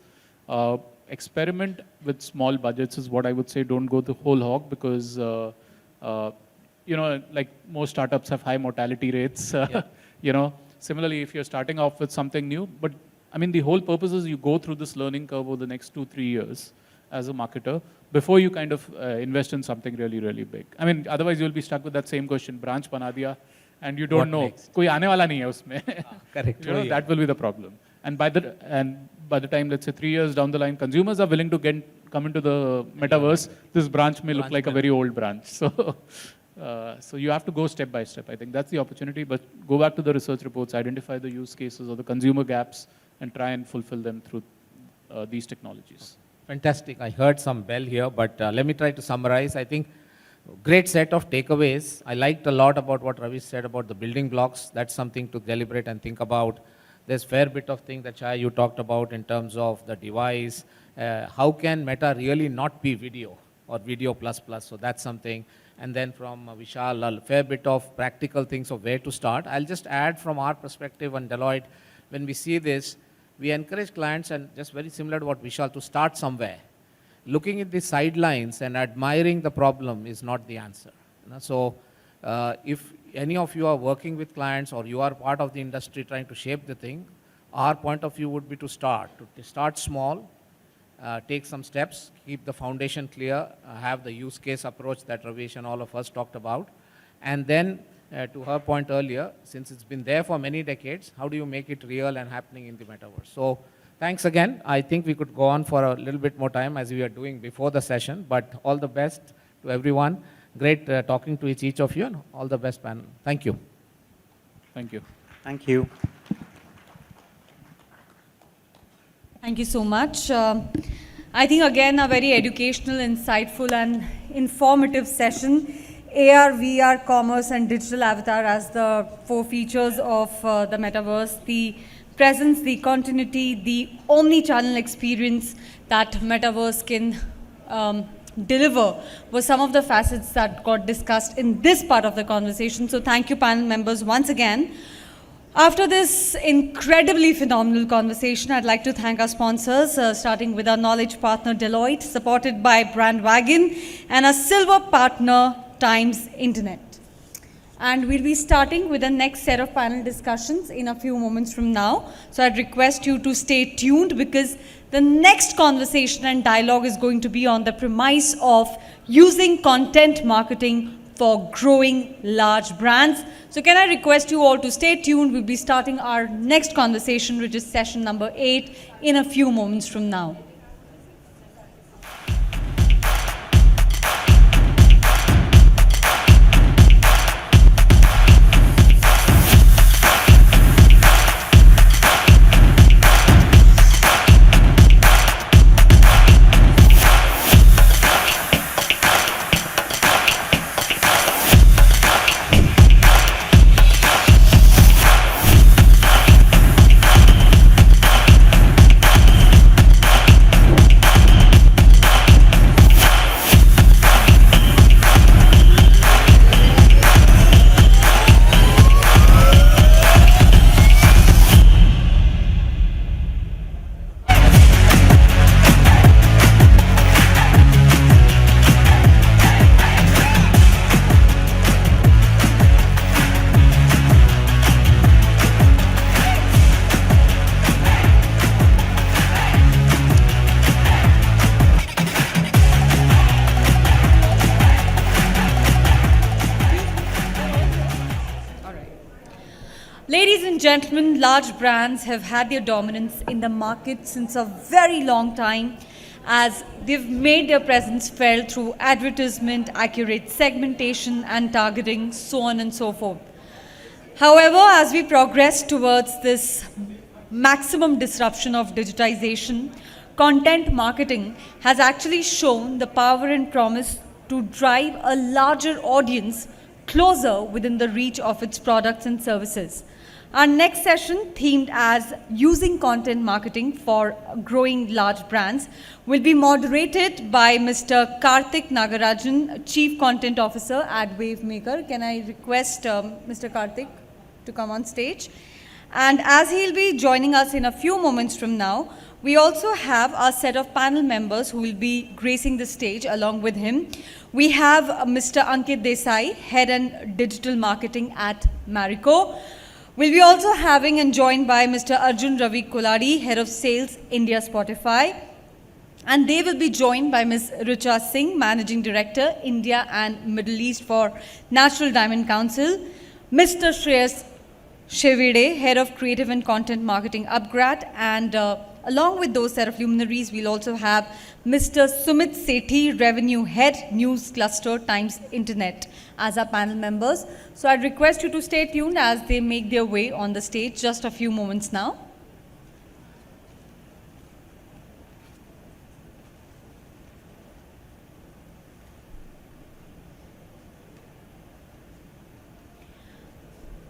Experiment with small budgets is what I would say. Don't go the whole hog because, like most startups have high mortality rates. Similarly, if you're starting off with something new, but I mean, the whole purpose is you go through this learning curve over the next 2-3 years as a marketer before you kind of invest in something really, really big. I mean, otherwise you'll be stuck with that same question, branch bana diya, and you don't know. Koi aane wala nahi hai usme. Correct. That will be the problem. And by the time, let's say 3 years down the line, consumers are willing to come into the metaverse, this branch may look like a very old branch. So So you have to go step by step. I think that's the opportunity, but go back to the research reports, identify the use cases or the consumer gaps, and try and fulfill them through these technologies. Fantastic. I heard some bell here, but let me try to summarize. I think great set of takeaways. I liked a lot about what Ravi said about the building blocks. That's something to deliberate and think about. There's fair bit of thing that Chaya, you talked about in terms of the device. How can Meta really not be video or video plus plus? So that's something. And then from Vishal, a fair bit of practical things of where to start. I'll just add from our perspective on Deloitte, when we see this, we encourage clients, and just very similar to what Vishal, to start somewhere. Looking at the sidelines and admiring the problem is not the answer. So if any of you are working with clients or you are part of the industry trying to shape the thing, our point of view would be to start small, take some steps, keep the foundation clear, have the use case approach that Ravish and all of us talked about. And then to her point earlier, since it's been there for many decades, how do you make it real and happening in the metaverse? So thanks again. I think we could go on for a little bit more time as we were doing before the session, but all the best to everyone. Great talking to each of you, and all the best, panel. Thank you. Thank you. Thank you. Thank you so much. I think again a very educational, insightful and informative session. AR, VR, commerce and digital avatar as the 4 features of the metaverse. The presence, the continuity, the omni-channel experience that metaverse can deliver were some of the facets that got discussed in this part of the conversation. So thank you, panel members, once again. After this incredibly phenomenal conversation, I'd like to thank our sponsors, starting with our knowledge partner Deloitte, supported by BrandWagon, and our silver partner Times Internet. And we'll be starting with the next set of panel discussions in a few moments from now. So I'd request you to stay tuned, because the next conversation and dialogue is going to be on the premise of using content marketing for growing large brands. So can I request you all to stay tuned? We'll be starting our next conversation, which is session number 8, in a few moments from now. Ladies and gentlemen, large brands have had their dominance in the market since a very long time, as they've made their presence felt through advertisement, accurate segmentation and targeting, so on and so forth. However, as we progress towards this maximum disruption of digitization, content marketing has actually shown the power and promise to drive a larger audience closer within the reach of its products and services. Our next session, themed as using content marketing for growing large brands, will be moderated by Mr. Karthik Nagarajan, Chief Content Officer at Wavemaker. Can I request Mr. Karthik to come on stage? And as he'll be joining us in a few moments from now, we also have a set of panel members who will be gracing the stage along with him. We have Mr. Ankit Desai, Head and Digital Marketing at Marico. We'll be also having and joined by Mr. Arjun Ravi Koladi, Head of Sales, India Spotify. And they will be joined by Ms. Richa Singh, Managing Director, India and Middle East for Natural Diamond Council. Mr. Shreyas Shevide, Head of Creative and Content Marketing, Upgrad. And Along with those set of luminaries, we'll also have Mr. Sumit Sethi, Revenue Head, News Cluster Times Internet, as our panel members. So I'd request you to stay tuned as they make their way on the stage. Just a few moments now.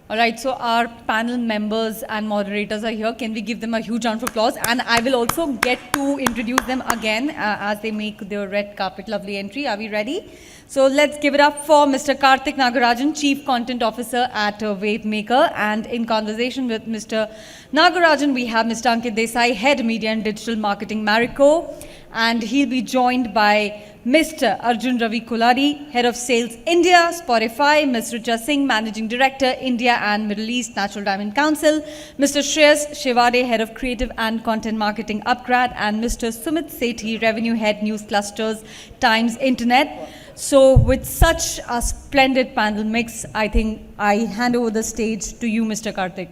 All right, so our panel members and moderators are here. Can we give them a huge round of applause? And I will also get to introduce them again as they make their red carpet lovely entry. Are we ready? So let's give it up for Mr. Karthik Nagarajan, Chief Content Officer at Wavemaker. And in conversation with Mr. Nagarajan, we have Mr. Ankit Desai, Head Media and Digital Marketing, Marico. And he'll be joined by Mr. Arjun Ravi Kuladi, Head of Sales India, Spotify, Ms. Richa Singh, Managing Director, India and Middle East, Natural Diamond Council, Mr. Shreyas Shivade, Head of Creative and Content Marketing, Upgrad, and Mr. Sumit Sethi, Revenue Head, News Clusters, Times Internet. So with such a splendid panel mix, I think I hand over the stage to you, Mr. Karthik.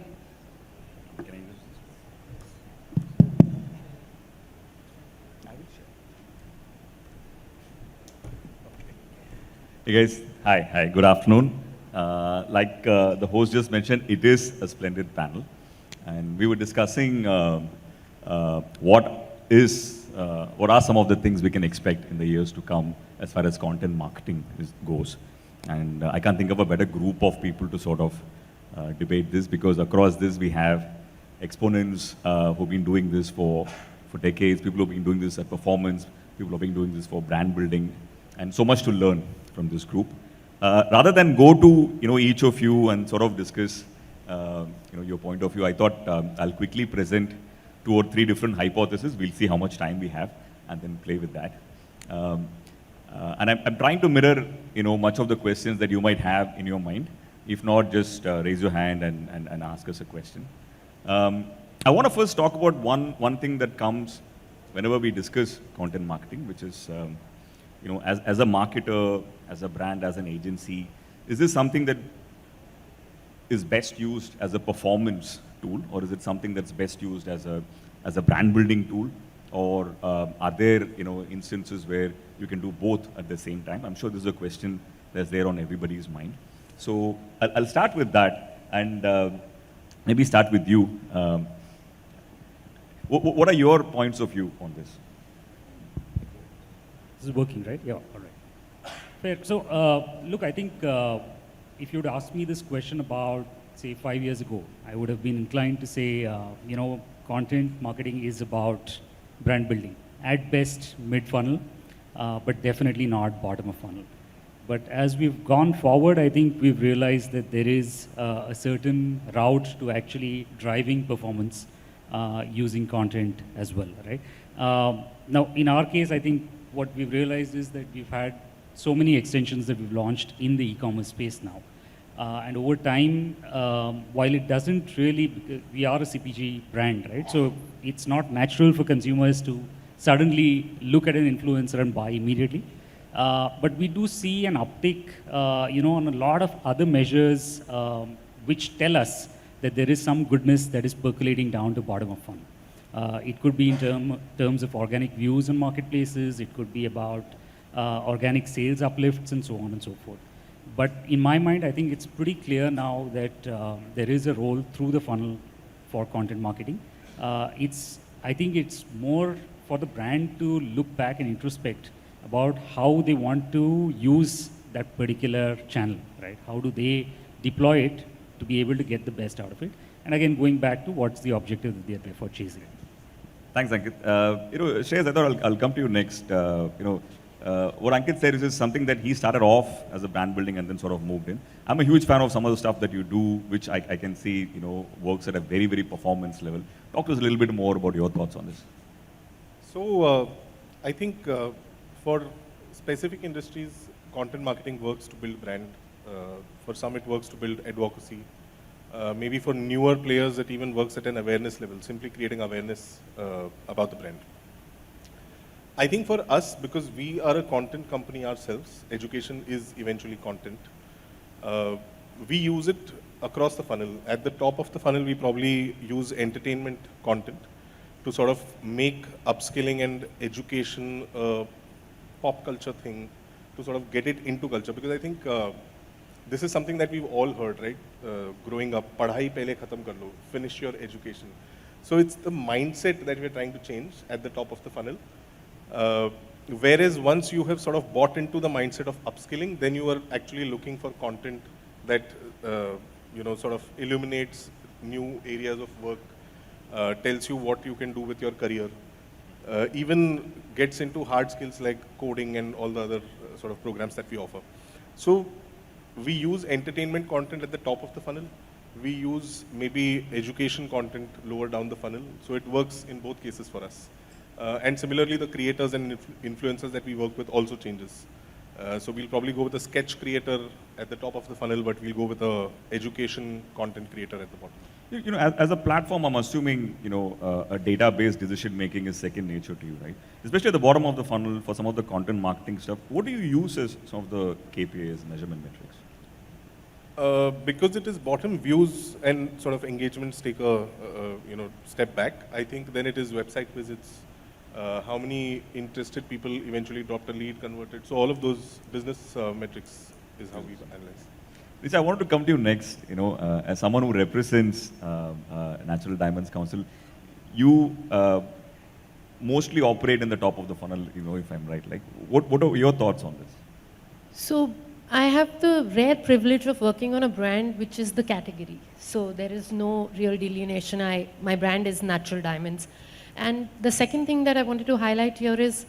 Hey guys, hi, good afternoon. Like the host just mentioned, it is a splendid panel. And we were discussing what are some of the things we can expect in the years to come as far as content marketing goes. And I can't think of a better group of people to sort of debate this, because across this we have exponents who've been doing this for decades, people who've been doing this at performance, people who've been doing this for brand building, and so much to learn from this group. Rather than go to each of you and sort of discuss your point of view, I thought I'll quickly present 2 or 3 different hypotheses. We'll see how much time we have and then play with that. And I'm trying to mirror much of the questions that you might have in your mind. If not, just raise your hand and ask us a question. I want to first talk about one thing that comes whenever we discuss content marketing, which is as a marketer, as a brand, as an agency, is this something that is best used as a performance tool, or is it something that's best used as a brand building tool, or are there instances where you can do both at the same time? I'm sure this is a question that's there on everybody's mind. So I'll start with that, and maybe start with you. What are your points of view on this? This is working, right? Yeah, all right. Fair. So, look, I think if you'd asked me this question about, say, 5 years ago, I would have been inclined to say, content marketing is about brand building. At best, mid-funnel, but definitely not bottom of funnel. But as we've gone forward, I think we've realized that there is a certain route to actually driving performance using content as well, right? Now, in our case, I think what we've realized is that we've had so many extensions that we've launched in the e-commerce space now. And over time, while it doesn't really, we are a CPG brand, right? So it's not natural for consumers to suddenly look at an influencer and buy immediately. But we do see an uptick, on a lot of other measures which tell us that there is some goodness that is percolating down to bottom of funnel. It could be in terms of organic views on marketplaces. It could be about organic sales uplifts and so on and so forth. But in my mind, I think it's pretty clear now that there is a role through the funnel for content marketing. I think it's more for the brand to look back and introspect about how they want to use that particular channel, right? How do they deploy it to be able to get the best out of it? And again, going back to what's the objective that they're therefore chasing. Thanks, Ankit. Shreyas, I thought I'll come to you next. What Ankit said is something that he started off as a brand building and then sort of moved in. I'm a huge fan of some of the stuff that you do, which I can see, works at a very, very performance level. Talk to us a little bit more about your thoughts on this. So, I think for specific industries, content marketing works to build brand. For some, it works to build advocacy. Maybe for newer players, it even works at an awareness level, simply creating awareness about the brand. I think for us, because we are a content company ourselves, education is eventually content. We use it across the funnel. At the top of the funnel, we probably use entertainment content, to sort of make upskilling and education a pop culture thing, to sort of get it into culture. Because I think this is something that we've all heard, right? Growing up, padhai pehle khatam kar lo, finish your education. So it's the mindset that we're trying to change at the top of the funnel. Whereas once you have sort of bought into the mindset of upskilling, then you are actually looking for content that sort of illuminates new areas of work, tells you what you can do with your career, even gets into hard skills like coding and all the other sort of programs that we offer. So we use entertainment content at the top of the funnel. We use maybe education content lower down the funnel. So it works in both cases for us. And similarly, the creators and influencers that we work with also changes. So we'll probably go with a sketch creator at the top of the funnel, but we'll go with a education content creator at the bottom. As a platform, I'm assuming, a database decision making is second nature to you, right? Especially at the bottom of the funnel for some of the content marketing stuff. What do you use as some of the KPIs, measurement metrics? Because it is bottom, views and sort of engagements take a step back. I think then it is website visits, how many interested people eventually dropped a lead, converted. So all of those business metrics is how we analyze. Lisa, I wanted to come to you next. As someone who represents Natural Diamonds Council, you mostly operate in the top of the funnel, if I'm right. Like, what are your thoughts on this? So I have the rare privilege of working on a brand which is the category. So there is no real delineation. My brand is Natural Diamonds. And the second thing that I wanted to highlight here is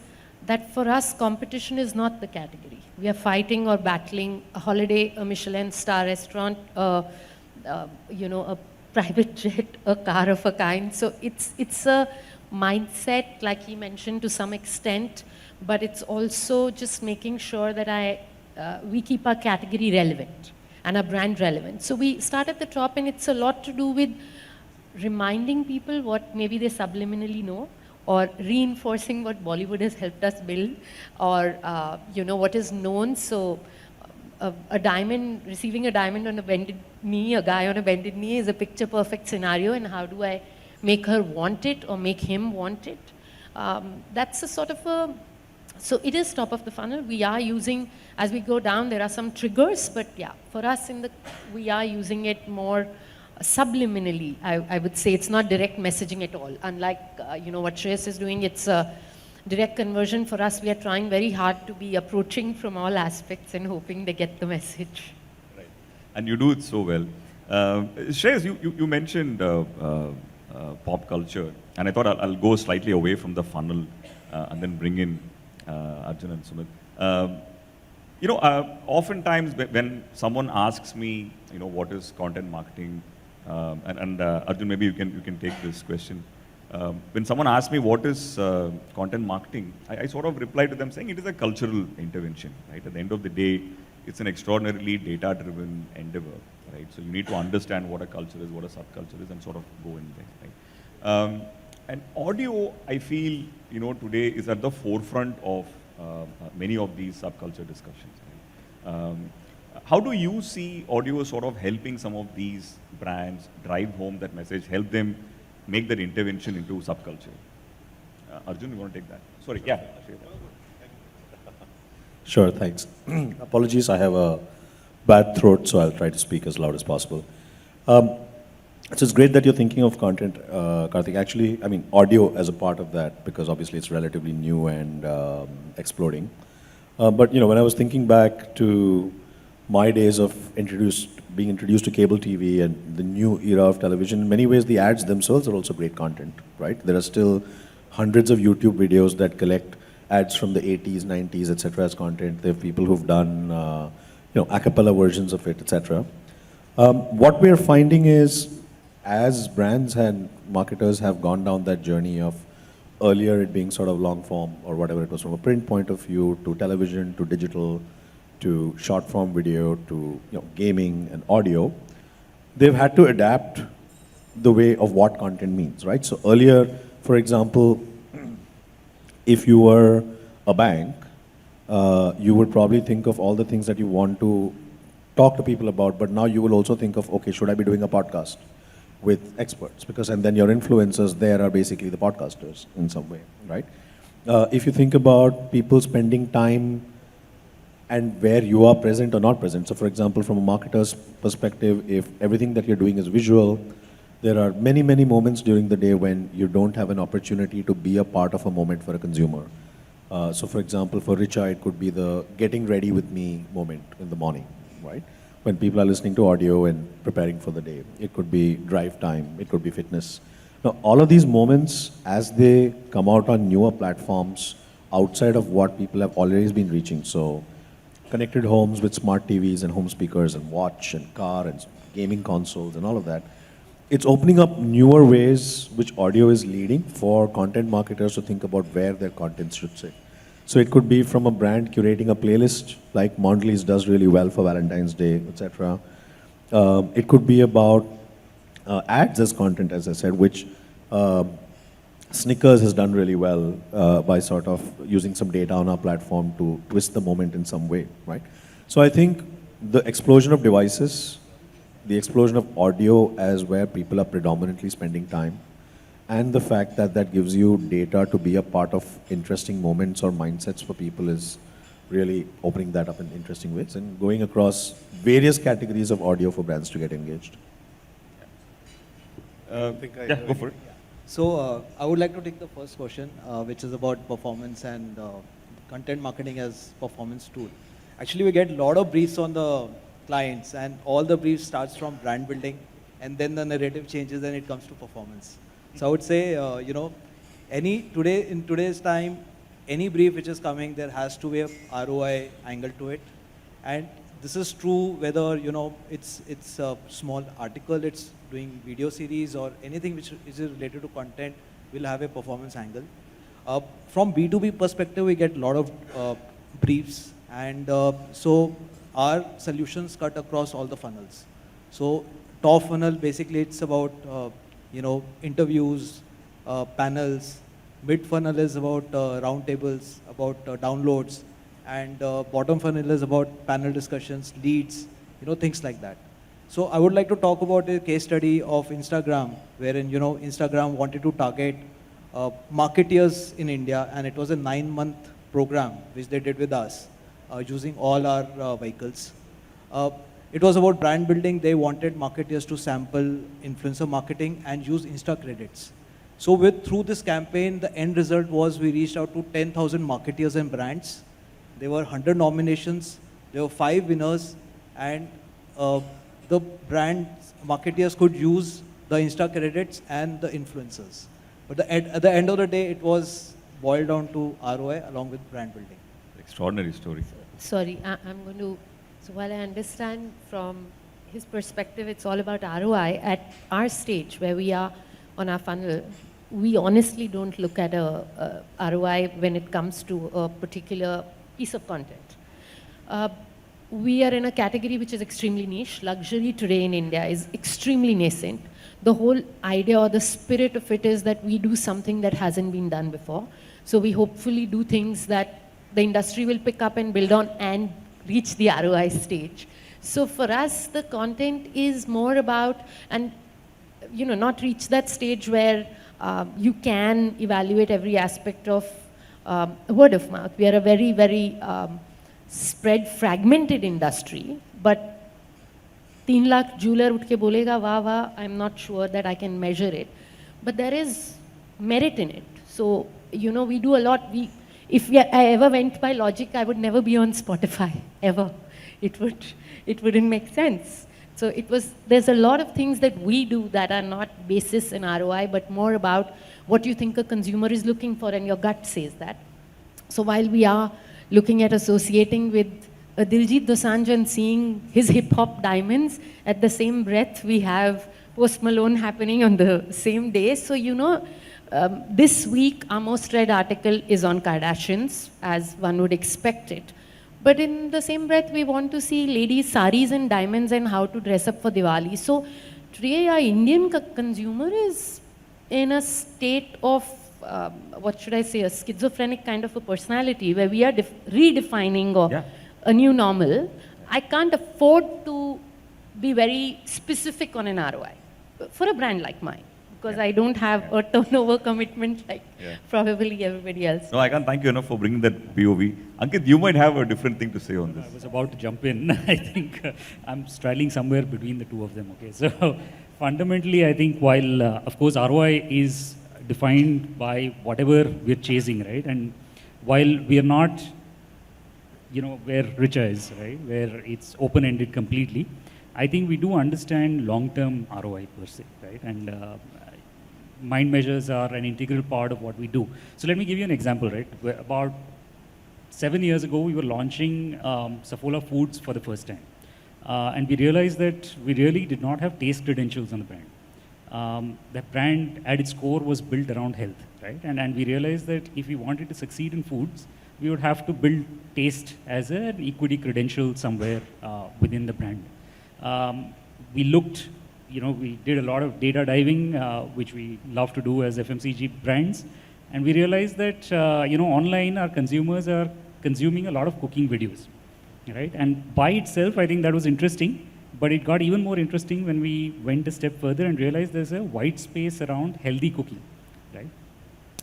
that for us, competition is not the category. We are fighting or battling a holiday, a Michelin star restaurant, a private jet, a car of a kind. So it's a mindset, like he mentioned, to some extent, but it's also just making sure that we keep our category relevant and our brand relevant. So we start at the top, and it's a lot to do with reminding people what maybe they subliminally know, or reinforcing what Bollywood has helped us build, or what is known. So a diamond, receiving a diamond on a bended knee, a guy on a bended knee, is a picture perfect scenario, and how do I make her want it or make him want it? That's a sort of so it is top of the funnel. We are using, as we go down, there are some triggers, but yeah, for us we are using it more subliminally. I would say it's not direct messaging at all. Unlike what Shreyas is doing, it's a direct conversion. For us, we are trying very hard to be approaching from all aspects and hoping they get the message. Right, and you do it so well. Shreyas, you mentioned pop culture, and I thought I'll go slightly away from the funnel and then bring in Arjun and Sumit. Oftentimes when someone asks me, what is content marketing, and Arjun, maybe you can take this question. When someone asks me what is content marketing, I sort of reply to them saying it is a cultural intervention, right? At the end of the day, it's an extraordinarily data-driven endeavor, right? So you need to understand what a culture is, what a subculture is, and sort of go in there, right? And audio, I feel, today is at the forefront of many of these subculture discussions. Right? How do you see audio sort of helping some of these brands drive home that message, help them make that intervention into subculture? Arjun, you want to take that? Sorry, yeah. Sure, thanks. Apologies, I have a bad throat, so I'll try to speak as loud as possible. So it's great that you're thinking of content, Karthik. Actually, I mean, audio as a part of that, because obviously it's relatively new and exploding. But when I was thinking back to my days of being introduced to cable TV and the new era of television, in many ways the ads themselves are also great content, right? There are still hundreds of YouTube videos that collect ads from the 80s, 90s, etc. as content. There are people who've done a cappella versions of it, etc. What we're finding is, as brands and marketers have gone down that journey of earlier it being sort of long form or whatever it was from a print point of view, to television, to digital, to short form video, to gaming and audio, they've had to adapt the way of what content means, right? So earlier, for example, if you were a bank, you would probably think of all the things that you want to talk to people about, but now you will also think of, okay, should I be doing a podcast? with experts, because and then your influencers there are basically the podcasters in some way, right? If you think about people spending time and where you are present or not present. So for example, from a marketer's perspective, if everything that you're doing is visual, there are many, many moments during the day when you don't have an opportunity to be a part of a moment for a consumer. So for example, for Richa, it could be the getting ready with me moment in the morning, right? When people are listening to audio and preparing for the day. It could be drive time, it could be fitness. Now, all of these moments, as they come out on newer platforms outside of what people have always been reaching, so connected homes with smart TVs and home speakers and watch and car and gaming consoles and all of that, it's opening up newer ways which audio is leading for content marketers to think about where their content should sit. So it could be from a brand curating a playlist like Mondelez does really well for Valentine's Day, etc. It could be about ads as content, as I said, which Snickers has done really well by sort of using some data on our platform to twist the moment in some way, right? So I think the explosion of devices, the explosion of audio as where people are predominantly spending time, and the fact that that gives you data to be a part of interesting moments or mindsets for people is really opening that up in interesting ways and going across various categories of audio for brands to get engaged. Go for it. So I would like to take the first question, which is about performance and content marketing as performance tool. Actually, we get a lot of briefs on the clients, and all the briefs starts from brand building, and then the narrative changes and it comes to performance. So I would say, in today's time, any brief which is coming, there has to be a ROI angle to it. And this is true whether, it's a small article, it's doing video series or anything which is related to content will have a performance angle. From B2B perspective, we get a lot of briefs, and so our solutions cut across all the funnels. So top funnel, basically it's about interviews, panels. Mid funnel is about roundtables, about downloads, and bottom funnel is about panel discussions, leads, things like that. So I would like to talk about a case study of Instagram, wherein Instagram wanted to target marketeers in India, and it was a 9-month program which they did with us using all our vehicles. It was about brand building. They wanted marketeers to sample influencer marketing and use Insta credits. So through this campaign, the end result was we reached out to 10,000 marketeers and brands. There were 100 nominations. There were 5 winners, and the brand marketeers could use the Insta credits and the influencers. But at the end of the day, it was boiled down to ROI along with brand building. Extraordinary story. Sorry, I'm going to, so while I understand from his perspective, it's all about ROI, at our stage where we are on our funnel, we honestly don't look at a ROI when it comes to a particular piece of content. We are in a category which is extremely niche. Luxury today in India is extremely nascent. The whole idea or the spirit of it is that we do something that hasn't been done before. So we hopefully do things that the industry will pick up and build on and reach the ROI stage. So for us, the content is more about, and not reach that stage where you can evaluate every aspect of word of mouth. We are a very, very spread, fragmented industry, but 3 lakh jeweler utke bolega wah wah, I'm not sure that I can measure it. But there is merit in it. So, we do a lot. If I ever went by logic, I would never be on Spotify, ever. It wouldn't make sense. So there's a lot of things that we do that are not basis in ROI, but more about what you think a consumer is looking for, and your gut says that. So while we are looking at associating with Diljit Dosanjh and seeing his hip-hop diamonds, at the same breath we have Post Malone happening on the same day. So this week our most read article is on Kardashians, as one would expect it. But in the same breath, we want to see ladies' saris and diamonds and how to dress up for Diwali. So today our Indian consumer is in a state of, what should I say, a schizophrenic kind of a personality where we are redefining a new normal. I can't afford to be very specific on an ROI. for a brand like mine, because I don't have a turnover commitment like probably everybody else. No, I can't thank you enough for bringing that POV. Ankit, you might have a different thing to say on this. I was about to jump in. I think I'm straddling somewhere between the two of them. Okay, so fundamentally, I think while of course ROI is defined by whatever we're chasing, right? And while we are not, where Richa is, right, where it's open-ended completely, I think we do understand long-term ROI per se, right? And mind measures are an integral part of what we do. So let me give you an example, right? About 7 years ago, we were launching Saffola Foods for the first time. And we realized that we really did not have taste credentials on the brand. The brand at its core was built around health, right? And we realized that if we wanted to succeed in foods, we would have to build taste as an equity credential somewhere within the brand. We looked, we did a lot of data diving, which we love to do as FMCG brands. And we realized that, online our consumers are consuming a lot of cooking videos, right? And by itself, I think that was interesting. But it got even more interesting when we went a step further and realized there's a white space around healthy cooking, right?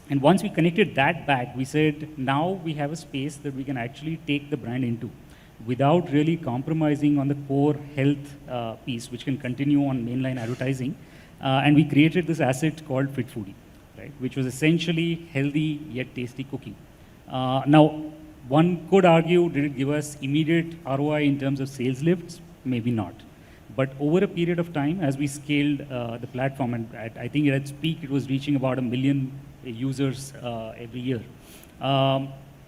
And once we connected that back, we said, now we have a space that we can actually take the brand into without really compromising on the core health piece, which can continue on mainline advertising. And we created this asset called Fit Foodie, right? Which was essentially healthy yet tasty cooking. Now, one could argue, did it give us immediate ROI in terms of sales lifts? Maybe not. But over a period of time, as we scaled the platform, and I think at its peak, it was reaching about 1 million users every year,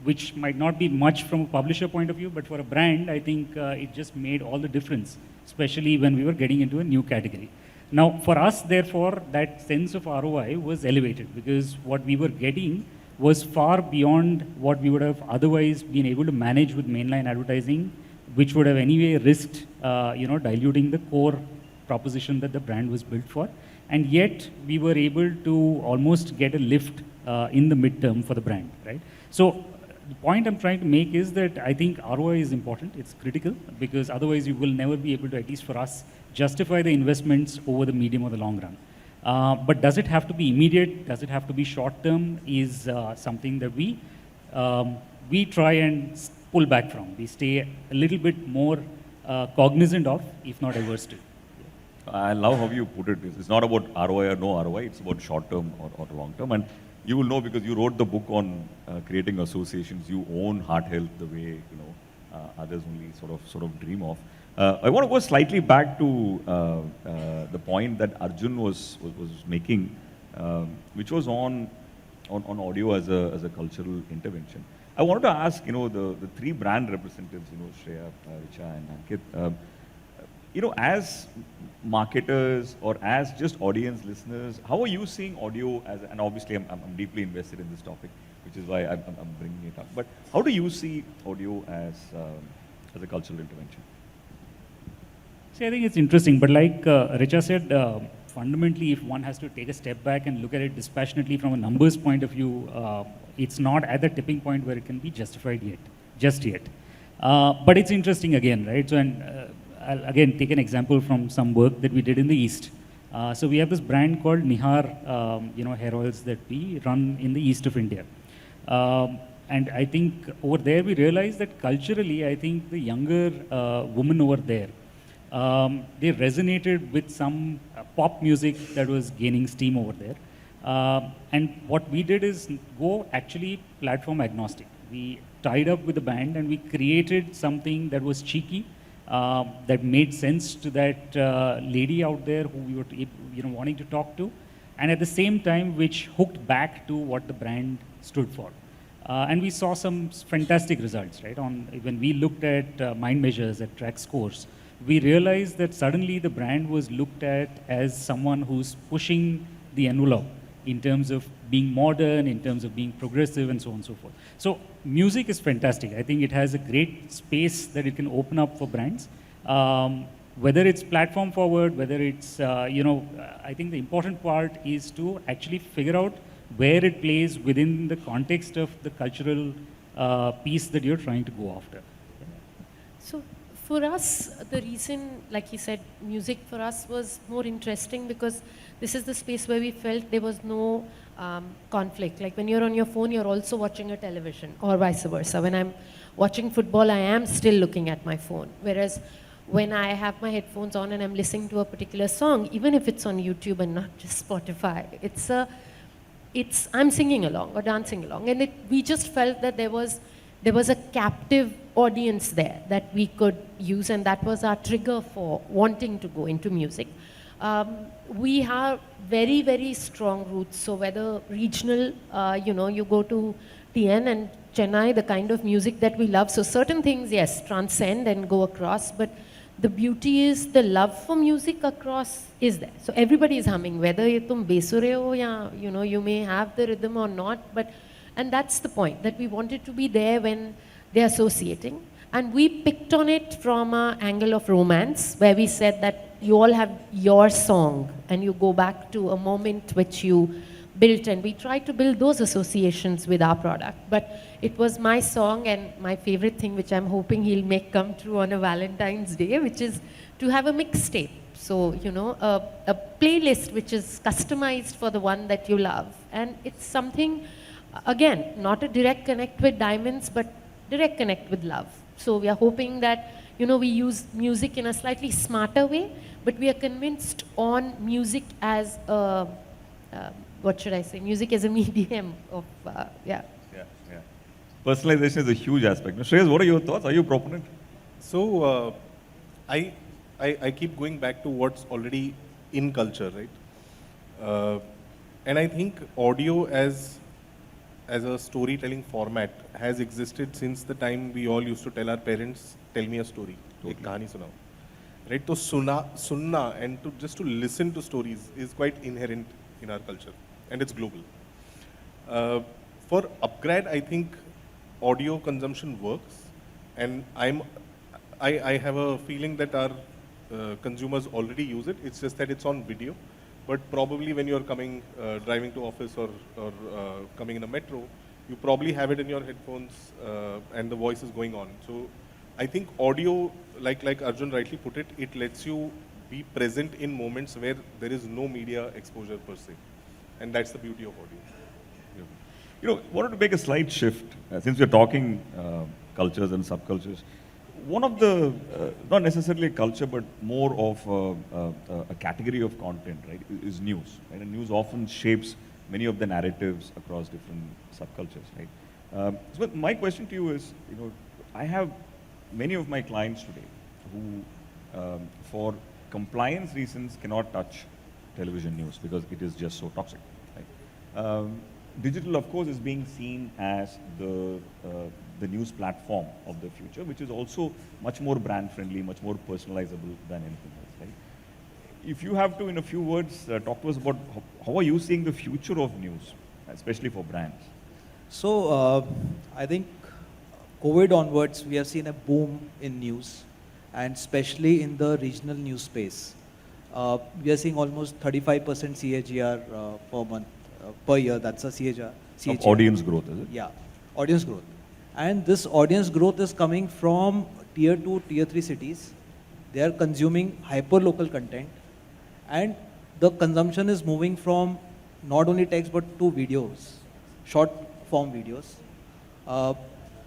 which might not be much from a publisher point of view, but for a brand, I think it just made all the difference, especially when we were getting into a new category. Now, for us, therefore, that sense of ROI was elevated because what we were getting was far beyond what we would have otherwise been able to manage with mainline advertising, which would have anyway risked, diluting the core proposition that the brand was built for. And yet, we were able to almost get a lift in the midterm for the brand, right? So, the point I'm trying to make is that I think ROI is important. It's critical because otherwise you will never be able to, at least for us, justify the investments over the medium or the long run. But does it have to be immediate? Does it have to be short term? Is something that we try and pull back from. We stay a little bit more cognizant of, if not averse to. I love how you put it. It's not about ROI or no ROI. It's about short term or long term. And you will know because you wrote the book on creating associations. You own heart health the way others only sort of dream of. I want to go slightly back to the point that Arjun was making, which was on audio as a cultural intervention. I wanted to ask, the three brand representatives, Shreya, Richa, and Ankit, as marketers or as just audience listeners, how are you seeing audio as, and obviously I'm deeply invested in this topic, which is why I'm bringing it up. But how do you see audio as a cultural intervention? See, I think it's interesting, but like Richa said, fundamentally, if one has to take a step back and look at it dispassionately from a numbers point of view, it's not at the tipping point where it can be justified just yet. But it's interesting again, right? So, and I'll again take an example from some work that we did in the East. So we have this brand called Nihar, hair oils that we run in the East of India. And I think over there we realized that culturally, I think the younger women over there, they resonated with some pop music that was gaining steam over there. And what we did is go actually platform agnostic. We tied up with the band and we created something that was cheeky, that made sense to that lady out there who we were wanting to talk to, and at the same time which hooked back to what the brand stood for. And we saw some fantastic results, right? When we looked at mind measures, at track scores, we realized that suddenly the brand was looked at as someone who's pushing the envelope in terms of being modern, in terms of being progressive, and so on and so forth. So music is fantastic. I think it has a great space that it can open up for brands. Whether it's platform forward, whether it's, I think the important part is to actually figure out where it plays within the context of the cultural piece that you're trying to go after. So for us, the reason, like he said, music for us was more interesting because this is the space where we felt there was no conflict. Like when you're on your phone, you're also watching a television, or vice versa. When I'm watching football, I am still looking at my phone. Whereas when I have my headphones on and I'm listening to a particular song, even if it's on YouTube and not just Spotify, I'm singing along or dancing along. And we just felt that there was a captive audience there that we could use, and that was our trigger for wanting to go into music. We have very, very strong roots. So whether regional, you go to TN and Chennai, the kind of music that we love. So certain things, yes, transcend and go across, but the beauty is the love for music across is there. So everybody is humming, whether tum besure ho ya, you may have the rhythm or not, and that's the point, that we wanted to be there when they're associating. And we picked on it from an angle of romance, where we said that you all have your song and you go back to a moment which you built, and we tried to build those associations with our product. But it was my song, and my favorite thing, which I'm hoping he'll make come true on a Valentine's Day, which is to have a mixtape. So, a playlist which is customized for the one that you love. And it's something, again, not a direct connect with diamonds, but direct connect with love. So we are hoping that, we use music in a slightly smarter way, but we are convinced on music as a, what should I say, music as a medium of, Yeah. Personalization is a huge aspect. Now, Shreyas, what are your thoughts? Are you a proponent? So, I keep going back to what's already in culture, right? And I think audio as a storytelling format has existed since the time we all used to tell our parents, tell me a story, ek kahani sunao. Right? So sunna and just to listen to stories is quite inherent in our culture, and it's global. For upgrade, I think audio consumption works, and I have a feeling that our consumers already use it. It's just that it's on video. But probably when you're coming, driving to office or coming in a metro, you probably have it in your headphones and the voice is going on. So I think audio, like Arjun rightly put it, it lets you be present in moments where there is no media exposure per se. And that's the beauty of audio. Wanted to make a slight shift, since we're talking cultures and subcultures. One of the, not necessarily a culture, but more of a category of content, right, is news. Right? And news often shapes many of the narratives across different subcultures, right? So my question to you is, I have many of my clients today who, for compliance reasons, cannot touch television news because it is just so toxic. Right? Digital, of course, is being seen as the news platform of the future, which is also much more brand friendly, much more personalizable than anything else, right? If you have to, in a few words, talk to us about how are you seeing the future of news, especially for brands? So I think COVID onwards, we have seen a boom in news, and especially in the regional news space. We are seeing almost 35% CAGR per month, per year. That's a CAGR. Of audience growth, is it? Yeah, audience growth. And this audience growth is coming from tier 2, tier 3 cities. They are consuming hyper-local content, and the consumption is moving from not only text but to videos, short form videos.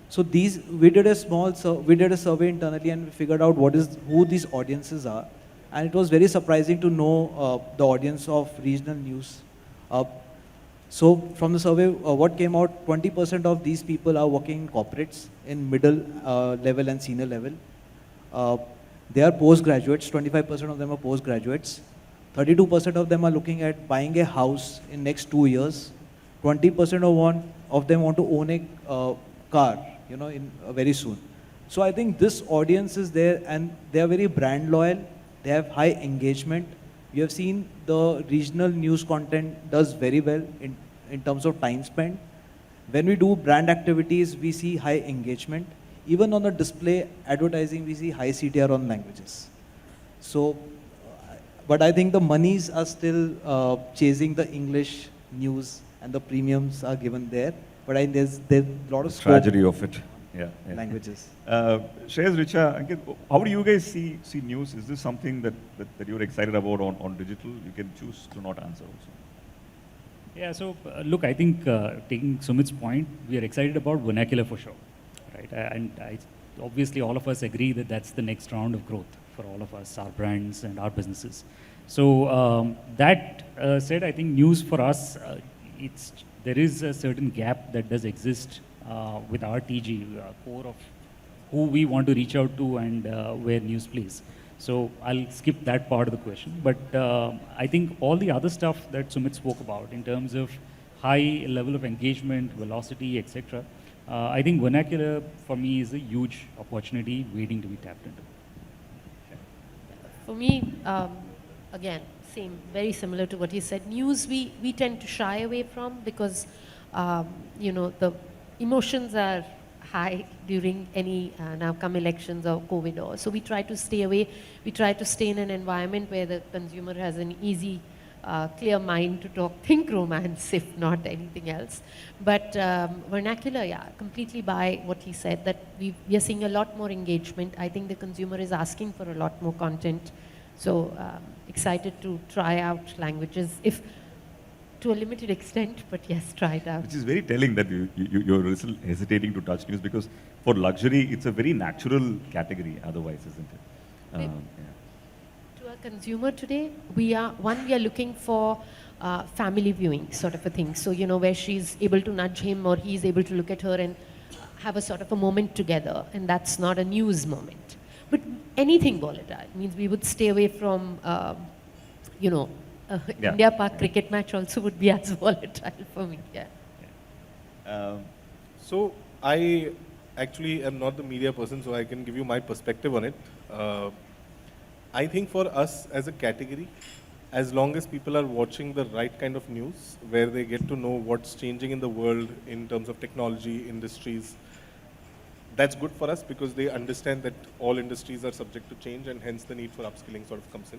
So we did a survey internally, and we figured out who these audiences are, and it was very surprising to know the audience of regional news. So from the survey, what came out, 20% of these people are working in corporates in middle level and senior level. They are postgraduates, 25% of them are postgraduates. 32% of them are looking at buying a house in next 2 years. 20% of them want to own a car, very soon. So I think this audience is there, and they are very brand loyal. They have high engagement. We have seen the regional news content does very well in terms of time spent. When we do brand activities, we see high engagement. Even on the display advertising, we see high CTR on languages. So, but I think the monies are still chasing the English news, and the premiums are given there. But there's a lot of scope. Tragedy of it. languages. Shreyas, Richa, Ankit, how do you guys see news? Is this something that you're excited about on digital? You can choose to not answer also. Yeah, so look, I think taking Sumit's point, we are excited about vernacular for sure, right? Obviously all of us agree that that's the next round of growth for all of us, our brands and our businesses. So that said, I think news for us, there is a certain gap that does exist with our TG, core of who we want to reach out to and where news plays. So I'll skip that part of the question. But I think all the other stuff that Sumit spoke about in terms of high level of engagement, velocity, etc., I think vernacular for me is a huge opportunity waiting to be tapped into. For me, again, same, very similar to what you said. News we tend to shy away from because, the emotions are high during any now come elections or COVID or so we try to stay away. We try to stay in an environment where the consumer has an easy, clear mind to think romance, if not anything else. But vernacular, yeah, completely buy what he said, that we are seeing a lot more engagement. I think the consumer is asking for a lot more content. So excited to try out languages, if to a limited extent, but yes, try it out. Which is very telling that you're still hesitating to touch news, because for luxury, it's a very natural category otherwise, isn't it? To a consumer today, we are looking for family viewing sort of a thing. So, where she's able to nudge him or he's able to look at her and have a sort of a moment together, and that's not a news moment. But anything volatile means we would stay away from, India Park cricket match also would be as volatile for me. Yeah. So I actually am not the media person, so I can give you my perspective on it. I think for us as a category, as long as people are watching the right kind of news, where they get to know what's changing in the world in terms of technology, industries, that's good for us because they understand that all industries are subject to change and hence the need for upskilling sort of comes in.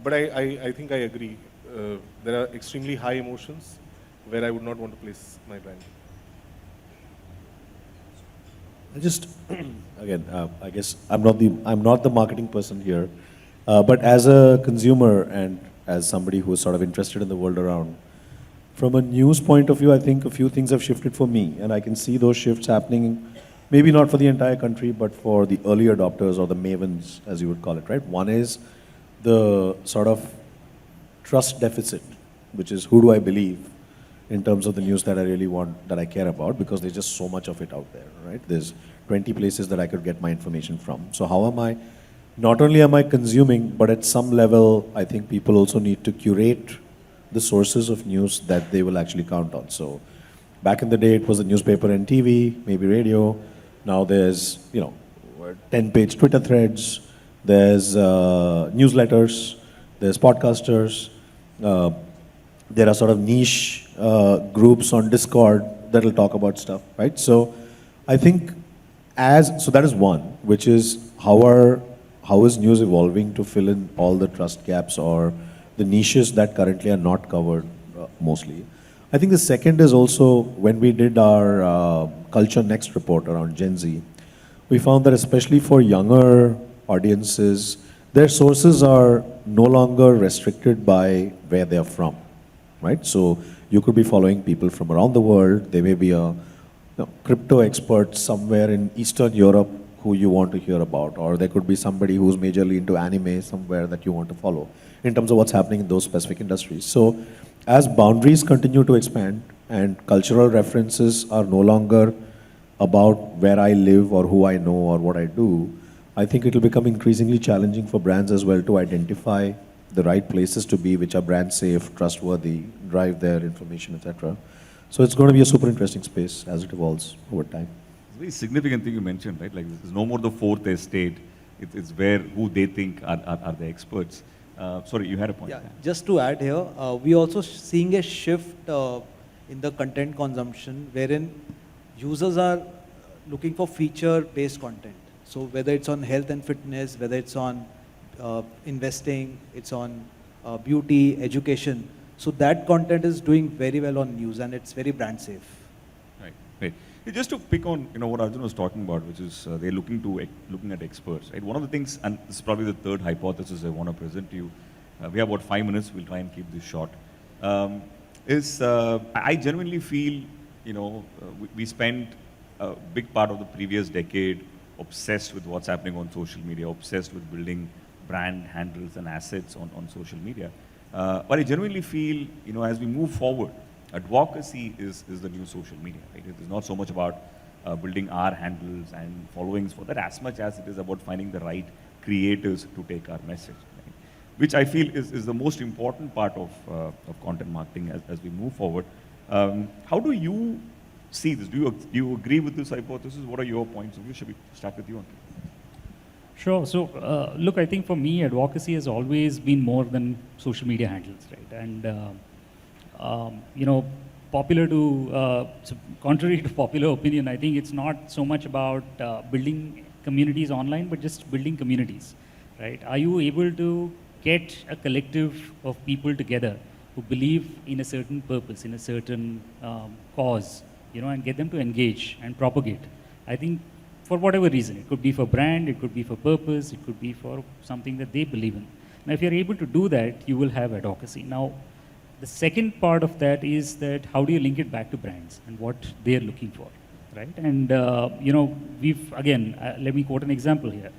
But I think I agree. There are extremely high emotions where I would not want to place my brand. I just, again, I guess I'm not the marketing person here, but as a consumer and as somebody who is sort of interested in the world around, from a news point of view, I think a few things have shifted for me, and I can see those shifts happening, maybe not for the entire country, but for the early adopters or the mavens, as you would call it, right? One is the sort of trust deficit, which is who do I believe in terms of the news that I really want, that I care about, because there's just so much of it out there, right? There's 20 places that I could get my information from. So how am I, not only am I consuming, but at some level, I think people also need to curate the sources of news that they will actually count on. So back in the day, it was the newspaper and TV, maybe radio. Now there's, 10-page Twitter threads, there's newsletters, there's podcasters, there are sort of niche groups on Discord that'll talk about stuff, right? So I think so that is one, which is how is news evolving to fill in all the trust gaps or the niches that currently are not covered mostly. I think the second is also when we did our Culture Next report around Gen Z, we found that especially for younger audiences, their sources are no longer restricted by where they are from, right? So you could be following people from around the world. There may be a crypto expert somewhere in Eastern Europe who you want to hear about, or there could be somebody who's majorly into anime somewhere that you want to follow in terms of what's happening in those specific industries. So as boundaries continue to expand and cultural references are no longer about where I live or who I know or what I do, I think it will become increasingly challenging for brands as well to identify the right places to be, which are brand safe, trustworthy, drive their information, etc. So it's going to be a super interesting space as it evolves over time. It's a very significant thing you mentioned, right? Like, there's no more the fourth estate. It's who they think are the experts. Sorry, you had a point. Yeah, just to add here, we also seeing a shift in the content consumption wherein users are looking for feature-based content. So whether it's on health and fitness, whether it's on investing, it's on beauty, education. So that content is doing very well on news and it's very brand safe. Right, right. Just to pick on, what Arjun was talking about, which is they're looking at experts, right? One of the things, and this is probably the third hypothesis I want to present to you. We have about 5 minutes. We'll try and keep this short. I genuinely feel, we spent a big part of the previous decade obsessed with what's happening on social media, obsessed with building brand handles and assets on social media. But I genuinely feel, as we move forward, advocacy is the new social media, right? It is not so much about building our handles and followings for that as much as it is about finding the right creators to take our message, right? Which I feel is the most important part of content marketing as we move forward. How do you see this? Do you agree with this hypothesis? What are your points of view? Should we start with you, Ankit? Sure. So, look, I think for me, advocacy has always been more than social media handles, right? And so contrary to popular opinion, I think it's not so much about building communities online, but just building communities, right? Are you able to get a collective of people together who believe in a certain purpose, in a certain cause, and get them to engage and propagate? I think for whatever reason, it could be for brand, it could be for purpose, it could be for something that they believe in. Now, if you're able to do that, you will have advocacy. Now, the second part of that is that how do you link it back to brands and what they're looking for, right? And, let me quote an example here.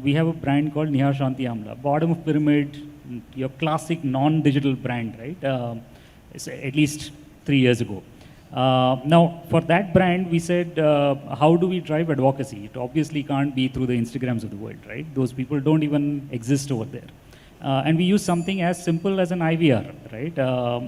We have a brand called Nihar Shanti Amla, bottom of pyramid, your classic non-digital brand, right? It's at least 3 years ago. Now, for that brand, we said, how do we drive advocacy? It obviously can't be through the Instagrams of the world, right? Those people don't even exist over there. And we use something as simple as an IVR, right?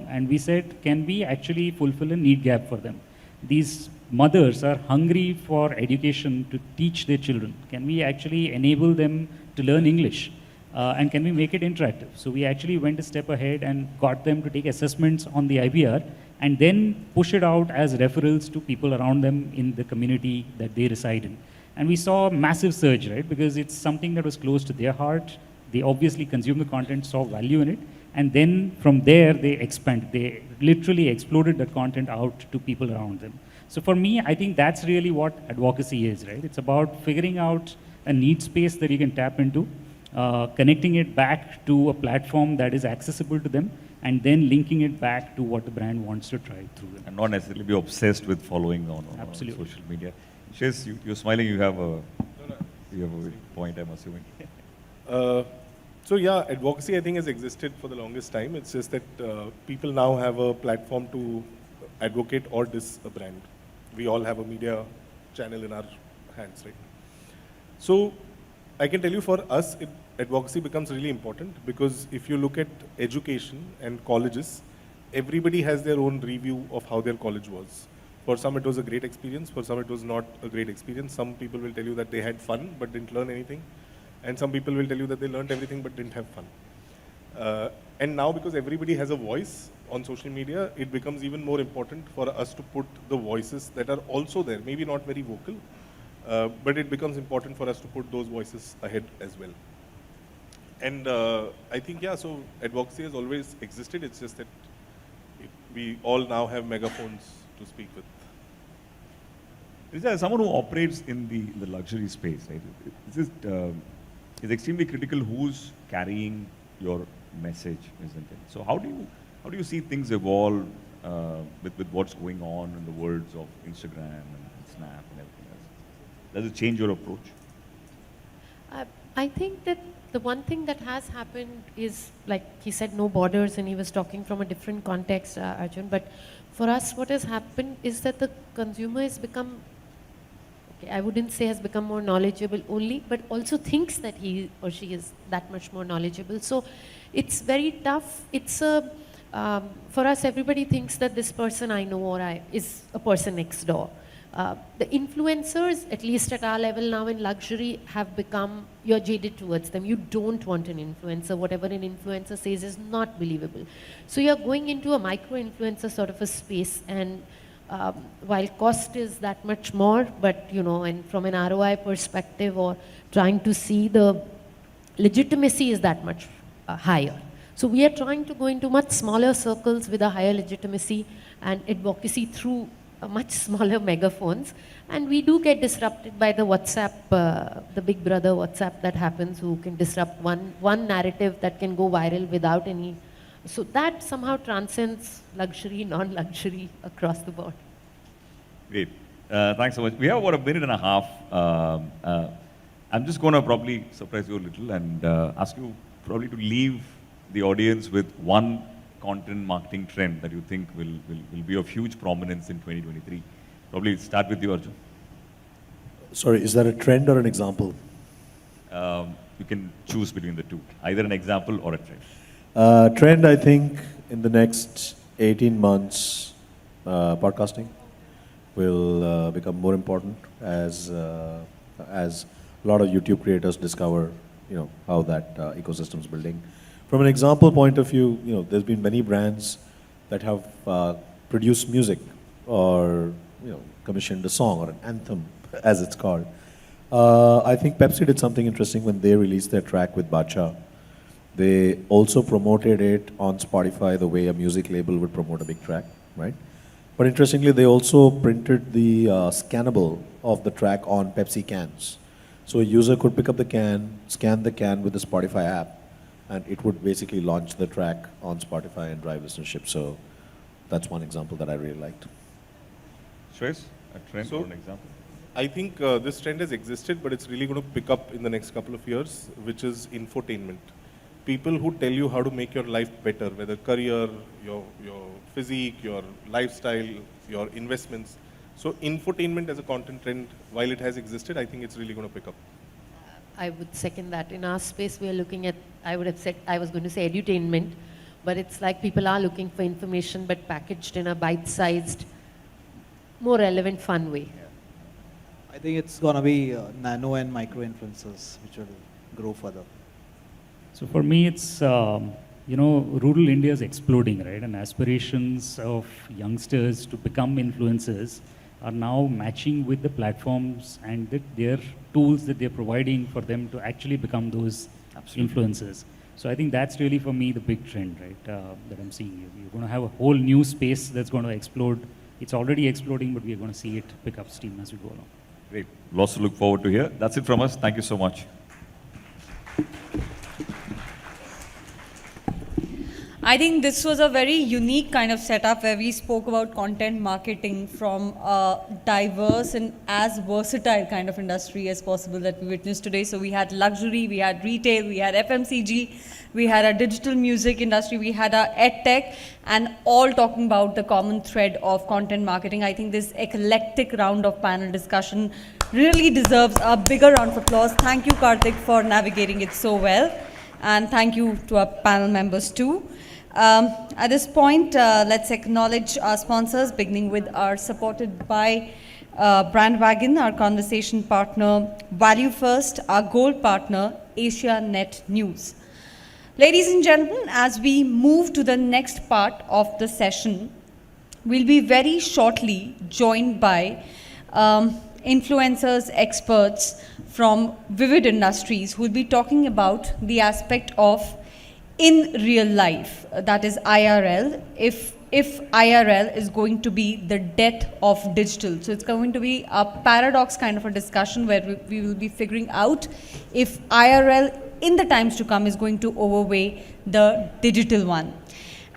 And we said, can we actually fulfill a need gap for them? These mothers are hungry for education to teach their children. Can we actually enable them to learn English? And can we make it interactive? So we actually went a step ahead and got them to take assessments on the IVR and then push it out as referrals to people around them in the community that they reside in. And we saw a massive surge, right? Because it's something that was close to their heart. They obviously consumed the content, saw value in it, and then from there they expanded. They literally exploded that content out to people around them. So for me, I think that's really what advocacy is, right? It's about figuring out a need space that you can tap into, connecting it back to a platform that is accessible to them, and then linking it back to what the brand wants to try through them. And not necessarily be obsessed with following on Absolutely. social media. Shiz, you're smiling, you have a point, I'm assuming. So yeah, advocacy I think has existed for the longest time. It's just that people now have a platform to advocate or diss a brand. We all have a media channel in our hands, right? So I can tell you for us, advocacy becomes really important because if you look at education and colleges, everybody has their own review of how their college was. For some it was a great experience, for some it was not a great experience. Some people will tell you that they had fun but didn't learn anything. And some people will tell you that they learned everything but didn't have fun. And now because everybody has a voice on social media, it becomes even more important for us to put the voices that are also there, maybe not very vocal, but it becomes important for us to put those voices ahead as well. And I think, yeah, so advocacy has always existed. It's just that we all now have megaphones to speak with. Is there someone who operates in the luxury space, right? It's extremely critical who's carrying your message, isn't it? So how do you see things evolve with what's going on in the worlds of Instagram and Snap and everything else? Does it change your approach? I think that the one thing that has happened is, like he said, no borders, and he was talking from a different context, Arjun. But for us, what has happened is that the consumer has become, I wouldn't say has become more knowledgeable only, but also thinks that he or she is that much more knowledgeable. So it's very tough. It's for us, everybody thinks that this person I know or is a person next door. The influencers, at least at our level now in luxury, have become, you're jaded towards them. You don't want an influencer. Whatever an influencer says is not believable. So you're going into a micro-influencer sort of a space, and while cost is that much more, but and from an ROI perspective or trying to see the legitimacy is that much higher. So we are trying to go into much smaller circles with a higher legitimacy and advocacy through much smaller megaphones. And we do get disrupted by the WhatsApp, the big brother WhatsApp that happens, who can disrupt one narrative that can go viral without any. So that somehow transcends luxury, non-luxury across the board. Great. Thanks so much. We have about a minute and a half. I'm just going to probably surprise you a little and ask you probably to leave the audience with one content marketing trend that you think will be of huge prominence in 2023. Probably start with you, Arjun. Sorry, is that a trend or an example? You can choose between the two, either an example or a trend. Trend, I think, in the next 18 months, podcasting will become more important as a lot of YouTube creators discover, how that ecosystem is building. From an example point of view, there's been many brands that have produced music or commissioned a song or an anthem, as it's called. I think Pepsi did something interesting when they released their track with Bacha. They also promoted it on Spotify the way a music label would promote a big track, right? But interestingly, they also printed the scannable of the track on Pepsi cans. So a user could pick up the can, scan the can with the Spotify app, and it would basically launch the track on Spotify and drive listenership. So that's one example that I really liked. Shreyas, a trend or an example? I think this trend has existed, but it's really going to pick up in the next couple of years, which is infotainment. People who tell you how to make your life better, whether career, your physique, your lifestyle, your investments. So infotainment as a content trend, while it has existed, I think it's really going to pick up. I would second that. In our space, we are looking at, I would have said, I was going to say edutainment, but it's like people are looking for information, but packaged in a bite-sized, more relevant, fun way. I think it's going to be nano and micro influencers, which will grow further. So for me, it's, rural India is exploding, right? And aspirations of youngsters to become influencers are now matching with the platforms and their tools that they're providing for them to actually become those influencers. So I think that's really, for me, the big trend, right, that I'm seeing. You're going to have a whole new space that's going to explode. It's already exploding, but we're going to see it pick up steam as we go along. Great. Lots to look forward to here. That's it from us. Thank you so much. I think this was a very unique kind of setup where we spoke about content marketing from a diverse and as versatile kind of industry as possible that we witnessed today. So we had luxury, we had retail, we had FMCG, we had a digital music industry, we had our EdTech, and all talking about the common thread of content marketing. I think this eclectic round of panel discussion really deserves a bigger round of applause. Thank you, Karthik, for navigating it so well. And thank you to our panel members too. At this point, let's acknowledge our sponsors, beginning with our supported by BrandWagon, our conversation partner, Value First, our gold partner, Asia Net News. Ladies and gentlemen, as we move to the next part of the session, we'll be very shortly joined by influencers, experts from vivid industries who will be talking about the aspect of in real life, that is IRL, if IRL is going to be the death of digital. So it's going to be a paradox kind of a discussion where we will be figuring out if IRL in the times to come is going to overweigh the digital one.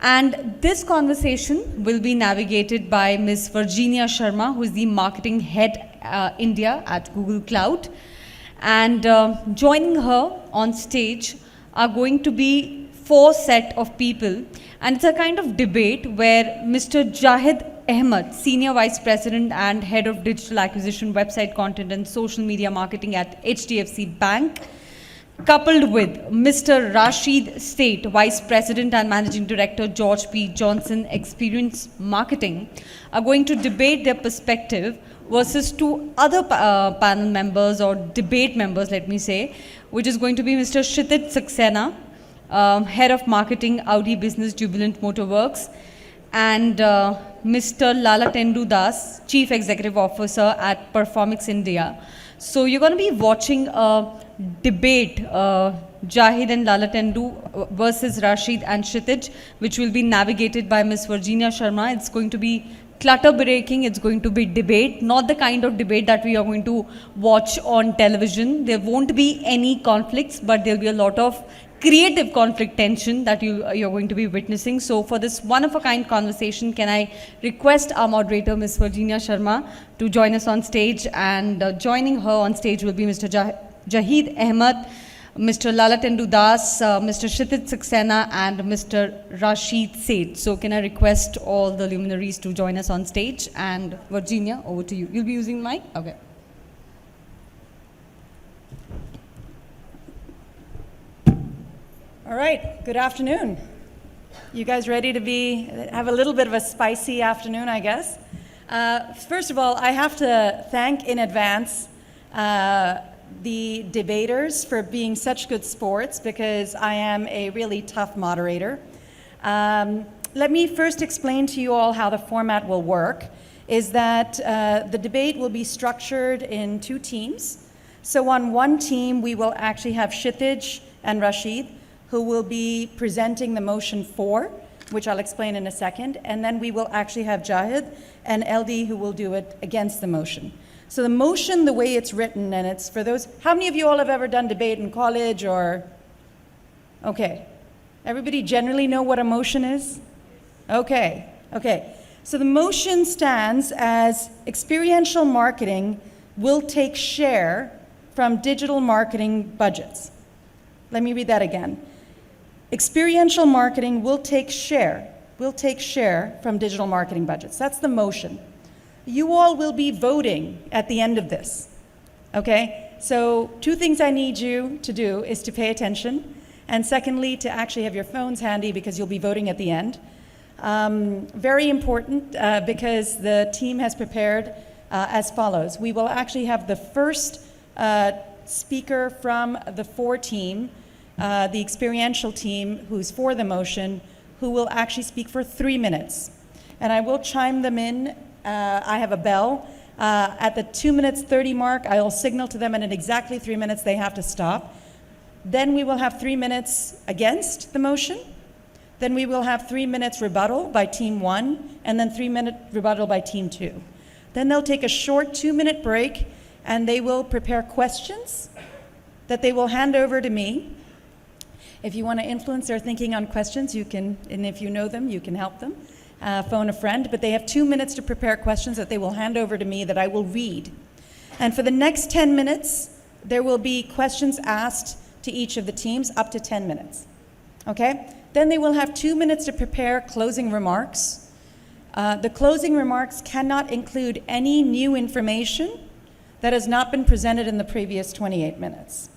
And this conversation will be navigated by Ms. Virginia Sharma, who is the marketing head India at Google Cloud. And joining her on stage are going to be 4 set of people, and it's a kind of debate where Mr. Jahid Ahmed, Senior Vice President and Head of Digital Acquisition, Website Content and Social Media Marketing at HDFC Bank, coupled with Mr. Rashid State, Vice President and Managing Director, George P. Johnson, Experience Marketing, are going to debate their perspective versus 2 other panel members or debate members, let me say, which is going to be Mr. Kshitij Saxena, Head of Marketing, Audi Business Jubilant Motorworks, and Mr. Lalatendu Das, Chief Executive Officer at Performix India. So you're going to be watching a debate, Jahid and Lalatendu versus Rashid and Kshitij, which will be navigated by Ms. Virginia Sharma. It's going to be clutter breaking. It's going to be debate, not the kind of debate that we are going to watch on television. There won't be any conflicts, but there'll be a lot of creative conflict tension that you're going to be witnessing. So for this one-of-a-kind conversation, can I request our moderator, Ms. Virginia Sharma, to join us on stage? And joining her on stage will be Mr. Jahid Ahmed, Mr. Lalatendu Das, Mr. Kshitij Saxena, and Mr. Rashid Seth. So can I request all the luminaries to join us on stage? And Virginia, over to you. You'll be using the mic? Okay. All right, good afternoon. You guys ready to have a little bit of a spicy afternoon, I guess? First of all, I have to thank in advance the debaters for being such good sports, because I am a really tough moderator. Let me first explain to you all how the format will work, is that the debate will be structured in 2 teams. So on one team, we will actually have Kshitij and Rashid, who will be presenting the motion 4, which I'll explain in a second. And then we will actually have Jahid and LD who will do it against the motion. So the motion, the way it's written, and it's for those, how many of you all have ever done debate in college or? Okay. Everybody generally know what a motion is? Okay. So the motion stands as experiential marketing will take share from digital marketing budgets. Let me read that again. Experiential marketing will take share from digital marketing budgets. That's the motion. You all will be voting at the end of this, okay? So 2 things I need you to do is to pay attention, and secondly, to actually have your phones handy because you'll be voting at the end. Very important because the team has prepared as follows. We will actually have the first speaker from the 4 team, the experiential team who's for the motion, who will actually speak for 3 minutes. And I will chime them in. I have a bell. At the 2 minutes 30 mark, I will signal to them, and at exactly 3 minutes they have to stop. Then we will have 3 minutes against the motion. Then we will have 3 minutes rebuttal by team 1, and then 3-minute rebuttal by team 2. Then they'll take a short 2-minute break, and they will prepare questions that they will hand over to me. If you want to influence their thinking on questions, you can, and if you know them, you can help them. Phone a friend, but they have 2 minutes to prepare questions that they will hand over to me that I will read. And for the next 10 minutes, there will be questions asked to each of the teams, up to 10 minutes. Okay? Then they will have 2 minutes to prepare closing remarks. The closing remarks cannot include any new information that has not been presented in the previous 28 minutes.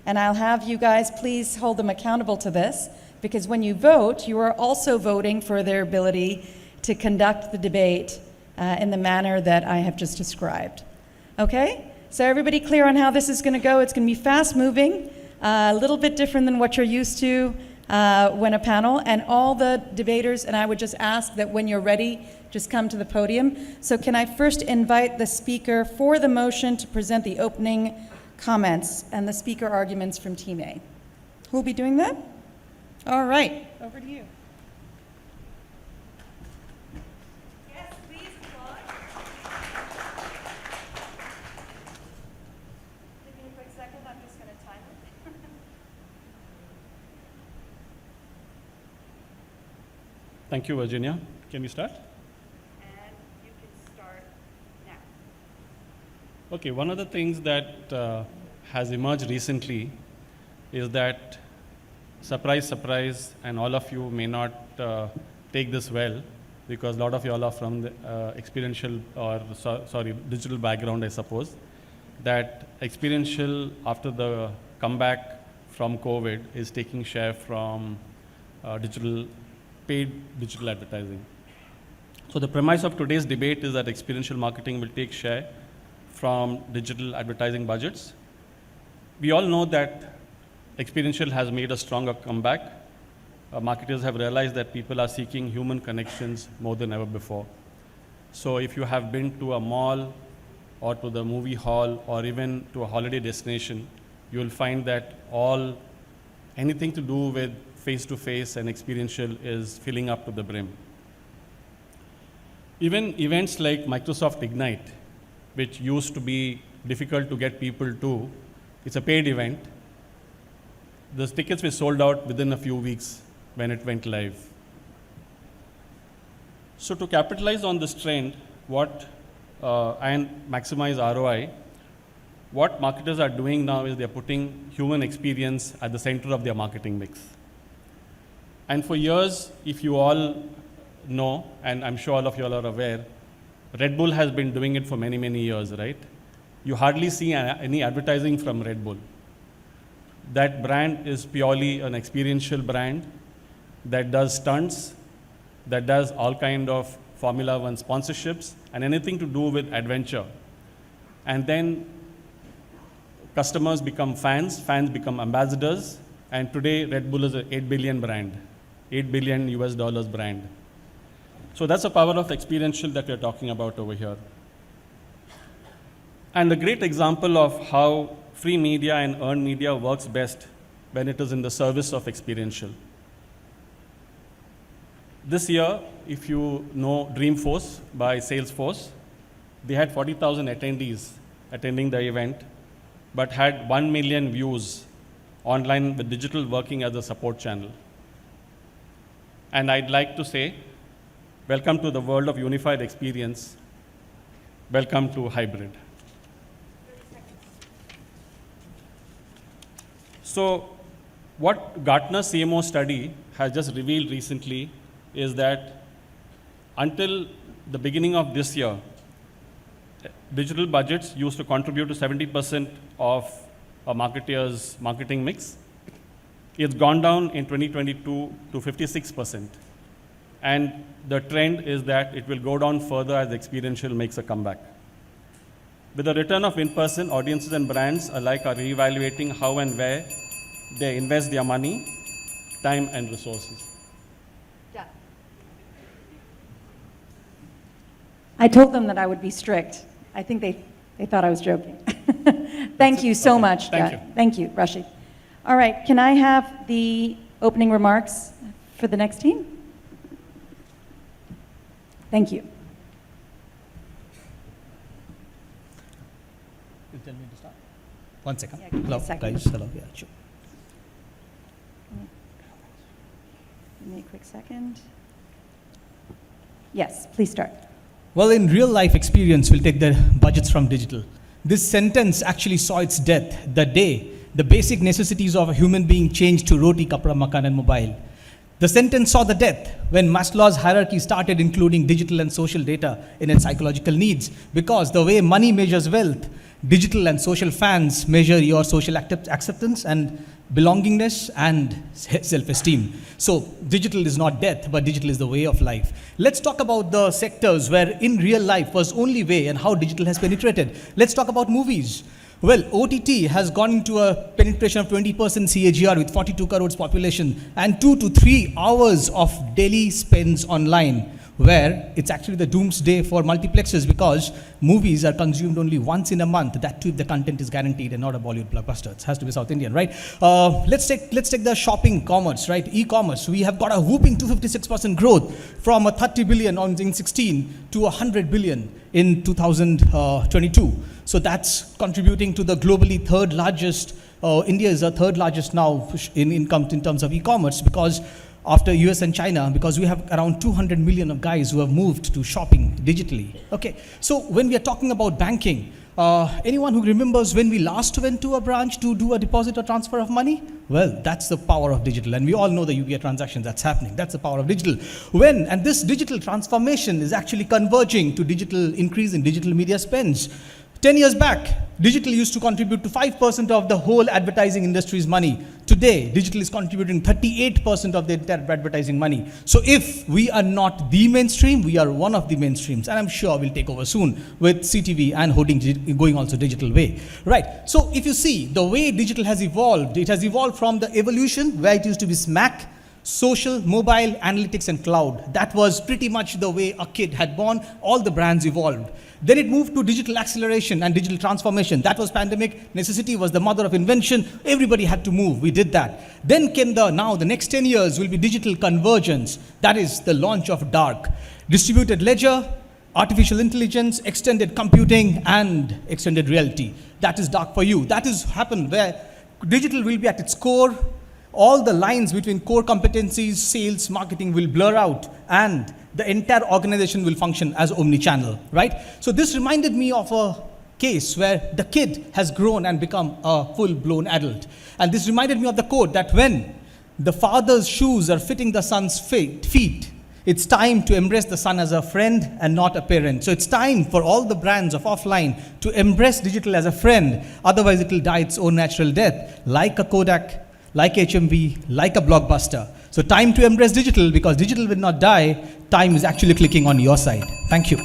And I'll have you guys please hold them accountable to this, because when you vote, you are also voting for their ability to conduct the debate in the manner that I have just described. Okay? So everybody clear on how this is going to go? It's going to be fast moving, a little bit different than what you're used to when a panel, and all the debaters, and I would just ask that when you're ready, just come to the podium. So can I first invite the speaker for the motion to present the opening comments and the speaker arguments from Team A. Who will be doing that? All right, over to you. Yes, please, applaud. Give me a quick second, I'm just going to time it. Thank you, Virginia. Can we start? And you can start now. Okay, one of the things that has emerged recently is that, surprise, surprise, and all of you may not take this well, because a lot of you all are from the experiential or, digital background, I suppose, that experiential, after the comeback from COVID, is taking share from paid digital advertising. So the premise of today's debate is that experiential marketing will take share from digital advertising budgets. We all know that experiential has made a stronger comeback. Marketers have realized that people are seeking human connections more than ever before. So if you have been to a mall or to the movie hall or even to a holiday destination, you will find that anything to do with face-to-face and experiential is filling up to the brim. Even events like Microsoft Ignite, which used to be difficult to get people to, it's a paid event. The tickets were sold out within a few weeks when it went live. So to capitalize on this trend, and maximize ROI, what marketers are doing now is they're putting human experience at the center of their marketing mix. And for years, if you all know, and I'm sure all of you all are aware, Red Bull has been doing it for many, many years, right? You hardly see any advertising from Red Bull. That brand is purely an experiential brand that does stunts, that does all kind of Formula One sponsorships, and anything to do with adventure. And then customers become fans, fans become ambassadors, and today Red Bull is an $8 billion brand, $8 billion US brand. So that's the power of experiential that we're talking about over here. And a great example of how free media and earned media works best when it is in the service of experiential. This year, if you know Dreamforce by Salesforce, they had 40,000 attendees attending the event, but had 1 million views online with digital working as a support channel. And I'd like to say, welcome to the world of unified experience. Welcome to hybrid. So what Gartner CMO study has just revealed recently is that until the beginning of this year, digital budgets used to contribute to 70% of a marketer's marketing mix. It's gone down in 2022 to 56%. And the trend is that it will go down further as experiential makes a comeback. With the return of in-person, audiences and brands alike are reevaluating how and where they invest their money, time, and resources. I told them that I would be strict. I think they thought I was joking. Thank you so much. Thank you. Thank you, Rashid. All right, can I have the opening remarks for the next team? Thank you. You tell me to start? 1 second. Yeah, give me a Hello, second. guys. Hello. Yeah, sure. Give me a quick second. Yes, please start. Well, in real life experience, we'll take the budgets from digital. This sentence actually saw its death the day the basic necessities of a human being changed to roti, kapra, makan, and mobile. The sentence saw the death when Maslow's hierarchy started including digital and social data in its psychological needs, because the way money measures wealth, digital and social fans measure your social acceptance and belongingness and self-esteem. So digital is not death, but digital is the way of life. Let's talk about the sectors where in real life was only way and how digital has penetrated. Let's talk about movies. Well, OTT has gone into a penetration of 20% CAGR with 42 crores population and 2 to 3 hours of daily spends online, where it's actually the doomsday for multiplexes because movies are consumed only once in a month. That too, if the content is guaranteed and not a Bollywood blockbuster. It has to be South Indian, right? Let's take the shopping commerce, right? E-commerce. We have got a whooping 256% growth from a 30 billion in 16 to 100 billion in 2022. So that's contributing to the globally third largest. India is the third largest now in income in terms of e-commerce, because after US and China, because we have around 200 million of guys who have moved to shopping digitally. Okay, so when we are talking about banking, anyone who remembers when we last went to a branch to do a deposit or transfer of money? Well, that's the power of digital, and we all know the UPI transactions that's happening. That's the power of digital. And this digital transformation is actually converging to digital increase in digital media spends. 10 years back, digital used to contribute to 5% of the whole advertising industry's money. Today, digital is contributing 38% of the entire advertising money. So if we are not the mainstream, we are one of the mainstreams. And I'm sure we'll take over soon with CTV and holding going also digital way. Right, so if you see the way digital has evolved, it has evolved from the evolution where it used to be smack, social, mobile, analytics, and cloud. That was pretty much the way a kid had born. All the brands evolved. Then it moved to digital acceleration and digital transformation. That was pandemic. Necessity was the mother of invention. Everybody had to move. We did that. Then came the next 10 years will be digital convergence. That is the launch of dark. Distributed ledger, artificial intelligence, extended computing, and extended reality. That is dark for you. That is happened where digital will be at its core. All the lines between core competencies, sales, marketing will blur out, and the entire organization will function as omni-channel, right? So this reminded me of a case where the kid has grown and become a full-blown adult. And this reminded me of the quote that when the father's shoes are fitting the son's feet, it's time to embrace the son as a friend and not a parent. So it's time for all the brands of offline to embrace digital as a friend. Otherwise, it will die its own natural death, like a Kodak, like HMV, like a Blockbuster. So time to embrace digital, because digital will not die. Time is actually clicking on your side. Thank you.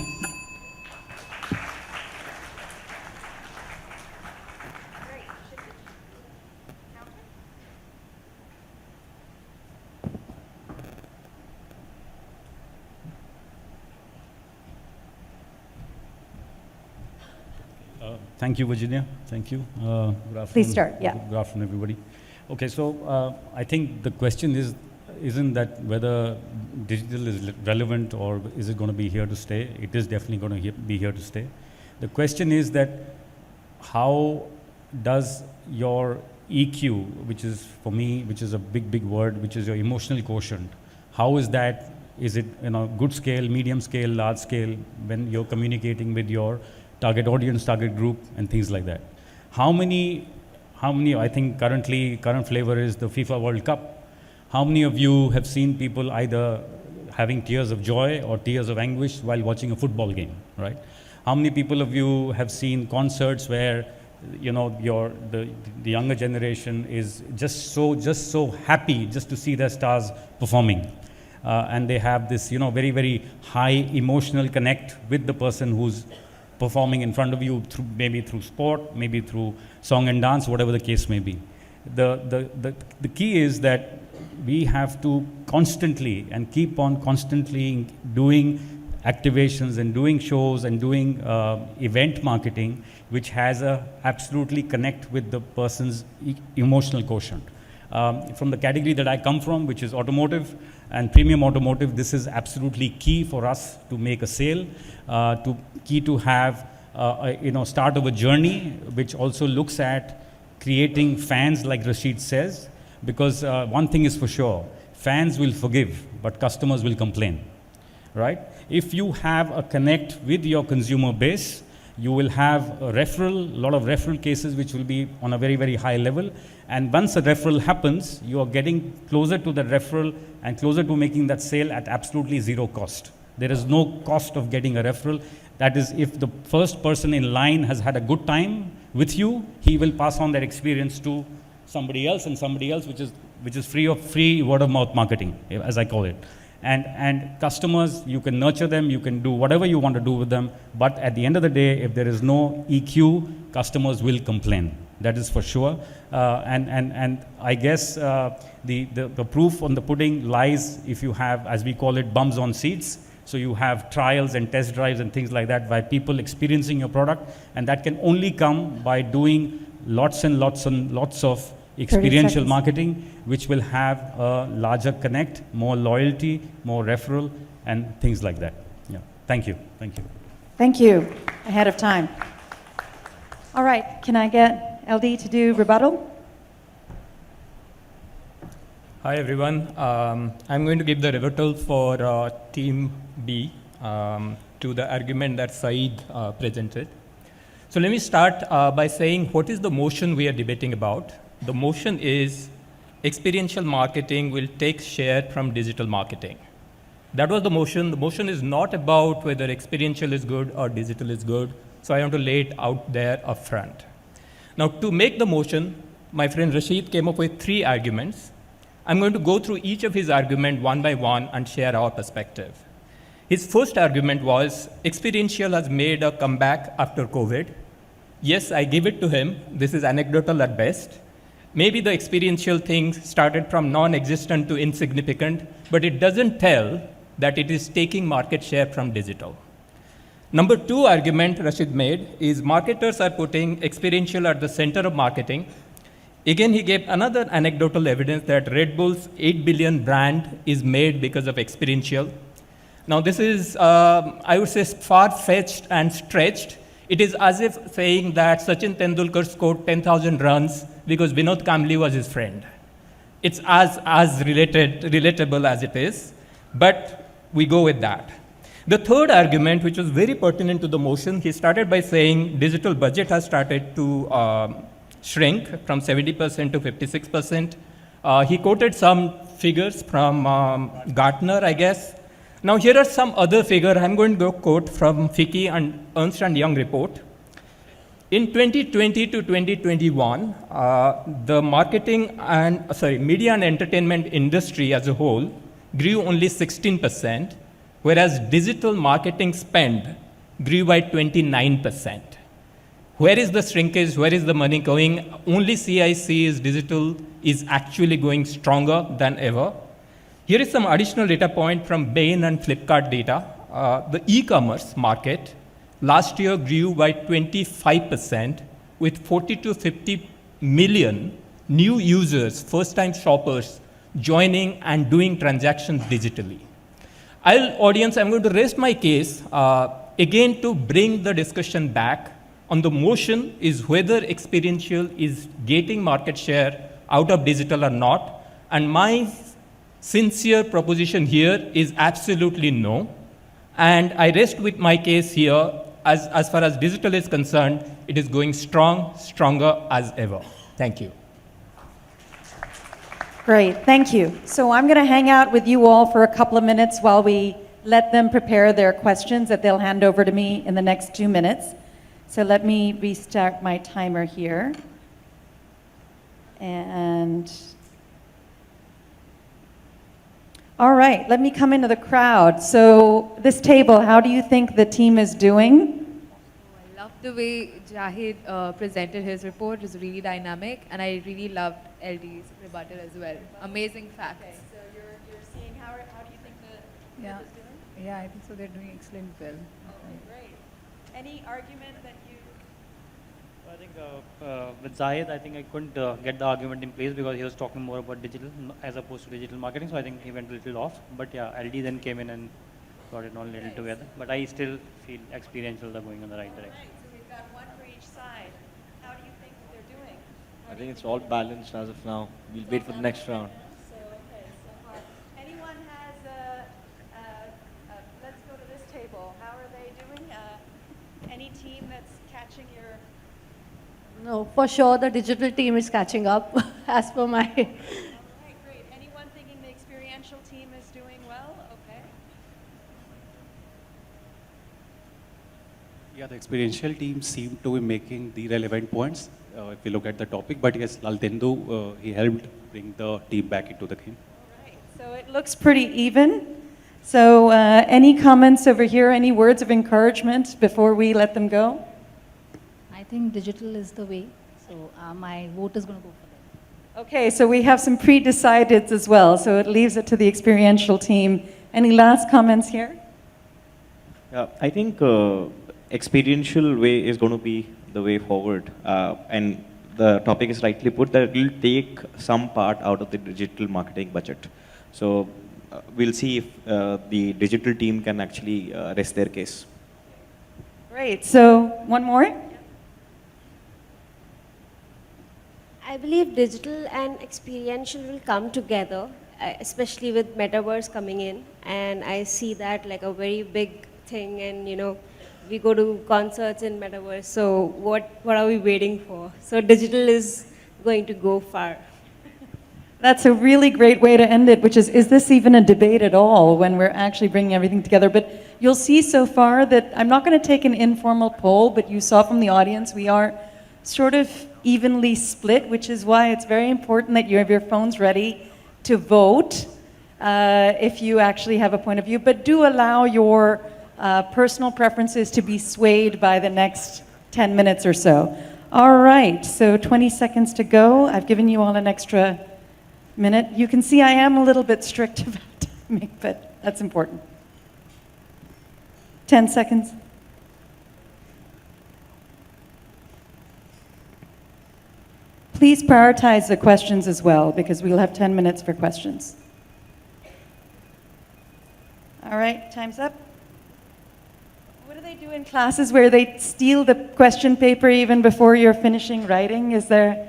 Thank you, Virginia. Thank you. Good afternoon. Please start, yeah. Good afternoon, everybody. Okay, so I think the question isn't that whether digital is relevant or is it going to be here to stay. It is definitely going to be here to stay. The question is that how does your EQ, which is for me, which is a big word, which is your emotional quotient, how is that? Is it good scale, medium scale, large scale when you're communicating with your target audience, target group, and things like that? How many, I think current flavor is the FIFA World Cup. How many of you have seen people either having tears of joy or tears of anguish while watching a football game, right? How many people of you have seen concerts where, the younger generation is just so happy just to see their stars performing. And they have this, very high emotional connect with the person who's performing in front of you, maybe through sport, maybe through song and dance, whatever the case may be. The key is that we have to constantly and keep on constantly doing activations and doing shows and doing event marketing, which has a absolutely connect with the person's emotional quotient. From the category that I come from, which is automotive and premium automotive, this is absolutely key for us to make a sale, key to have start of a journey, which also looks at creating fans, like Rashid says, because one thing is for sure, fans will forgive, but customers will complain, right? If you have a connect with your consumer base, you will have a lot of referral cases which will be on a very high level. And once a referral happens, you are getting closer to the referral and closer to making that sale at absolutely zero cost. There is no cost of getting a referral. That is, if the first person in line has had a good time with you, he will pass on that experience to somebody else, which is free word of mouth marketing, as I call it. And customers, you can nurture them, you can do whatever you want to do with them, but at the end of the day, if there is no EQ, customers will complain. That is for sure. And I guess the proof on the pudding lies if you have, as we call it, bums on seats. So you have trials and test drives and things like that by people experiencing your product, and that can only come by doing lots and lots of experiential marketing, which will have a larger connect, more loyalty, more referral, and things like that. Yeah. Thank you. Thank you. Thank you. Ahead of time. All right. Can I get LD to do rebuttal? Hi, everyone. I'm going to give the rebuttal for Team B to the argument that Saeed presented. So let me start by saying what is the motion we are debating about. The motion is experiential marketing will take share from digital marketing. That was the motion. The motion is not about whether experiential is good or digital is good. So I want to lay it out there up front. Now, to make the motion, my friend Rashid came up with 3 arguments. I'm going to go through each of his arguments one by one and share our perspective. His first argument was experiential has made a comeback after COVID. Yes, I give it to him. This is anecdotal at best. Maybe the experiential thing started from non-existent to insignificant, but it doesn't tell that it is taking market share from digital. Number 2 argument Rashid made is marketers are putting experiential at the center of marketing. Again, he gave another anecdotal evidence that Red Bull's $8 billion brand is made because of experiential. Now this is, I would say, far-fetched and stretched. It is as if saying that Sachin Tendulkar scored 10,000 runs because Vinod Kambli was his friend. It's as relatable as it is, but we go with that. The third argument, which was very pertinent to the motion, he started by saying digital budget has started to shrink from 70% to 56%. He quoted some figures from Gartner, I guess. Now here are some other figures. I'm going to quote from FICCI and Ernst & Young report. In 2020 to 2021, the media and entertainment industry as a whole grew only 16%, whereas digital marketing spend grew by 29%. Where is the shrinkage? Where is the money going? Only CIC is digital is actually going stronger than ever. Here is some additional data point from Bain and Flipkart data. The e-commerce market last year grew by 25% with 40 to 50 million new users, first-time shoppers, joining and doing transactions digitally. Audience, I'm going to rest my case again to bring the discussion back on the motion is whether experiential is getting market share out of digital or not. And my sincere proposition here is absolutely no. And I rest with my case here. As far as digital is concerned, it is going strong, stronger as ever. Thank you. Great, thank you. So I'm going to hang out with you all for a couple of minutes while we let them prepare their questions that they'll hand over to me in the next 2 minutes. So let me restart my timer here. And all right, let me come into the crowd. So this table, how do you think the team is doing? I love the way Jahid presented his report. It was really dynamic, and I really loved LD's rebuttal as well. Amazing facts. Okay, so you're seeing how do you think the group is doing? Yeah, I think so. They're doing excellent well. Okay, great. Any argument that you? I think with Zahid, I think I couldn't get the argument in place because he was talking more about digital as opposed to digital marketing. So I think he went a little off. But yeah, LD then came in and got it all a little together. But I still feel experiential are going in the right direction. Right, so we've got one for each side. How do you think they're doing? I think it's all balanced as of now. We'll wait for the next round. So, okay, so anyone has let's go to this table. How are they doing? Any team that's catching your? No, for sure the digital team is catching up as per my... All right, great. Anyone thinking the experiential team is doing well? Okay. Yeah, the experiential team seemed to be making the relevant points if you look at the topic. But yes, Laltendu, he helped bring the team back into the game. All right, so it looks pretty even. So any comments over here? Any words of encouragement before we let them go? I think digital is the way, so my vote is going to go for them. Okay, so we have some pre-decideds as well, so it leaves it to the experiential team. Any last comments here? Yeah, I think experiential way is going to be the way forward, and the topic is rightly put that it will take some part out of the digital marketing budget. So we'll see if the digital team can actually rest their case. Great, so one more? I believe digital and experiential will come together, especially with Metaverse coming in. And I see that like a very big thing, and you know, we go to concerts in Metaverse, so what are we waiting for? So digital is going to go far. That's a really great way to end it, which is this even a debate at all when we're actually bringing everything together? But you'll see so far that I'm not going to take an informal poll, but you saw from the audience we are sort of evenly split, which is why it's very important that you have your phones ready to vote if you actually have a point of view. But do allow your personal preferences to be swayed by the next 10 minutes or so. All right, so 20 seconds to go. I've given you all an extra minute. You can see I am a little bit strict about timing, but that's important. 10 seconds. Please prioritize the questions as well, because we'll have 10 minutes for questions. All right, time's up. What do they do in classes where they steal the question paper even before you're finishing writing? Is there...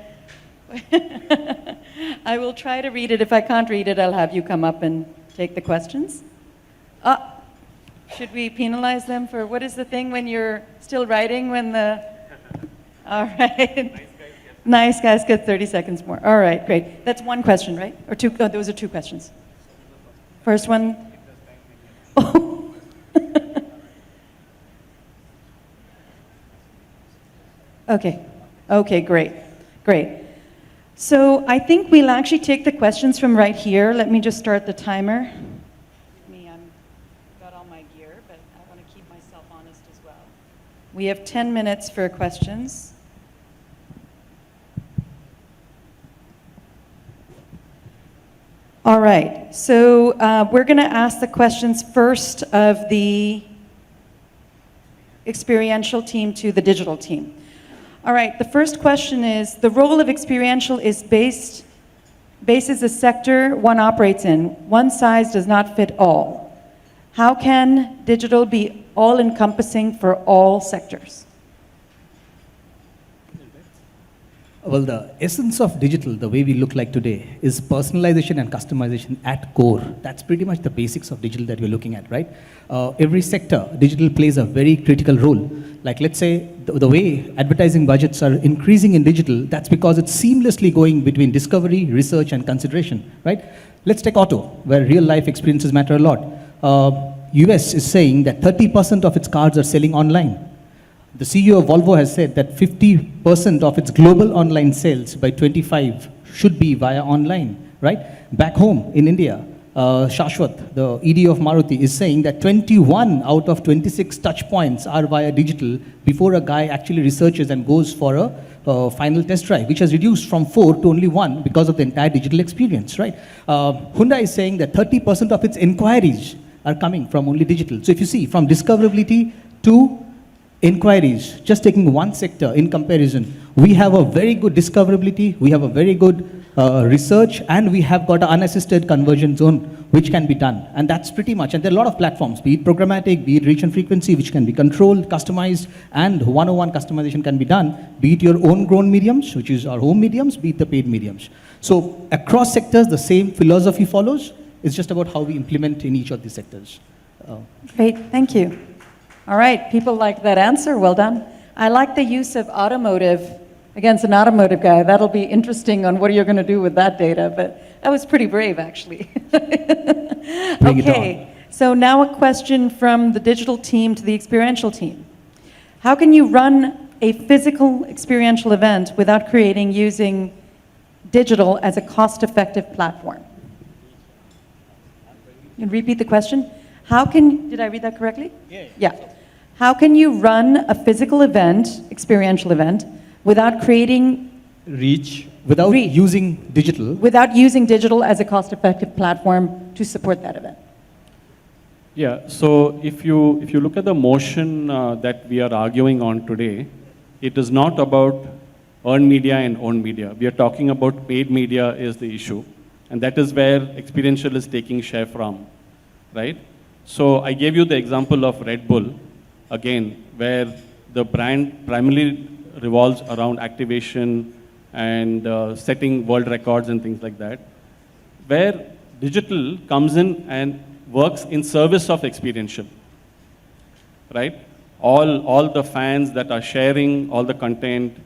I will try to read it. If I can't read it, I'll have you come up and take the questions. Should we penalize them for, what is the thing when you're still writing when the... All right. Nice guys get 30 seconds more. All right, great. That's one question, right? Or two? Oh, those are two questions. First one. Oh. Okay. Okay, great. Great. So I think we'll actually take the questions from right here. Let me just start the timer. I've got all my gear, but I want to keep myself honest as well. We have 10 minutes for questions. All right, so we're going to ask the questions first of the experiential team to the digital team. All right, the first question is, the role of experiential is bases the sector one operates in. One size does not fit all. How can digital be all-encompassing for all sectors? Well, the essence of digital, the way we look like today, is personalization and customization at core. That's pretty much the basics of digital that we're looking at, right? Every sector, digital plays a very critical role. Like, let's say, the way advertising budgets are increasing in digital, that's because it's seamlessly going between discovery, research, and consideration, right? Let's take auto, where real-life experiences matter a lot. US is saying that 30% of its cars are selling online. The CEO of Volvo has said that 50% of its global online sales by 25 should be via online, right? Back home in India, Shashwat, the ED of Maruti, is saying that 21 out of 26 touch points are via digital before a guy actually researches and goes for a final test drive, which has reduced from 4 to only 1 because of the entire digital experience, right? Hyundai is saying that 30% of its inquiries are coming from only digital. So if you see, from discoverability to inquiries, just taking one sector in comparison, we have a very good discoverability, we have a very good research, and we have got an unassisted conversion zone, which can be done. And that's pretty much, and there are a lot of platforms, be it programmatic, be it reach and frequency, which can be controlled, customized, and one-on-one customization can be done, be it your own grown mediums, which is our home mediums, be it the paid mediums. So across sectors, the same philosophy follows. It's just about how we implement in each of these sectors. Great, thank you. All right, people like that answer, well done. I like the use of automotive against an automotive guy. That'll be interesting on what you're going to do with that data, but that was pretty brave, actually. Okay, so now a question from the digital team to the experiential team. How can you run a physical experiential event without creating using digital as a cost-effective platform? You can repeat the question? How can, did I read that correctly? Yeah. How can you run a physical event, experiential event, without creating reach, without using digital? Without using digital as a cost-effective platform to support that event? Yeah, so if you look at the motion that we are arguing on today, it is not about earned media and owned media. We are talking about paid media is the issue. And that is where experiential is taking share from, right? So I gave you the example of Red Bull, again, where the brand primarily revolves around activation and setting world records and things like that, where digital comes in and works in service of experiential, right? All the fans that are sharing all the content,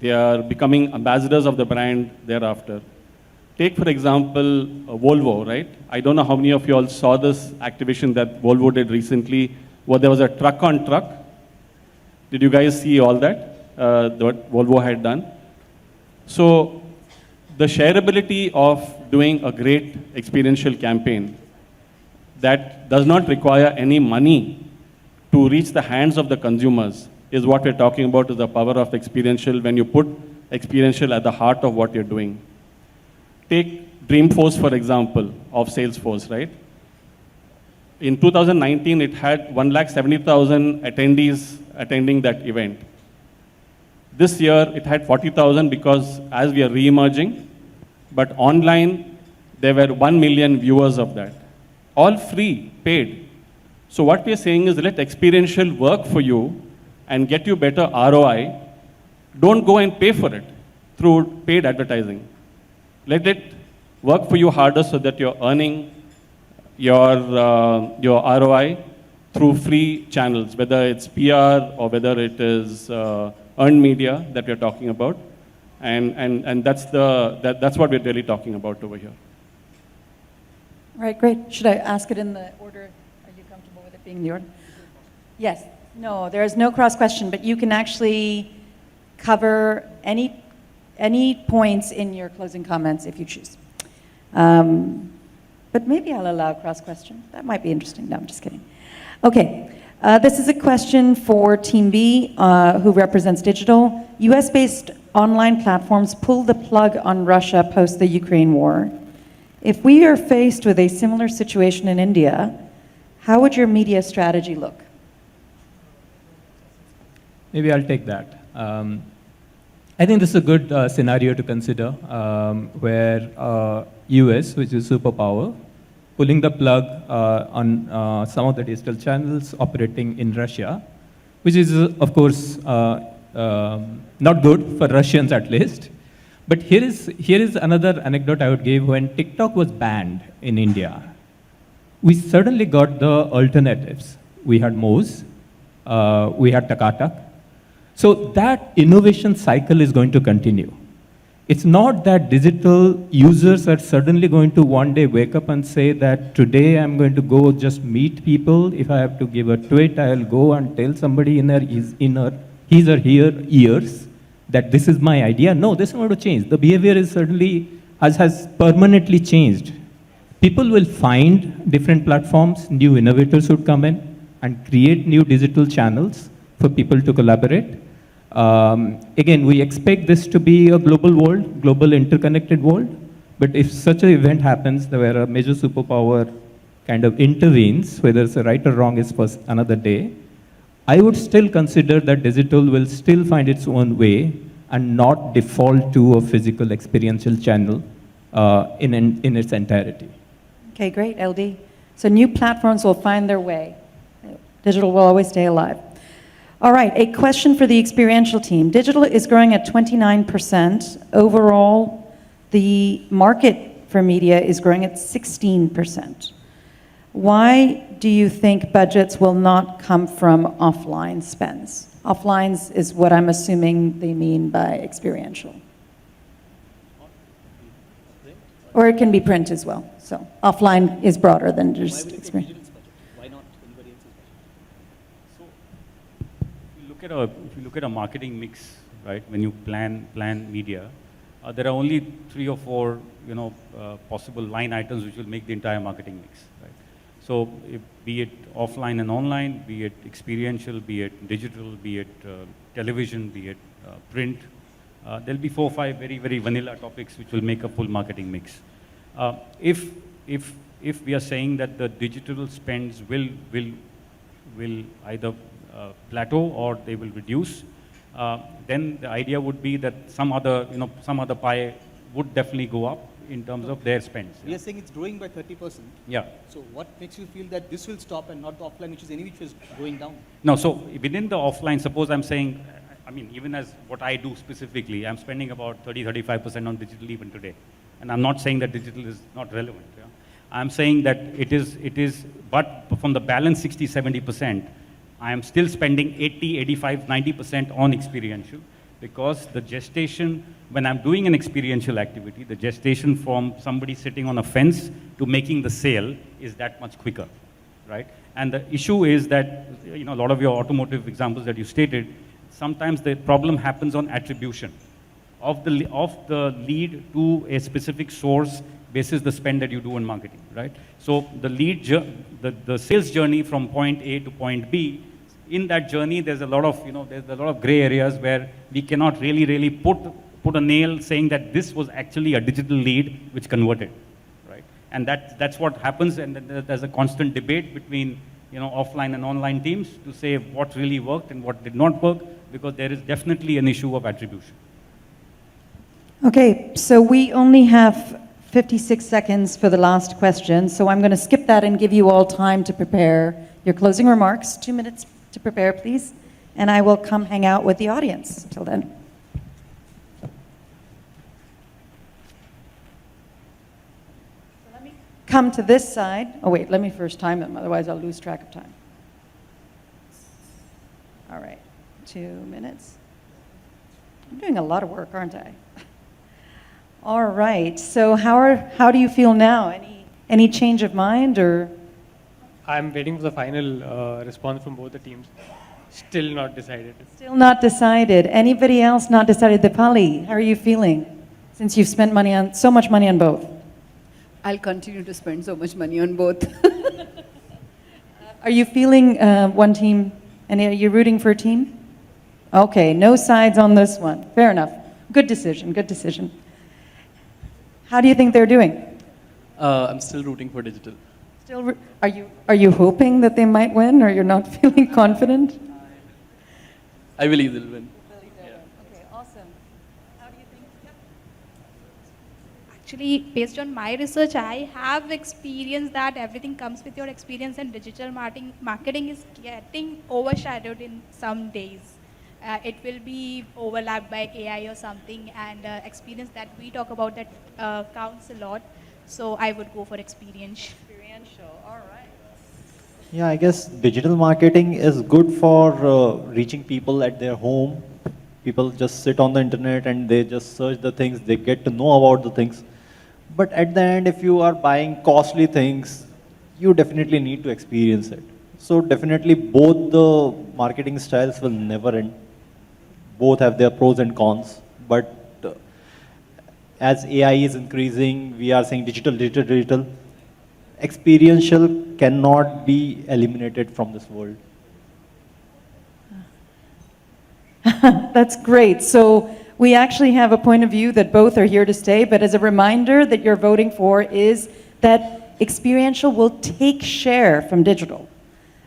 they are becoming ambassadors of the brand thereafter. Take, for example, Volvo, right? I don't know how many of you all saw this activation that Volvo did recently, where there was a truck on truck. Did you guys see all that, what Volvo had done? So the shareability of doing a great experiential campaign that does not require any money to reach the hands of the consumers is what we're talking about, is the power of experiential when you put experiential at the heart of what you're doing. Take Dreamforce, for example, of Salesforce, right? In 2019, it had 170,000 attendees attending that event. This year, it had 40,000 because as we are re-emerging, but online, there were 1 million viewers of that. All free, paid. So what we are saying is let experiential work for you and get you better ROI. Don't go and pay for it through paid advertising. Let it work for you harder so that you're earning your ROI through free channels, whether it's PR or whether it is earned media that we're talking about. And that's what we're really talking about over here. All right, great. Should I ask it in the order? Are you comfortable with it being the order? Yes. No, there is no cross question, but you can actually cover any points in your closing comments if you choose. But maybe I'll allow cross question. That might be interesting. No, I'm just kidding. Okay. This is a question for Team B, who represents digital. US-based online platforms pulled the plug on Russia post the Ukraine war. If we are faced with a similar situation in India, how would your media strategy look? Maybe I'll take that. I think this is a good scenario to consider, where US, which is superpower, pulling the plug on some of the digital channels operating in Russia, which is, of course, not good for Russians at least. But here is another anecdote I would give. When TikTok was banned in India, we certainly got the alternatives. We had Moz, we had Takatak. So that innovation cycle is going to continue. It's not that digital users are suddenly going to one day wake up and say that today I'm going to go just meet people. If I have to give a tweet, I'll go and tell somebody in his or her ears that this is my idea. No, this is not going to change. The behavior is certainly has permanently changed. People will find different platforms, new innovators would come in and create new digital channels for people to collaborate. Again, we expect this to be a global world, global interconnected world. But if such an event happens where a major superpower kind of intervenes, whether it's right or wrong is for another day, I would still consider that digital will still find its own way and not default to a physical experiential channel in its entirety. Okay, great, LD. So new platforms will find their way. Digital will always stay alive. All right, a question for the experiential team. Digital is growing at 29%. Overall, the market for media is growing at 16%. Why do you think budgets will not come from offline spends? Offlines is what I'm assuming they mean by experiential. Or it can be print as well. So offline is broader than just experience. Why not anybody else's budget? So if you look at a marketing mix, right, when you plan media, there are only 3 or 4 possible line items which will make the entire marketing mix, right? So be it offline and online, be it experiential, be it digital, be it television, be it print, there'll be 4 or 5 very, very vanilla topics which will make a full marketing mix. If we are saying that the digital spends will either plateau or they will reduce, then the idea would be that some other pie would definitely go up in terms of their spends. We are saying it's growing by 30%. Yeah. So what makes you feel that this will stop and not the offline, which is going down? No, so within the offline, suppose I'm saying, I mean, even as what I do specifically, I'm spending about 30-35% on digital even today. And I'm not saying that digital is not relevant. Yeah? I'm saying that it is, but from the balance 60-70%, I am still spending 80, 85, 90% on experiential, because the gestation, when I'm doing an experiential activity, the gestation from somebody sitting on a fence to making the sale is that much quicker, right? And the issue is that, a lot of your automotive examples that you stated, sometimes the problem happens on attribution of the lead to a specific source basis the spend that you do in marketing, right? So the sales journey from point A to point B, in that journey, there's a lot of gray areas where we cannot really put a nail saying that this was actually a digital lead which converted, right? And that's what happens, and then there's a constant debate between offline and online teams to say what really worked and what did not work, because there is definitely an issue of attribution. Okay, so we only have 56 seconds for the last question, so I'm going to skip that and give you all time to prepare your closing remarks. 2 minutes to prepare, please, and I will come hang out with the audience. Till then. Come to this side. Oh, wait, let me first time them, otherwise I'll lose track of time. All right, 2 minutes. I'm doing a lot of work, aren't I? All right, so how do you feel now? Any change of mind, or? I'm waiting for the final response from both the teams. Still not decided. Still not decided. Anybody else not decided? Dipali, how are you feeling since you've spent so much money on both? I'll continue to spend so much money on both. Are you feeling one team, and are you rooting for a team? Okay, no sides on this one. Fair enough. Good decision, good decision. How do you think they're doing? I'm still rooting for digital. Still, are you hoping that they might win, or you're not feeling confident? I believe they'll win. Okay, awesome. How do you think? Actually, based on my research, I have experienced that everything comes with your experience, and digital marketing is getting overshadowed in some days. It will be overlapped by AI or something, and experience that we talk about that counts a lot. So I would go for experiential. All right. Yeah, I guess digital marketing is good for reaching people at their home. People just sit on the internet and they just search the things, they get to know about the things. But at the end, if you are buying costly things, you definitely need to experience it. So definitely both the marketing styles will never end. Both have their pros and cons. But as AI is increasing, we are saying digital. Experiential cannot be eliminated from this world. That's great. So we actually have a point of view that both are here to stay, but as a reminder that you're voting for is that experiential will take share from digital,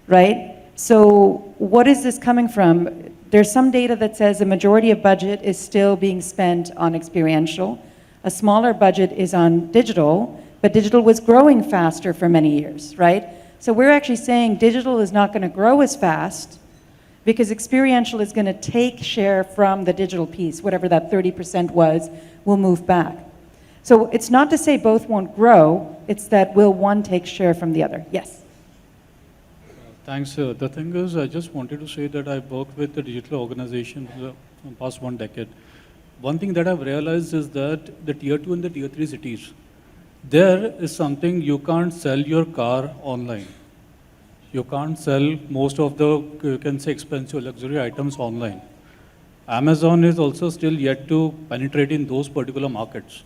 right? So what is this coming from? There's some data that says a majority of budget is still being spent on experiential. A smaller budget is on digital, but digital was growing faster for many years, right? So we're actually saying digital is not going to grow as fast because experiential is going to take share from the digital piece, whatever that 30% was, will move back. So it's not to say both won't grow, it's that will one take share from the other. Yes? Thanks. The thing is, I just wanted to say that I've worked with the digital organization for the past 1 decade. One thing that I've realized is that the tier 2 and the tier 3 cities, there is something you can't sell your car online. You can't sell most of the, you can say, expensive luxury items online. Amazon is also still yet to penetrate in those particular markets.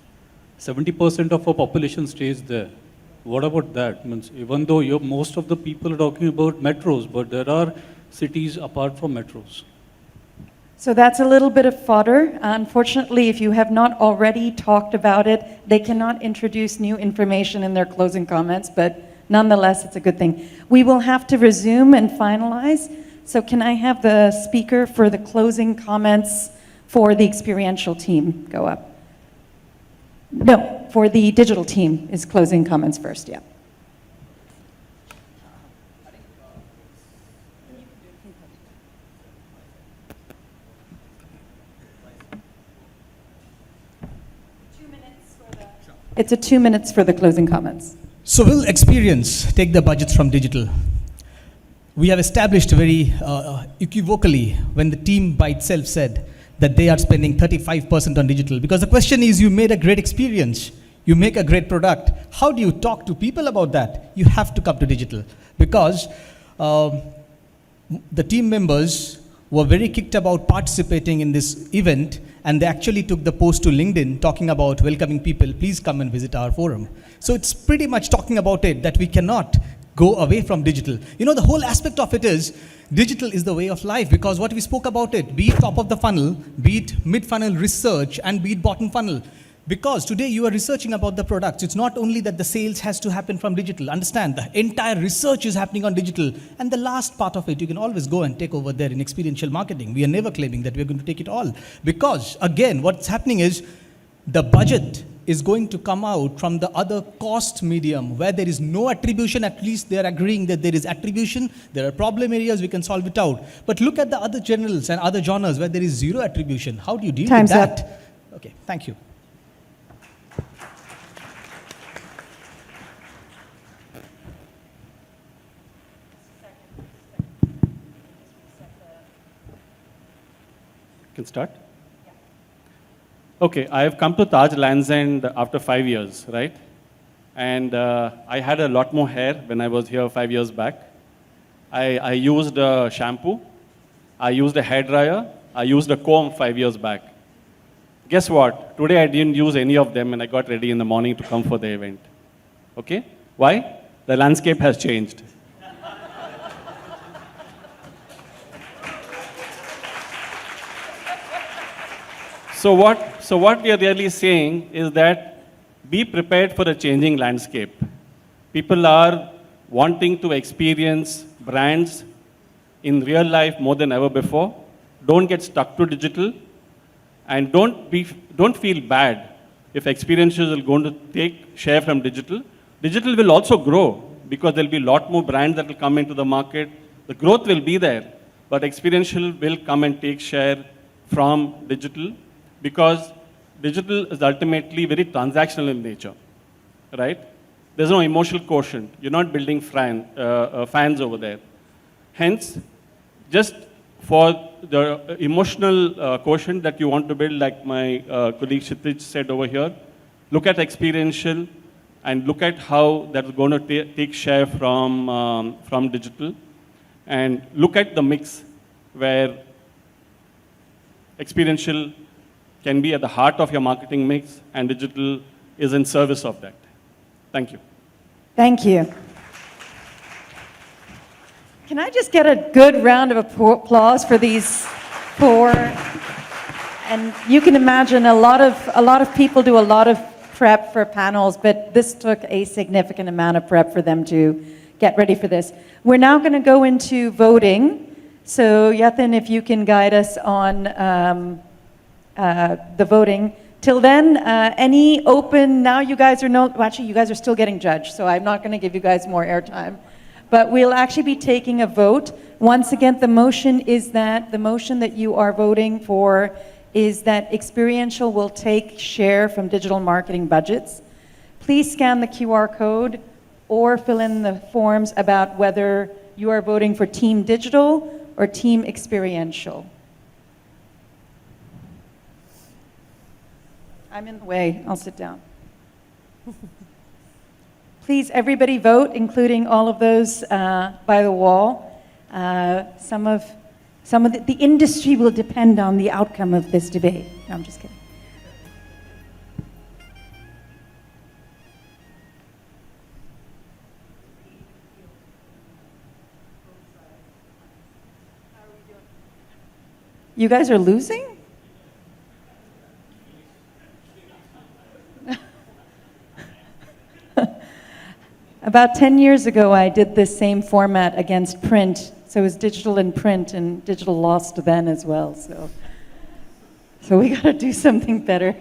70% of our population stays there. What about that? Means even though most of the people are talking about metros, but there are cities apart from metros. So that's a little bit of fodder. Unfortunately, if you have not already talked about it, they cannot introduce new information in their closing comments, but nonetheless, it's a good thing. We will have to resume and finalize. So can I have the speaker for the closing comments for the experiential team go up? No, for the digital team is closing comments first, yeah. It's a 2 minutes for the closing comments. So will experience take the budgets from digital? We have established very equivocally when the team by itself said that they are spending 35% on digital. Because the question is, you made a great experience, you make a great product. How do you talk to people about that? You have to come to digital. Because the team members were very kicked about participating in this event, and they actually took the post to LinkedIn talking about welcoming people, please come and visit our forum. So it's pretty much talking about it, that we cannot go away from digital. You know, the whole aspect of it is, digital is the way of life, because what we spoke about it, be it top of the funnel, be it mid-funnel research, and be it bottom funnel. Because today you are researching about the products. It's not only that the sales has to happen from digital. Understand, the entire research is happening on digital. And the last part of it, you can always go and take over there in experiential marketing. We are never claiming that we're going to take it all. Because, again, what's happening is, the budget is going to come out from the other cost medium where there is no attribution. At least they are agreeing that there is attribution. There are problem areas, we can solve it out. But look at the other journals and other genres where there is zero attribution. How do you deal Time's with that? up. Okay, thank you. Can start? Okay, I have come to Taj Lands End after 5 years, right? And I had a lot more hair when I was here 5 years back. I used a shampoo, I used a hairdryer, I used a comb 5 years back. Guess what? Today I didn't use any of them and I got ready in the morning to come for the event. Okay? Why? The landscape has changed. So what we are really saying is that be prepared for a changing landscape. People are wanting to experience brands in real life more than ever before. Don't get stuck to digital, and don't feel bad if experientials are going to take share from digital. Digital will also grow because there'll be a lot more brands that will come into the market. The growth will be there, but experiential will come and take share from digital, because digital is ultimately very transactional in nature, right? There's no emotional quotient. You're not building fans over there. Hence, just for the emotional quotient that you want to build, like my colleague Kshitij said over here, look at experiential and look at how that's going to take share from digital, and look at the mix where experiential can be at the heart of your marketing mix, and digital is in service of that. Thank you. Thank you. Can I just get a good round of applause for these four? And you can imagine a lot of people do a lot of prep for panels, but this took a significant amount of prep for them to get ready for this. We're now going to go into voting. So Yatin, if you can guide us on the voting. Till then, any open, now you guys are actually you guys are still getting judged, so I'm not going to give you guys more airtime. But we'll actually be taking a vote. Once again, the motion that you are voting for is that Experiential will take share from digital marketing budgets. Please scan the QR code or fill in the forms about whether you are voting for Team Digital or Team Experiential. I'm in the way. I'll sit down. Please, everybody vote, including all of those by the wall. Some of the industry will depend on the outcome of this debate. No, I'm just kidding. You guys are losing? About 10 years ago, I did this same format against print. So it was digital and print, and digital lost then as well. So we got to do something better.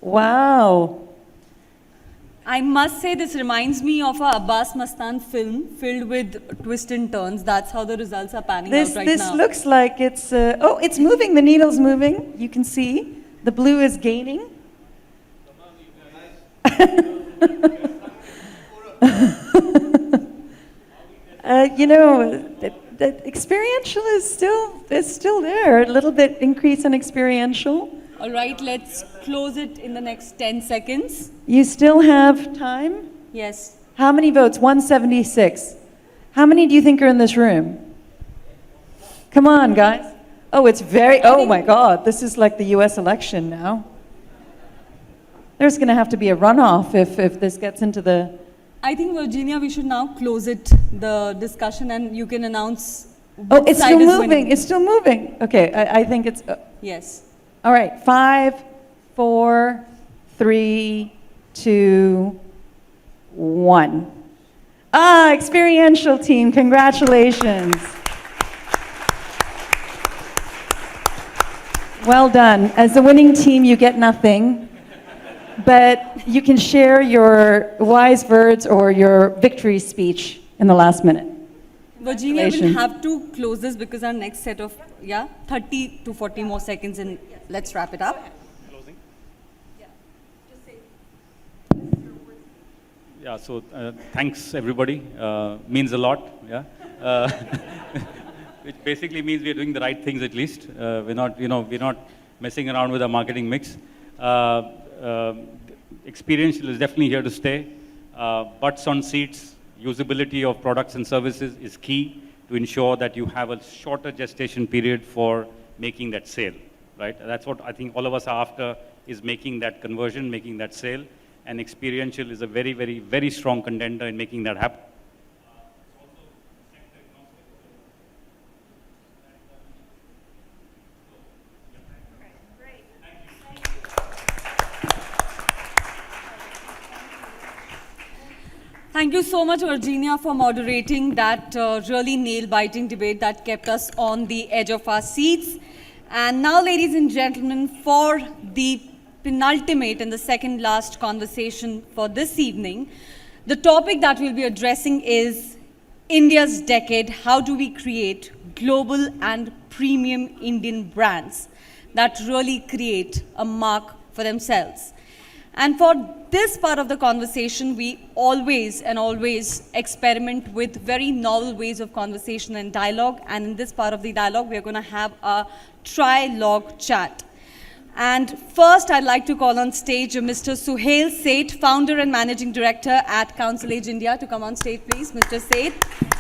Wow. I must say this reminds me of a Abbas Mastan film filled with twists and turns. That's how the results are panning out right now. This looks like it's, oh, it's moving. The needle's moving. You can see. The blue is gaining. You know, the experiential is still there. A little bit increase in experiential. All right, let's close it in the next 10 seconds. You still have time? Yes. How many votes? 176. How many do you think are in this room? Come on, guys. Oh, it's oh my God, this is like the US election now. There's going to have to be a runoff if this gets into the... I think, Virginia, we should now close the discussion, and you can announce Oh, it's still moving. It's still moving. Okay, I think it's... Yes. All right, 5, 4, 3, 2, 1. Ah, Experiential team, congratulations. Well done. As the winning team, you get nothing, but you can share your wise words or your victory speech in the last minute. Virginia will Congratulations. have to close this because our next set of, 30 to 40 more seconds and let's wrap it up. Yeah, so thanks everybody. Means a lot, yeah. Which basically means we're doing the right things at least. We're not messing around with our marketing mix. Experiential is definitely here to stay. Butts on seats, usability of products and services is key to ensure that you have a shorter gestation period for making that sale, right? That's what I think all of us are after, is making that conversion, making that sale. And Experiential is a very, very, very strong contender in making that happen. Thank you so much, Virginia, for moderating that really nail-biting debate that kept us on the edge of our seats. And now, ladies and gentlemen, for the penultimate and the second last conversation for this evening, the topic that we'll be addressing is India's decade. How do we create global and premium Indian brands that really create a mark for themselves? And for this part of the conversation, we always experiment with very novel ways of conversation and dialogue. And in this part of the dialogue, we're going to have a trilogue chat. And first, I'd like to call on stage Mr. Suhail Seth, founder and managing director at Council Age India, to come on stage, please, Mr. Seth.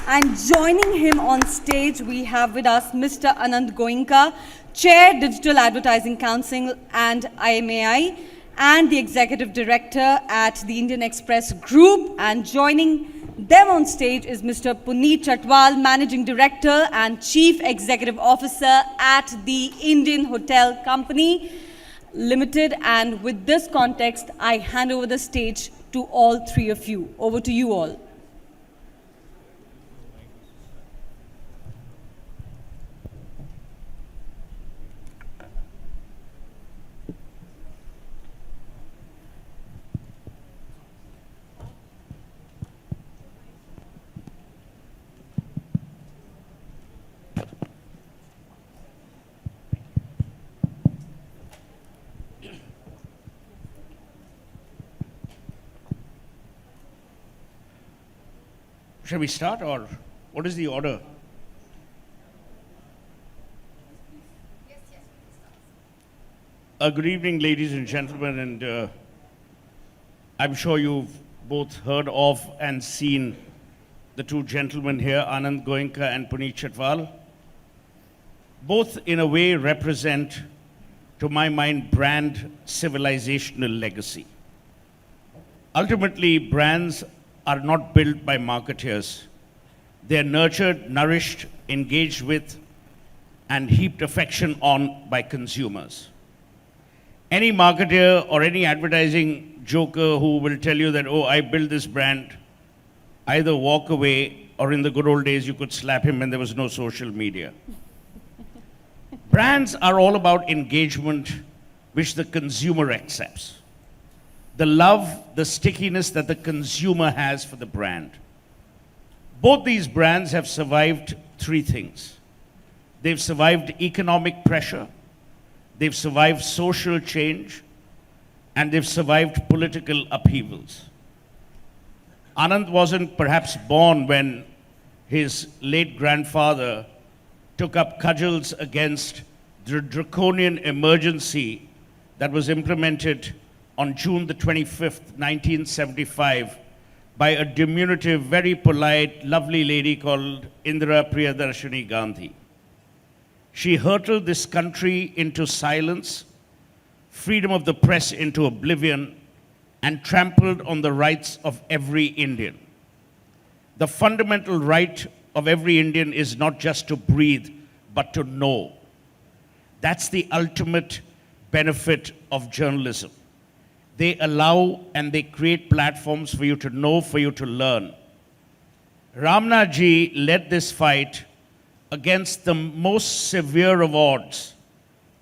And joining him on stage, we have with us Mr. Anand Goenka, Chair, Digital Advertising Council and IAMAI, and the Executive Director at the Indian Express Group. And joining them on stage is Mr. Puneet Chatwal, Managing Director and Chief Executive Officer at the Indian Hotel Company Limited. And with this context, I hand over the stage to all three of you. Over to you all. Shall we start, or what is the order? Good evening, ladies and gentlemen, and I'm sure you've both heard of and seen the two gentlemen here, Anand Goenka and Puneet Chatwal. Both, in a way, represent, to my mind, brand civilizational legacy. Ultimately, brands are not built by marketeers. They are nurtured, nourished, engaged with, and heaped affection on by consumers. Any marketer or any advertising joker who will tell you that, oh, I built this brand, either walk away, or in the good old days, you could slap him when there was no social media. Brands are all about engagement, which the consumer accepts. The love, the stickiness that the consumer has for the brand. Both these brands have survived three things. They've survived economic pressure, they've survived social change, and they've survived political upheavals. Anand wasn't perhaps born when his late grandfather took up cudgels against the draconian emergency that was implemented on June the 25th, 1975, by a diminutive, very polite, lovely lady called Indira Priyadarshini Gandhi. She hurtled this country into silence, freedom of the press into oblivion, and trampled on the rights of every Indian. The fundamental right of every Indian is not just to breathe, but to know. That's the ultimate benefit of journalism. They allow and they create platforms for you to know, for you to learn. Ramnath ji led this fight against the most severe of odds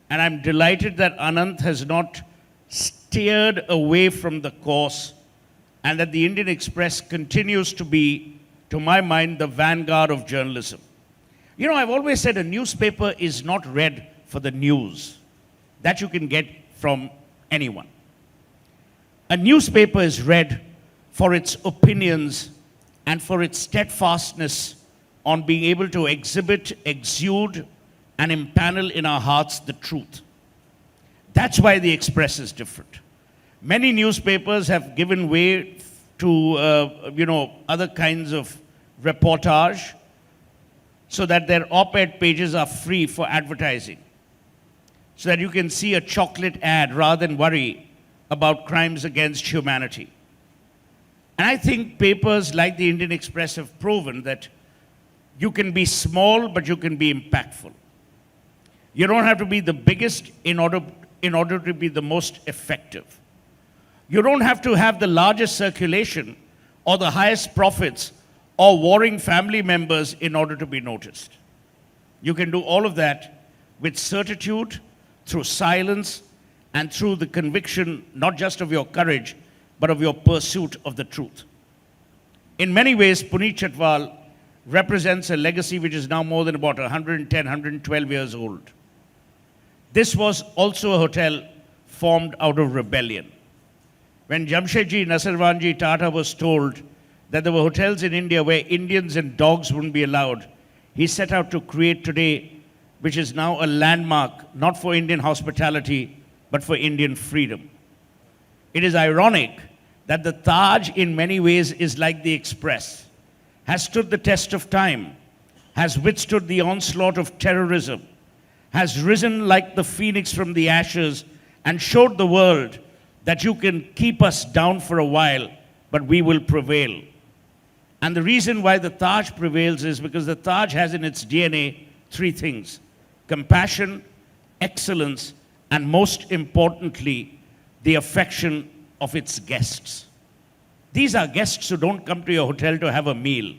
And I'm delighted that Anant has not steered away from the course and that the Indian Express continues to be, to my mind, the vanguard of journalism. You know, I've always said a newspaper is not read for the news. That you can get from anyone. A newspaper is read for its opinions and for its steadfastness on being able to exhibit, exude, and impanel in our hearts the truth. That's why the Express is different. Many newspapers have given way to, other kinds of reportage so that their op-ed pages are free for advertising, so that you can see a chocolate ad rather than worry about crimes against humanity. And I think papers like the Indian Express have proven that you can be small, but you can be impactful. You don't have to be the biggest in order to be the most effective. You don't have to have the largest circulation or the highest profits or warring family members in order to be noticed. You can do all of that with certitude, through silence, and through the conviction not just of your courage, but of your pursuit of the truth. In many ways, Puneet Chhatwal represents a legacy which is now more than about 110, 112 years old. This was also a hotel formed out of rebellion. When Jamshedji Nasirwanji Tata was told that there were hotels in India where Indians and dogs wouldn't be allowed, he set out to create today, which is now a landmark, not for Indian hospitality, but for Indian freedom. It is ironic that the Taj in many ways is like the Express, has stood the test of time, has withstood the onslaught of terrorism, has risen like the phoenix from the ashes and showed the world that you can keep us down for a while, but we will prevail. And the reason why the Taj prevails is because the Taj has in its DNA three things: compassion, excellence, and most importantly, the affection of its guests. These are guests who don't come to your hotel to have a meal.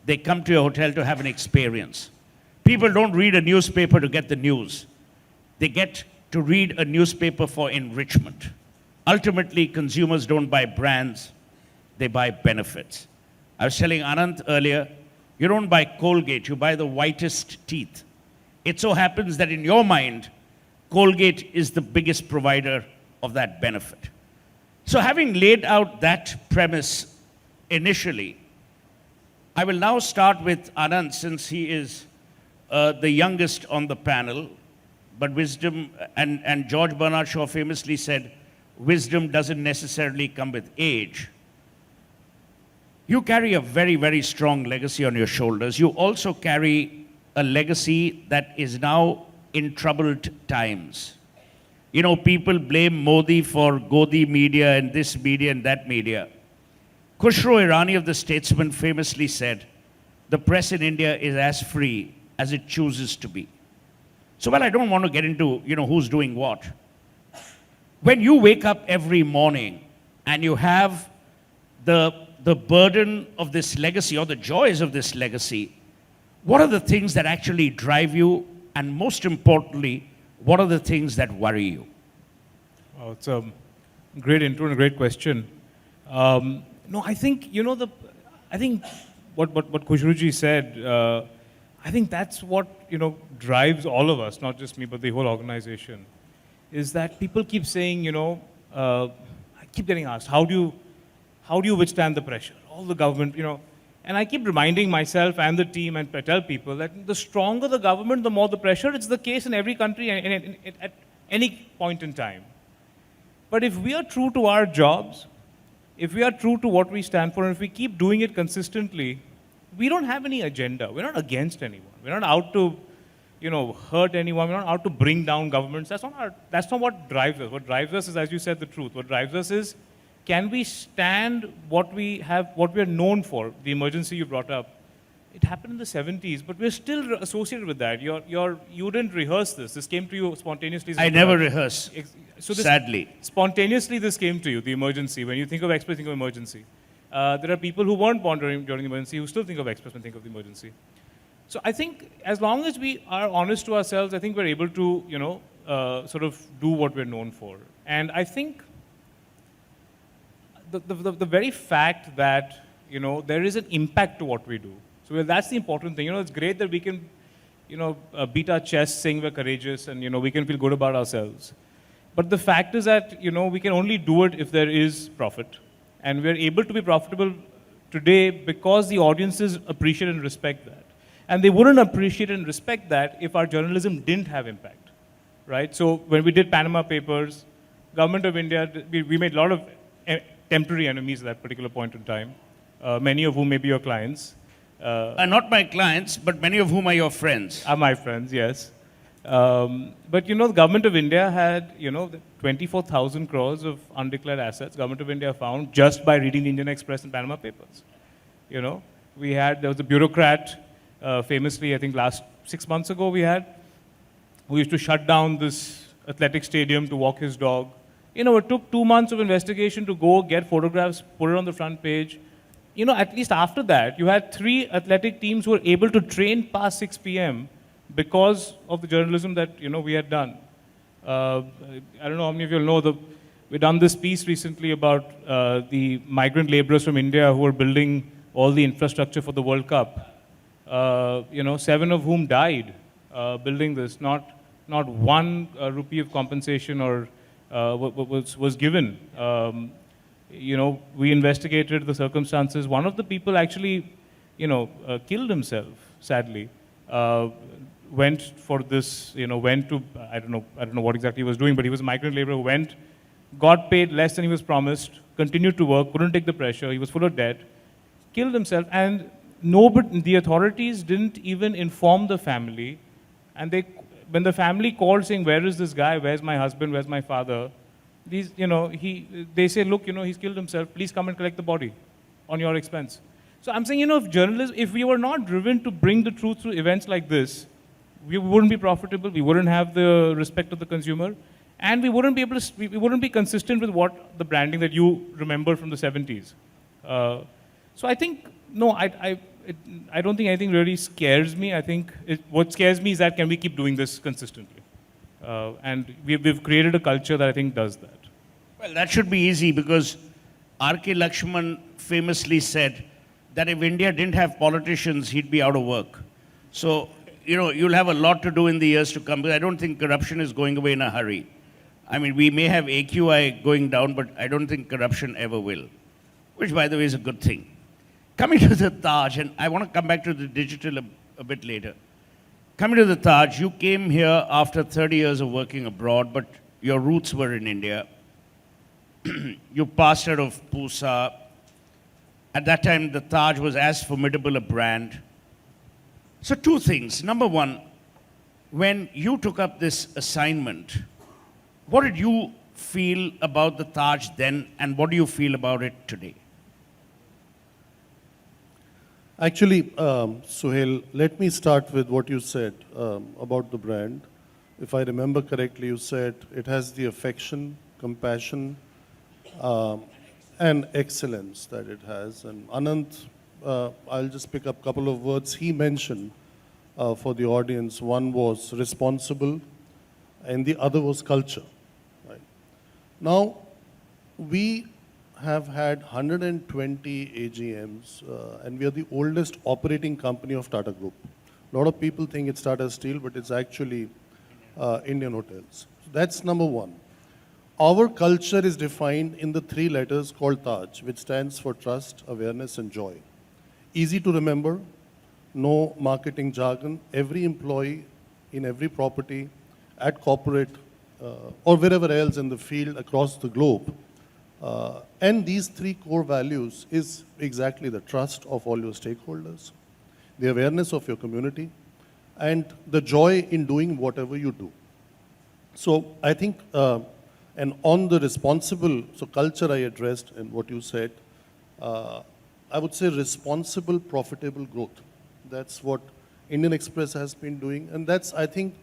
They come to your hotel to have an experience. People don't read a newspaper to get the news. They get to read a newspaper for enrichment. Ultimately, consumers don't buy brands, they buy benefits. I was telling Anant earlier, you don't buy Colgate, you buy the whitest teeth. It so happens that in your mind, Colgate is the biggest provider of that benefit. So having laid out that premise initially, I will now start with Anant, since he is the youngest on the panel, but wisdom, and George Bernard Shaw famously said, wisdom doesn't necessarily come with age. You carry a very, very strong legacy on your shoulders. You also carry a legacy that is now in troubled times. You know, people blame Modi for Godi media and this media and that media. Khushro Irani of The Statesman famously said, the press in India is as free as it chooses to be. So, well, I don't want to get into, who's doing what. When you wake up every morning and you have the burden of this legacy or the joys of this legacy, what are the things that actually drive you? And most importantly, what are the things that worry you? Oh, it's a great intro and a great question. I think, I think what Khushruji said, I think that's what, drives all of us, not just me, but the whole organization, is that people keep saying, I keep getting asked, how do you withstand the pressure? All the government, and I keep reminding myself and the team and tell people that the stronger the government, the more the pressure. It's the case in every country and at any point in time. But if we are true to our jobs, if we are true to what we stand for, and if we keep doing it consistently, we don't have any agenda. We're not against anyone. We're not out to, hurt anyone. We're not out to bring down governments. That's not what drives us. What drives us is, as you said, the truth. What drives us is, can we stand what we are known for? The emergency you brought up, it happened in the 70s, but we're still associated with that. You didn't rehearse this. This came to you spontaneously. I never rehearse, sadly. Spontaneously, this came to you, the emergency. When you think of Express, think of emergency. There are people who weren't born during the emergency who still think of Express when think of the emergency. So I think as long as we are honest to ourselves, I think we're able to, sort of do what we're known for. And I think the very fact that, there is an impact to what we do. So that's the important thing. It's great that we can, beat our chests saying we're courageous and, we can feel good about ourselves. But the fact is that, we can only do it if there is profit. And we're able to be profitable today because the audiences appreciate and respect that. And they wouldn't appreciate and respect that if our journalism didn't have impact, right? So when we did Panama Papers, Government of India, we made a lot of temporary enemies at that particular point in time, many of whom may be your clients. Not my clients, but many of whom are your friends. Are my friends, yes. But the Government of India had, 24,000 crores of undeclared assets Government of India found just by reading the Indian Express and Panama Papers. There was a bureaucrat, famously, I think last 6 months ago who used to shut down this athletic stadium to walk his dog. It took 2 months of investigation to go get photographs, put it on the front page. At least after that, you had 3 athletic teams who were able to train past 6 p.m. because of the journalism that, we had done. I don't know how many of you know, we've done this piece recently about the migrant laborers from India who are building all the infrastructure for the World Cup. 7 of whom died building this. Not 1 rupee of compensation or was given. We investigated the circumstances. One of the people actually, killed himself, sadly. Went for this, went to, I don't know what exactly he was doing, but he was a migrant laborer who went, got paid less than he was promised, continued to work, couldn't take the pressure, he was full of debt, killed himself, and the authorities didn't even inform the family. And when the family called saying, where is this guy, where's my husband, where's my father? They say, look, he's killed himself, please come and collect the body on your expense. So I'm saying, if we were not driven to bring the truth through events like this, we wouldn't be profitable, we wouldn't have the respect of the consumer, and we wouldn't be able to, we wouldn't be consistent with what the branding that you remember from the 70s. So I think, no, I don't think anything really scares me. I think what scares me is that can we keep doing this consistently? And we've created a culture that I think does that. Well, that should be easy because R.K. Lakshman famously said that if India didn't have politicians, he'd be out of work. So, you'll have a lot to do in the years to come, because I don't think corruption is going away in a hurry. I mean, we may have AQI going down, but I don't think corruption ever will, which, by the way, is a good thing. Coming to the Taj, and I want to come back to the digital a bit later. Coming to the Taj, you came here after 30 years of working abroad, but your roots were in India. You passed out of Pusa. At that time, the Taj was as formidable a brand. So 2 things. Number 1, when you took up this assignment, what did you feel about the Taj then, and what do you feel about it today? Actually, Suhail, let me start with what you said about the brand. If I remember correctly, you said it has the affection, compassion, and excellence that it has. And Anant, I'll just pick up a couple of words he mentioned for the audience. One was responsible, and the other was culture. Right? Now, we have had 120 AGMs, and we are the oldest operating company of Tata Group. A lot of people think it's Tata Steel, but it's actually Indian Hotels. So that's number 1. Our culture is defined in the 3 letters called Taj, which stands for trust, awareness, and joy. Easy to remember, no marketing jargon. Every employee in every property, at corporate, or wherever else in the field across the globe. And these 3 core values is exactly the trust of all your stakeholders, the awareness of your community, and the joy in doing whatever you do. So I think, and on the responsible, so culture I addressed and what you said, I would say responsible, profitable growth. That's what Indian Express has been doing, and that's, I think,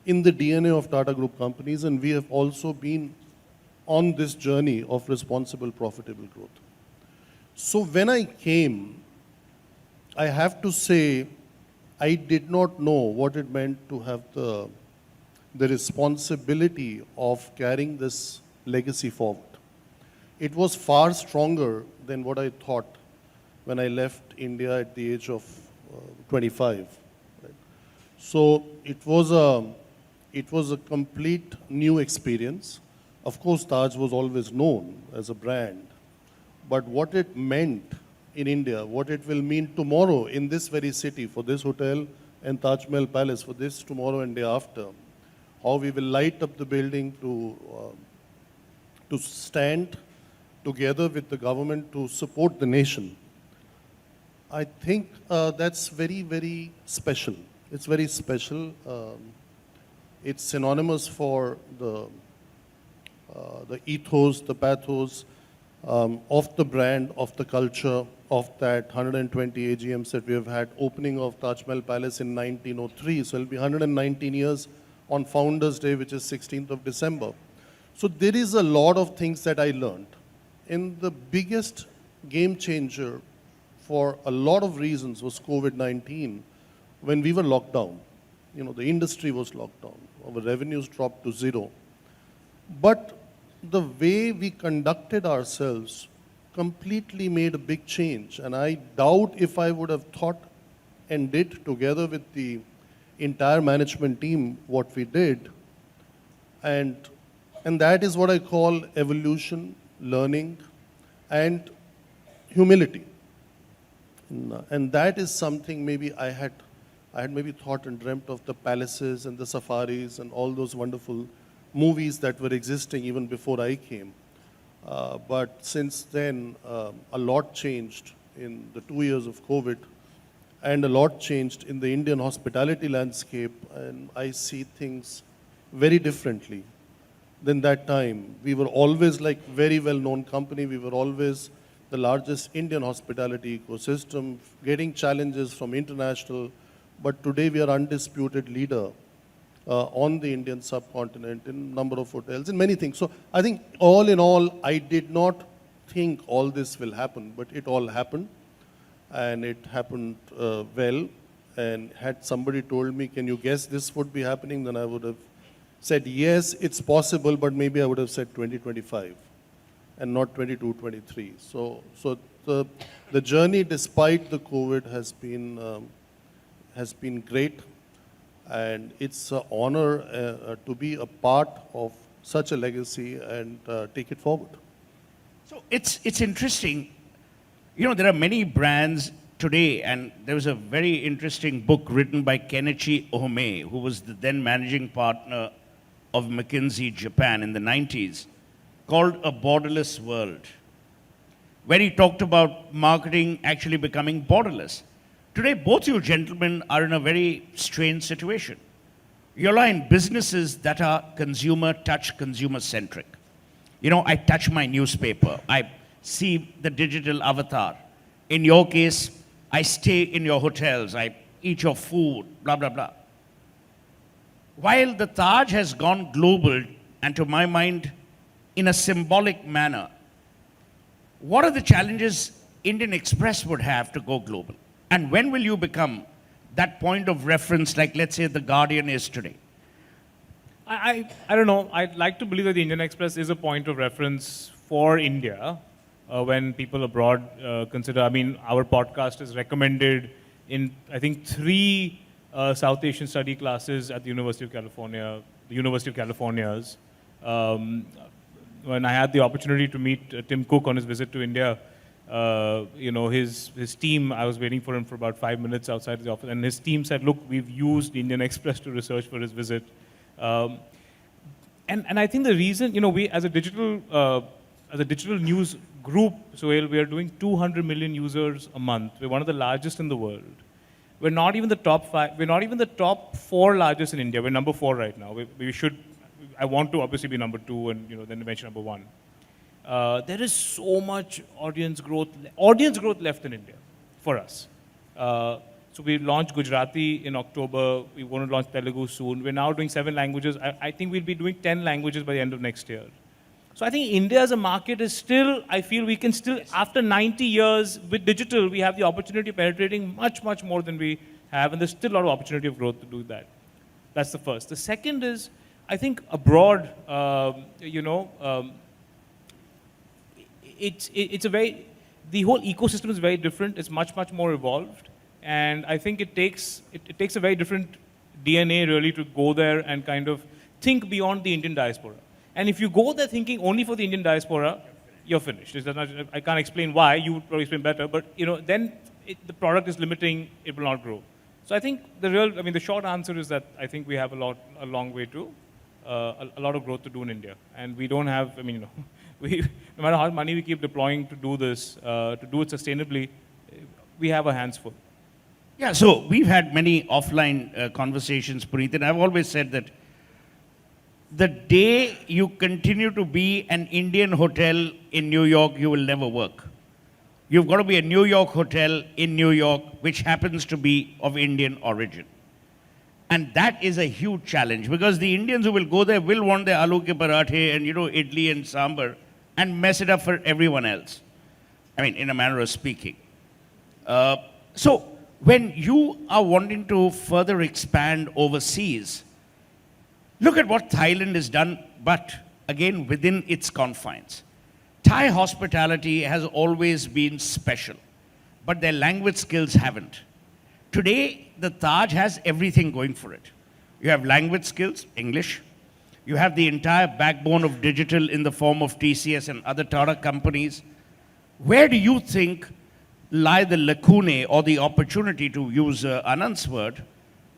in the DNA of Tata Group companies, and we have also been on this journey of responsible, profitable growth. So when I came, I have to say, I did not know what it meant to have the the responsibility of carrying this legacy forward. It was far stronger than what I thought when I left India at the age of 25. Right? So it was a complete new experience. Of course, Taj was always known as a brand, but what it meant in India, what it will mean tomorrow in this very city for this hotel and Taj Mahal Palace for this tomorrow and day after, how we will light up the building to stand together with the government to support the nation. I think that's very, very special. It's very special. It's synonymous for the ethos, the pathos of the brand, of the culture, of that 120 AGMs that we have had. Opening of Taj Mahal Palace in 1903, so it'll be 119 years on Founders Day, which is 16th of December. So there is a lot of things that I learned. And the biggest game changer for a lot of reasons was COVID-19, when we were locked down. You know, the industry was locked down. Our revenues dropped to zero. But the way we conducted ourselves completely made a big change. And I doubt if I would have thought and did together with the entire management team what we did. And that is what I call evolution, learning, and humility. And that is something maybe I had maybe thought and dreamt of the palaces and the safaris and all those wonderful movies that were existing even before I came. But since then, a lot changed in the 2 years of COVID, and a lot changed in the Indian hospitality landscape, and I see things very differently than that time. We were always like very well-known company. We were always the largest Indian hospitality ecosystem, getting challenges from international, but today we are undisputed leader on the Indian subcontinent in number of hotels, in many things. So I think all in all, I did not think all this will happen, but it all happened, and it happened well. And had somebody told me, can you guess this would be happening, then I would have said, yes, it's possible, but maybe I would have said 2025 and not 22, 23. So the journey, despite the COVID, has been great. And it's an honor to be a part of such a legacy and take it forward. So it's interesting. You know, there are many brands today, and there was a very interesting book written by Kenichi Ohme, who was the then managing partner of McKinsey Japan in the 90s, called A Borderless World, where he talked about marketing actually becoming borderless. Today, both you gentlemen are in a very strange situation. You're in businesses that are consumer touch, consumer centric. You know, I touch my newspaper. I see the digital avatar. In your case, I stay in your hotels. I eat your food, blah, blah, blah. While the Taj has gone global, and to my mind, in a symbolic manner, what are the challenges Indian Express would have to go global? And when will you become that point of reference, like let's say The Guardian is today? I don't know. I'd like to believe that the Indian Express is a point of reference for India when people abroad consider. I mean, our podcast is recommended in, I think, 3 South Asian study classes at the University of California, the University of California's. When I had the opportunity to meet Tim Cook on his visit to India, you know, his team, I was waiting for him for about 5 minutes outside the office, and his team said, look, we've used Indian Express to research for his visit. And I think the reason, you know, we as a digital news group, Suhail, we are doing 200 million users a month. We're one of the largest in the world. We're not even the top 5, we're not even the top 4 largest in India. We're number 4 right now. We should, I want to obviously be number 2 and, you know, then eventually number 1. There is so much audience growth left in India for us. So we launched Gujarati in October. We want to launch Telugu soon. We're now doing 7 languages. I think we'll be doing 10 languages by the end of next year. So I think India as a market is still, I feel we can still, after 90 years with digital, we have the opportunity of penetrating much, much more than we have. And there's still a lot of opportunity of growth to do that. That's the first. The second is, I think abroad, it's a very, the whole ecosystem is very different. It's much, much more evolved. And I think it takes a very different DNA really to go there and kind of think beyond the Indian diaspora. And if you go there thinking only for the Indian diaspora, you're finished. I can't explain why, you would probably explain better, but then the product is limiting, it will not grow. So I think the short answer is that I think we have a long way to, a lot of growth to do in India. And we don't have, no matter how much money we keep deploying to do this, to do it sustainably, we have our hands full. Yeah, so we've had many offline conversations, Puneet, and I've always said that the day you continue to be an Indian hotel in New York, you will never work. You've got to be a New York hotel in New York, which happens to be of Indian origin. And that is a huge challenge, because the Indians who will go there will want their aloo ke parathe and, idli and sambar and mess it up for everyone else. I mean, in a manner of speaking. So when you are wanting to further expand overseas, look at what Thailand has done, but again, within its confines. Thai hospitality has always been special, but their language skills haven't. Today, the Taj has everything going for it. You have language skills, English. You have the entire backbone of digital in the form of TCS and other Tata companies. Where do you think lie the lacunae or the opportunity, to use Anand's word,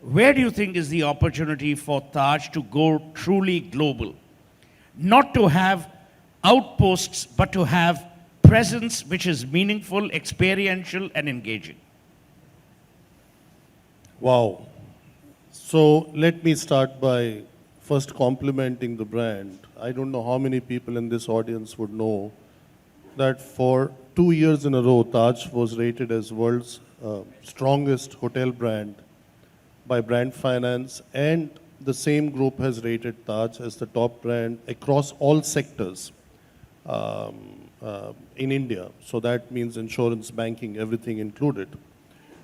where do you think is the opportunity for Taj to go truly global? Not to have outposts, but to have presence which is meaningful, experiential, and engaging. Wow. So let me start by first complimenting the brand. I don't know how many people in this audience would know that for 2 years in a row, Taj was rated as world's strongest hotel brand by Brand Finance, and the same group has rated Taj as the top brand across all sectors in India. So that means insurance, banking, everything included.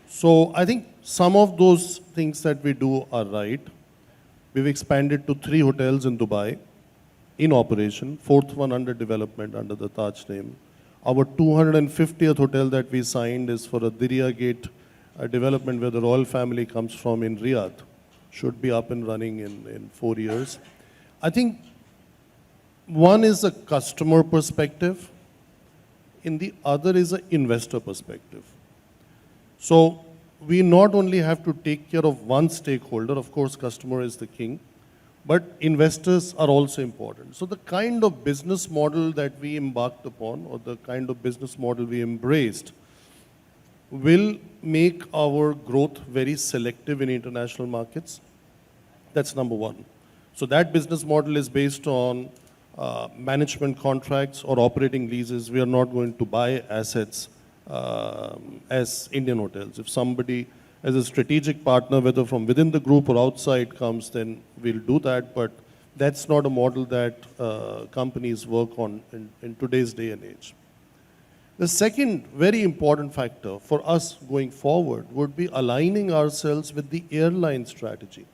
So I think some of those things that we do are right. We've expanded to 3 hotels in Dubai in operation, 4th one under development under the Taj name. Our 250th hotel that we signed is for a Diriyah Gate development where the royal family comes from in Riyadh. Should be up and running in 4 years. I think one is a customer perspective, and the other is an investor perspective. So we not only have to take care of one stakeholder, of course customer is the king, but investors are also important. So the kind of business model that we embarked upon, or the kind of business model we embraced, will make our growth very selective in international markets. That's number one. So that business model is based on management contracts or operating leases. We are not going to buy assets as Indian hotels. If somebody as a strategic partner, whether from within the group or outside comes, then we'll do that, but that's not a model that companies work on in today's day and age. The second very important factor for us going forward would be aligning ourselves with the airline strategy.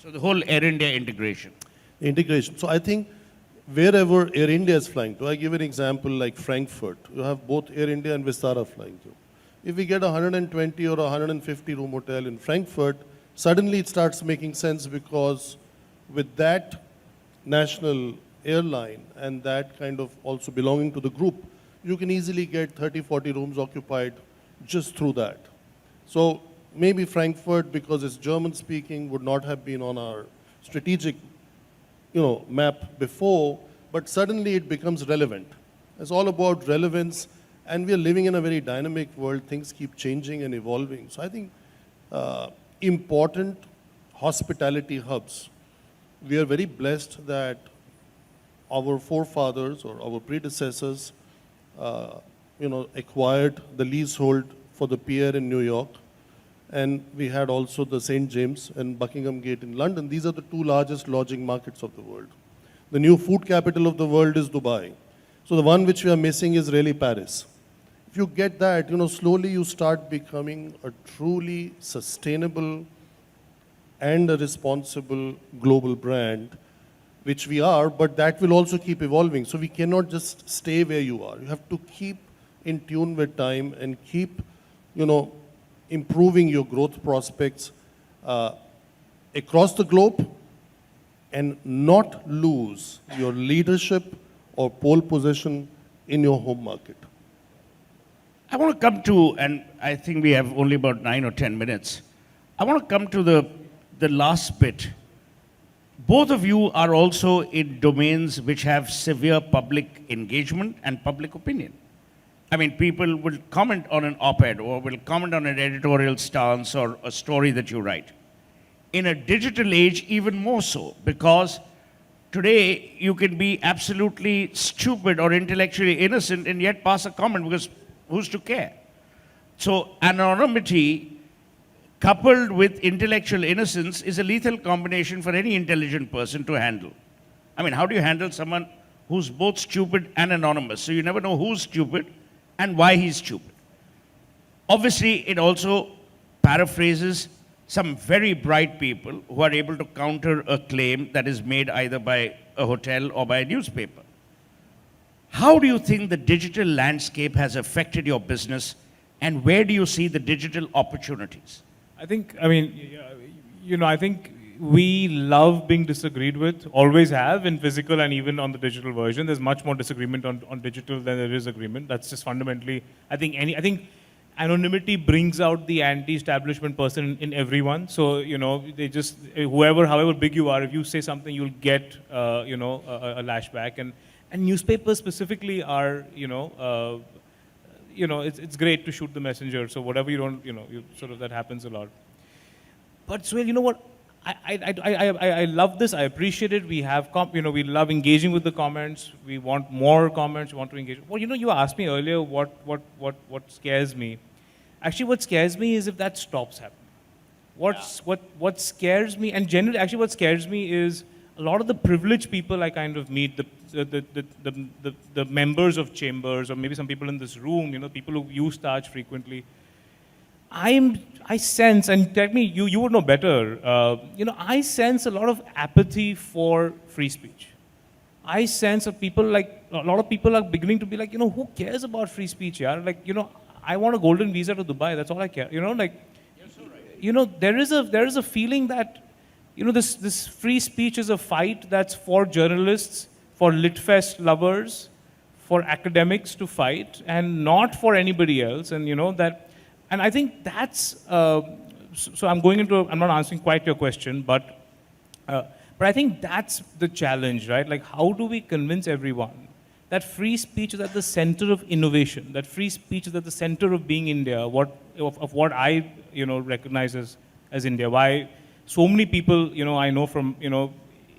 So the whole Air India integration. Integration. So I think wherever Air India is flying to, I give an example like Frankfurt, you have both Air India and Vistara flying to. If we get a 120 or a 150 room hotel in Frankfurt, suddenly it starts making sense, because with that national airline and that kind of also belonging to the group, you can easily get 30, 40 rooms occupied just through that. So maybe Frankfurt, because it's German speaking, would not have been on our strategic map before, but suddenly it becomes relevant. It's all about relevance, and we are living in a very dynamic world. Things keep changing and evolving. So I think important hospitality hubs. We are very blessed that our forefathers or our predecessors acquired the leasehold for the pier in New York, and we had also the St. James and Buckingham Gate in London. These are the 2 largest lodging markets of the world. The new food capital of the world is Dubai. So the one which we are missing is really Paris. If you get that, slowly you start becoming a truly sustainable and a responsible global brand. which we are, but that will also keep evolving. So we cannot just stay where you are. You have to keep in tune with time and keep, improving your growth prospects across the globe and not lose your leadership or pole position in your home market. I want to come to, and I think we have only about 9 or 10 minutes. I want to come to the last bit. Both of you are also in domains which have severe public engagement and public opinion. I mean, people will comment on an op-ed or will comment on an editorial stance or a story that you write. In a digital age, even more so, because today you can be absolutely stupid or intellectually innocent and yet pass a comment, because who's to care? So anonymity coupled with intellectual innocence is a lethal combination for any intelligent person to handle. I mean, how do you handle someone who's both stupid and anonymous? So you never know who's stupid and why he's stupid. Obviously, it also paraphrases some very bright people who are able to counter a claim that is made either by a hotel or by a newspaper. How do you think the digital landscape has affected your business, and where do you see the digital opportunities? I think we love being disagreed with, always have in physical and even on the digital version. There's much more disagreement on digital than there is agreement. That's just fundamentally, I think anonymity brings out the anti-establishment person in everyone. So, they just, however big you are, if you say something, you'll get, a lashback. And newspapers specifically are, it's great to shoot the messenger. So whatever you don't, that happens a lot. But Suhail, you know what? I love this. I appreciate it. We have, we love engaging with the comments. We want more comments. We want to engage. Well, you asked me earlier what scares me. Actually, what scares me is if that stops happening. What scares me, and generally, actually, what scares me is a lot of the privileged people I kind of meet, the members of chambers, or maybe some people in this room, people who use Taj frequently. I sense, and tell me, you would know better, I sense a lot of apathy for free speech. I sense that a lot of people are beginning to be like, who cares about free speech, yaar? Like, I want a golden visa to Dubai, that's all I care. You're so right. There is a feeling that, this free speech is a fight that's for journalists, for Litfest lovers, for academics to fight, and not for anybody else. And and I think that's, so I'm not answering quite your question, but I think that's the challenge, right? Like, how do we convince everyone that free speech is at the center of innovation, that free speech is at the center of being India, of what I, recognize as India? Why so many people, I know from,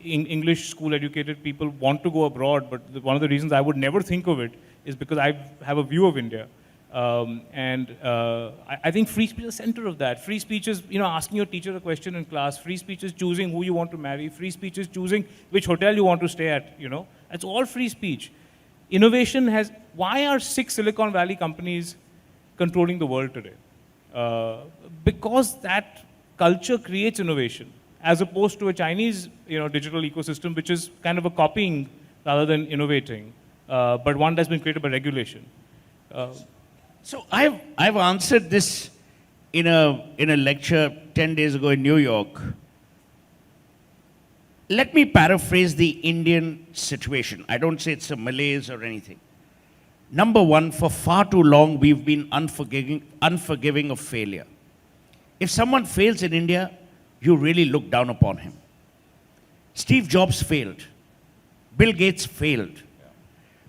English school educated people want to go abroad, but one of the reasons I would never think of it is because I have a view of India. I think free speech is the center of that. Free speech is, asking your teacher a question in class. Free speech is choosing who you want to marry. Free speech is choosing which hotel you want to stay at, That's all free speech. Innovation why are 6 Silicon Valley companies controlling the world today? Because that culture creates innovation, as opposed to a Chinese, digital ecosystem, which is kind of a copying rather than innovating, but one that's been created by regulation. So I've answered this in a lecture 10 days ago in New York. Let me paraphrase the Indian situation. I don't say it's a Malays or anything. Number one, for far too long, we've been unforgiving of failure. If someone fails in India, you really look down upon him. Steve Jobs failed. Bill Gates failed.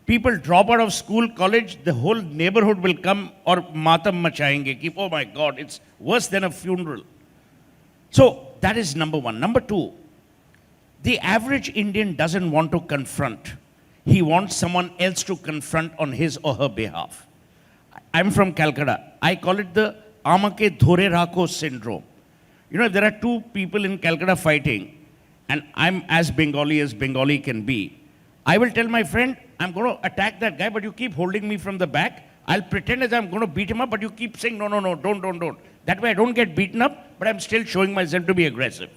People drop out of school, college, the whole neighborhood will come or matam machayenge. Keep, oh my God, it's worse than a funeral. So that is number one. Number two, the average Indian doesn't want to confront. He wants someone else to confront on his or her behalf. I'm from Calcutta. I call it the Amake Dhore Rakho syndrome. If there are two people in Calcutta fighting, and I'm as Bengali can be, I will tell my friend, I'm going to attack that guy, but you keep holding me from the back. I'll pretend as I'm going to beat him up, but you keep saying, no, don't. That way I don't get beaten up, but I'm still showing myself to be aggressive.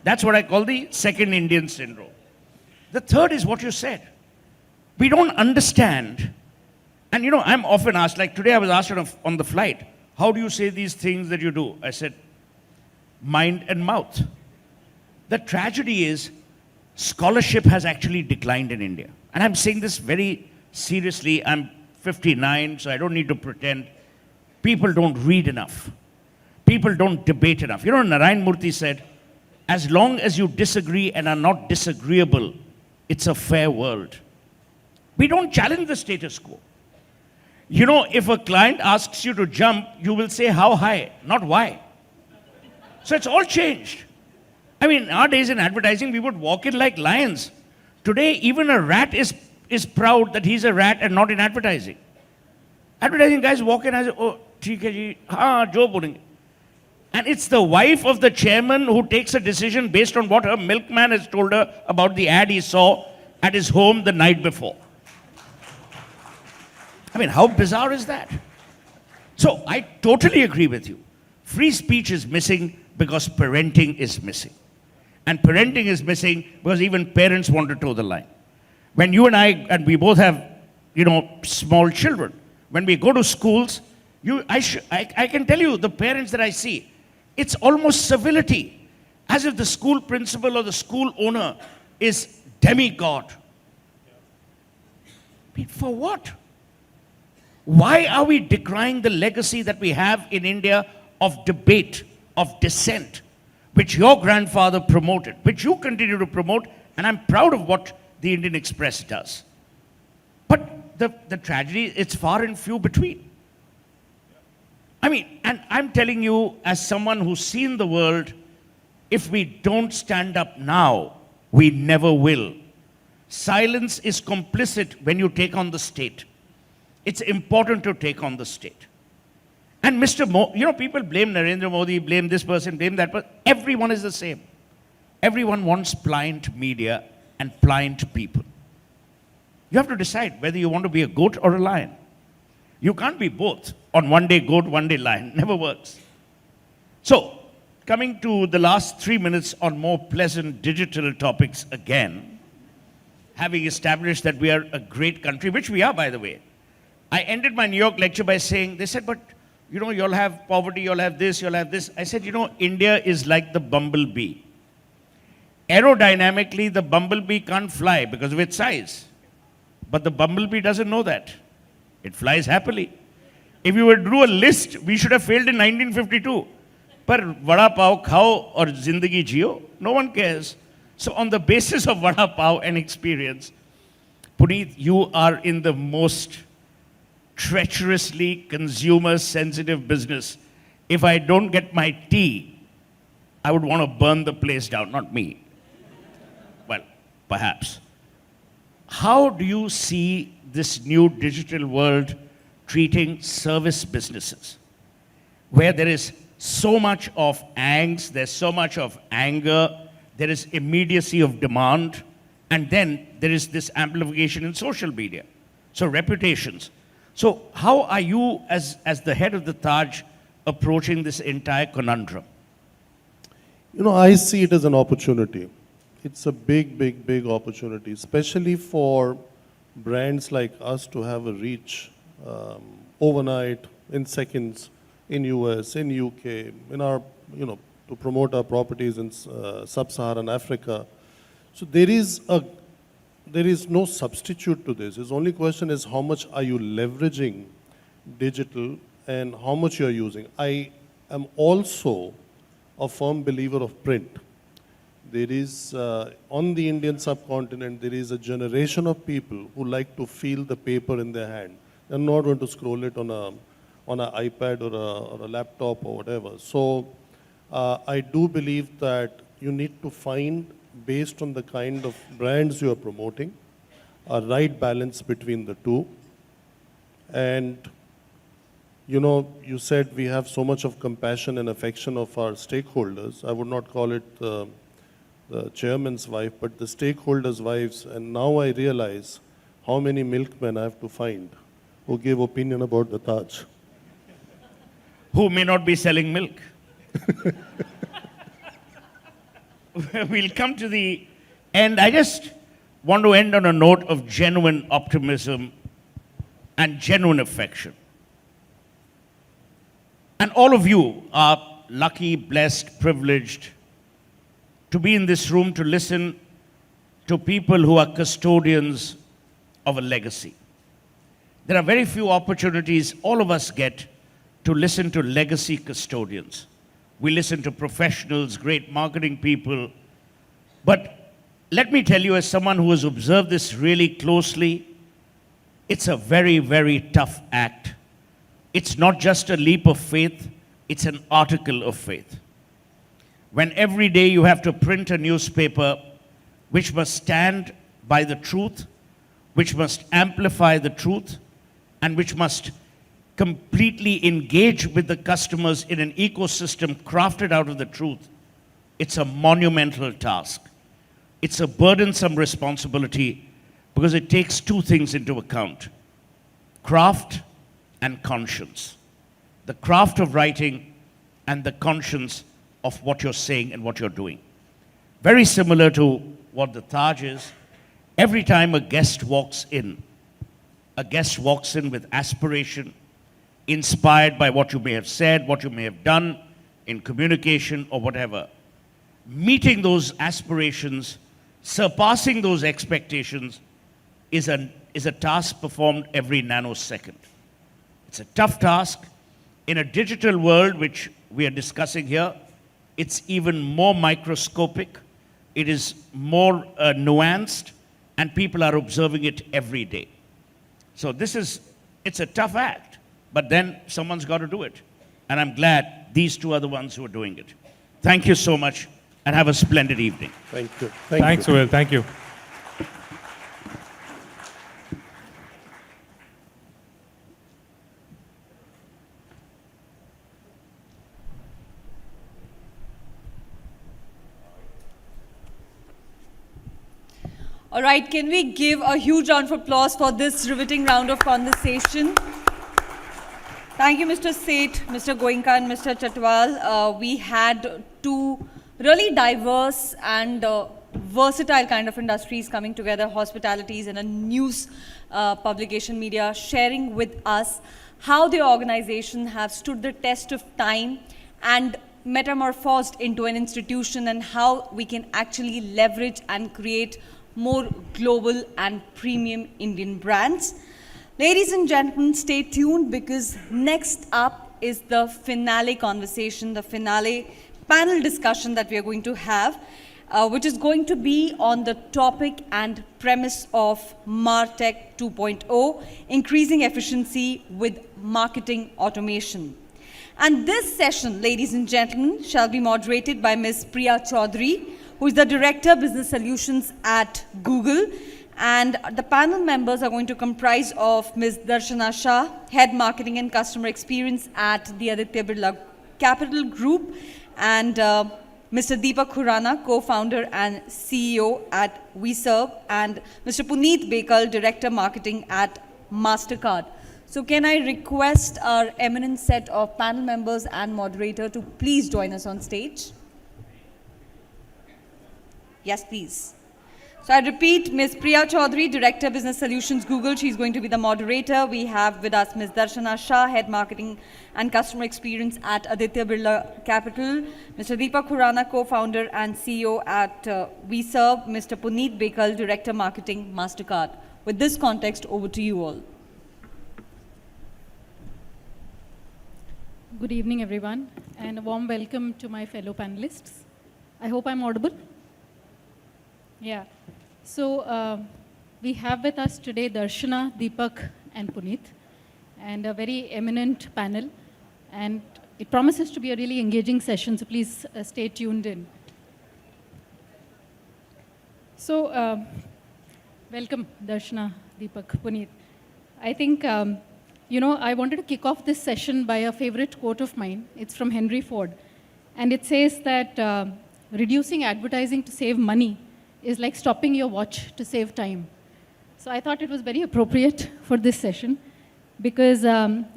That's what I call the second Indian syndrome. The third is what you said. We don't understand. And you know, I'm often asked, like today I was asked on the flight, how do you say these things that you do? I said, mind and mouth. The tragedy is, scholarship has actually declined in India. And I'm saying this very seriously. I'm 59, so I don't need to pretend. People don't read enough. People don't debate enough. You know, Narayan Murthy said, as long as you disagree and are not disagreeable, it's a fair world. We don't challenge the status quo. You know, if a client asks you to jump, you will say how high, not why. So it's all changed. I mean, nowadays in advertising, we would walk in like lions. Today, even a rat is proud that he's a rat and not in advertising. Advertising guys walk in and say, oh, theek hai ji, haan, jo bolenge. And it's the wife of the chairman who takes a decision based on what her milkman has told her about the ad he saw at his home the night before. I mean, how bizarre is that? So I totally agree with you. Free speech is missing because parenting is missing. And parenting is missing because even parents want to toe the line. When you and I, and we both have, you know, small children, when we go to schools, I can tell you, the parents that I see, it's almost civility, as if the school principal or the school owner is demigod. I mean, for what? Why are we decrying the legacy that we have in India of debate, of dissent, which your grandfather promoted, which you continue to promote, and I'm proud of what the Indian Express does. But the tragedy, it's far and few between. I mean, and I'm telling you, as someone who's seen the world, if we don't stand up now, we never will. Silence is complicit when you take on the state. It's important to take on the state. And you know, people blame Narendra Modi, blame this person, blame that person. Everyone is the same. Everyone wants pliant media and pliant people. You have to decide whether you want to be a goat or a lion. You can't be both. On one day goat, one day lion. Never works. So, coming to the last 3 minutes on more pleasant digital topics again, having established that we are a great country, which we are, by the way. I ended my New York lecture by saying, they said, but, you know, you'll have poverty, you'll have this, you'll have this. I said, you know, India is like the bumblebee. Aerodynamically, the bumblebee can't fly because of its size. But the bumblebee doesn't know that. It flies happily. If you were to do a list, we should have failed in 1952. Par vada pav khao or zindagi jiyo, no one cares. So on the basis of vada pav and experience, Puneet, you are in the most treacherously consumer-sensitive business. If I don't get my tea, I would want to burn the place down, not me. Well, perhaps. How do you see this new digital world treating service businesses, where there is so much of angst, there's so much of anger, there is immediacy of demand, and then there is this amplification in social media. So reputations. So how are you, as the head of the Taj, approaching this entire conundrum? You know, I see it as an opportunity. It's a big, big, big opportunity, especially for brands like us to have a reach overnight, in seconds, in US, in UK, in our, you know, to promote our properties in sub-Saharan Africa. So there is no substitute to this. His only question is how much are you leveraging digital and how much you're using. I am also a firm believer of print. There is, on the Indian subcontinent, there is a generation of people who like to feel the paper in their hand. They're not going to scroll it on an iPad or a laptop or whatever. So I do believe that you need to find, based on the kind of brands you are promoting, a right balance between the two. And, you know, you said we have so much of compassion and affection of our stakeholders. I would not call it the chairman's wife, but the stakeholders' wives. And now I realize how many milkmen I have to find who give opinion about the Taj. Who may not be selling milk. We'll come to the end. want to end on a note of genuine optimism and genuine affection. And all of you are lucky, blessed, privileged to be in this room to listen to people who are custodians of a legacy. There are very few opportunities all of us get to listen to legacy custodians. We listen to professionals, great marketing people, but let me tell you, as someone who has observed this really closely, it's a very, very tough act. It's not just a leap of faith, it's an article of faith. When every day you have to print a newspaper which must stand by the truth, which must amplify the truth, and which must completely engage with the customers in an ecosystem crafted out of the truth, it's a monumental task. It's a burdensome responsibility because it takes two things into account: craft and conscience. The craft of writing and the conscience of what you're saying and what you're doing. Very similar to what the Taj is. Every time a guest walks in with aspiration, inspired by what you may have said, what you may have done in communication or whatever. Meeting those aspirations, surpassing those expectations is a task performed every nanosecond. It's a tough task. In a digital world, which we are discussing here, it's even more microscopic, it is more nuanced, and people are observing it every day. So it's a tough act, but then someone's got to do it. And I'm glad these two are the ones who are doing it. Thank you so much, and have a splendid evening. Thank you. Thanks, Will. Thank you. All right, can we give a huge round of applause for this riveting round of conversation? Thank you, Mr. Seth, Mr. Goenka, and Mr. Chatwal. We had two really diverse and versatile kind of industries coming together, hospitalities and a news publication media, sharing with us how their organization have stood the test of time and metamorphosed into an institution, and how we can actually leverage and create more global and premium Indian brands. Ladies and gentlemen, stay tuned, because next up is the finale conversation, the finale panel discussion that we are going to have, which is going to be on the topic and premise of Martech 2.0, increasing efficiency with marketing automation. And this session, ladies and gentlemen, shall be moderated by Ms. Priya Chaudhary, who is the Director Business Solutions at Google. And the panel members are going to comprise of Ms. Darshana Shah, Head Marketing and Customer Experience at the Aditya Birla Capital Group, and Mr. Deepak Khurana, Co-founder and CEO at WeServe, and Mr. Puneet Bekal, Director Marketing at MasterCard. So can I request our eminent set of panel members and moderator to please join us on stage? Yes, please. So I repeat, Ms. Priya Chaudhary, Director Business Solutions, Google. She's going to be the moderator. We have with us Ms. Darshana Shah, Head Marketing and Customer Experience at Aditya Birla Capital. Mr. Deepak Khurana, Co-founder and CEO at WeServe. Mr. Puneet Bekal, Director Marketing, MasterCard. With this context, over to you all. Good evening, everyone, and a warm welcome to my fellow panelists. I hope I'm audible. Yeah. So we have with us today Darshana, Deepak, and Puneet, and a very eminent panel. And it promises to be a really engaging session, so please stay tuned in. So welcome, Darshana, Deepak, Puneet. I think, I wanted to kick off this session by a favorite quote of mine. It's from Henry Ford. And it says that reducing advertising to save money is like stopping your watch to save time. So I thought it was very appropriate for this session, because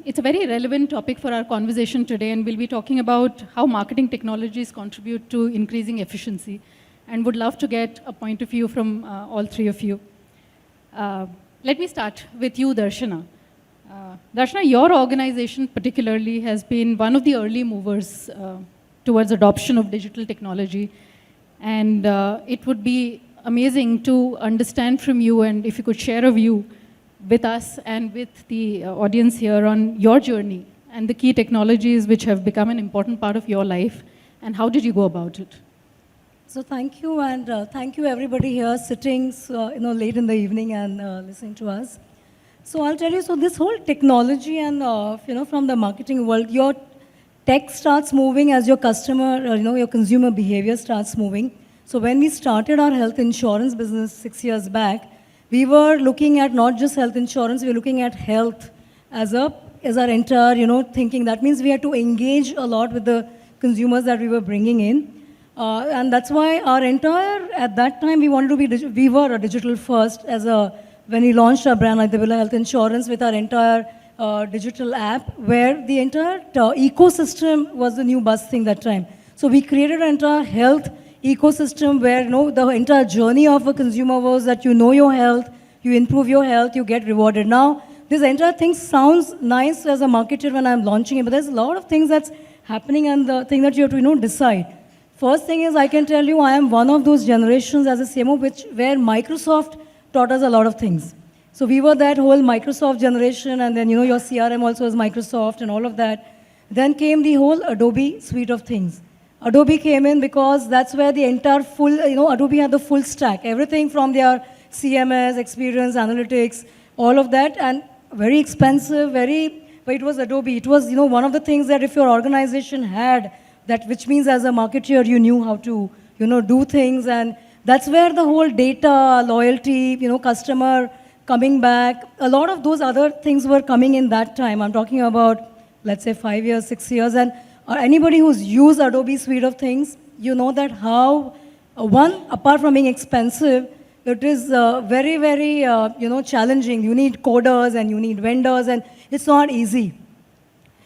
it's a very relevant topic for our conversation today, and we'll be talking about how marketing technologies contribute to increasing efficiency. and would love to get a point of view from all three of you. Let me start with you, Darshana. Darshana, your organization particularly has been one of the early movers towards adoption of digital technology. And it would be amazing to understand from you, and if you could share a view with us and with the audience here on your journey and the key technologies which have become an important part of your life, and how did you go about it? So thank you, and thank you everybody here sitting late in the evening and listening to us. So I'll tell you, so this whole technology and from the marketing world, your tech starts moving as your customer, your consumer behavior starts moving. So when we started our health insurance business 6 years back, we were looking at not just health insurance, we were looking at health as our entire, thinking. That means we had to engage a lot with the consumers that we were bringing in. And that's why our entire, at that time, we wanted to be, we were a digital first when we launched our brand like the Villa Health Insurance with our entire digital app, where the entire ecosystem was the new buzz thing that time. So we created an entire health ecosystem where the entire journey of a consumer was that you know your health, you improve your health, you get rewarded. Now, this entire thing sounds nice as a marketer when I'm launching it, but there's a lot of things that's happening, and the thing that you have to decide. First thing is, I can tell you, I am one of those generations as a CMO where Microsoft taught us a lot of things. So we were that whole Microsoft generation, and then your CRM also was Microsoft and all of that. Then came the whole Adobe suite of things. Adobe came in because that's where the entire full, Adobe had the full stack, everything from their CMS, experience, analytics, all of that, and very expensive, but it was Adobe. It was, one of the things that if your organization had, that which means as a marketer, you knew how to, do things, and that's where the whole data, loyalty, customer coming back, a lot of those other things were coming in that time. I'm talking about, let's say, 5 years, 6 years, and anybody who's used Adobe suite of things, you know that how, apart from being expensive, it is very, very, challenging. You need coders and you need vendors, and it's not easy.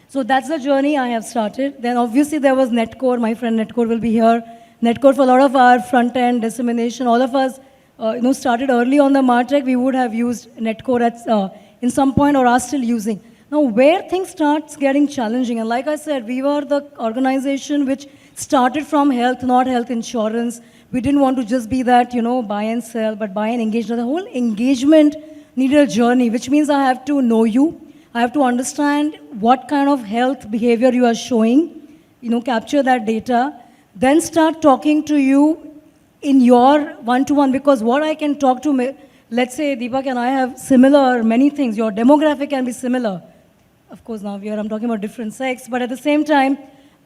So that's the journey I have started. Then obviously there was Netcore. My friend Netcore will be here. Netcore, for a lot of our front-end dissemination, all of us, started early on the Martech. We would have used Netcore in some point or are still using. Now, where things starts getting challenging, and like I said, we were the organization which started from health, not health insurance. We didn't want to just be that, buy and sell, but buy and engage. Now, the whole engagement needed a journey, which means I have to know you. I have to understand what kind of health behavior you are showing, capture that data, then start talking to you in your one-to-one, because what I can talk to, let's say Deepak and I have similar many things. Your demographic can be similar. Of course, now I'm talking about different sex, but at the same time,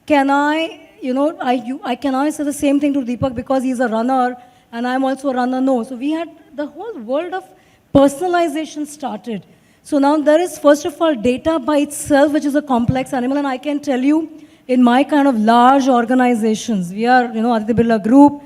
can I say the same thing to Deepak because he's a runner and I'm also a runner? No. So we had the whole world of personalization started. So now there is, first of all, data by itself, which is a complex animal, and I can tell you, in my kind of large organizations, we are, Aditya Birla Group,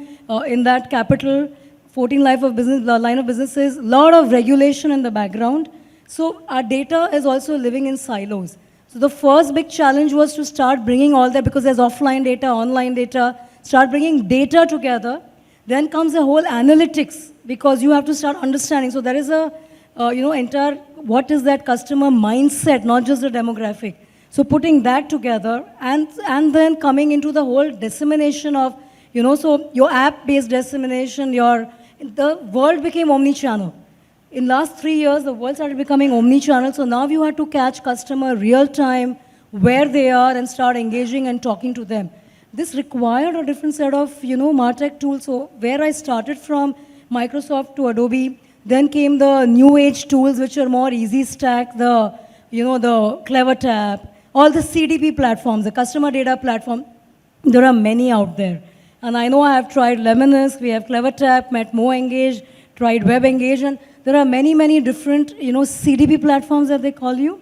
in that capital, 14 line of businesses, a lot of regulation in the background. So our data is also living in silos. So the first big challenge was to start bringing all that, because there's offline data, online data, start bringing data together. Then comes the whole analytics, because you have to start understanding. So there is a, entire, what is that customer mindset, not just the demographic. So putting that together, and then coming into the whole dissemination of, so your app-based dissemination, the world became omni-channel. In last 3 years, the world started becoming omni-channel, so now you had to catch customer real time, where they are, and start engaging and talking to them. This required a different set of, Martech tools. So where I started from Microsoft to Adobe, then came the new age tools, which are more easy stack, the Clever Tap, all the CDP platforms, the customer data platform. There are many out there. And I know I have tried Lemonist, we have Clever Tap, met Mo Engage, tried Web Engage, and there are many, many different, CDP platforms that they call you.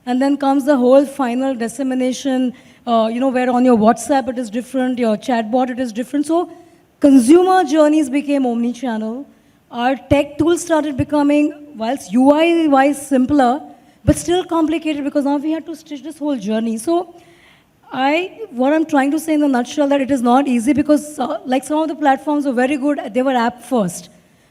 And then comes the whole final dissemination, where on your WhatsApp it is different, your chatbot it is different. So consumer journeys became omni-channel. Our tech tools started becoming, whilst UI-wise simpler, but still complicated, because now we had to stitch this whole journey. So what I'm trying to say in a nutshell that it is not easy because like some of the platforms were very good, they were app first,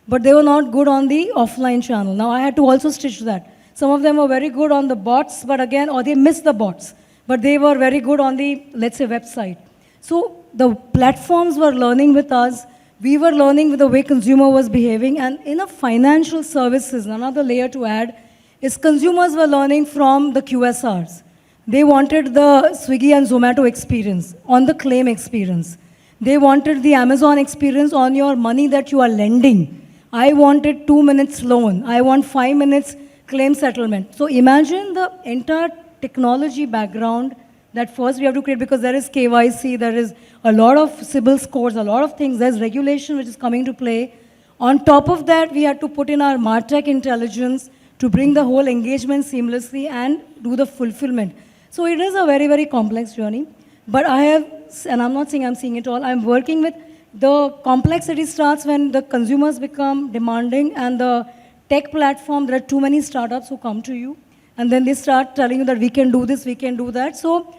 but they were not good on the offline channel. Now I had to also stitch that. Some of them were very good on the bots, but again, or they missed the bots, but they were very good on the, let's say, website. So the platforms were learning with us. We were learning with the way consumer was behaving. And in a financial services, another layer to add is consumers were learning from the QSRs. They wanted the Swiggy and Zomato experience on the claim experience. They wanted the Amazon experience on your money that you are lending. I wanted 2 minutes loan. I want 5 minutes claim settlement. So imagine the entire technology background that first we have to create because there is KYC, there is a lot of CIBIL scores, a lot of things. There's regulation which is coming to play. On top of that, we had to put in our Martech intelligence to bring the whole engagement seamlessly and do the fulfillment. So it is a very, very complex journey. But I have, and I'm not saying I'm seeing it all, I'm working with the complexity starts when the consumers become demanding and the tech platform, there are too many startups who come to you and then they start telling you that we can do this, we can do that. So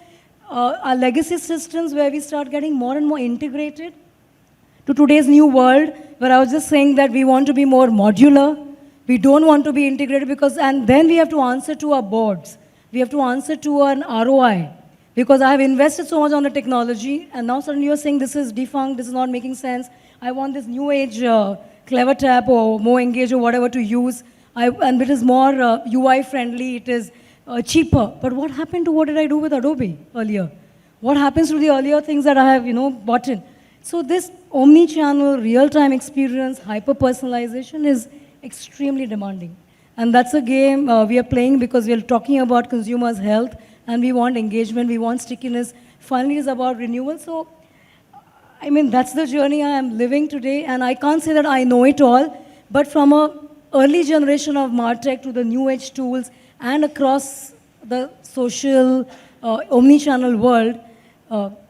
our legacy systems where we start getting more and more integrated to today's new world where I was just saying that we want to be more modular. We don't want to be integrated because, and then we have to answer to our boards. We have to answer to an ROI because I have invested so much on the technology and now suddenly you're saying this is defunct, this is not making sense. I want this new age clever tap or more engage or whatever to use. And it is more UI friendly, it is cheaper. But what happened to what did I do with Adobe earlier? What happens to the earlier things that I have, bought in? So this omni-channel, real-time experience, hyper-personalization is extremely demanding. And that's a game we are playing because we are talking about consumers' health and we want engagement, we want stickiness. Finally, it's about renewal. So, I mean, that's the journey I am living today. And I can't say that I know it all, but from a early generation of Martech to the new age tools and across the social omni-channel world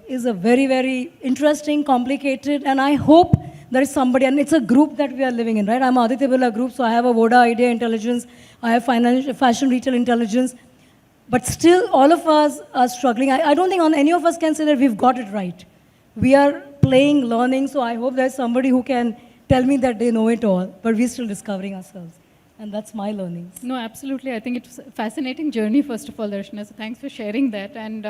is a very, very interesting, complicated, and I hope there is somebody, and it's a group that we are living in, right? I'm Aditya Birla Group, so I have a Voda Idea Intelligence, I have Fashion Retail Intelligence, but still all of us are struggling. I don't think any of us can say that we've got it right. We are playing, learning, so I hope there's somebody who can tell me that they know it all, but we're still discovering ourselves. And that's my learnings. No, absolutely. I think it's a fascinating journey, first of all, Darshana. So thanks for sharing that. And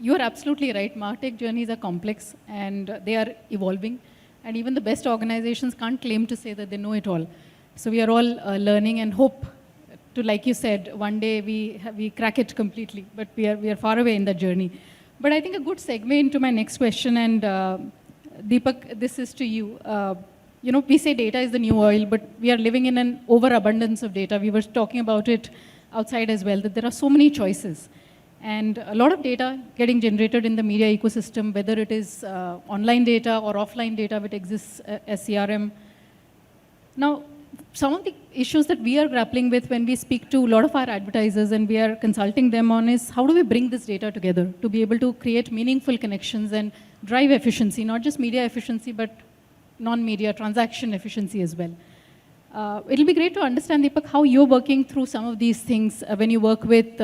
you're absolutely right. Martech journeys are complex and they are evolving. And even the best organizations can't claim to say that they know it all. So we are all learning and hope to, like you said, one day we crack it completely. But we are far away in that journey. But I think a good segue into my next question, and Deepak, this is to you. We say data is the new oil, but we are living in an overabundance of data. We were talking about it outside as well, that there are so many choices. And a lot of data getting generated in the media ecosystem, whether it is online data or offline data which exists as CRM. Now, some of the issues that we are grappling with when we speak to a lot of our advertisers and we are consulting them on is how do we bring this data together to be able to create meaningful connections and drive efficiency, not just media efficiency, but non-media transaction efficiency as well. It'll be great to understand, Deepak, how you're working through some of these things when you work with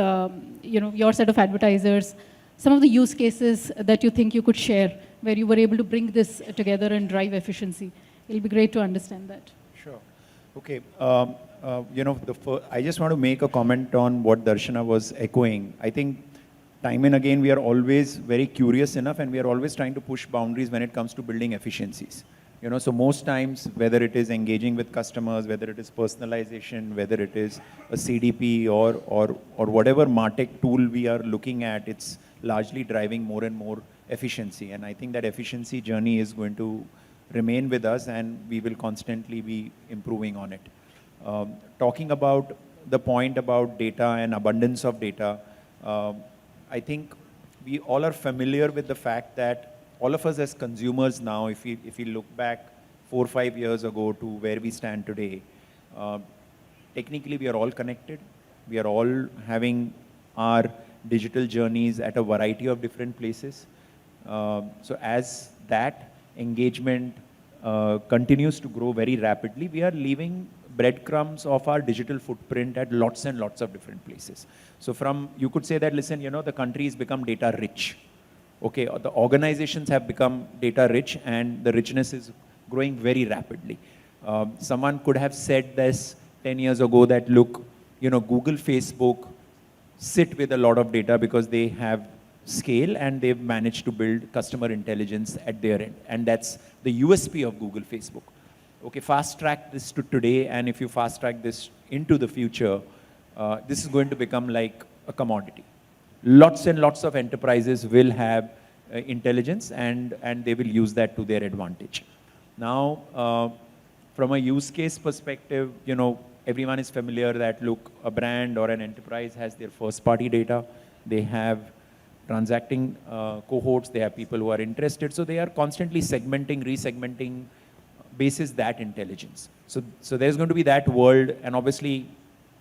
your set of advertisers, some of the use cases that you think you could share where you were able to bring this together and drive efficiency. It'll be great to understand that. Sure. Okay. I just want to make a comment on what Darshana was echoing. I think time and again, we are always very curious enough and we are always trying to push boundaries when it comes to building efficiencies. So most times, whether it is engaging with customers, whether it is personalization, whether it is a CDP or whatever Martech tool we are looking at, it's largely driving more and more efficiency. And I think that efficiency journey is going to remain with us and we will constantly be improving on it. Talking about the point about data and abundance of data, I think we all are familiar with the fact that all of us as consumers now, if we look back 4 or 5 years ago to where we stand today, technically we are all connected. We are all having our digital journeys at a variety of different places. So as that engagement continues to grow very rapidly, we are leaving breadcrumbs of our digital footprint at lots and lots of different places. So you could say that, listen, the country has become data rich. Okay, the organizations have become data rich and the richness is growing very rapidly. Someone could have said this 10 years ago that, look, you know, Google, Facebook sit with a lot of data because they have scale and they've managed to build customer intelligence at their end. And that's the USP of Google, Facebook. Okay, fast track this to today, and if you fast track this into the future, this is going to become like a commodity. Lots and lots of enterprises will have intelligence and they will use that to their advantage. Now, from a use case perspective, you know, everyone is familiar that, look, a brand or an enterprise has their first party data. They have transacting cohorts. They have people who are interested. So they are constantly segmenting, resegmenting basis that intelligence. So there's going to be that world, and obviously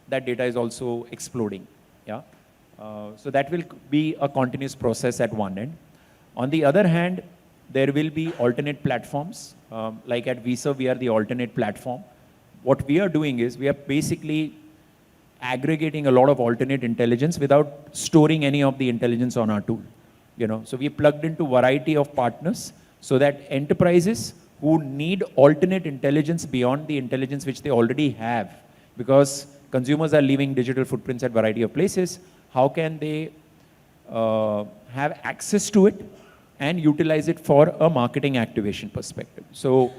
that data is also exploding. Yeah. So that will be a continuous process at one end. On the other hand, there will be alternate platforms. Like at Visa, we are the alternate platform. What we are doing is we are basically aggregating a lot of alternate intelligence without storing any of the intelligence on our tool. You know, so we plugged into variety of partners so that enterprises who need alternate intelligence beyond the intelligence which they already have, because consumers are leaving digital footprints at variety of places, how can they have access to it and utilize it for a marketing activation perspective. So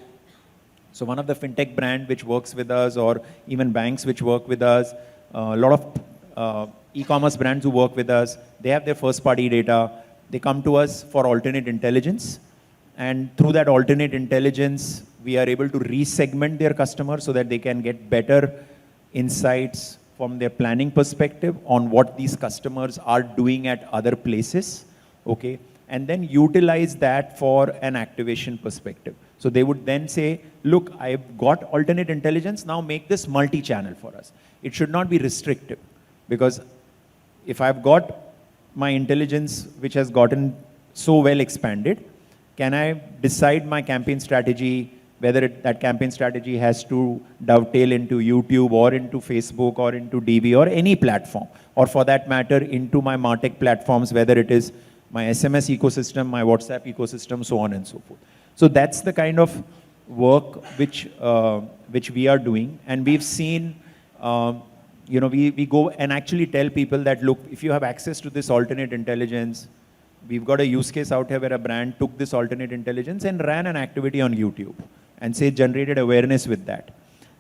one of the fintech brand which works with us, or even banks which work with us, a lot of e-commerce brands who work with us, they have their first party data. They come to us for alternate intelligence. And through that alternate intelligence, we are able to resegment their customers so that they can get better insights from their planning perspective on what these customers are doing at other places, okay? And then utilize that for an activation perspective. So they would then say, look, I've got alternate intelligence, now make this multi-channel for us. It should not be restrictive, because if I've got my intelligence which has gotten so well expanded, can I decide my campaign strategy, whether that campaign strategy has to dovetail into YouTube or into Facebook or into DV or any platform, or for that matter into my Martech platforms, whether it is my SMS ecosystem, my WhatsApp ecosystem, so on and so forth. So that's the kind of work which we are doing, and we've seen, you know, we go and actually tell people that, look, if you have access to this alternate intelligence, we've got a use case out here where a brand took this alternate intelligence and ran an activity on YouTube and say generated awareness with that.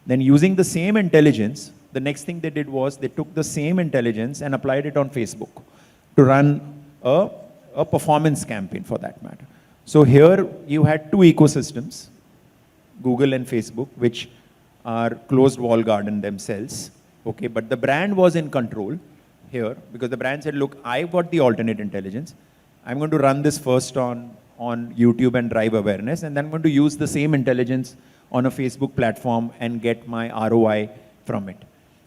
Then using the same intelligence, the next thing they did was they took the same intelligence and applied it on Facebook to run a performance campaign for that matter. So here you had two ecosystems, Google and Facebook, which are closed wall garden themselves, okay? But the brand was in control here because the brand said, look, I've got the alternate intelligence. I'm going to run this first on YouTube and drive awareness, and then I'm going to use the same intelligence on a Facebook platform and get my ROI from it.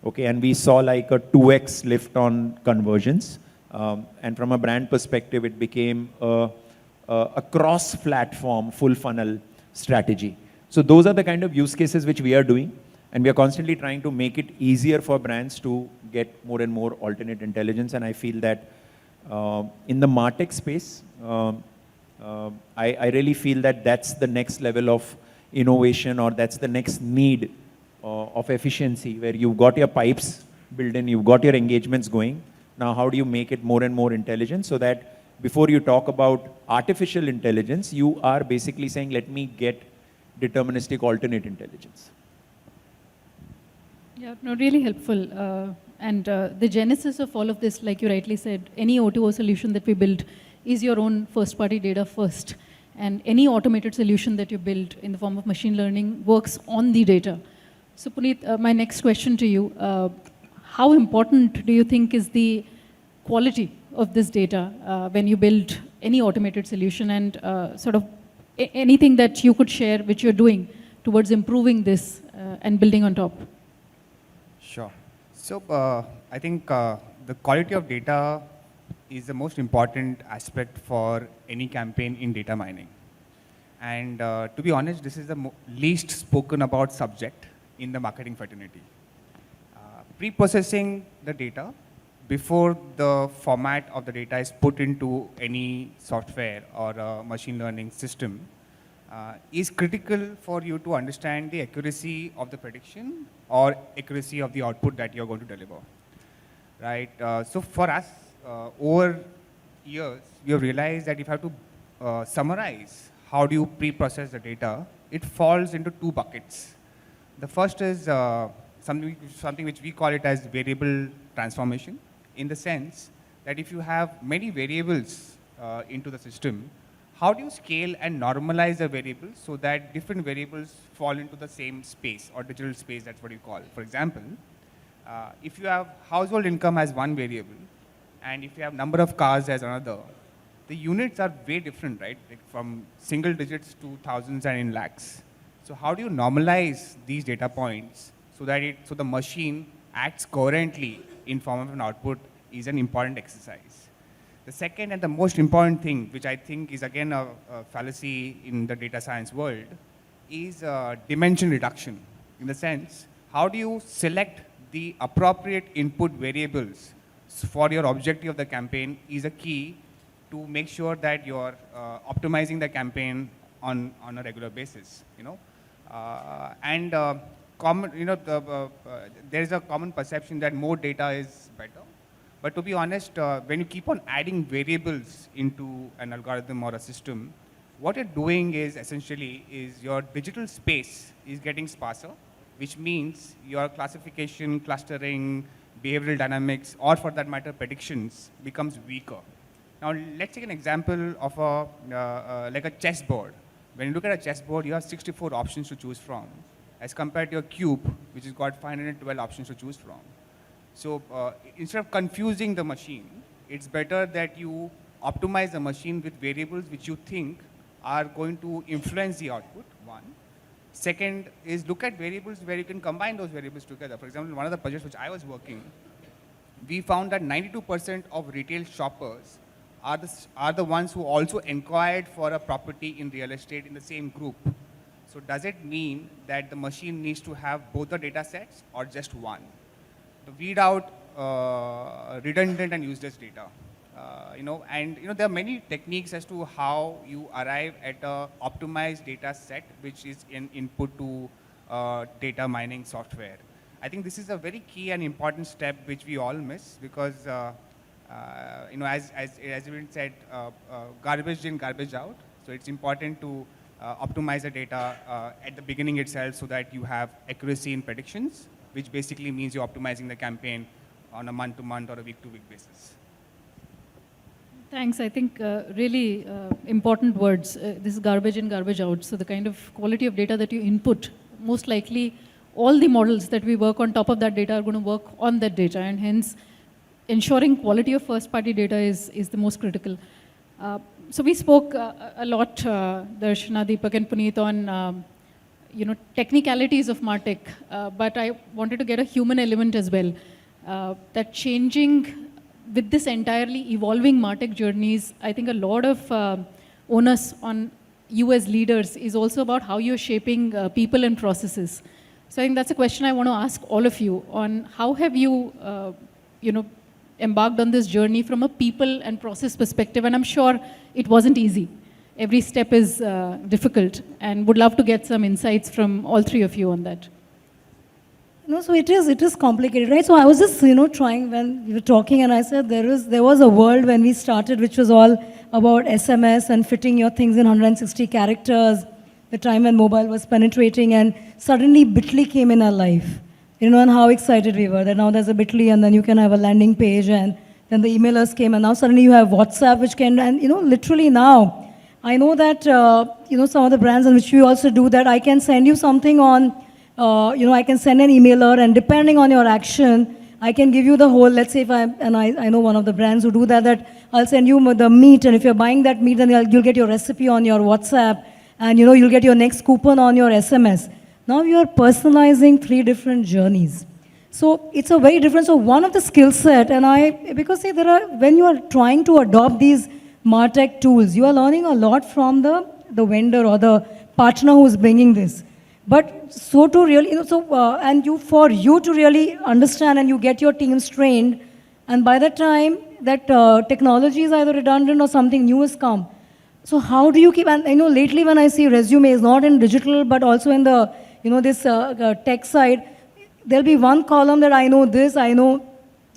Okay, and we saw like a 2x lift on conversions. And from a brand perspective, it became a cross-platform, full funnel strategy. So those are the kind of use cases which we are doing, and we are constantly trying to make it easier for brands to get more and more alternate intelligence. And I feel that in the Martech space, I really feel that that's the next level of innovation, or that's the next need of efficiency, where you've got your pipes built in, you've got your engagements going. Now, how do you make it more and more intelligent so that before you talk about artificial intelligence, you are basically saying, let me get deterministic alternate intelligence. Yeah, no, really helpful. And the genesis of all of this, like you rightly said, any O2O solution that we build is your own first-party data first. And any automated solution that you build in the form of machine learning works on the data. So Puneet, my next question to you, how important do you think is the quality of this data when you build any automated solution, and sort of anything that you could share which you're doing towards improving this and building on top? Sure. So I think the quality of data is the most important aspect for any campaign in data mining. And to be honest, this is the least spoken about subject in the marketing fraternity. Pre-processing the data before the format of the data is put into any software or a machine learning system is critical for you to understand the accuracy of the prediction or accuracy of the output that you're going to deliver, right? So for us, over years, we have realized that if you have to summarize how do you pre-process the data, it falls into two buckets. The first is something which we call it as variable transformation, in the sense that if you have many variables into the system, how do you scale and normalize the variables so that different variables fall into the same space or digital space, that's what you call. For example, if you have household income as one variable, and if you have number of cars as another, the units are way different, right? Like from single digits to thousands and in lakhs. So how do you normalize these data points so that so the machine acts coherently in form of an output is an important exercise. The second and the most important thing, which I think is again a fallacy in the data science world, is dimension reduction. In the sense, how do you select the appropriate input variables for your objective of the campaign is a key to make sure that you're optimizing the campaign on a regular basis, you know. There is a common perception that more data is better. But to be honest, when you keep on adding variables into an algorithm or a system, what you're doing is essentially your digital space is getting sparser, which means your classification, clustering, behavioral dynamics, or for that matter, predictions becomes weaker. Now, let's take an example of like a chessboard. When you look at a chessboard, you have 64 options to choose from, as compared to your cube, which has got 512 options to choose from. So instead of confusing the machine, it's better that you optimize the machine with variables which you think are going to influence the output, one. Second is look at variables where you can combine those variables together. For example, in one of the projects which I was working, we found that 92% of retail shoppers are the ones who also inquired for a property in real estate in the same group. So does it mean that the machine needs to have both the data sets or just one? To weed out redundant and useless data. There are many techniques as to how you arrive at a optimized data set, which is in input to data mining software. I think this is a very key and important step which we all miss because, as everyone said, garbage in, garbage out. So it's important to optimize the data at the beginning itself so that you have accuracy in predictions, which basically means you're optimizing the campaign on a month-to-month or a week-to-week basis. Thanks. I think really important words. This is garbage in, garbage out. So the kind of quality of data that you input, most likely all the models that we work on top of that data are going to work on that data, and hence ensuring quality of first-party data is the most critical. So we spoke a lot, Darshana, Deepak and Puneet, on technicalities of Martech, but I wanted to get a human element as well. That changing with this entirely evolving Martech journeys, I think a lot of onus on you as leaders is also about how you're shaping people and processes. So I think that's a question I want to ask all of you on how have you, embarked on this journey from a people and process perspective, and I'm sure it wasn't easy. Every step is difficult, and would love to get some insights from all three of you on that. So it is complicated, right? So I was just, trying when we were talking, and I said there was a world when we started which was all about SMS and fitting your things in 160 characters, the time when mobile was penetrating, and suddenly Bitly came in our life. And how excited we were that now there's a Bitly, and then you can have a landing page, and then the emailers came, and now suddenly you have WhatsApp, which can, and literally now, I know that, some of the brands in which we also do that, I can send you something on, I can send an emailer, and depending on your action, I can give you the whole, let's say if I know one of the brands who do that I'll send you the meat, and if you're buying that meat, then you'll get your recipe on your WhatsApp, and you'll get your next coupon on your SMS. Now you are personalizing 3 different journeys. So it's a very different, so one of the skill set, because see, when you are trying to adopt these Martech tools, you are learning a lot from the vendor or the partner who's bringing this. But so to really, for you to really understand and you get your teams trained, And by the time that technology is either redundant or something new has come. So how do you keep, and lately when I see resumes, not in digital, but also in the, this tech side, there'll be one column that I know this, I know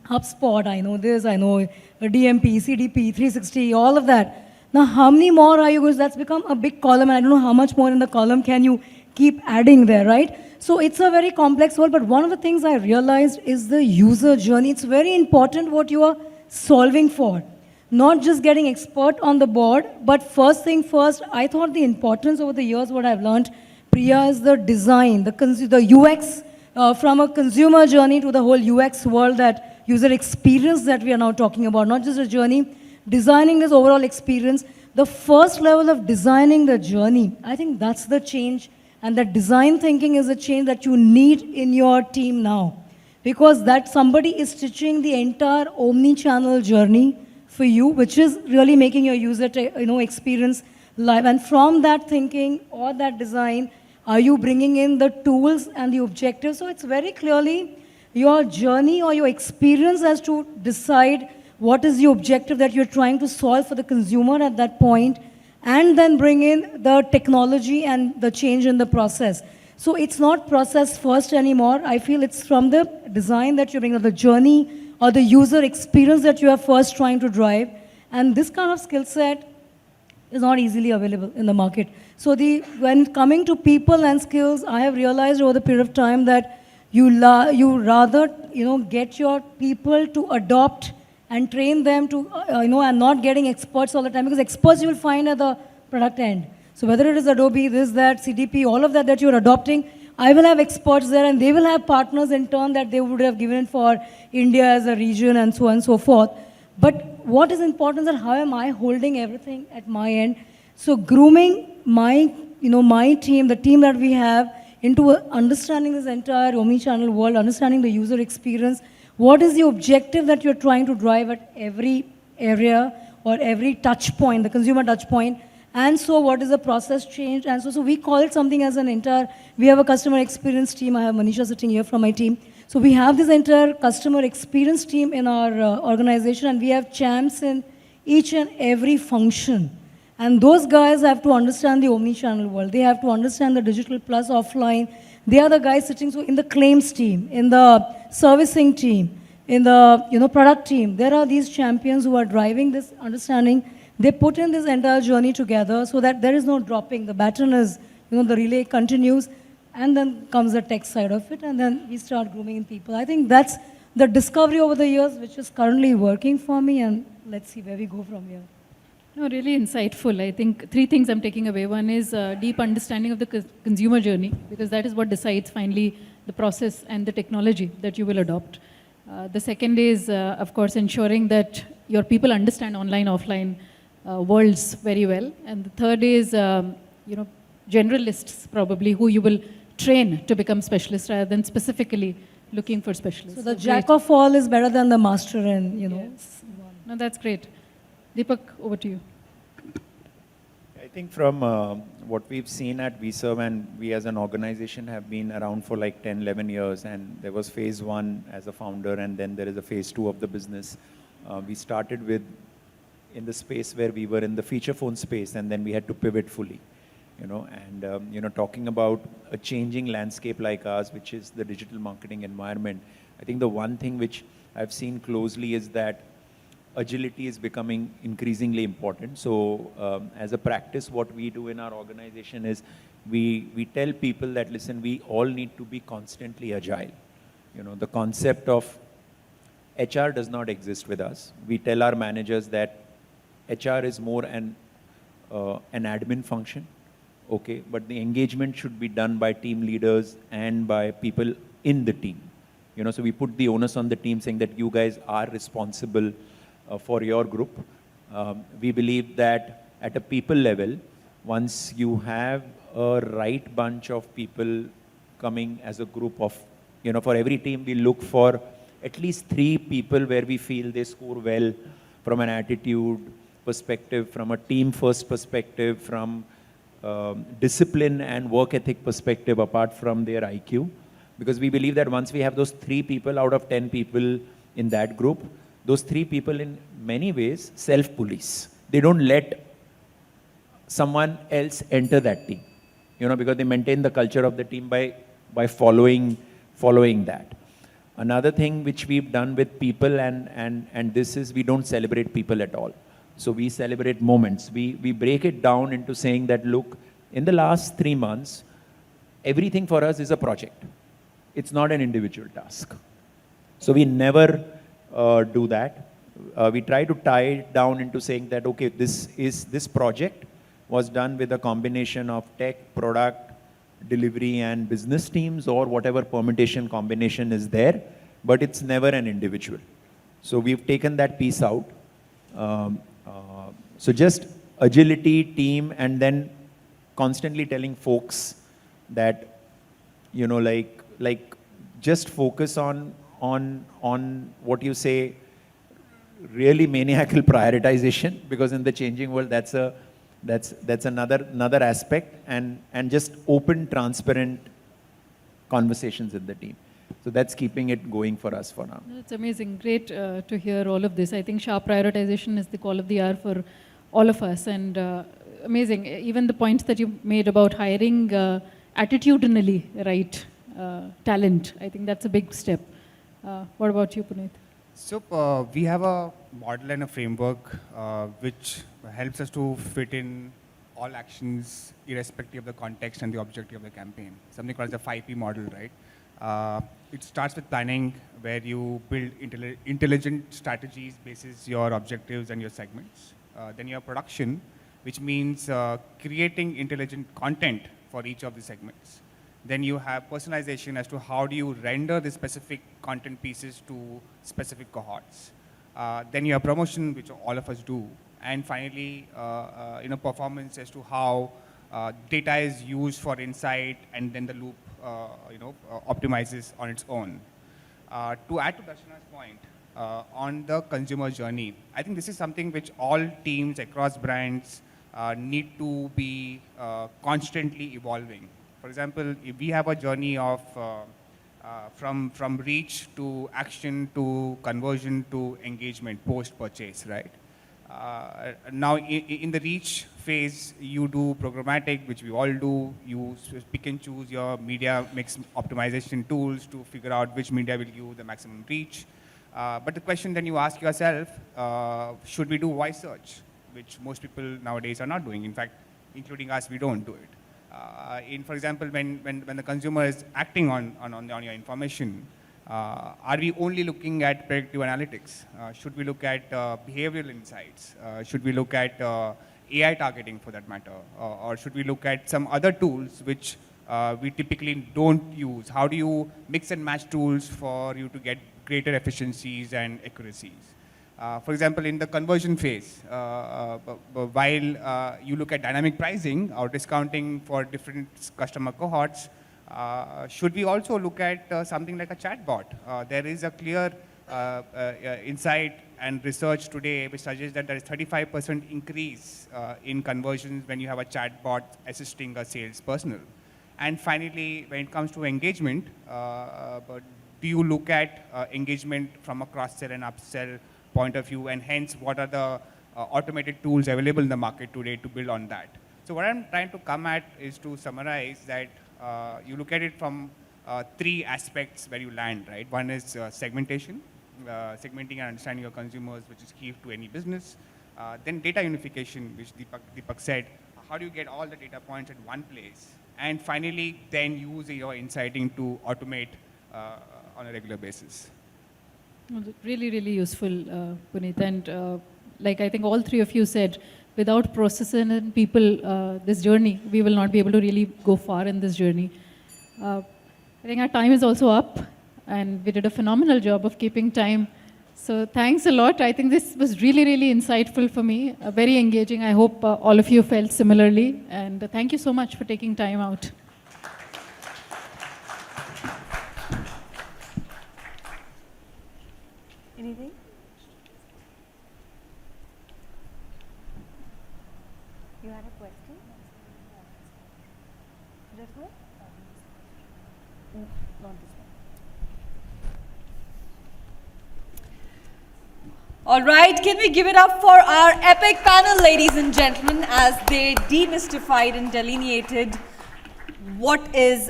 HubSpot, I know this, I know DMP, CDP, 360, all of that. Now, how many more are you going to, that's become a big column, and I don't know how much more in the column can you keep adding there, right? So it's a very complex world, but one of the things I realized is the user journey. It's very important what you are solving for. Not just getting expert on the board, but first thing first, I thought the importance over the years, what I've learned, Priya, is the design, the UX, from a consumer journey to the whole UX world, that user experience that we are now talking about, not just a journey, designing this overall experience. The first level of designing the journey, I think that's the change, and that design thinking is a change that you need in your team now. Because that somebody is stitching the entire omni-channel journey for you, which is really making your user experience live. And from that thinking or that design, are you bringing in the tools and the objectives? So it's very clearly your journey or your experience has to decide what is the objective that you're trying to solve for the consumer at that point, and then bring in the technology and the change in the process. So it's not process first anymore. I feel it's from the design that you bring, or the journey or the user experience that you are first trying to drive. And this kind of skill set is not easily available in the market. So when coming to people and skills, I have realized over the period of time that you rather get your people to adopt and train them to, and not getting experts all the time, because experts you will find at the product end. So whether it is Adobe, this, that, CDP, all of that that you're adopting, I will have experts there, and they will have partners in turn that they would have given for India as a region, and so on and so forth. But what is important is that how am I holding everything at my end? So grooming my team, the team that we have, into understanding this entire omni-channel world, understanding the user experience. What is the objective that you're trying to drive at every area or every touch point, the consumer touch point? And so what is the process change? And so we call it something as an entire, we have a customer experience team. I have Manisha sitting here from my team. So we have this entire customer experience team in our organization, and we have champs in each and every function. And those guys have to understand the omni-channel world. They have to understand the digital plus offline. They are the guys sitting in the claims team, in the servicing team, in the product team. There are these champions who are driving this understanding. They put in this entire journey together so that there is no dropping. The baton is, the relay continues, and then comes the tech side of it, and then we start grooming in people. I think that's the discovery over the years, which is currently working for me, and let's see where we go from here. No, really insightful. I think 3 things I'm taking away. One is deep understanding of the consumer journey, because that is what decides finally the process and the technology that you will adopt. The second is, of course, ensuring that your people understand online, offline worlds very well. And the third is, generalists probably, who you will train to become specialists rather than specifically looking for specialists. So the jack of all is better than the master in, Yes. No, that's great. Deepak, over to you. I think from what we've seen at VServe, and we as an organization have been around for like 10, 11 years, and there was phase 1 as a founder, and then there is a phase 2 of the business. We started with in the space where we were in the feature phone space, and then we had to pivot fully, talking about a changing landscape like ours, which is the digital marketing environment. I think the one thing which I've seen closely is that agility is becoming increasingly important. So as a practice, what we do in our organization is we tell people that, listen, we all need to be constantly agile. The concept of HR does not exist with us. We tell our managers that HR is more an admin function, okay, but the engagement should be done by team leaders and by people in the team. So we put the onus on the team, saying that you guys are responsible for your group. We believe that at a people level, once you have a right bunch of people coming as a group of, for every team, we look for at least 3 people where we feel they score well from an attitude perspective, from a team first perspective, from discipline and work ethic perspective, apart from their IQ. Because we believe that once we have those 3 people out of 10 people in that group, those three people in many ways self-police. They don't let someone else enter that team, because they maintain the culture of the team by following that. Another thing which we've done with people, and this is, we don't celebrate people at all. So we celebrate moments. We break it down into saying that, look, in the last 3 months, everything for us is a project. It's not an individual task. So we never do that. We try to tie it down into saying that, okay, this project was done with a combination of tech, product, delivery, and business teams, or whatever permutation combination is there, but it's never an individual. So we've taken that piece out. So just agility, team, and then constantly telling folks that, like just focus on what you say, really maniacal prioritization, because in the changing world, that's another aspect, and just open, transparent conversations in the team. So that's keeping it going for us for now. That's amazing. Great to hear all of this. I think sharp prioritization is the call of the hour for all of us, and amazing. Even the points that you made about hiring attitudinally right talent, I think that's a big step. What about you, Puneet? So we have a model and a framework which helps us to fit in all actions irrespective of the context and the objective of the campaign. Something called the 5P model, right? It starts with planning, where you build intelligent strategies basis your objectives and your segments. Then you have production, which means creating intelligent content for each of the segments. Then you have personalization as to how do you render the specific content pieces to specific cohorts. Then you have promotion, which all of us do. And finally, performance as to how data is used for insight, and then the loop, optimizes on its own. To add to Darshana's point, on the consumer journey, I think this is something which all teams across brands need to be constantly evolving. For example, if we have a journey of from reach to action to conversion to engagement post-purchase, right? Now, in the reach phase, you do programmatic, which we all do. You pick and choose your media mix optimization tools to figure out which media will give you the maximum reach. But the question then you ask yourself, should we do voice search, which most people nowadays are not doing. In fact, including us, we don't do it. For example, when the consumer is acting on your information, are we only looking at predictive analytics? Should we look at behavioral insights? Should we look at AI targeting, for that matter? Or should we look at some other tools which we typically don't use? How do you mix and match tools for you to get greater efficiencies and accuracies? For example, in the conversion phase, while you look at dynamic pricing or discounting for different customer cohorts, should we also look at something like a chatbot? There is a clear insight and research today which suggests that there is 35% increase in conversions when you have a chatbot assisting a sales personnel. And finally, when it comes to engagement, do you look at engagement from a cross-sell and upsell point of view, and hence what are the automated tools available in the market today to build on that? So what I'm trying to come at is to summarize that you look at it from 3 aspects where you land, right? One is segmentation, segmenting and understanding your consumers, which is key to any business. Then data unification, which Deepak said, how do you get all the data points at one place? And finally, then use your insighting to automate on a regular basis. Really, really useful, Puneet. And like I think all 3 of you said, without process and people, this journey, we will not be able to really go far in this journey. I think our time is also up, and we did a phenomenal job of keeping time. So thanks a lot. I think this was really, really insightful for me, very engaging. I hope all of you felt similarly. And thank you so much for taking time out. Anything? You had a question? This one? Not this one. All right, can we give it up for our epic panel, ladies and gentlemen, as they demystified and delineated what is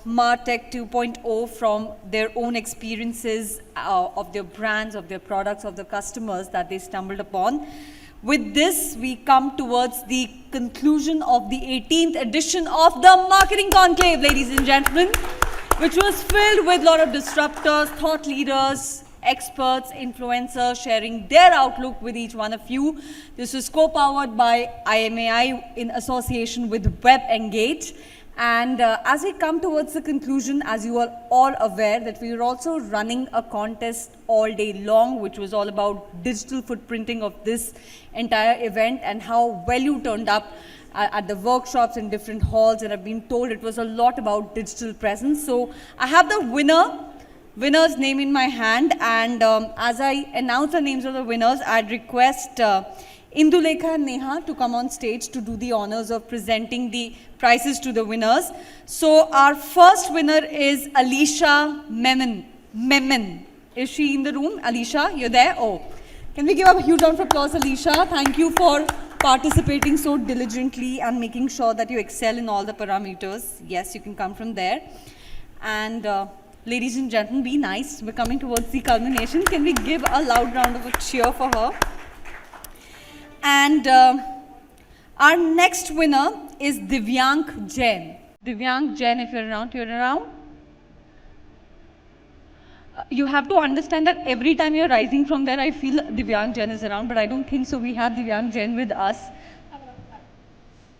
Martech 2.0 from their own experiences of their brands, of their products, of the customers that they stumbled upon. With this, we come towards the conclusion of the 18th edition of the Marketing Conclave, ladies and gentlemen, which was filled with a lot of disruptors, thought leaders, experts, influencers sharing their outlook with each one of you. This was co-powered by IAMAI in association with Web Engage. And as we come towards the conclusion, as you are all aware that we were also running a contest all day long, which was all about digital footprinting of this entire event and how well you turned up at the workshops in different halls, and I've been told it was a lot about digital presence. So I have the winner's name in my hand, and as I announce the names of the winners, I'd request Indulekha and Neha to come on stage to do the honors of presenting the prizes to the winners. So our first winner is Alicia Memon. Is she in the room? Alicia, you're there? Oh, can we give a huge round of applause, Alicia? Thank you for participating so diligently and making sure that you excel in all the parameters. Yes, you can come from there. And ladies and gentlemen, be nice. We're coming towards the culmination. Can we give a loud round of a cheer for her? And our next winner is Divyank Jain. Divyank Jain, if you're around. You have to understand that every time you're rising from there, I feel Divyank Jain is around, but I don't think so. We have Divyank Jain with us.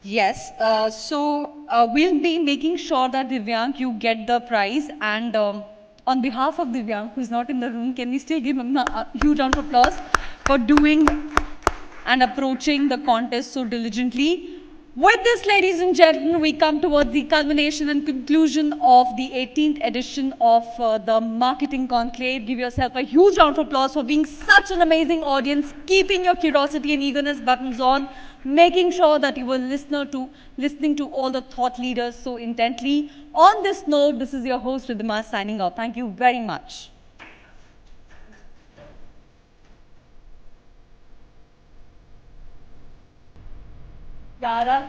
Yes, so we'll be making sure that Divyank, you get the prize. And on behalf of Divyank, who's not in the room, can we still give him a huge round of applause for doing and approaching the contest so diligently. With this, ladies and gentlemen, we come towards the culmination and conclusion of the 18th edition of the Marketing Conclave. Give yourself a huge round of applause for being such an amazing audience, keeping your curiosity and eagerness buttons on, making sure that you were listening to all the thought leaders so intently. On this note, this is your host, Ridhima, signing off. Thank you very much. Yara.